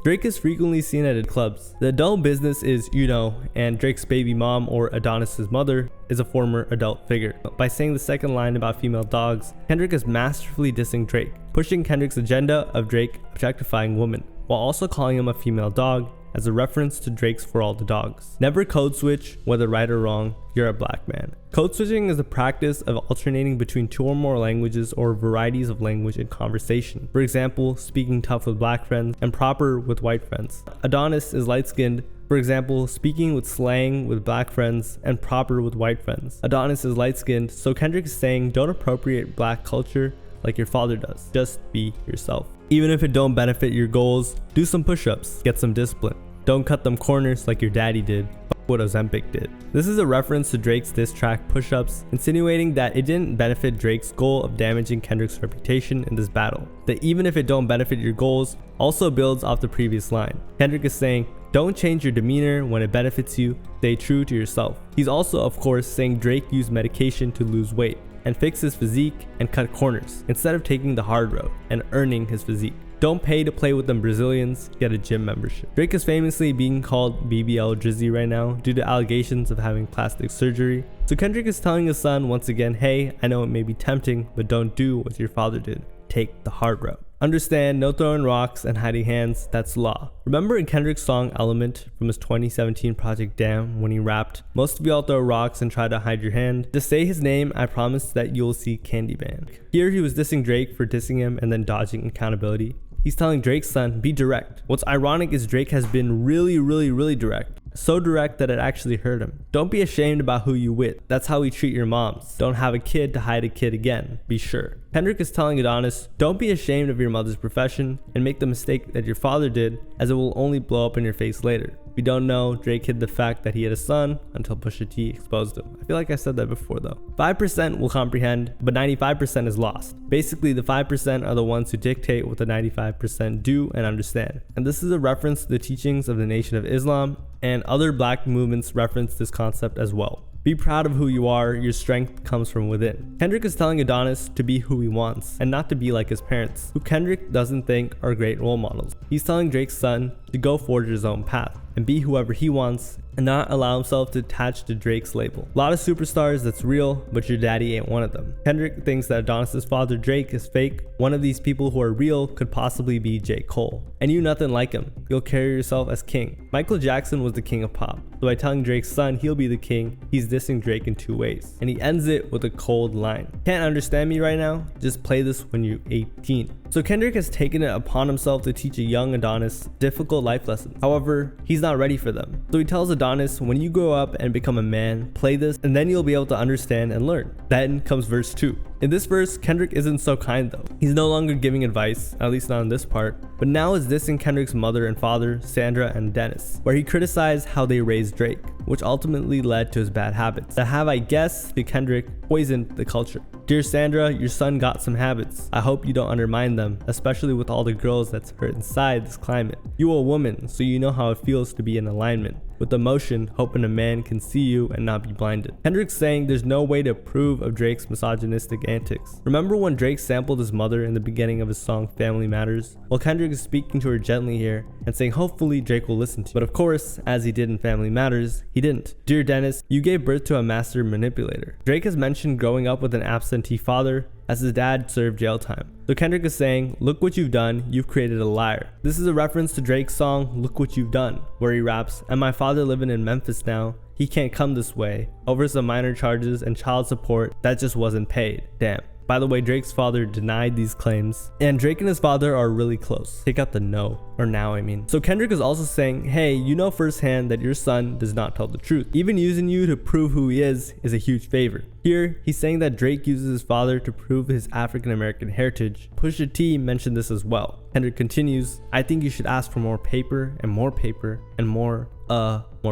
Drake is frequently seen at clubs. The adult business is, you know, and Drake's baby mom or Adonis's mother is a former adult figure. By saying the second line about female dogs, Kendrick is masterfully dissing Drake, pushing Kendrick's agenda of Drake objectifying women, while also calling him a female dog as a reference to Drake's For All the Dogs. Never code switch, whether right or wrong, you're a black man. Code switching is the practice of alternating between 2 or more languages or varieties of language in conversation. For example, speaking tough with black friends and proper with white friends. Adonis is light-skinned, For example, speaking with slang with black friends and proper with white friends. Adonis is light-skinned, so Kendrick is saying don't appropriate black culture like your father does. Just be yourself. Even if it don't benefit your goals, do some push-ups, get some discipline. Don't cut them corners like your daddy did. What Ozempic did. This is a reference to Drake's diss track Push-Ups, insinuating that it didn't benefit Drake's goal of damaging Kendrick's reputation in this battle. That even if it don't benefit your goals, also builds off the previous line. Kendrick is saying, don't change your demeanor when it benefits you, stay true to yourself. He's also, of course, saying Drake used medication to lose weight and fix his physique and cut corners, instead of taking the hard road and earning his physique. Don't pay to play with them Brazilians, get a gym membership. Drake is famously being called BBL Drizzy right now due to allegations of having plastic surgery. So Kendrick is telling his son once again, hey, I know it may be tempting, but don't do what your father did. Take the hard route. Understand, no throwing rocks and hiding hands, that's law. Remember in Kendrick's song Element from his 2017 project Damn when he rapped, most of y'all throw rocks and try to hide your hand. Just say his name, I promise that you'll see Candyman. Here he was dissing Drake for dissing him and then dodging accountability. He's telling Drake's son, be direct. What's ironic is Drake has been really direct. So direct that it actually hurt him. Don't be ashamed about who you with. That's how we treat your moms. Don't have a kid to hide a kid again. Be sure. Kendrick is telling Adonis, don't be ashamed of your mother's profession and make the mistake that your father did, as it will only blow up in your face later. If you don't know, Drake hid the fact that he had a son until Pusha T exposed him. I feel like I said that before though. 5% will comprehend, but 95% is lost. Basically, the 5% are the ones who dictate what the 95% do and understand. And this is a reference to the teachings of the Nation of Islam, and other black movements reference this concept as well. Be proud of who you are, your strength comes from within. Kendrick is telling Adonis to be who he wants and not to be like his parents, who Kendrick doesn't think are great role models. He's telling Drake's son to go forge his own path and be whoever he wants and not allow himself to attach to Drake's label. A lot of superstars that's real, but your daddy ain't one of them. Kendrick thinks that Adonis's father Drake is fake. One of these people who are real could possibly be J. Cole. And you nothing like him. You'll carry yourself as king. Michael Jackson was the king of pop. So by telling Drake's son he'll be the king, he's dissing Drake in two ways. And he ends it with a cold line. Can't understand me right now? Just play this when you're 18. So Kendrick has taken it upon himself to teach a young Adonis difficult life lessons. However, he's not ready for them. So he tells Adonis, when you grow up and become a man, play this and then you'll be able to understand and learn. Then comes verse 2. In this verse, Kendrick isn't so kind though. He's no longer giving advice, at least not in this part, but now is dissing Kendrick's mother and father, Sandra and Dennis, where he criticized how they raised Drake, which ultimately led to his bad habits that have, I guess, to Kendrick, poisoned the culture. Dear Sandra, your son got some habits. I hope you don't undermine them, especially with all the girls that's hurt inside this climate. You a woman, so you know how it feels to be in alignment with emotion, hoping a man can see you and not be blinded. Kendrick's saying there's no way to approve of Drake's misogynistic antics. Remember when Drake sampled his mother in the beginning of his song Family Matters? Well, Kendrick is speaking to her gently here and saying hopefully Drake will listen to. But of course, as he did in Family Matters, he didn't. Dear Dennis, you gave birth to a master manipulator. Drake has mentioned growing up with an absentee father, as his dad served jail time. So Kendrick is saying, look what you've done, you've created a liar. This is a reference to Drake's song, Look What You've Done, where he raps, and my father living in Memphis now, he can't come this way, over some minor charges and child support that just wasn't paid. Damn. By the way, Drake's father denied these claims, and Drake and his father are really close. Take out the no, or now I mean. So Kendrick is also saying, hey, you know firsthand that your son does not tell the truth. Even using you to prove who he is a huge favor. Here, he's saying that Drake uses his father to prove his African American heritage. Pusha T mentioned this as well. Kendrick continues, I think you should ask for more paper and more paper and more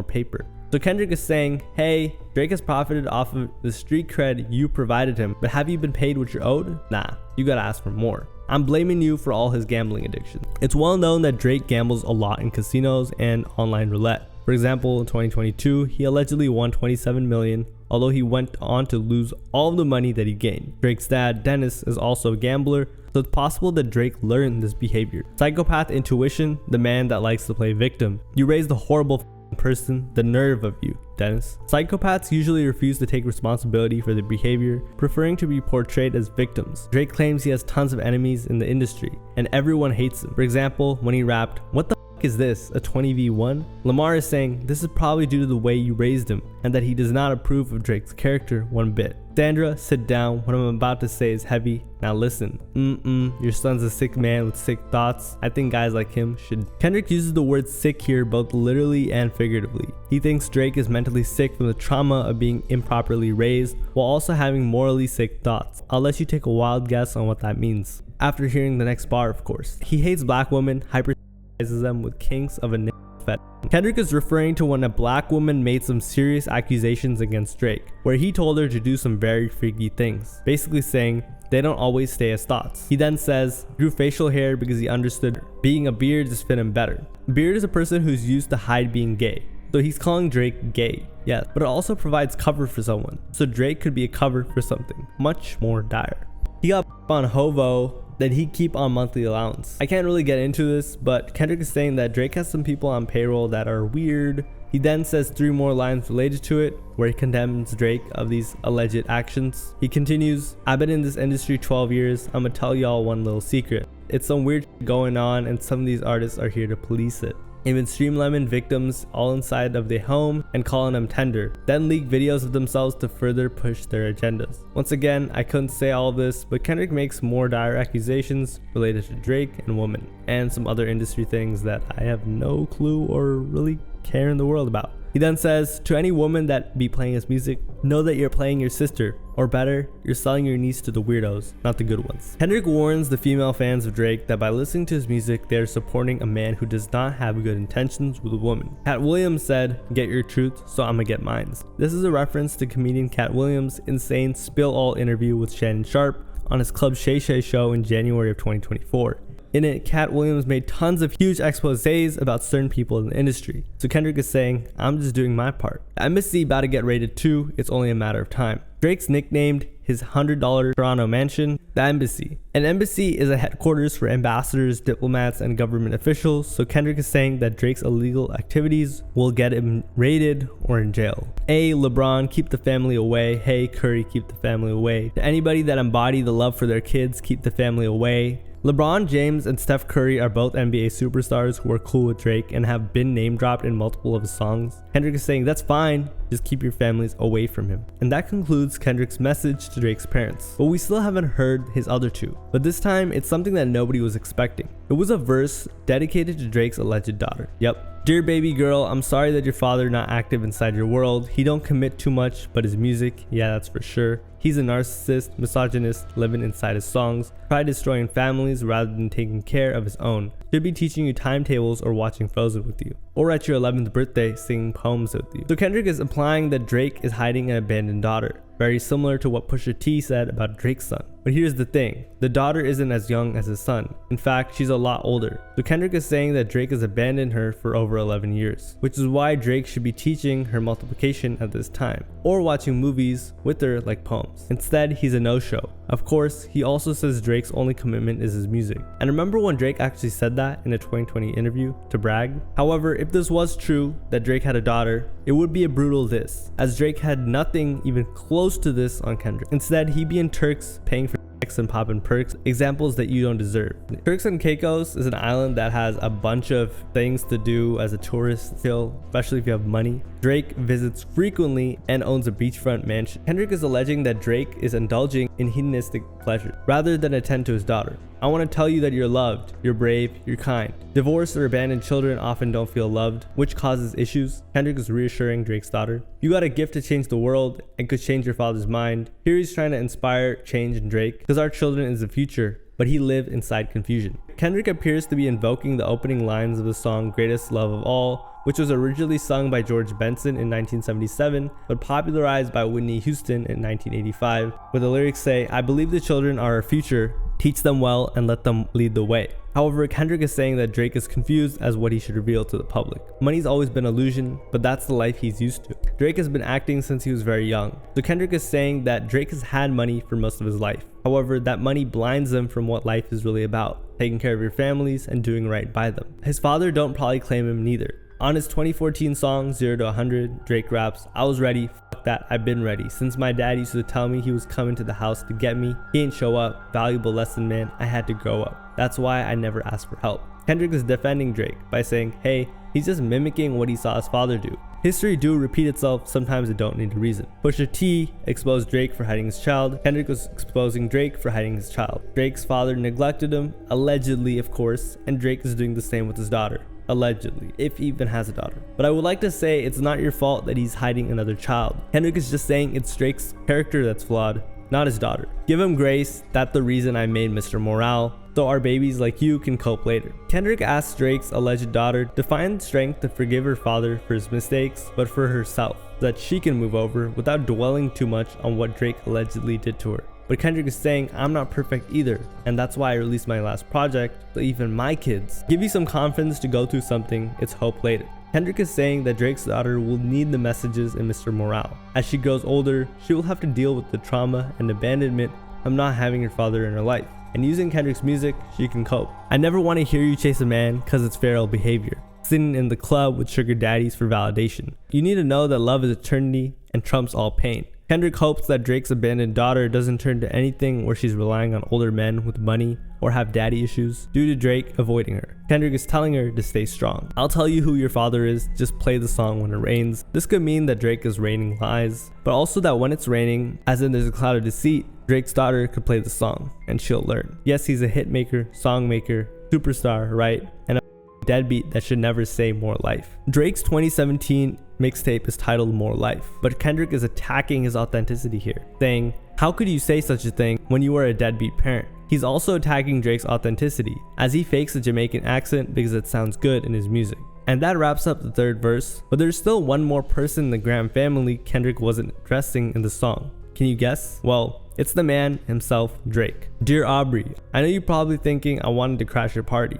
paper. So Kendrick is saying, hey, Drake has profited off of the street cred you provided him, but have you been paid what you're owed? Nah, you gotta ask for more. I'm blaming you for all his gambling addiction. It's well known that Drake gambles a lot in casinos and online roulette. For example, in 2022, he allegedly won $27 million, although he went on to lose all of the money that he gained. Drake's dad, Dennis, is also a gambler, so it's possible that Drake learned this behavior. Psychopath intuition, the man that likes to play victim. You raised a horrible person, the nerve of you, Dennis. Psychopaths usually refuse to take responsibility for their behavior, preferring to be portrayed as victims. Drake claims he has tons of enemies in the industry, and everyone hates him. For example, when he rapped, what the is this, a 20v1? Lamar is saying this is probably due to the way you raised him and that he does not approve of Drake's character one bit. Sandra, sit down. What I'm about to say is heavy. Now listen. Your son's a sick man with sick thoughts. I think guys like him should. Kendrick uses the word sick here both literally and figuratively. He thinks Drake is mentally sick from the trauma of being improperly raised while also having morally sick thoughts. I'll let you take a wild guess on what that means after hearing the next bar, of course. He hates black women, hypersexualizes them with kinks of a Kendrick is referring to when a black woman made some serious accusations against Drake, where he told her to do some very freaky things, basically saying they don't always stay as thoughts. He then says, grew facial hair because he understood being a beard just fit him better. Beard is a person who's used to hide being gay, so he's calling Drake gay, yes, but it also provides cover for someone, so Drake could be a cover for something much more dire. He got on Hovo, then he'd keep on monthly allowance. I can't really get into this, but Kendrick is saying that Drake has some people on payroll that are weird. He then says 3 more lines related to it, where he condemns Drake of these alleged actions. He continues, I've been in this industry 12 years. I'ma tell y'all one little secret. It's some weird shit going on and some of these artists are here to police it. Even stream lemon victims all inside of their home and calling them tender, then leak videos of themselves to further push their agendas. Once again, I couldn't say all this, but Kendrick makes more dire accusations related to Drake and women, and some other industry things that I have no clue or really care in the world about. He then says, to any woman that be playing his music, know that you're playing your sister, or better, you're selling your niece to the weirdos, not the good ones. Kendrick warns the female fans of Drake that by listening to his music, they are supporting a man who does not have good intentions with a woman. Cat Williams said, get your truth, so I'ma get mines. This is a reference to comedian Cat Williams' insane spill all interview with Shannon Sharpe on his Club Shay Shay show in January of 2024. In it, Cat Williams made tons of huge exposés about certain people in the industry. So Kendrick is saying, I'm just doing my part. The embassy about to get raided too, it's only a matter of time. Drake's nicknamed his $100 Toronto mansion the Embassy. An embassy is a headquarters for ambassadors, diplomats, and government officials, so Kendrick is saying that Drake's illegal activities will get him raided or in jail. A. LeBron, keep the family away. Hey, Curry, keep the family away. To anybody that embody the love for their kids, keep the family away. LeBron James and Steph Curry are both NBA superstars who are cool with Drake and have been name dropped in multiple of his songs. Kendrick is saying that's fine, just keep your families away from him. And that concludes Kendrick's message to Drake's parents. But we still haven't heard his other two. But this time, it's something that nobody was expecting. It was a verse dedicated to Drake's alleged daughter. Yep. Dear baby girl, I'm sorry that your father not active inside your world. He don't commit too much, but his music, yeah, that's for sure. He's a narcissist, misogynist, living inside his songs, try destroying families rather than taking care of his own. Should be teaching you timetables or watching Frozen with you. Or at your 11th birthday, singing poems with you. So Kendrick is implying that Drake is hiding an abandoned daughter. Very similar to what Pusha T said about Drake's son. But here's the thing, the daughter isn't as young as his son. In fact, she's a lot older. So Kendrick is saying that Drake has abandoned her for over 11 years, which is why Drake should be teaching her multiplication at this time, or watching movies with her like poems. Instead, he's a no-show. Of course, he also says Drake's only commitment is his music. And remember when Drake actually said that in a 2020 interview to brag? However, if this was true, that Drake had a daughter, it would be a brutal diss, as Drake had nothing even close to this on Kendrick. Instead, he'd be in Turks paying for and popping perks, examples that you don't deserve. Turks and Caicos is an island that has a bunch of things to do as a tourist still, especially if you have money. Drake visits frequently and owns a beachfront mansion. Kendrick is alleging that Drake is indulging in hedonistic pleasure rather than attend to his daughter. I want to tell you that you're loved, you're brave, you're kind. Divorced or abandoned children often don't feel loved, which causes issues. Kendrick is reassuring Drake's daughter. You got a gift to change the world and could change your father's mind. Here he's trying to inspire change in Drake, because our children is the future, but he lived inside confusion. Kendrick appears to be invoking the opening lines of the song Greatest Love of All, which was originally sung by George Benson in 1977, but popularized by Whitney Houston in 1985, where the lyrics say, I believe the children are our future, teach them well and let them lead the way. However, Kendrick is saying that Drake is confused as what he should reveal to the public. Money's always been illusion, but that's the life he's used to. Drake has been acting since he was very young. So Kendrick is saying that Drake has had money for most of his life. However, that money blinds him from what life is really about, taking care of your families and doing right by them. His father don't probably claim him neither. On his 2014 song 0 to 100, Drake raps, I was ready, fuck that, I've been ready. Since my dad used to tell me he was coming to the house to get me, he ain't show up, valuable lesson man, I had to grow up. That's why I never asked for help. Kendrick is defending Drake by saying, hey, he's just mimicking what he saw his father do. History do repeat itself, sometimes it don't need a reason. Pusha T exposed Drake for hiding his child. Kendrick was exposing Drake for hiding his child. Drake's father neglected him, allegedly of course, and Drake is doing the same with his daughter. Allegedly, if he even has a daughter. But I would like to say it's not your fault that he's hiding another child. Kendrick is just saying it's Drake's character that's flawed, not his daughter. Give him grace, that's the reason I made Mr. Morale, so our babies like you can cope later. Kendrick asked Drake's alleged daughter to find strength to forgive her father for his mistakes, but for herself, so that she can move over without dwelling too much on what Drake allegedly did to her. But Kendrick is saying, I'm not perfect either, and that's why I released my last project, so even my kids. Give you some confidence to go through something, it's hope later. Kendrick is saying that Drake's daughter will need the messages in Mr. Morale. As she grows older, she will have to deal with the trauma and abandonment of not having her father in her life. And using Kendrick's music, she can cope. I never want to hear you chase a man cause it's feral behavior. Sitting in the club with sugar daddies for validation. You need to know that love is eternity and trumps all pain. Kendrick hopes that Drake's abandoned daughter doesn't turn to anything where she's relying on older men with money or have daddy issues due to Drake avoiding her. Kendrick is telling her to stay strong. I'll tell you who your father is, just play the song when it rains. This could mean that Drake is raining lies, but also that when it's raining, as in there's a cloud of deceit, Drake's daughter could play the song and she'll learn. Yes, he's a hit maker, song maker, superstar, right? And a deadbeat that should never say more life. Drake's 2017 mixtape is titled More Life, but Kendrick is attacking his authenticity here, saying, how could you say such a thing when you are a deadbeat parent? He's also attacking Drake's authenticity, as he fakes a Jamaican accent because it sounds good in his music. And that wraps up the third verse, but there's still one more person in the Graham family Kendrick wasn't addressing in the song. Can you guess? Well, it's the man himself, Drake. Dear Aubrey, I know you're probably thinking I wanted to crash your party.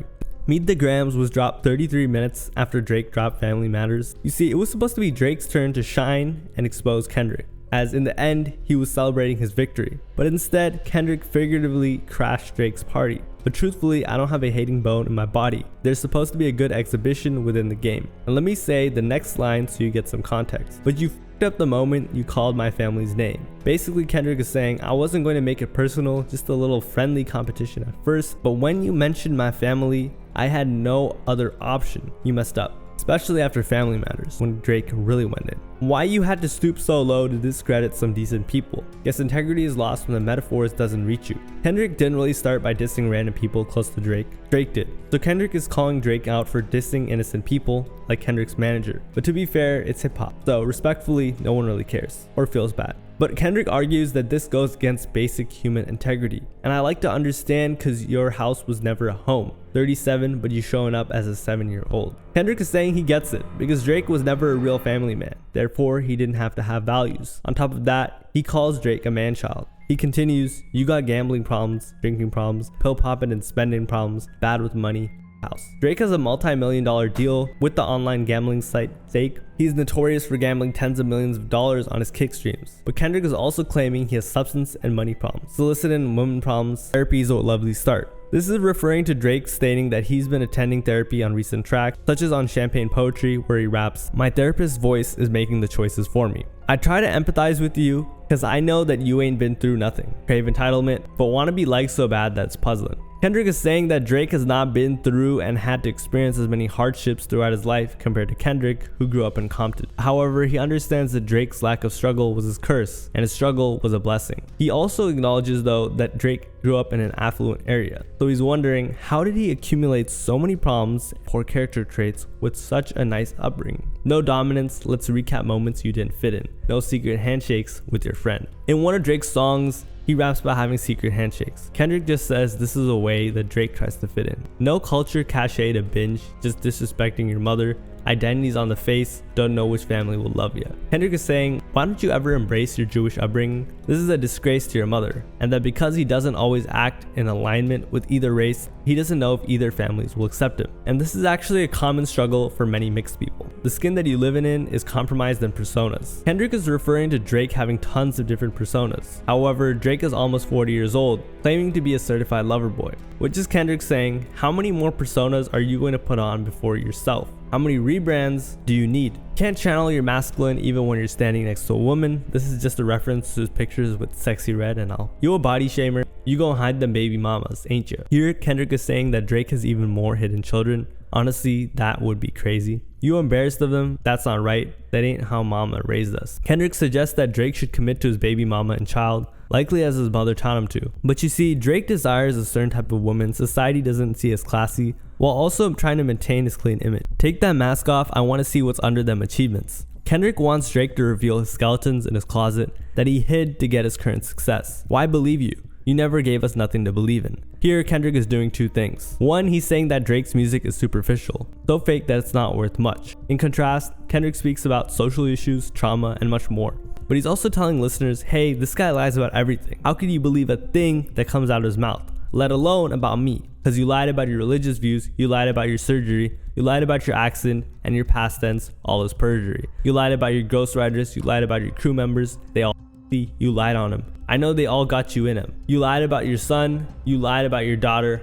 Meet the Grahams was dropped 33 minutes after Drake dropped Family Matters. You see, it was supposed to be Drake's turn to shine and expose Kendrick, as in the end, he was celebrating his victory. But instead, Kendrick figuratively crashed Drake's party. But truthfully, I don't have a hating bone in my body. There's supposed to be a good exhibition within the game. And let me say the next line so you get some context. But you f***ed up the moment you called my family's name. Basically, Kendrick is saying, I wasn't going to make it personal, just a little friendly competition at first. But when you mentioned my family, I had no other option. You messed up. Especially after Family Matters, when Drake really went in. Why you had to stoop so low to discredit some decent people? Guess integrity is lost when the metaphors doesn't reach you. Kendrick didn't really start by dissing random people close to Drake. Drake did. So Kendrick is calling Drake out for dissing innocent people, like Kendrick's manager. But to be fair, it's hip hop. So respectfully, no one really cares or feels bad. But Kendrick argues that this goes against basic human integrity. And I like to understand cause your house was never a home. 37, but you showing up as a 7-year-old. Kendrick is saying he gets it because Drake was never a real family man. Therefore, he didn't have to have values. On top of that, he calls Drake a man-child. He continues, you got gambling problems, drinking problems, pill popping and spending problems, bad with money, house. Drake has a multi-million-dollar deal with the online gambling site Stake. He's notorious for gambling tens of millions of dollars on his kick streams. But Kendrick is also claiming he has substance and money problems. Soliciting and women problems, therapy is a lovely start. This is referring to Drake stating that he's been attending therapy on recent tracks, such as on Champagne Poetry, where he raps, my therapist's voice is making the choices for me. I try to empathize with you, cause I know that you ain't been through nothing. Crave entitlement, but wanna be liked so bad that's puzzling. Kendrick is saying that Drake has not been through and had to experience as many hardships throughout his life compared to Kendrick, who grew up in Compton. However, he understands that Drake's lack of struggle was his curse, and his struggle was a blessing. He also acknowledges though that Drake grew up in an affluent area. So he's wondering, how did he accumulate so many problems and poor character traits with such a nice upbringing? No dominance, let's recap moments you didn't fit in. No secret handshakes with your friend. In one of Drake's songs, he raps about having secret handshakes. Kendrick just says this is a way that Drake tries to fit in. No culture cachet to binge, just disrespecting your mother. Identities on the face, don't know which family will love you. Kendrick is saying, why don't you ever embrace your Jewish upbringing? This is a disgrace to your mother. And that because he doesn't always act in alignment with either race, he doesn't know if either families will accept him. And this is actually a common struggle for many mixed people. the skin that you live in is compromised in personas. Kendrick is referring to Drake having tons of different personas. However, Drake is almost 40 years old, claiming to be a certified lover boy, which is Kendrick saying, how many more personas are you going to put on before yourself? How many rebrands do you need? Can't channel your masculine even when you're standing next to a woman. This is just a reference to his pictures with sexy red and all. You a body shamer, you gon' hide them baby mamas, ain't you? Here, Kendrick is saying that Drake has even more hidden children. Honestly, that would be crazy. You embarrassed of them? That's not right. That ain't how mama raised us. Kendrick suggests that Drake should commit to his baby mama and child, likely as his mother taught him to. But you see, Drake desires a certain type of woman society doesn't see as classy, while also trying to maintain his clean image. Take that mask off, I want to see what's under them achievements. Kendrick wants Drake to reveal his skeletons in his closet that he hid to get his current success. Why believe you? You never gave us nothing to believe in. Here, Kendrick is doing two things. One, he's saying that Drake's music is superficial, so fake that it's not worth much. In contrast, Kendrick speaks about social issues, trauma, and much more. But he's also telling listeners, hey, this guy lies about everything. How could you believe a thing that comes out of his mouth? Let alone about me. Because you lied about your religious views, you lied about your surgery, you lied about your accident, and your past tense, all is perjury. You lied about your ghostwriters, you lied about your crew members, they all you lied on them. I know they all got you in them. You lied about your son, you lied about your daughter,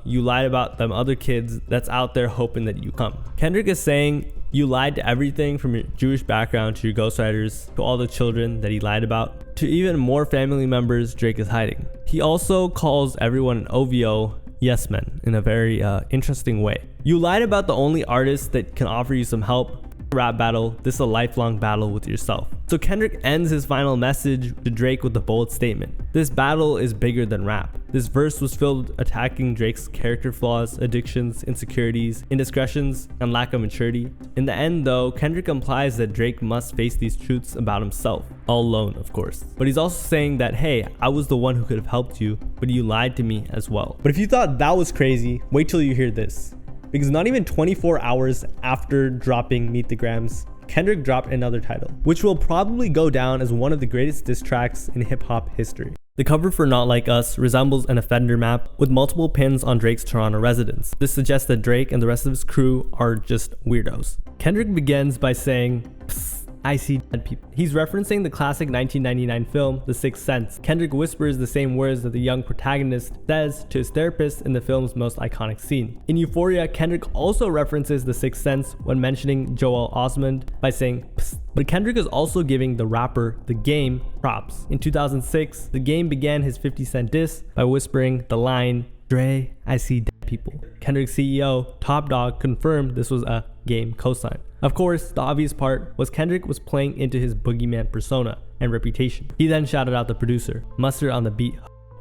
you lied about them other kids that's out there hoping that you come. Kendrick is saying you lied to everything from your Jewish background to your ghostwriters, to all the children that he lied about, to even more family members Drake is hiding. He also calls everyone an OVO yes men in a very interesting way. You lied about the only artist that can offer you some help. Rap battle, this is a lifelong battle with yourself. So Kendrick ends his final message to Drake with a bold statement. This battle is bigger than rap. This verse was filled attacking Drake's character flaws, addictions, insecurities, indiscretions, and lack of maturity. In the end though, Kendrick implies that Drake must face these truths about himself, all alone of course. But he's also saying that, hey, I was the one who could have helped you, but you lied to me as well. But if you thought that was crazy, wait till you hear this. Because not even 24 hours after dropping Meet the Grams, Kendrick dropped another title, which will probably go down as one of the greatest diss tracks in hip-hop history. The cover for Not Like Us resembles an offender map with multiple pins on Drake's Toronto residence. This suggests that Drake and the rest of his crew are just weirdos. Kendrick begins by saying, "Psst, I see dead people." He's referencing the classic 1999 film, The Sixth Sense. Kendrick whispers the same words that the young protagonist says to his therapist in the film's most iconic scene. In Euphoria, Kendrick also references The Sixth Sense when mentioning Joel Osmond by saying, "Psst." But Kendrick is also giving the rapper The Game props. In 2006, The Game began his 50 Cent diss by whispering the line, "Dre, I see dead people." Kendrick's CEO, Top Dawg, confirmed this was a Game cosign. Of course, the obvious part was Kendrick was playing into his boogeyman persona and reputation. He then shouted out the producer, Mustard on the beat.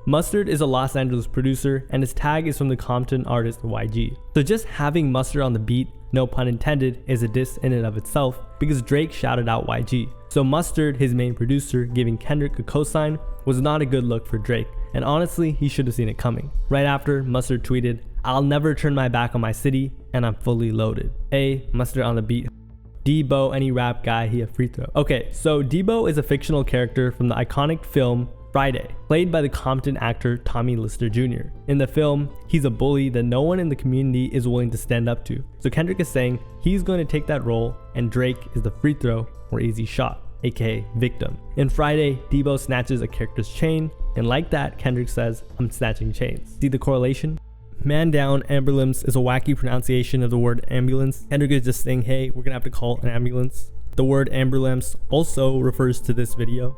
Mustard is a Los Angeles producer and his tag is from the Compton artist YG. So just having Mustard on the beat, no pun intended, is a diss in and of itself because Drake shouted out YG. So Mustard, his main producer, giving Kendrick a cosign was not a good look for Drake. And honestly, he should have seen it coming. Right after, Mustard tweeted, "I'll never turn my back on my city, and I'm fully loaded." Mustard on the beat. Debo, any rap guy, he a free throw. Okay, so Debo is a fictional character from the iconic film Friday, played by the Compton actor Tommy Lister Jr. In the film, he's a bully that no one in the community is willing to stand up to. So Kendrick is saying he's going to take that role, and Drake is the free throw or easy shot, aka victim. In Friday, Debo snatches a character's chain, and like that, Kendrick says, "I'm snatching chains." See the correlation? Man down ambulance is a wacky pronunciation of the word ambulance. Kendrick is just saying, hey, we're gonna have to call an ambulance. The word ambulance also refers to this video.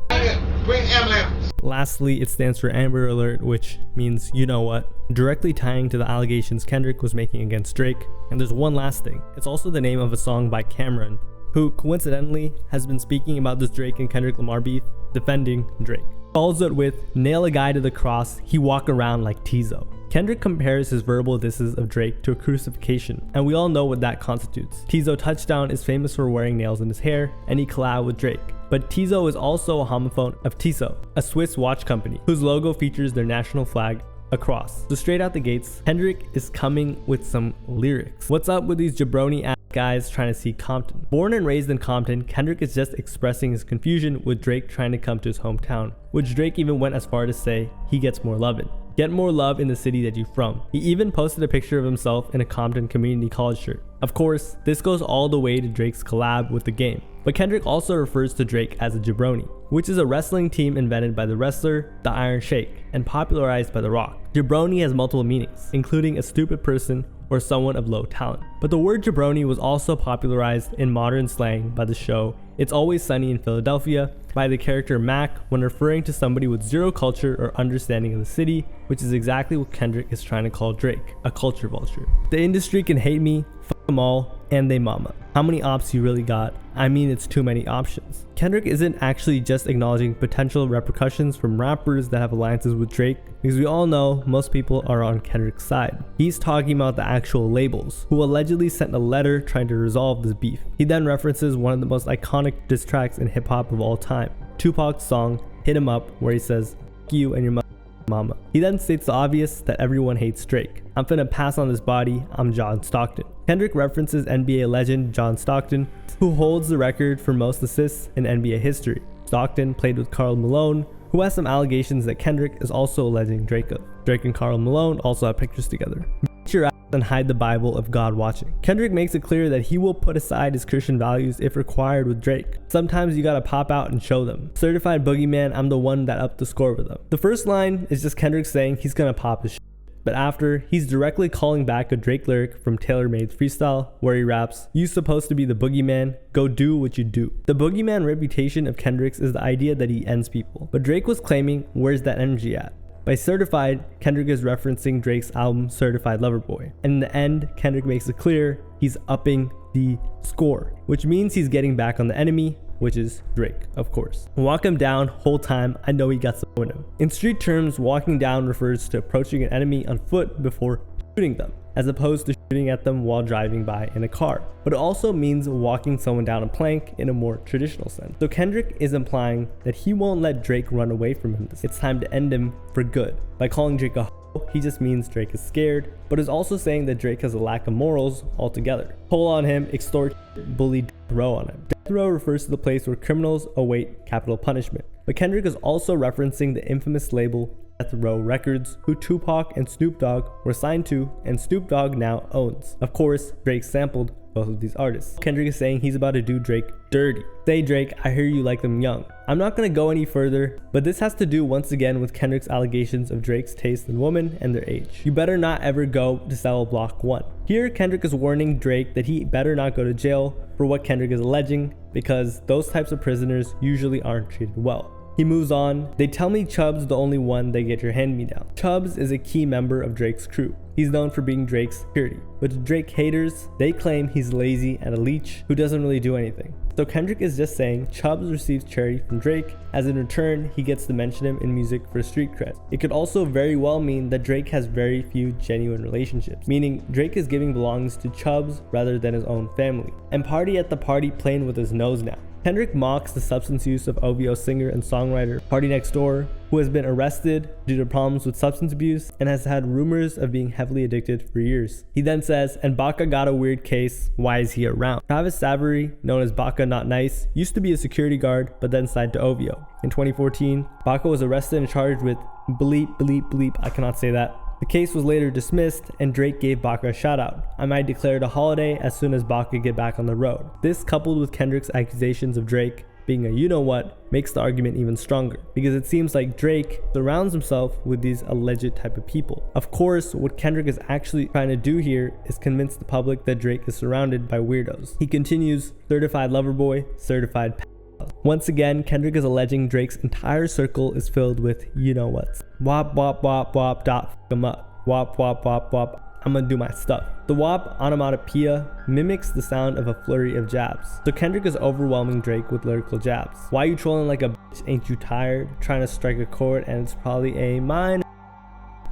Bring ambulance. Lastly, it stands for Amber Alert, which means you know what, directly tying to the allegations Kendrick was making against Drake. And there's one last thing. It's also the name of a song by Cameron, who coincidentally has been speaking about this Drake and Kendrick Lamar beef, defending Drake. Follows it with, "Nail a guy to the cross, he walk around like Tizo." Kendrick compares his verbal disses of Drake to a crucifixion, and we all know what that constitutes. Tizo Touchdown is famous for wearing nails in his hair, and he collabed with Drake. But Tizo is also a homophone of Tissot, a Swiss watch company, whose logo features their national flag, a cross. So straight out the gates, Kendrick is coming with some lyrics. What's up with these jabroni ass guys trying to see Compton? Born and raised in Compton, Kendrick is just expressing his confusion with Drake trying to come to his hometown, which Drake even went as far to say he gets more lovin'. Get more love in the city that you're from. He even posted a picture of himself in a Compton community college shirt. Of course, this goes all the way to Drake's collab with The Game, but Kendrick also refers to Drake as a jabroni, which is a wrestling team invented by the wrestler, the Iron Sheik, and popularized by The Rock. Jabroni has multiple meanings, including a stupid person or someone of low talent. But the word jabroni was also popularized in modern slang by the show It's Always Sunny in Philadelphia by the character Mac when referring to somebody with zero culture or understanding of the city, which is exactly what Kendrick is trying to call Drake, a culture vulture. The industry can hate me, fuck them all, and they mama. How many ops you really got? I mean, it's too many options. Kendrick isn't actually just acknowledging potential repercussions from rappers that have alliances with Drake, because we all know most people are on Kendrick's side. He's talking about the actual labels, who allegedly sent a letter trying to resolve this beef. He then references one of the most iconic diss tracks in hip-hop of all time, Tupac's song Hit 'Em Up, where he says, "F you and your mama." He then states the obvious that everyone hates Drake. "I'm finna pass on this body, I'm John Stockton." Kendrick references NBA legend John Stockton, who holds the record for most assists in NBA history. Stockton played with Karl Malone, who has some allegations that Kendrick is also alleging Drake of. Drake and Karl Malone also have pictures together. Beat your ass and hide the Bible of God watching. Kendrick makes it clear that he will put aside his Christian values if required with Drake. Sometimes you gotta pop out and show them. Certified boogeyman, I'm the one that upped the score with them. The first line is just Kendrick saying he's gonna pop his shit. But after, he's directly calling back a Drake lyric from Taylor Made's freestyle where he raps, "You supposed to be the boogeyman, go do what you do." The boogeyman reputation of Kendrick's is the idea that he ends people. But Drake was claiming, where's that energy at? By certified, Kendrick is referencing Drake's album Certified Lover Boy. And in the end, Kendrick makes it clear he's upping the score, which means he's getting back on the enemy, which is Drake, of course. Walk him down, whole time, I know he got some in him. In street terms, walking down refers to approaching an enemy on foot before shooting them, as opposed to shooting at them while driving by in a car. But it also means walking someone down a plank in a more traditional sense. So Kendrick is implying that he won't let Drake run away from him. It's time to end him for good. By calling Drake a hoe, he just means Drake is scared, but is also saying that Drake has a lack of morals altogether. Pull on him, extort, bully, death row on him. Death row refers to the place where criminals await capital punishment. But Kendrick is also referencing the infamous label Death Row Records, who Tupac and Snoop Dogg were signed to, and Snoop Dogg now owns. Of course, Drake sampled both of these artists. Kendrick is saying he's about to do Drake dirty. Say Drake, I hear you like them young. I'm not gonna go any further, but this has to do once again with Kendrick's allegations of Drake's taste in women and their age. You better not ever go to cell block 1. Here, Kendrick is warning Drake that he better not go to jail for what Kendrick is alleging, because those types of prisoners usually aren't treated well. He moves on. They tell me Chubb's the only one they get your hand-me-down. Chubb's is a key member of Drake's crew. He's known for being Drake's security. But to Drake haters, they claim he's lazy and a leech who doesn't really do anything. So Kendrick is just saying Chubb's receives charity from Drake, as in return, he gets to mention him in music for street cred. It could also very well mean that Drake has very few genuine relationships, meaning Drake is giving belongings to Chubb's rather than his own family. And Party at the Party playing with his nose now. Kendrick mocks the substance use of OVO singer and songwriter Party Next Door, who has been arrested due to problems with substance abuse and has had rumors of being heavily addicted for years. He then says, and Baca got a weird case, why is he around? Travis Savory, known as Baca Not Nice, used to be a security guard but then signed to OVO. In 2014, Baca was arrested and charged with bleep, I cannot say that. The case was later dismissed, and Drake gave Baca a shout out. I might declare it a holiday as soon as Baca get back on the road. This, coupled with Kendrick's accusations of Drake being a you-know-what, makes the argument even stronger, because it seems like Drake surrounds himself with these alleged type of people. Of course, what Kendrick is actually trying to do here is convince the public that Drake is surrounded by weirdos. He continues, certified lover boy, certified Once again, Kendrick is alleging Drake's entire circle is filled with you-know-whats. Wop, wop, wop, wop, dot, f*** him up. Wop, wop, wop, wop, I'm gonna do my stuff. The wop onomatopoeia mimics the sound of a flurry of jabs. So Kendrick is overwhelming Drake with lyrical jabs. Why you trolling like a bitch? Ain't you tired? Trying to strike a chord and it's probably a minor.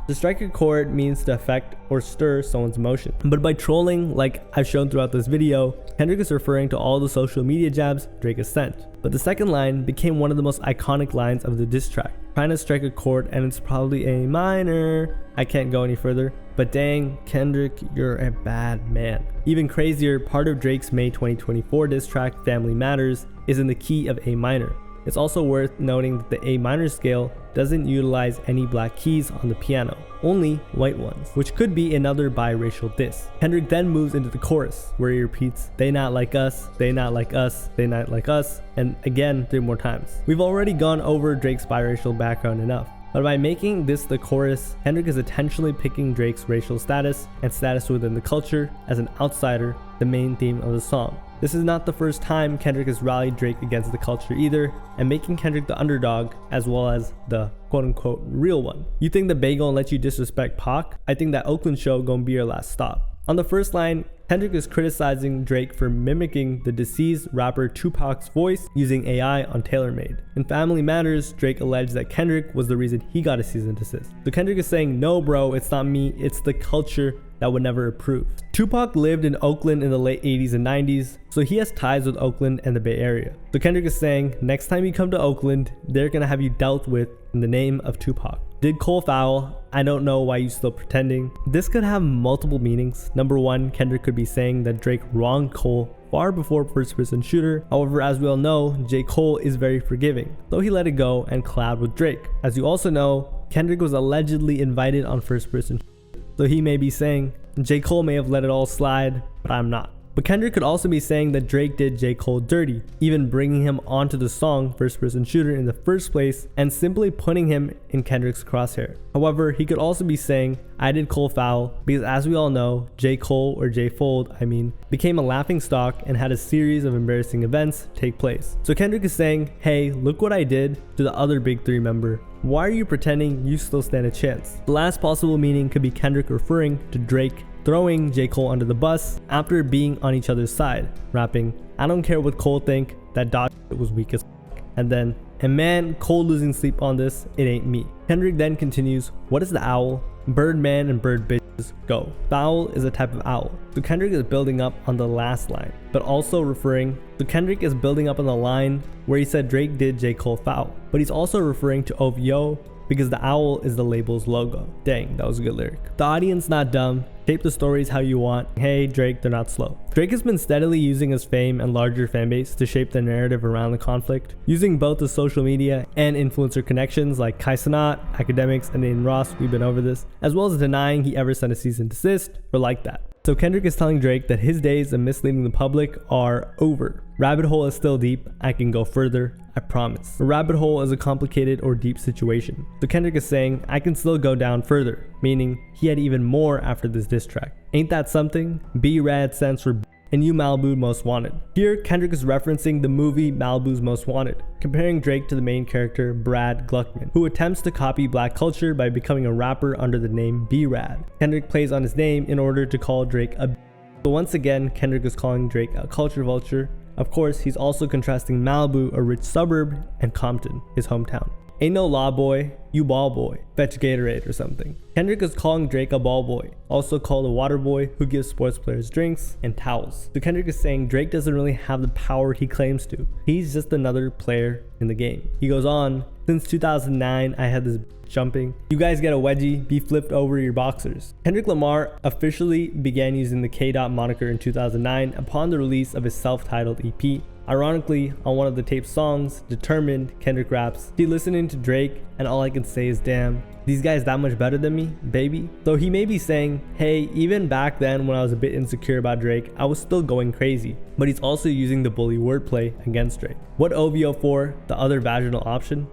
To strike a chord means to affect or stir someone's emotion. But by trolling, like I've shown throughout this video, Kendrick is referring to all the social media jabs Drake has sent. But the second line became one of the most iconic lines of the diss track. Trying to strike a chord and it's probably a minor. I can't go any further, but dang, Kendrick, you're a bad man. Even crazier, part of Drake's May 2024 diss track, Family Matters, is in the key of A minor. It's also worth noting that the A minor scale doesn't utilize any black keys on the piano, only white ones, which could be another biracial diss. Kendrick then moves into the chorus, where he repeats, "They not like us, they not like us, they not like us," and again 3 more times. We've already gone over Drake's biracial background enough, but by making this the chorus, Kendrick is intentionally picking Drake's racial status and status within the culture as an outsider, the main theme of the song. This is not the first time Kendrick has rallied Drake against the culture either, and making Kendrick the underdog as well as the quote-unquote real one. You think the Bay gon' let you disrespect Pac? I think that Oakland show gon' be your last stop. On the first line, Kendrick is criticizing Drake for mimicking the deceased rapper Tupac's voice using AI on TaylorMade. In Family Matters, Drake alleged that Kendrick was the reason he got a cease and desist. So Kendrick is saying, no bro, it's not me, it's the culture that would never approve. Tupac lived in Oakland in the late 80s and 90s, so he has ties with Oakland and the Bay Area. So Kendrick is saying, next time you come to Oakland, they're gonna have you dealt with in the name of Tupac. Did Cole foul? I don't know why you still pretending. This could have multiple meanings. Number one, Kendrick could be saying that Drake wronged Cole far before First Person Shooter. However, as we all know, J. Cole is very forgiving, so he let it go and collabed with Drake. As you also know, Kendrick was allegedly invited on First Person Shooter, so he may be saying, J. Cole may have let it all slide, but I'm not. But Kendrick could also be saying that Drake did J. Cole dirty, even bringing him onto the song First Person Shooter in the first place and simply putting him in Kendrick's crosshair. However, he could also be saying, I did Cole foul, because as we all know, J. Cole, or J. Fold, became a laughing stock and had a series of embarrassing events take place. So Kendrick is saying, hey, look what I did to the other Big 3 member. Why are you pretending you still stand a chance? The last possible meaning could be Kendrick referring to Drake throwing J. Cole under the bus after being on each other's side, rapping, I don't care what Cole think, that dog was weak as f***. And then, and man, Cole losing sleep on this, it ain't me. Kendrick then continues, what is the owl? Birdman and bird bitches go. Foul is a type of owl. So Kendrick is building up on the last line, but also referring, so Kendrick is building up on the line where he said Drake did J. Cole foul, but he's also referring to OVO because the owl is the label's logo. Dang, that was a good lyric. The audience not dumb. Shape the stories how you want. Hey, Drake, they're not slow. Drake has been steadily using his fame and larger fanbase to shape the narrative around the conflict, using both the social media and influencer connections like Kai Cenat, Academics, and Aiden Ross, we've been over this, as well as denying he ever sent a cease and desist or like that. So Kendrick is telling Drake that his days of misleading the public are over. Rabbit hole is still deep, I can go further, I promise. A rabbit hole is a complicated or deep situation. So Kendrick is saying, I can still go down further, meaning he had even more after this diss track. Ain't that something? B-Rad stands for and you Malibu Most Wanted. Here, Kendrick is referencing the movie Malibu's Most Wanted, comparing Drake to the main character Brad Gluckman, who attempts to copy black culture by becoming a rapper under the name B-Rad. Kendrick plays on his name in order to call Drake a so once again, Kendrick is calling Drake a culture vulture. Of course, he's also contrasting Malibu, a rich suburb, and Compton, his hometown. Ain't no law boy, you ball boy, fetch Gatorade or something. Kendrick is calling Drake a ball boy, also called a water boy who gives sports players drinks and towels. So Kendrick is saying Drake doesn't really have the power he claims to. He's just another player in the game. He goes on, since 2009, I had this jumping. You guys get a wedgie, be flipped over your boxers. Kendrick Lamar officially began using the K-Dot moniker in 2009 upon the release of his self-titled EP. Ironically, on one of the tape songs, Determined, Kendrick raps, "Be listening to Drake, and all I can say is damn, these guys that much better than me, baby." So he may be saying, hey, even back then when I was a bit insecure about Drake, I was still going crazy. But he's also using the bully wordplay against Drake. What OVO for? The other vaginal option?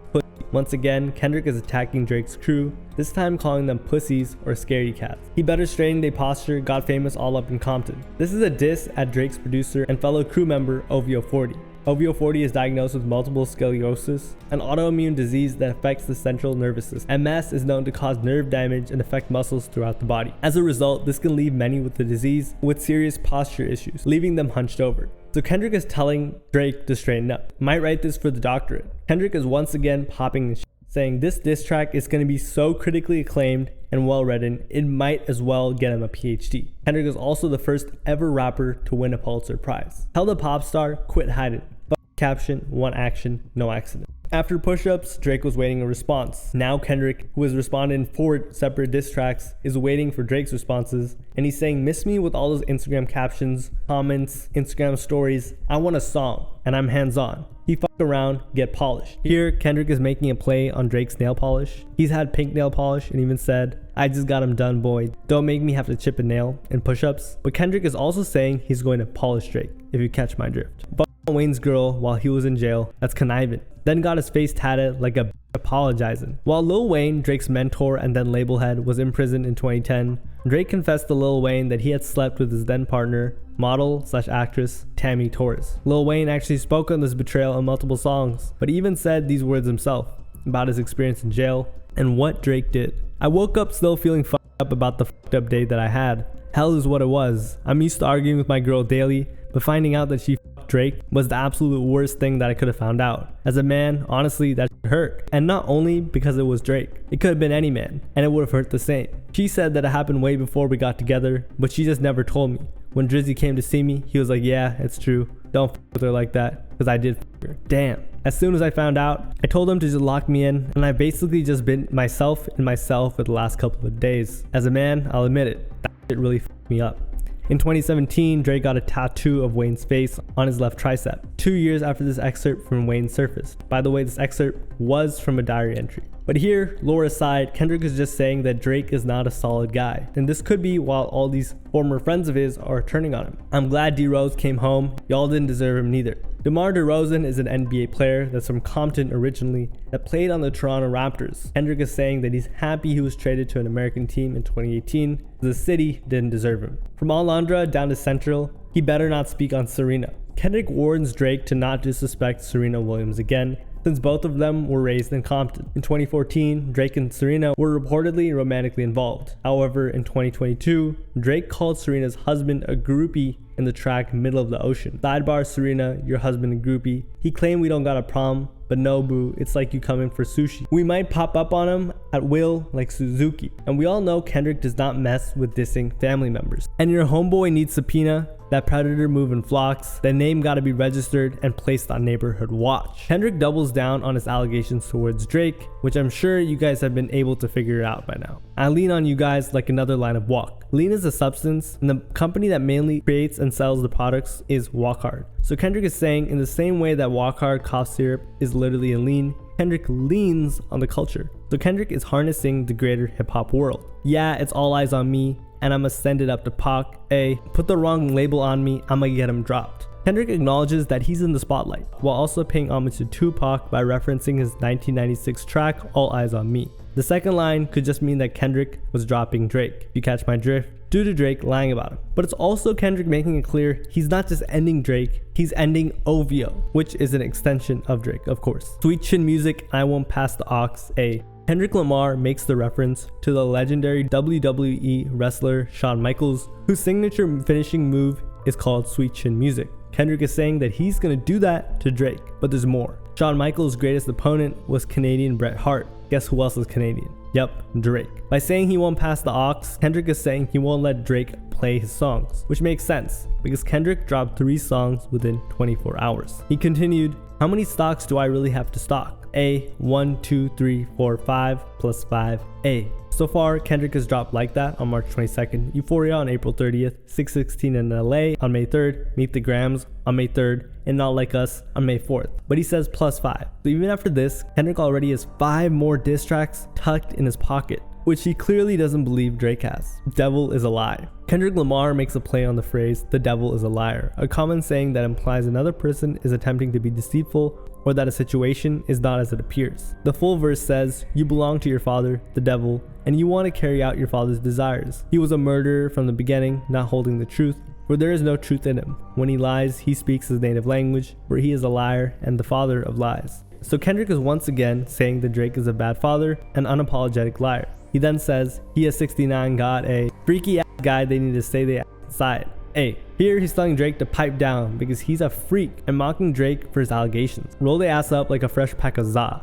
Once again, Kendrick is attacking Drake's crew, this time calling them pussies or scaredy cats. He better straighten their posture, got famous all up in Compton. This is a diss at Drake's producer and fellow crew member OVO40. OVO40 is diagnosed with multiple sclerosis, an autoimmune disease that affects the central nervous system. MS is known to cause nerve damage and affect muscles throughout the body. As a result, this can leave many with the disease with serious posture issues, leaving them hunched over. So Kendrick is telling Drake to straighten up. Might write this for the doctorate. Kendrick is once again popping and saying this diss track is going to be so critically acclaimed and well written, it might as well get him a PhD. Kendrick is also the first ever rapper to win a Pulitzer Prize. Tell the pop star, quit hiding. Caption, one action, no accident. After push-ups, Drake was waiting a response. Now Kendrick, who has responded in 4 separate diss tracks, is waiting for Drake's responses, and he's saying, miss me with all those Instagram captions, comments, Instagram stories. I want a song, and I'm hands-on. He fuck around, get polished. Here, Kendrick is making a play on Drake's nail polish. He's had pink nail polish and even said, I just got him done, boy. Don't make me have to chip a nail in push-ups. But Kendrick is also saying he's going to polish Drake, if you catch my drift. But Wayne's girl while he was in jail, that's conniving. Then got his face tatted like a apologizing. While Lil Wayne, Drake's mentor and then label head, was in prison in 2010, Drake confessed to Lil Wayne that he had slept with his then partner, model/actress Tammy Torres. Lil Wayne actually spoke on this betrayal in multiple songs, but he even said these words himself about his experience in jail and what Drake did. I woke up still feeling fucked up about the fucked up day that I had. Hell is what it was. I'm used to arguing with my girl daily, but finding out that she fucked Drake was the absolute worst thing that I could have found out. As a man, honestly, that hurt. And not only because it was Drake, it could have been any man, and it would have hurt the same. She said that it happened way before we got together, but she just never told me. When Drizzy came to see me, he was like, yeah, it's true. Don't f with her like that, because I did f her. Damn. As soon as I found out, I told him to just lock me in, and I've basically just been myself in myself for the last couple of days. As a man, I'll admit it, that shit really f***ed me up. In 2017, Drake got a tattoo of Wayne's face on his left tricep, 2 years after this excerpt from Wayne surfaced. By the way, this excerpt was from a diary entry. But here, lore aside, Kendrick is just saying that Drake is not a solid guy. And this could be while all these former friends of his are turning on him. I'm glad D-Rose came home. Y'all didn't deserve him neither. DeMar DeRozan is an NBA player that's from Compton originally that played on the Toronto Raptors. Kendrick is saying that he's happy he was traded to an American team in 2018. The city didn't deserve him. From Alondra down to Central, he better not speak on Serena. Kendrick warns Drake to not disrespect Serena Williams again, since both of them were raised in Compton. In 2014, Drake and Serena were reportedly romantically involved. However, in 2022, Drake called Serena's husband a groupie in the track Middle of the Ocean. Sidebar, Serena, your husband a groupie. He claimed we don't got a problem, but no boo, it's like you coming for sushi. We might pop up on him at will like Suzuki. And we all know Kendrick does not mess with dissing family members. And your homeboy needs subpoena, that predator move in flocks, that name gotta be registered and placed on neighborhood watch. Kendrick doubles down on his allegations towards Drake, which I'm sure you guys have been able to figure it out by now. I lean on you guys like another line of walk. Lean is a substance, and the company that mainly creates and sells the products is Walk Hard. So Kendrick is saying in the same way that Walk Hard cough syrup is literally a lean, Kendrick leans on the culture. So Kendrick is harnessing the greater hip hop world. Yeah, it's all eyes on me, and I'ma send it up to Pac. Put the wrong label on me, I'ma get him dropped. Kendrick acknowledges that he's in the spotlight, while also paying homage to Tupac by referencing his 1996 track, All Eyes on Me. The second line could just mean that Kendrick was dropping Drake, if you catch my drift, due to Drake lying about him. But it's also Kendrick making it clear he's not just ending Drake, he's ending OVO, which is an extension of Drake, of course. Sweet Chin Music, I Won't Pass the Aux, Kendrick Lamar makes the reference to the legendary WWE wrestler Shawn Michaels, whose signature finishing move is called Sweet Chin Music. Kendrick is saying that he's gonna do that to Drake, but there's more. Shawn Michaels' greatest opponent was Canadian Bret Hart. Guess who else is Canadian? Yep, Drake. By saying he won't pass the aux, Kendrick is saying he won't let Drake play his songs, which makes sense because Kendrick dropped 3 songs within 24 hours. He continued, how many stocks do I really have to stock? 1, 2, 3, 4, 5 plus 5. So far, Kendrick has dropped Like That on March 22nd, Euphoria on April 30th, 616 in LA on May 3rd, Meet the Grams on May 3rd, and Not Like Us on May 4th. But he says plus 5. So even after this, Kendrick already has 5 more diss tracks tucked in his pocket, which he clearly doesn't believe Drake has. Devil is a lie. Kendrick Lamar makes a play on the phrase, the devil is a liar, a common saying that implies another person is attempting to be deceitful or that a situation is not as it appears. The full verse says, you belong to your father, the devil, and you want to carry out your father's desires. He was a murderer from the beginning, not holding the truth, for there is no truth in him. When he lies, he speaks his native language, for he is a liar and the father of lies. So Kendrick is once again saying that Drake is a bad father, an unapologetic liar. He then says, he has 69 got a freaky ass guy they need to stay the inside. Here he's telling Drake to pipe down because he's a freak and mocking Drake for his allegations. Roll the ass up like a fresh pack of za.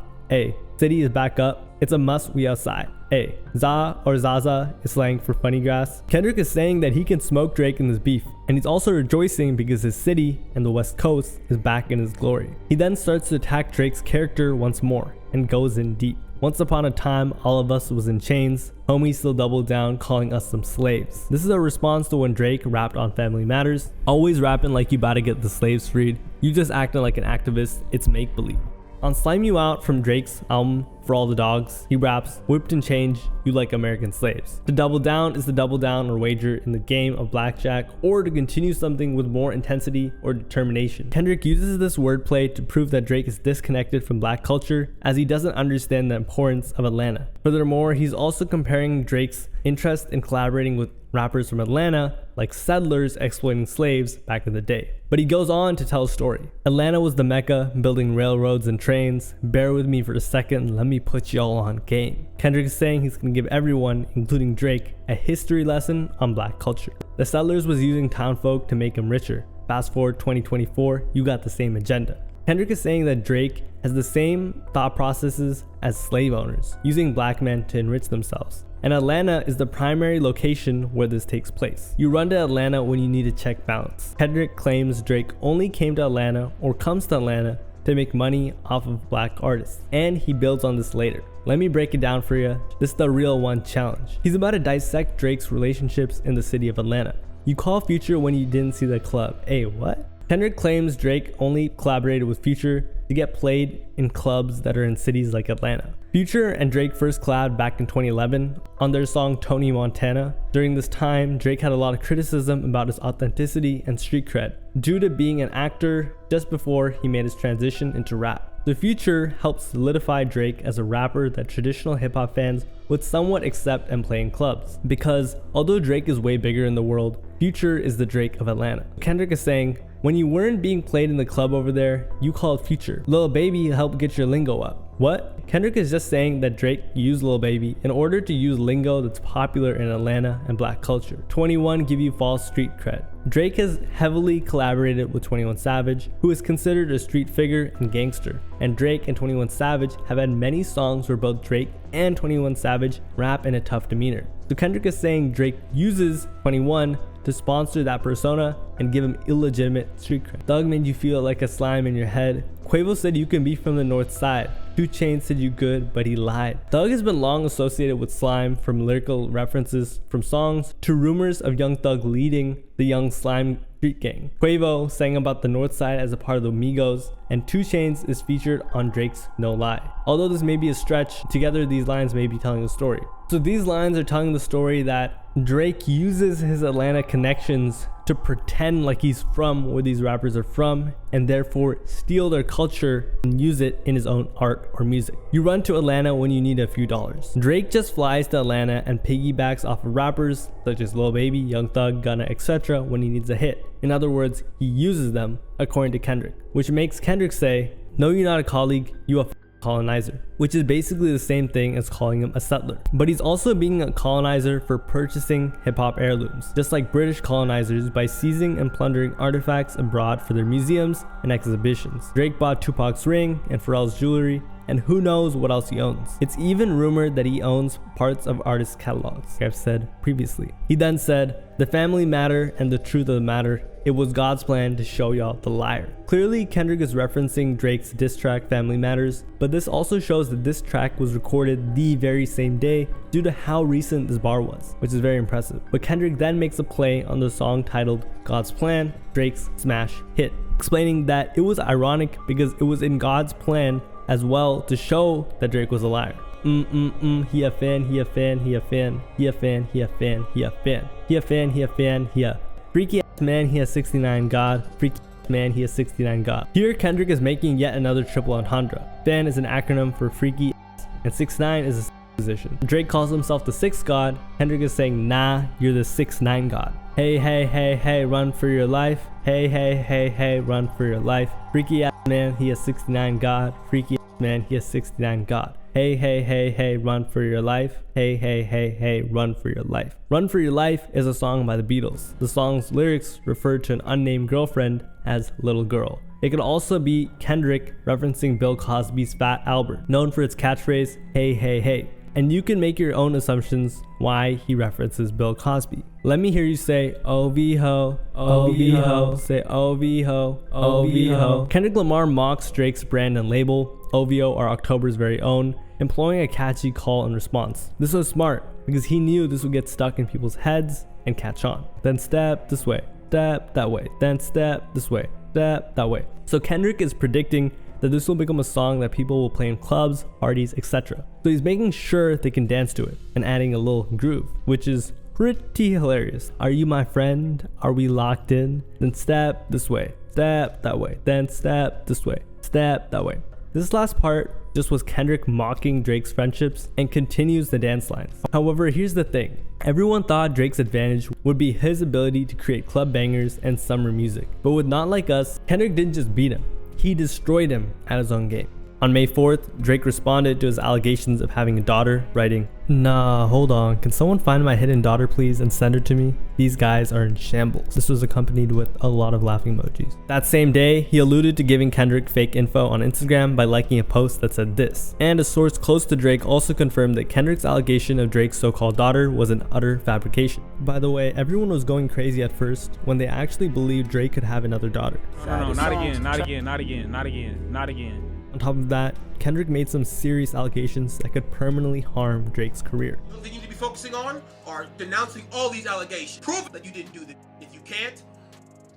City is back up. It's a must, we outside. A. Za or Zaza is slang for funny grass. Kendrick is saying that he can smoke Drake in this beef, and he's also rejoicing because his city and the West Coast is back in his glory. He then starts to attack Drake's character once more and goes in deep. Once upon a time, all of us was in chains. Homies still doubled down, calling us some slaves. This is a response to when Drake rapped on Family Matters. Always rapping like you about to get the slaves freed. You just acting like an activist. It's make-believe. On Slime You Out from Drake's album For All the Dogs, he raps, whipped and change, you like American slaves. To double down is to double down or wager in the game of blackjack, or to continue something with more intensity or determination. Kendrick uses this wordplay to prove that Drake is disconnected from black culture, as he doesn't understand the importance of Atlanta. Furthermore, he's also comparing Drake's interest in collaborating with rappers from Atlanta, like settlers exploiting slaves back in the day. But he goes on to tell a story. Atlanta was the Mecca, building railroads and trains. Bear with me for a second, let me put y'all on game. Kendrick is saying he's gonna give everyone, including Drake, a history lesson on black culture. The settlers was using townfolk to make him richer. Fast forward 2024, you got the same agenda. Kendrick is saying that Drake has the same thought processes as slave owners, using black men to enrich themselves. And Atlanta is the primary location where this takes place. You run to Atlanta when you need to check balance. Kendrick claims Drake only came to Atlanta or comes to Atlanta to make money off of black artists, and he builds on this later. Let me break it down for you. This is the real one challenge. He's about to dissect Drake's relationships in the city of Atlanta. You call Future when you didn't see the club. Hey, what? Kendrick claims Drake only collaborated with Future to get played in clubs that are in cities like Atlanta. Future and Drake first collabed back in 2011 on their song Tony Montana. During this time, Drake had a lot of criticism about his authenticity and street cred due to being an actor just before he made his transition into rap. The Future helped solidify Drake as a rapper that traditional hip-hop fans would somewhat accept and play in clubs. Because although Drake is way bigger in the world, Future is the Drake of Atlanta. Kendrick is saying, when you weren't being played in the club over there, you called Future. Lil Baby helped get your lingo up. What? Kendrick is just saying that Drake used Lil Baby in order to use lingo that's popular in Atlanta and black culture. 21 give you false street cred. Drake has heavily collaborated with 21 Savage, who is considered a street figure and gangster. And Drake and 21 Savage have had many songs where both Drake and 21 Savage rap in a tough demeanor. So Kendrick is saying Drake uses 21 to sponsor that persona and give him illegitimate street cred. Thug made you feel like a slime in your head. Quavo said you can be from the north side. 2 Chainz said you good, but he lied. Thug has been long associated with slime, from lyrical references from songs to rumors of Young Thug leading the Young Slime street gang. Quavo sang about the north side as a part of the Migos, and 2 Chainz is featured on Drake's No Lie. Although this may be a stretch, together these lines may be telling a story. So these lines are telling the story that Drake uses his Atlanta connections to pretend like he's from where these rappers are from, and therefore steal their culture and use it in his own art or music. You run to Atlanta when you need a few dollars. Drake just flies to Atlanta and piggybacks off of rappers such as Lil Baby, Young Thug, Gunna, etc. when he needs a hit. In other words, he uses them, according to Kendrick, which makes Kendrick say, no, you're not a colleague, you a colonizer, which is basically the same thing as calling him a settler. But he's also being a colonizer for purchasing hip-hop heirlooms, just like British colonizers by seizing and plundering artifacts abroad for their museums and exhibitions. Drake bought Tupac's ring and Pharrell's jewelry, and who knows what else he owns. It's even rumored that he owns parts of artists' catalogs, like I've said previously. He then said, the family matter and the truth of the matter, it was God's plan to show y'all the liar. Clearly, Kendrick is referencing Drake's diss track Family Matters, but this also shows that this track was recorded the very same day due to how recent this bar was, which is very impressive. But Kendrick then makes a play on the song titled God's Plan, Drake's smash hit, explaining that it was ironic because it was in God's plan as well to show that Drake was a liar. He a fan, he a fan, he a fan, he a fan, he a fan, he a fan, he a fan, he a fan, he a freaky ass man, he has 69 God, freaky ass man, he has 69 God. Here Kendrick is making yet another triple entendre. Fan is an acronym for freaky ass, and 6'9" is a position. Drake calls himself the 6th God. Kendrick is saying, nah, you're the 6'9" God. Hey, hey, hey, hey, run for your life. Hey, hey, hey, hey, run for your life. Freaky ass man, he has 69 God. Freaky ass man, he has 69 God. Hey, hey, hey, hey, run for your life. Hey, hey, hey, hey, run for your life. Run for Your Life is a song by the Beatles. The song's lyrics refer to an unnamed girlfriend as Little Girl. It could also be Kendrick referencing Bill Cosby's Fat Albert, known for its catchphrase, hey, hey, hey. and you can make your own assumptions why he references Bill Cosby. Let me hear you say OV ho, OV ho, say OV ho, OV ho. Kendrick Lamar mocks Drake's brand and label, OVO are October's very own, employing a catchy call and response. This was smart because he knew this would get stuck in people's heads and catch on. Then step this way, step that way, then step this way, step that way. So Kendrick is predicting that this will become a song that people will play in clubs, parties, etc. So he's making sure they can dance to it and adding a little groove, which is pretty hilarious. Are you my friend? Are we locked in? Then step this way, step that way, then step this way, step that way. This last part just was Kendrick mocking Drake's friendships and continues the dance lines. However, here's the thing. Everyone thought Drake's advantage would be his ability to create club bangers and summer music. But with Not Like Us, Kendrick didn't just beat him, he destroyed him at his own game. On May 4th, Drake responded to his allegations of having a daughter, writing, "Nah, hold on, can someone find my hidden daughter please and send her to me? These guys are in shambles." This was accompanied with a lot of laughing emojis. That same day, he alluded to giving Kendrick fake info on Instagram by liking a post that said this. And a source close to Drake also confirmed that Kendrick's allegation of Drake's so-called daughter was an utter fabrication. By the way, everyone was going crazy at first when they actually believed Drake could have another daughter. No, not again, not again, not again, not again, not again. On top of that, Kendrick made some serious allegations that could permanently harm Drake's career. The thing you need to be focusing on are denouncing all these allegations. Prove that you didn't do this. If you can't,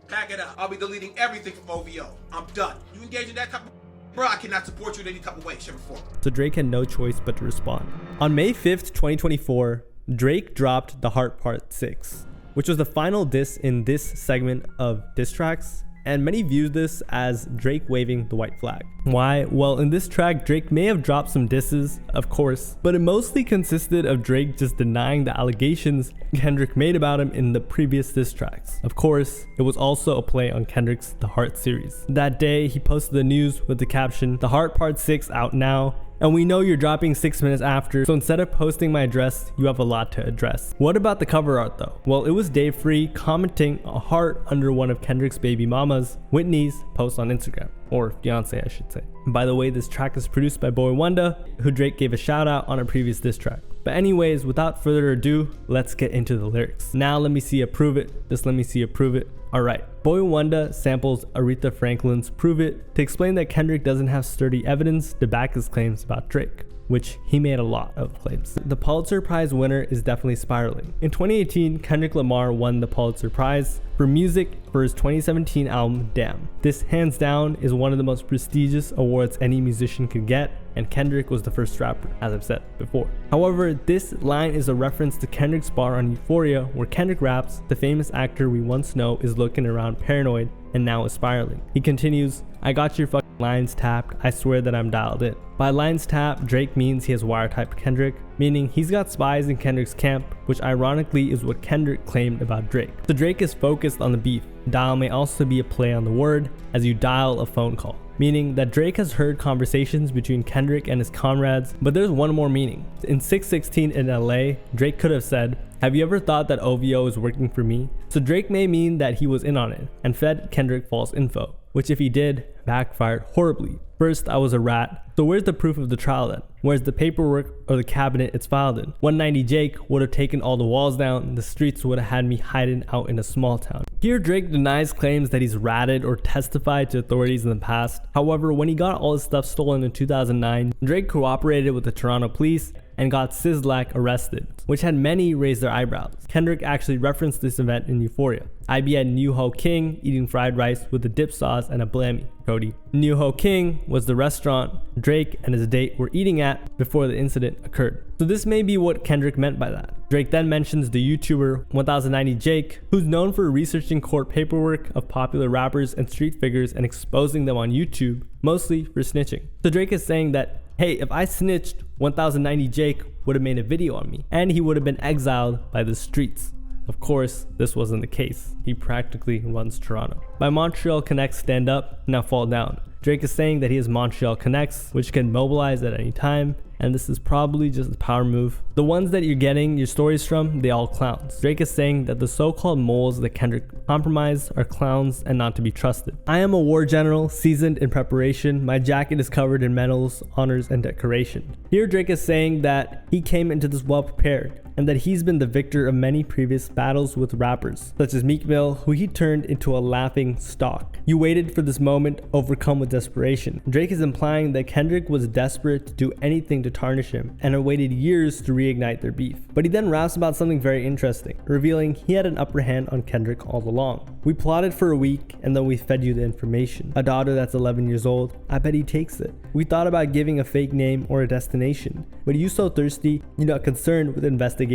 pack it up. I'll be deleting everything from OVO. I'm done. You engage in that type of bro, I cannot support you in any type of way, shape, or form. So Drake had no choice but to respond. On May 5th, 2024, Drake dropped The Heart Part 6, which was the final diss in this segment of diss tracks. And many view this as Drake waving the white flag. Why? Well, in this track, Drake may have dropped some disses, of course, but it mostly consisted of Drake just denying the allegations Kendrick made about him in the previous diss tracks. Of course, it was also a play on Kendrick's The Heart series. That day, he posted the news with the caption, "The Heart Part 6 out now. And we know you're dropping 6 minutes after, so instead of posting my address, you have a lot to address." What about the cover art though? Well, it was Dave Free commenting a heart under one of Kendrick's baby mamas, Whitney's, post on Instagram. Or fiance, I should say. By the way, this track is produced by Boy Wonder, who Drake gave a shout out on a previous diss track. But anyways, without further ado, let's get into the lyrics. Now let me see you prove it. Just let me see you prove it. Alright, Boy Wonder samples Aretha Franklin's Prove It to explain that Kendrick doesn't have sturdy evidence to back his claims about Drake, which he made a lot of claims. The Pulitzer Prize winner is definitely spiraling. In 2018, Kendrick Lamar won the Pulitzer Prize for music for his 2017 album, Damn. This hands down is one of the most prestigious awards any musician could get, and Kendrick was the first rapper, as I've said before. However, this line is a reference to Kendrick's bar on Euphoria, where Kendrick raps, "The famous actor we once know is looking around paranoid and now is spiraling." He continues, "I got your fucking lines tapped, I swear that I'm dialed in." By lines tapped, Drake means he has wiretyped Kendrick, meaning he's got spies in Kendrick's camp, which ironically is what Kendrick claimed about Drake. So Drake is focused on the beef. Dial may also be a play on the word, as you dial a phone call, meaning that Drake has heard conversations between Kendrick and his comrades, but there's one more meaning. In 616 in LA, Drake could have said, "Have you ever thought that OVO is working for me?" So Drake may mean that he was in on it and fed Kendrick false info, which if he did, backfired horribly. First, I was a rat. So where's the proof of the trial then? Where's the paperwork or the cabinet it's filed in? 190 Jake would have taken all the walls down, the streets would have had me hiding out in a small town. Here Drake denies claims that he's ratted or testified to authorities in the past. However, when he got all his stuff stolen in 2009, Drake cooperated with the Toronto police and got Sizzlack arrested, which had many raise their eyebrows. Kendrick actually referenced this event in Euphoria. I be at New Ho King eating fried rice with a dip sauce and a blammy, Cody. New Ho King was the restaurant Drake and his date were eating at before the incident occurred. So this may be what Kendrick meant by that. Drake then mentions the YouTuber 1090 Jake, who's known for researching court paperwork of popular rappers and street figures and exposing them on YouTube, mostly for snitching. So Drake is saying that, hey, if I snitched, 1090 Jake would have made a video on me, and he would have been exiled by the streets. Of course, this wasn't the case. He practically runs Toronto. By Montreal Connects stand up, now fall down. Drake is saying that he has Montreal Connects, which can mobilize at any time, and this is probably just a power move. The ones that you're getting your stories from, they all clowns. Drake is saying that the so-called moles that Kendrick compromised are clowns and not to be trusted. I am a war general, seasoned in preparation. My jacket is covered in medals, honors, and decoration. Here Drake is saying that he came into this well prepared, and that he's been the victor of many previous battles with rappers, such as Meek Mill, who he turned into a laughing stock. You waited for this moment, overcome with desperation. Drake is implying that Kendrick was desperate to do anything to tarnish him, and had waited years to reignite their beef. But he then raps about something very interesting, revealing he had an upper hand on Kendrick all along. We plotted for a week, and then we fed you the information. A daughter that's 11 years old, I bet he takes it. We thought about giving a fake name or a destination, but you so thirsty, you're not concerned with investigation.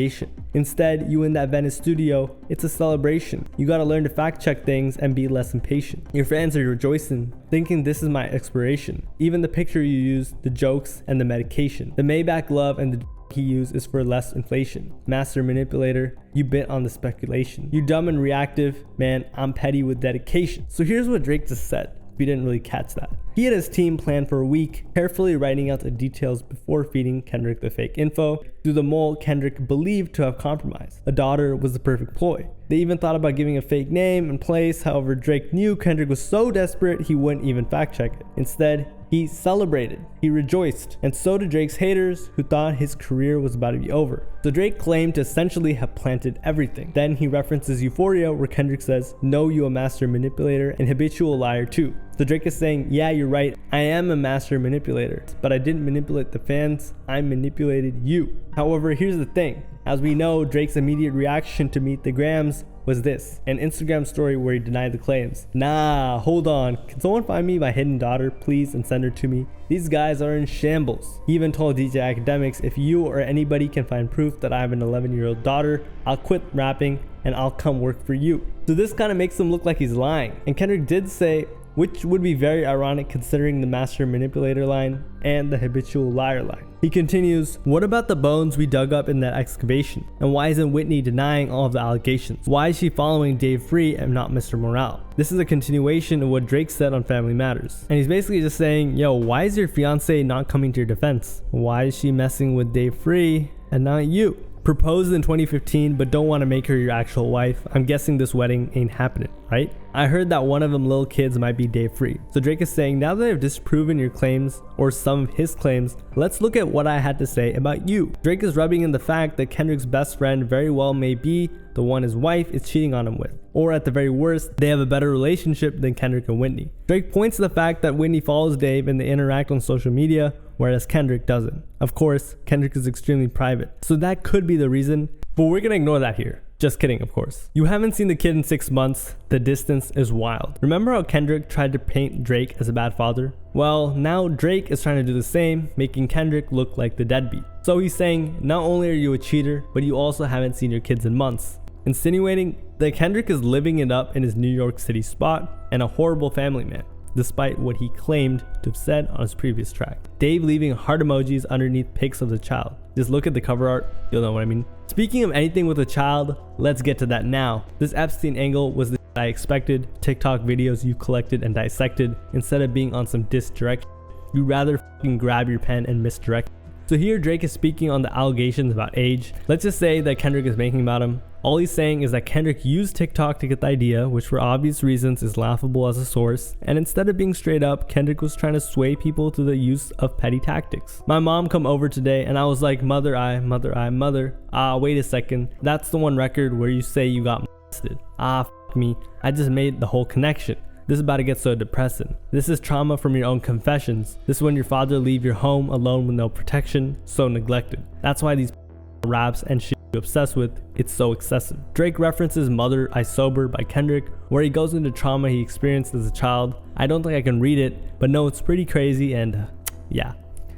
Instead, you in that Venice studio, it's a celebration. You gotta learn to fact check things and be less impatient. Your fans are rejoicing, thinking this is my expiration. Even the picture you use, the jokes, and the medication. The Maybach glove and the he used is for less inflation. Master manipulator, you bit on the speculation. You dumb and reactive, man, I'm petty with dedication. So here's what Drake just said. If you didn't really catch that. He had his team plan for a week, carefully writing out the details before feeding Kendrick the fake info. Through the mole Kendrick believed to have compromised. A daughter was the perfect ploy. They even thought about giving a fake name and place, however Drake knew Kendrick was so desperate he wouldn't even fact check it. Instead, he celebrated, he rejoiced, and so did Drake's haters who thought his career was about to be over. So Drake claimed to essentially have planted everything. Then he references Euphoria where Kendrick says, "No, you a master manipulator and habitual liar too." So Drake is saying, yeah, you're right, I am a master manipulator, but I didn't manipulate the fans, I manipulated you. However, here's the thing. As we know, Drake's immediate reaction to Meet the Grams was this, an Instagram story where he denied the claims. Nah, hold on, can someone find me my hidden daughter, please, and send her to me? These guys are in shambles. He even told DJ Academics, if you or anybody can find proof that I have an 11-year-old daughter, I'll quit rapping and I'll come work for you. So this kind of makes him look like he's lying. And Kendrick did say, which would be very ironic considering the master manipulator line and the habitual liar line. He continues, what about the bones we dug up in that excavation? And why isn't Whitney denying all of the allegations? Why is she following Dave Free and not Mr. Morale? This is a continuation of what Drake said on Family Matters. And he's basically just saying, yo, why is your fiance not coming to your defense? Why is she messing with Dave Free and not you? Proposed in 2015 but don't want to make her your actual wife. I'm guessing this wedding ain't happening, right? I heard that one of them little kids might be Dave Free. So Drake is saying, now that I've disproven your claims or some of his claims, let's look at what I had to say about you. Drake is rubbing in the fact that Kendrick's best friend very well may be the one his wife is cheating on him with. Or at the very worst, they have a better relationship than Kendrick and Whitney. Drake points to the fact that Whitney follows Dave and they interact on social media, whereas Kendrick doesn't. Of course, Kendrick is extremely private, so that could be the reason, but we're gonna ignore that here. Just kidding, of course. You haven't seen the kid in 6 months. The distance is wild. Remember how Kendrick tried to paint Drake as a bad father? Well, now Drake is trying to do the same, making Kendrick look like the deadbeat. So he's saying, not only are you a cheater, but you also haven't seen your kids in months. Insinuating that Kendrick is living it up in his New York City spot and a horrible family man, despite what he claimed to have said on his previous track. Dave leaving heart emojis underneath pics of the child. Just look at the cover art, you'll know what I mean. Speaking of anything with a child, let's get to that now. This Epstein angle was the I expected. TikTok videos you collected and dissected. Instead of being on some diss direct, you rather fucking grab your pen and misdirect. So here Drake is speaking on the allegations about age. Let's just say that Kendrick is making about him. All he's saying is that Kendrick used TikTok to get the idea, which for obvious reasons is laughable as a source, and instead of being straight up, Kendrick was trying to sway people to the use of petty tactics. My mom come over today and I was like, mother, mother. Wait a second, that's the one record where you say you got molested. F me, I just made the whole connection. This is about to get so depressing. This is trauma from your own confessions. This is when your father leave your home alone with no protection, so neglected. That's why these raps and shit you're obsessed with, it's so excessive. Drake references Mother I Sober by Kendrick, where he goes into trauma he experienced as a child. I don't think I can read it, but no, it's pretty crazy and yeah.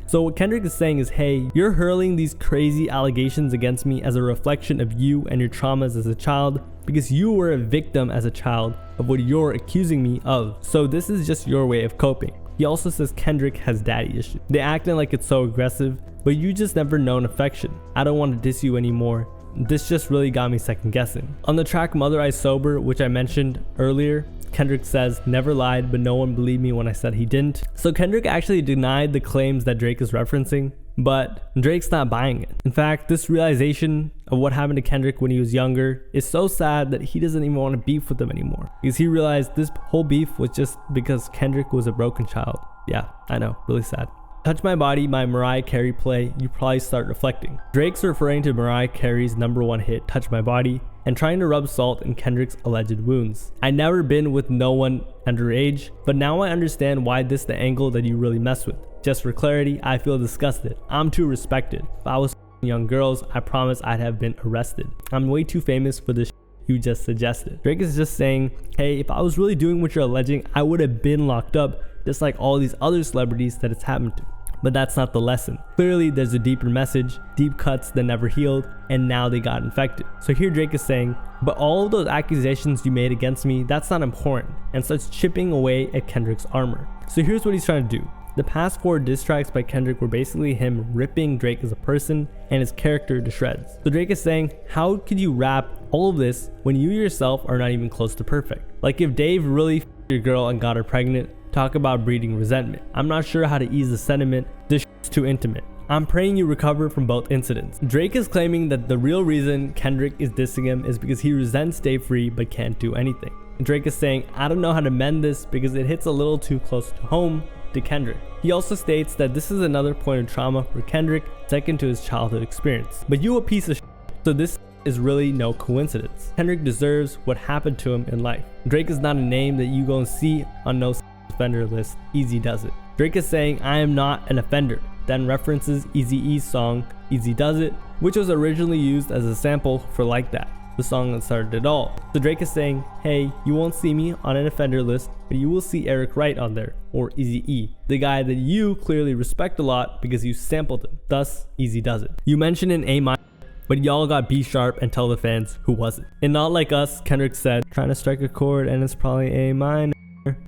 So what Kendrick is saying is, hey, you're hurling these crazy allegations against me as a reflection of you and your traumas as a child because you were a victim as a child of what you're accusing me of. So this is just your way of coping. He also says Kendrick has daddy issues. They acting like it's so aggressive, but you just never known affection. I don't want to diss you anymore. This just really got me second guessing. On the track Mother I Sober, which I mentioned earlier, Kendrick says, never lied, but no one believed me when I said he didn't. So Kendrick actually denied the claims that Drake is referencing. But Drake's not buying it. In fact, this realization of what happened to Kendrick when he was younger is so sad that he doesn't even want to beef with him anymore, because he realized this whole beef was just because Kendrick was a broken child. Yeah, I know, really sad. Touch My Body by Mariah Carey play, you probably start reflecting. Drake's referring to Mariah Carey's #1 hit, Touch My Body, and trying to rub salt in Kendrick's alleged wounds. I never been with no one underage, but now I understand why this the angle that you really mess with. Just for clarity, I feel disgusted. I'm too respected. If I was young girls, I promise I'd have been arrested. I'm way too famous for the you just suggested. Drake is just saying, hey, if I was really doing what you're alleging, I would have been locked up, just like all these other celebrities that it's happened to. But that's not the lesson. Clearly, there's a deeper message, deep cuts that never healed, and now they got infected. So here Drake is saying, but all of those accusations you made against me, that's not important, and starts chipping away at Kendrick's armor. So here's what he's trying to do. The past 4 diss tracks by Kendrick were basically him ripping Drake as a person and his character to shreds. So Drake is saying, how could you rap all of this when you yourself are not even close to perfect? Like if Dave really f***ed your girl and got her pregnant, talk about breeding resentment. I'm not sure how to ease the sentiment, this shit's too intimate. I'm praying you recover from both incidents. Drake is claiming that the real reason Kendrick is dissing him is because he resents Dave Free but can't do anything. Drake is saying, I don't know how to mend this because it hits a little too close to home to Kendrick. He also states that this is another point of trauma for Kendrick, second to his childhood experience. But you a piece of shit, so this is really no coincidence. Kendrick deserves what happened to him in life. Drake is not a name that you go and see on no offender list. Easy does it. Drake is saying, I am not an offender, then references Eazy-E's song Easy Does It, which was originally used as a sample for Like That, the song that started it all. So Drake is saying, hey, you won't see me on an offender list, but you will see Eric Wright on there, or Eazy-E, the guy that you clearly respect a lot because you sampled him. Thus, Easy Does It. You mentioned an A minor, but y'all got B sharp and tell the fans who wasn't. And Not Like Us, Kendrick said, trying to strike a chord and it's probably A minor.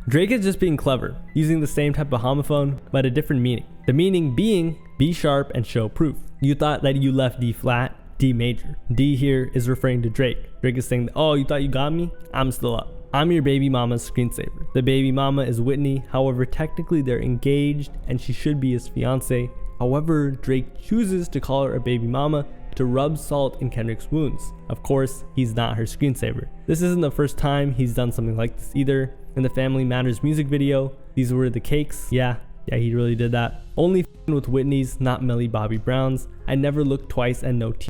Drake is just being clever, using the same type of homophone, but a different meaning. The meaning being B sharp and show proof. You thought that you left D flat, D major. D here is referring to Drake. Drake is saying, oh, you thought you got me? I'm still up. I'm your baby mama's screensaver. The baby mama is Whitney, however technically they're engaged and she should be his fiance. However, Drake chooses to call her a baby mama to rub salt in Kendrick's wounds. Of course, he's not her screensaver. This isn't the first time he's done something like this either. In the Family Matters music video, these were the cakes. Yeah, he really did that. Only with Whitney's, not Millie Bobby Brown's. I never looked twice and no tea.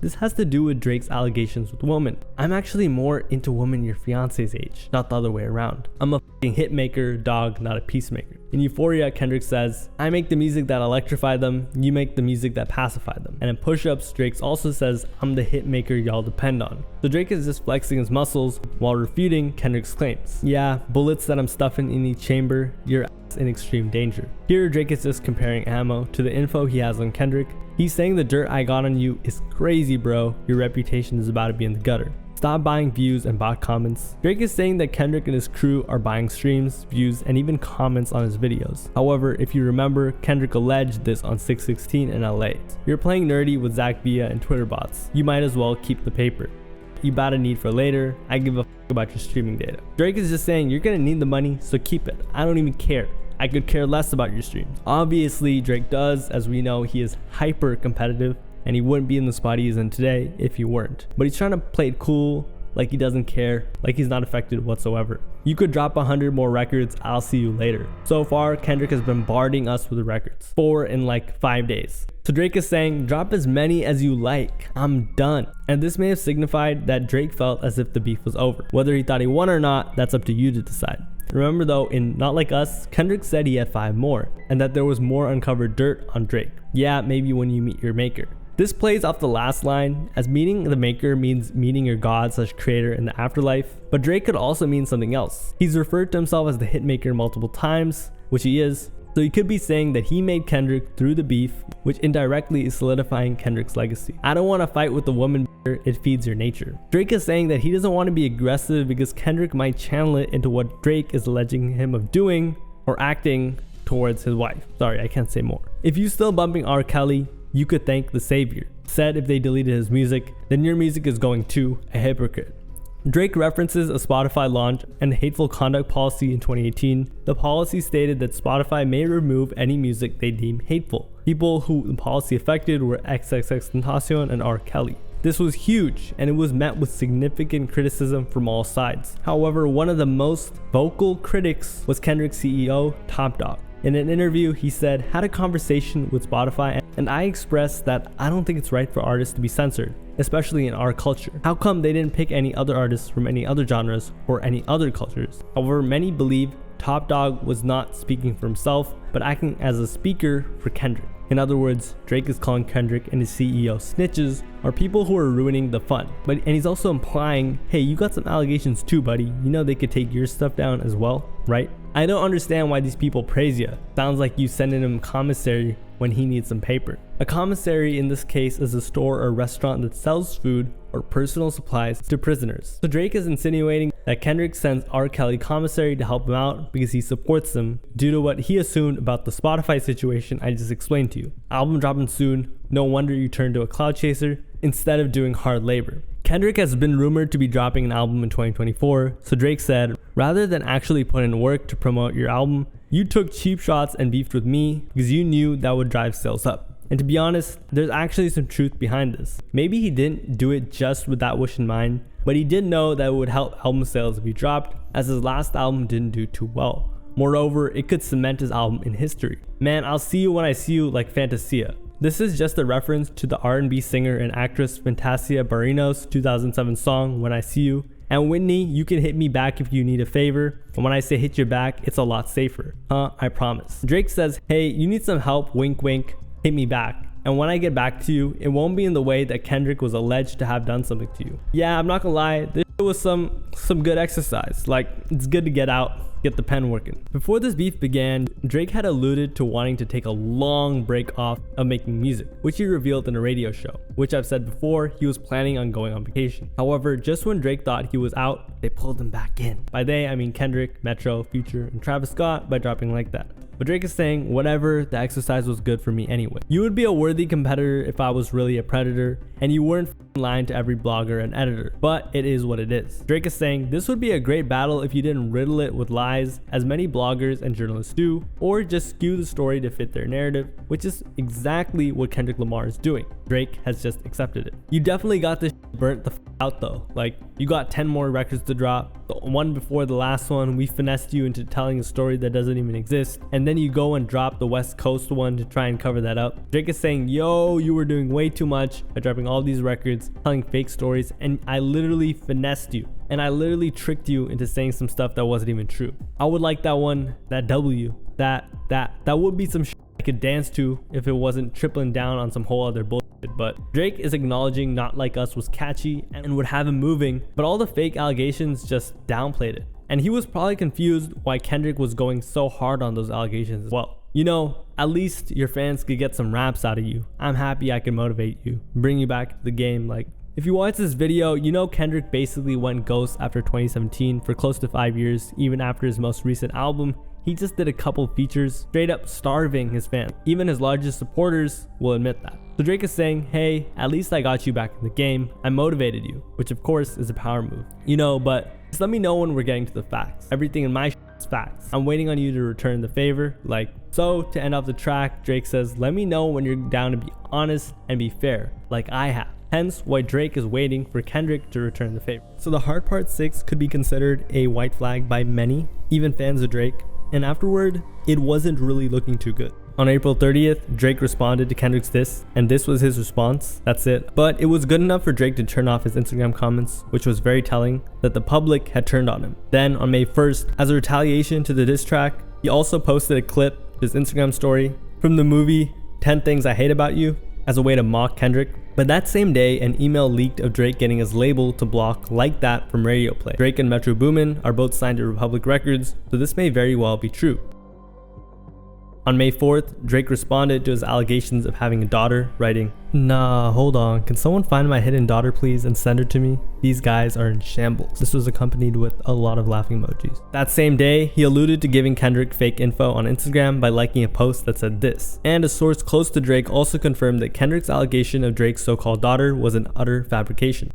This has to do with Drake's allegations with women. I'm actually more into women your fiance's age, not the other way around. I'm a f***ing hit maker, dog, not a peacemaker. In Euphoria, Kendrick says, I make the music that electrify them, you make the music that pacify them. And in Push-Ups, Drake also says, I'm the hit maker y'all depend on. So Drake is just flexing his muscles while refuting Kendrick's claims. Yeah, bullets that I'm stuffing in each chamber, your ass in extreme danger. Here, Drake is just comparing ammo to the info he has on Kendrick. He's saying the dirt I got on you is crazy, bro. Your reputation is about to be in the gutter. Stop buying views and bot comments. Drake is saying that Kendrick and his crew are buying streams, views, and even comments on his videos. However, if you remember, Kendrick alleged this on 616 in LA. You're playing nerdy with Zach Villa and Twitter bots. You might as well keep the paper. You bought a need for later. I give a f about your streaming data. Drake is just saying you're gonna need the money, so keep it. I don't even care. I could care less about your streams. Obviously, Drake does. As we know, he is hyper competitive and he wouldn't be in the spot he is in today if he weren't. But he's trying to play it cool, like he doesn't care, like he's not affected whatsoever. You could drop 100 more records, I'll see you later. So far, Kendrick has been bombarding us with records, 4 in like 5 days. So Drake is saying, drop as many as you like, I'm done. And this may have signified that Drake felt as if the beef was over. Whether he thought he won or not, that's up to you to decide. Remember though, in Not Like Us, Kendrick said he had 5 more, and that there was more uncovered dirt on Drake. Yeah, maybe when you meet your maker. This plays off the last line, as meeting the maker means meeting your god/creator in the afterlife, but Drake could also mean something else. He's referred to himself as the hitmaker multiple times, which he is, so he could be saying that he made Kendrick through the beef, which indirectly is solidifying Kendrick's legacy. I don't want to fight with the woman, it feeds your nature. Drake is saying that he doesn't want to be aggressive because Kendrick might channel it into what Drake is alleging him of doing or acting towards his wife. Sorry, I can't say more. If you still bumping R. Kelly, you could thank the savior. Said if they deleted his music, then your music is going to a hypocrite. Drake references a Spotify launch and hateful conduct policy in 2018. The policy stated that Spotify may remove any music they deem hateful. People who the policy affected were XXXTentacion and R. Kelly. This was huge, and it was met with significant criticism from all sides. However, one of the most vocal critics was Kendrick's CEO, Top Dawg. In an interview, he said, "Had a conversation with Spotify, and I expressed that I don't think it's right for artists to be censored, especially in our culture. How come they didn't pick any other artists from any other genres or any other cultures?" However, many believe Top Dawg was not speaking for himself, but acting as a speaker for Kendrick. In other words, Drake is calling Kendrick and his CEO snitches, or people who are ruining the fun. And he's also implying, hey, you got some allegations too, buddy. You know they could take your stuff down as well, right? I don't understand why these people praise you. Sounds like you sending him commissary when he needs some paper. A commissary in this case is a store or restaurant that sells food or personal supplies to prisoners. So Drake is insinuating that Kendrick sends R. Kelly commissary to help him out because he supports him due to what he assumed about the Spotify situation I just explained to you. Album dropping soon, no wonder you turned to a cloud chaser instead of doing hard labor. Kendrick has been rumored to be dropping an album in 2024, so Drake said, "Rather than actually put in work to promote your album, you took cheap shots and beefed with me because you knew that would drive sales up." And to be honest, there's actually some truth behind this. Maybe he didn't do it just with that wish in mind, but he did know that it would help album sales if he dropped, as his last album didn't do too well. Moreover, it could cement his album in history. Man, I'll see you when I see you, like Fantasia. This is just a reference to the R&B singer and actress Fantasia Barrino's 2007 song, When I See You. And Whitney, you can hit me back if you need a favor. And when I say hit your back, it's a lot safer. I promise. Drake says, hey, you need some help, wink wink, hit me back. And when I get back to you, it won't be in the way that Kendrick was alleged to have done something to you. Yeah, I'm not gonna lie, this was some good exercise. Like, it's good to get out, get the pen working. Before this beef began, Drake had alluded to wanting to take a long break off of making music, which he revealed in a radio show, which I've said before, he was planning on going on vacation. However, just when Drake thought he was out, they pulled him back in. By they, I mean Kendrick, Metro, Future, and Travis Scott by dropping Like That. But Drake is saying, whatever, the exercise was good for me anyway. You would be a worthy competitor if I was really a predator, and you weren't lying to every blogger and editor. But it is what it is. Drake is saying, this would be a great battle if you didn't riddle it with lies, as many bloggers and journalists do, or just skew the story to fit their narrative, which is exactly what Kendrick Lamar is doing. Drake has just accepted it. You definitely got this burnt the out though. Like, you got 10 more records to drop. The one before the last one, we finessed you into telling a story that doesn't even exist, and then you go and drop the West Coast one to try and cover that up. Drake is saying, yo, you were doing way too much by dropping all these records, telling fake stories, and I literally finessed you. And I literally tricked you into saying some stuff that wasn't even true. I would like that one, that W, that would be some shit I could dance to if it wasn't tripling down on some whole other bullshit. But Drake is acknowledging Not Like Us was catchy and would have him moving, but all the fake allegations just downplayed it. And he was probably confused why Kendrick was going so hard on those allegations as well. You know, at least your fans could get some raps out of you. I'm happy I can motivate you, bring you back to the game. Like, if you watch this video, you know Kendrick basically went ghost after 2017 for close to 5 years, even after his most recent album. He just did a couple features, straight up starving his fans. Even his largest supporters will admit that. So Drake is saying, hey, at least I got you back in the game. I motivated you, which of course is a power move. You know, but just let me know when we're getting to the facts. Everything in my is facts. I'm waiting on you to return the favor. Like, so to end off the track, Drake says, let me know when you're down to be honest and be fair, like I have. Hence why Drake is waiting for Kendrick to return the favor. So the Hard Part 6 could be considered a white flag by many, even fans of Drake. And afterward, it wasn't really looking too good. On April 30th, Drake responded to Kendrick's diss, and this was his response. That's it. But it was good enough for Drake to turn off his Instagram comments, which was very telling that the public had turned on him. Then on May 1st, as a retaliation to the diss track, he also posted a clip, his Instagram story, from the movie 10 Things I Hate About You, as a way to mock Kendrick. But that same day, an email leaked of Drake getting his label to block Like That from radio play. Drake and Metro Boomin are both signed to Republic Records, so this may very well be true. On May 4th, Drake responded to his allegations of having a daughter, writing, nah, hold on, can someone find my hidden daughter please and send her to me? These guys are in shambles. This was accompanied with a lot of laughing emojis. That same day, he alluded to giving Kendrick fake info on Instagram by liking a post that said this. And a source close to Drake also confirmed that Kendrick's allegation of Drake's so-called daughter was an utter fabrication.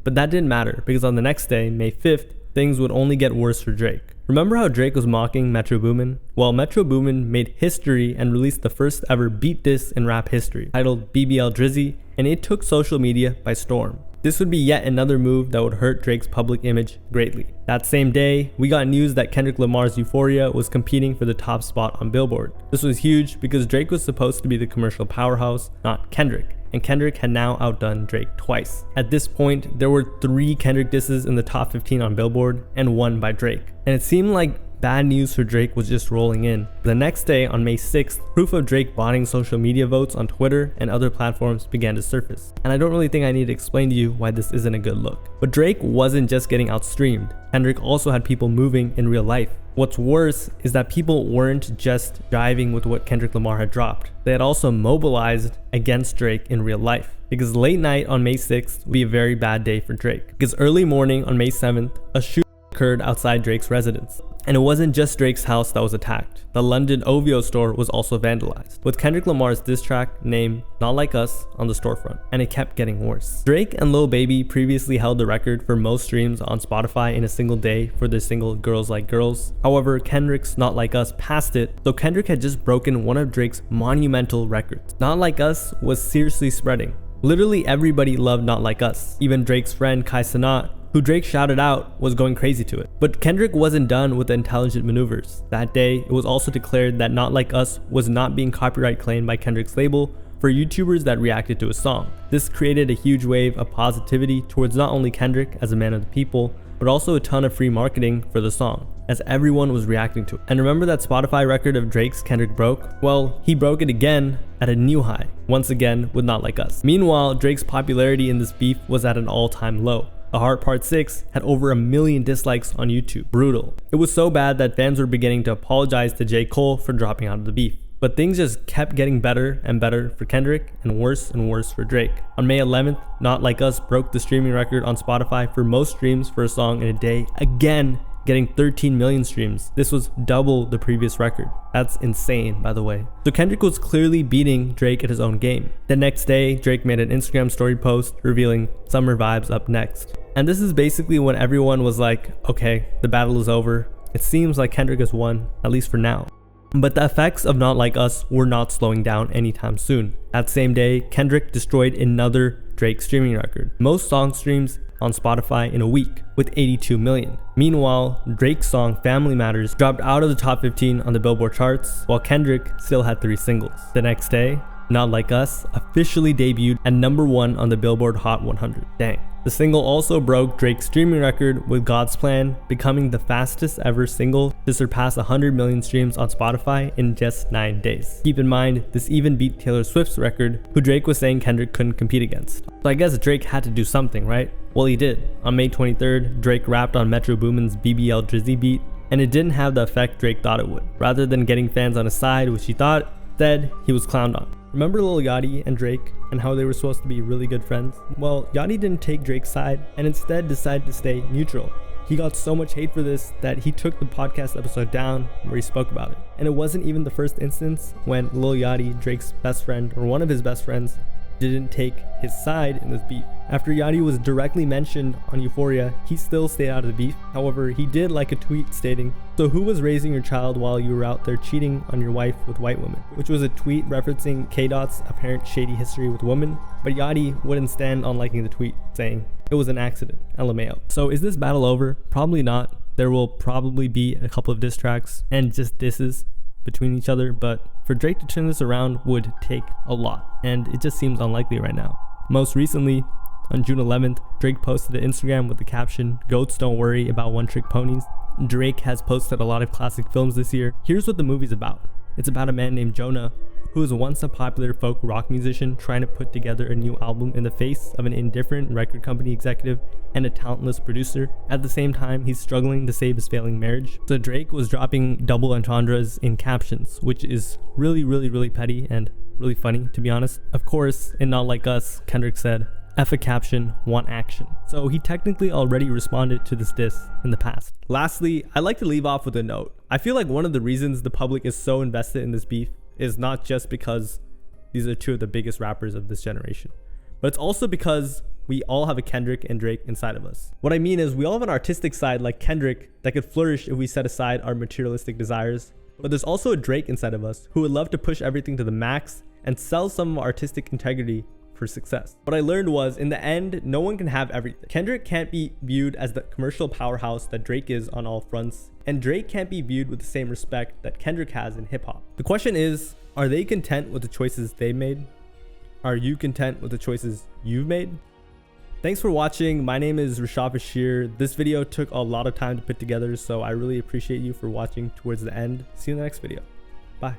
But that didn't matter because on the next day, May 5th, things would only get worse for Drake. Remember how Drake was mocking Metro Boomin? Well, Metro Boomin made history and released the first ever beat diss in rap history, titled BBL Drizzy, and it took social media by storm. This would be yet another move that would hurt Drake's public image greatly. That same day, we got news that Kendrick Lamar's Euphoria was competing for the top spot on Billboard. This was huge because Drake was supposed to be the commercial powerhouse, not Kendrick. And Kendrick had now outdone Drake twice. At this point, there were 3 Kendrick disses in the top 15 on Billboard and 1 by Drake. And it seemed like bad news for Drake was just rolling in. The next day, on May 6th, proof of Drake botting social media votes on Twitter and other platforms began to surface. And I don't really think I need to explain to you why this isn't a good look. But Drake wasn't just getting outstreamed. Kendrick also had people moving in real life. What's worse is that people weren't just jiving with what Kendrick Lamar had dropped. They had also mobilized against Drake in real life. Because late night on May 6th would be a very bad day for Drake. Because early morning on May 7th, a shooting occurred outside Drake's residence. And it wasn't just Drake's house that was attacked. The London OVO store was also vandalized, with Kendrick Lamar's diss track named Not Like Us on the storefront, and it kept getting worse. Drake and Lil Baby previously held the record for most streams on Spotify in a single day for their single Girls Like Girls. However, Kendrick's Not Like Us passed it, though Kendrick had just broken one of Drake's monumental records. Not Like Us was seriously spreading. Literally everybody loved Not Like Us. Even Drake's friend Kai Cenat, who Drake shouted out, was going crazy to it. But Kendrick wasn't done with the intelligent maneuvers. That day, it was also declared that Not Like Us was not being copyright claimed by Kendrick's label for YouTubers that reacted to a song. This created a huge wave of positivity towards not only Kendrick as a man of the people, but also a ton of free marketing for the song, as everyone was reacting to it. And remember that Spotify record of Drake's Kendrick broke? Well, he broke it again at a new high, once again with Not Like Us. Meanwhile, Drake's popularity in this beef was at an all-time low. A Heart Part 6 had over 1 million dislikes on YouTube. Brutal. It was so bad that fans were beginning to apologize to J. Cole for dropping out of the beef. But things just kept getting better and better for Kendrick and worse for Drake. On May 11th, Not Like Us broke the streaming record on Spotify for most streams for a song in a day, again getting 13 million streams. This was double the previous record. That's insane, by the way. So Kendrick was clearly beating Drake at his own game. The next day, Drake made an Instagram story post revealing Summer Vibes up next. And this is basically when everyone was like, okay, the battle is over. It seems like Kendrick has won, at least for now. But the effects of Not Like Us were not slowing down anytime soon. That same day, Kendrick destroyed another Drake streaming record. Most song streams on Spotify in a week, with 82 million. Meanwhile, Drake's song Family Matters dropped out of the top 15 on the Billboard charts, while Kendrick still had 3 singles. The next day, Not Like Us officially debuted at #1 on the Billboard Hot 100. Dang. The single also broke Drake's streaming record with God's Plan, becoming the fastest ever single to surpass 100 million streams on Spotify in just 9 days. Keep in mind, this even beat Taylor Swift's record, who Drake was saying Kendrick couldn't compete against. So I guess Drake had to do something, right? Well, he did. On May 23rd, Drake rapped on Metro Boomin's BBL Drizzy beat, and it didn't have the effect Drake thought it would. Rather than getting fans on his side, which he thought, instead, he was clowned on. Remember Lil Yachty and Drake and how they were supposed to be really good friends? Well, Yachty didn't take Drake's side and instead decided to stay neutral. He got so much hate for this that he took the podcast episode down where he spoke about it. And it wasn't even the first instance when Lil Yachty, Drake's best friend, or one of his best friends, didn't take his side in this beef. After Yachty was directly mentioned on Euphoria, he still stayed out of the beef. However, he did like a tweet stating, "So who was raising your child while you were out there cheating on your wife with white women?" Which was a tweet referencing K-Dot's apparent shady history with women, but Yachty wouldn't stand on liking the tweet, saying, "It was an accident, LMAO." So is this battle over? Probably not. There will probably be a couple of diss tracks and just disses between each other, but for Drake to turn this around would take a lot, and it just seems unlikely right now. Most recently, on June 11th, Drake posted an Instagram with the caption, "Goats don't worry about one-trick ponies." Drake has posted a lot of classic films this year. Here's what the movie's about. It's about a man named Jonah, who was once a popular folk rock musician trying to put together a new album in the face of an indifferent record company executive and a talentless producer. At the same time, he's struggling to save his failing marriage. So Drake was dropping double entendres in captions, which is really petty and really funny, to be honest. Of course, in Not Like Us, Kendrick said, "F a caption, want action." So he technically already responded to this diss in the past. Lastly, I'd like to leave off with a note. I feel like one of the reasons the public is so invested in this beef is not just because these are two of the biggest rappers of this generation, but it's also because we all have a Kendrick and Drake inside of us. What I mean is we all have an artistic side like Kendrick that could flourish if we set aside our materialistic desires. But there's also a Drake inside of us who would love to push everything to the max and sell some artistic integrity for success. What I learned was, in the end, no one can have everything. Kendrick can't be viewed as the commercial powerhouse that Drake is on all fronts, and Drake can't be viewed with the same respect that Kendrick has in hip-hop. The question is, are they content with the choices they made? Are you content with the choices you've made? Thanks for watching. My name is Rashad Bashir. This video took a lot of time to put together, so I really appreciate you for watching towards the end. See you in the next video. Bye.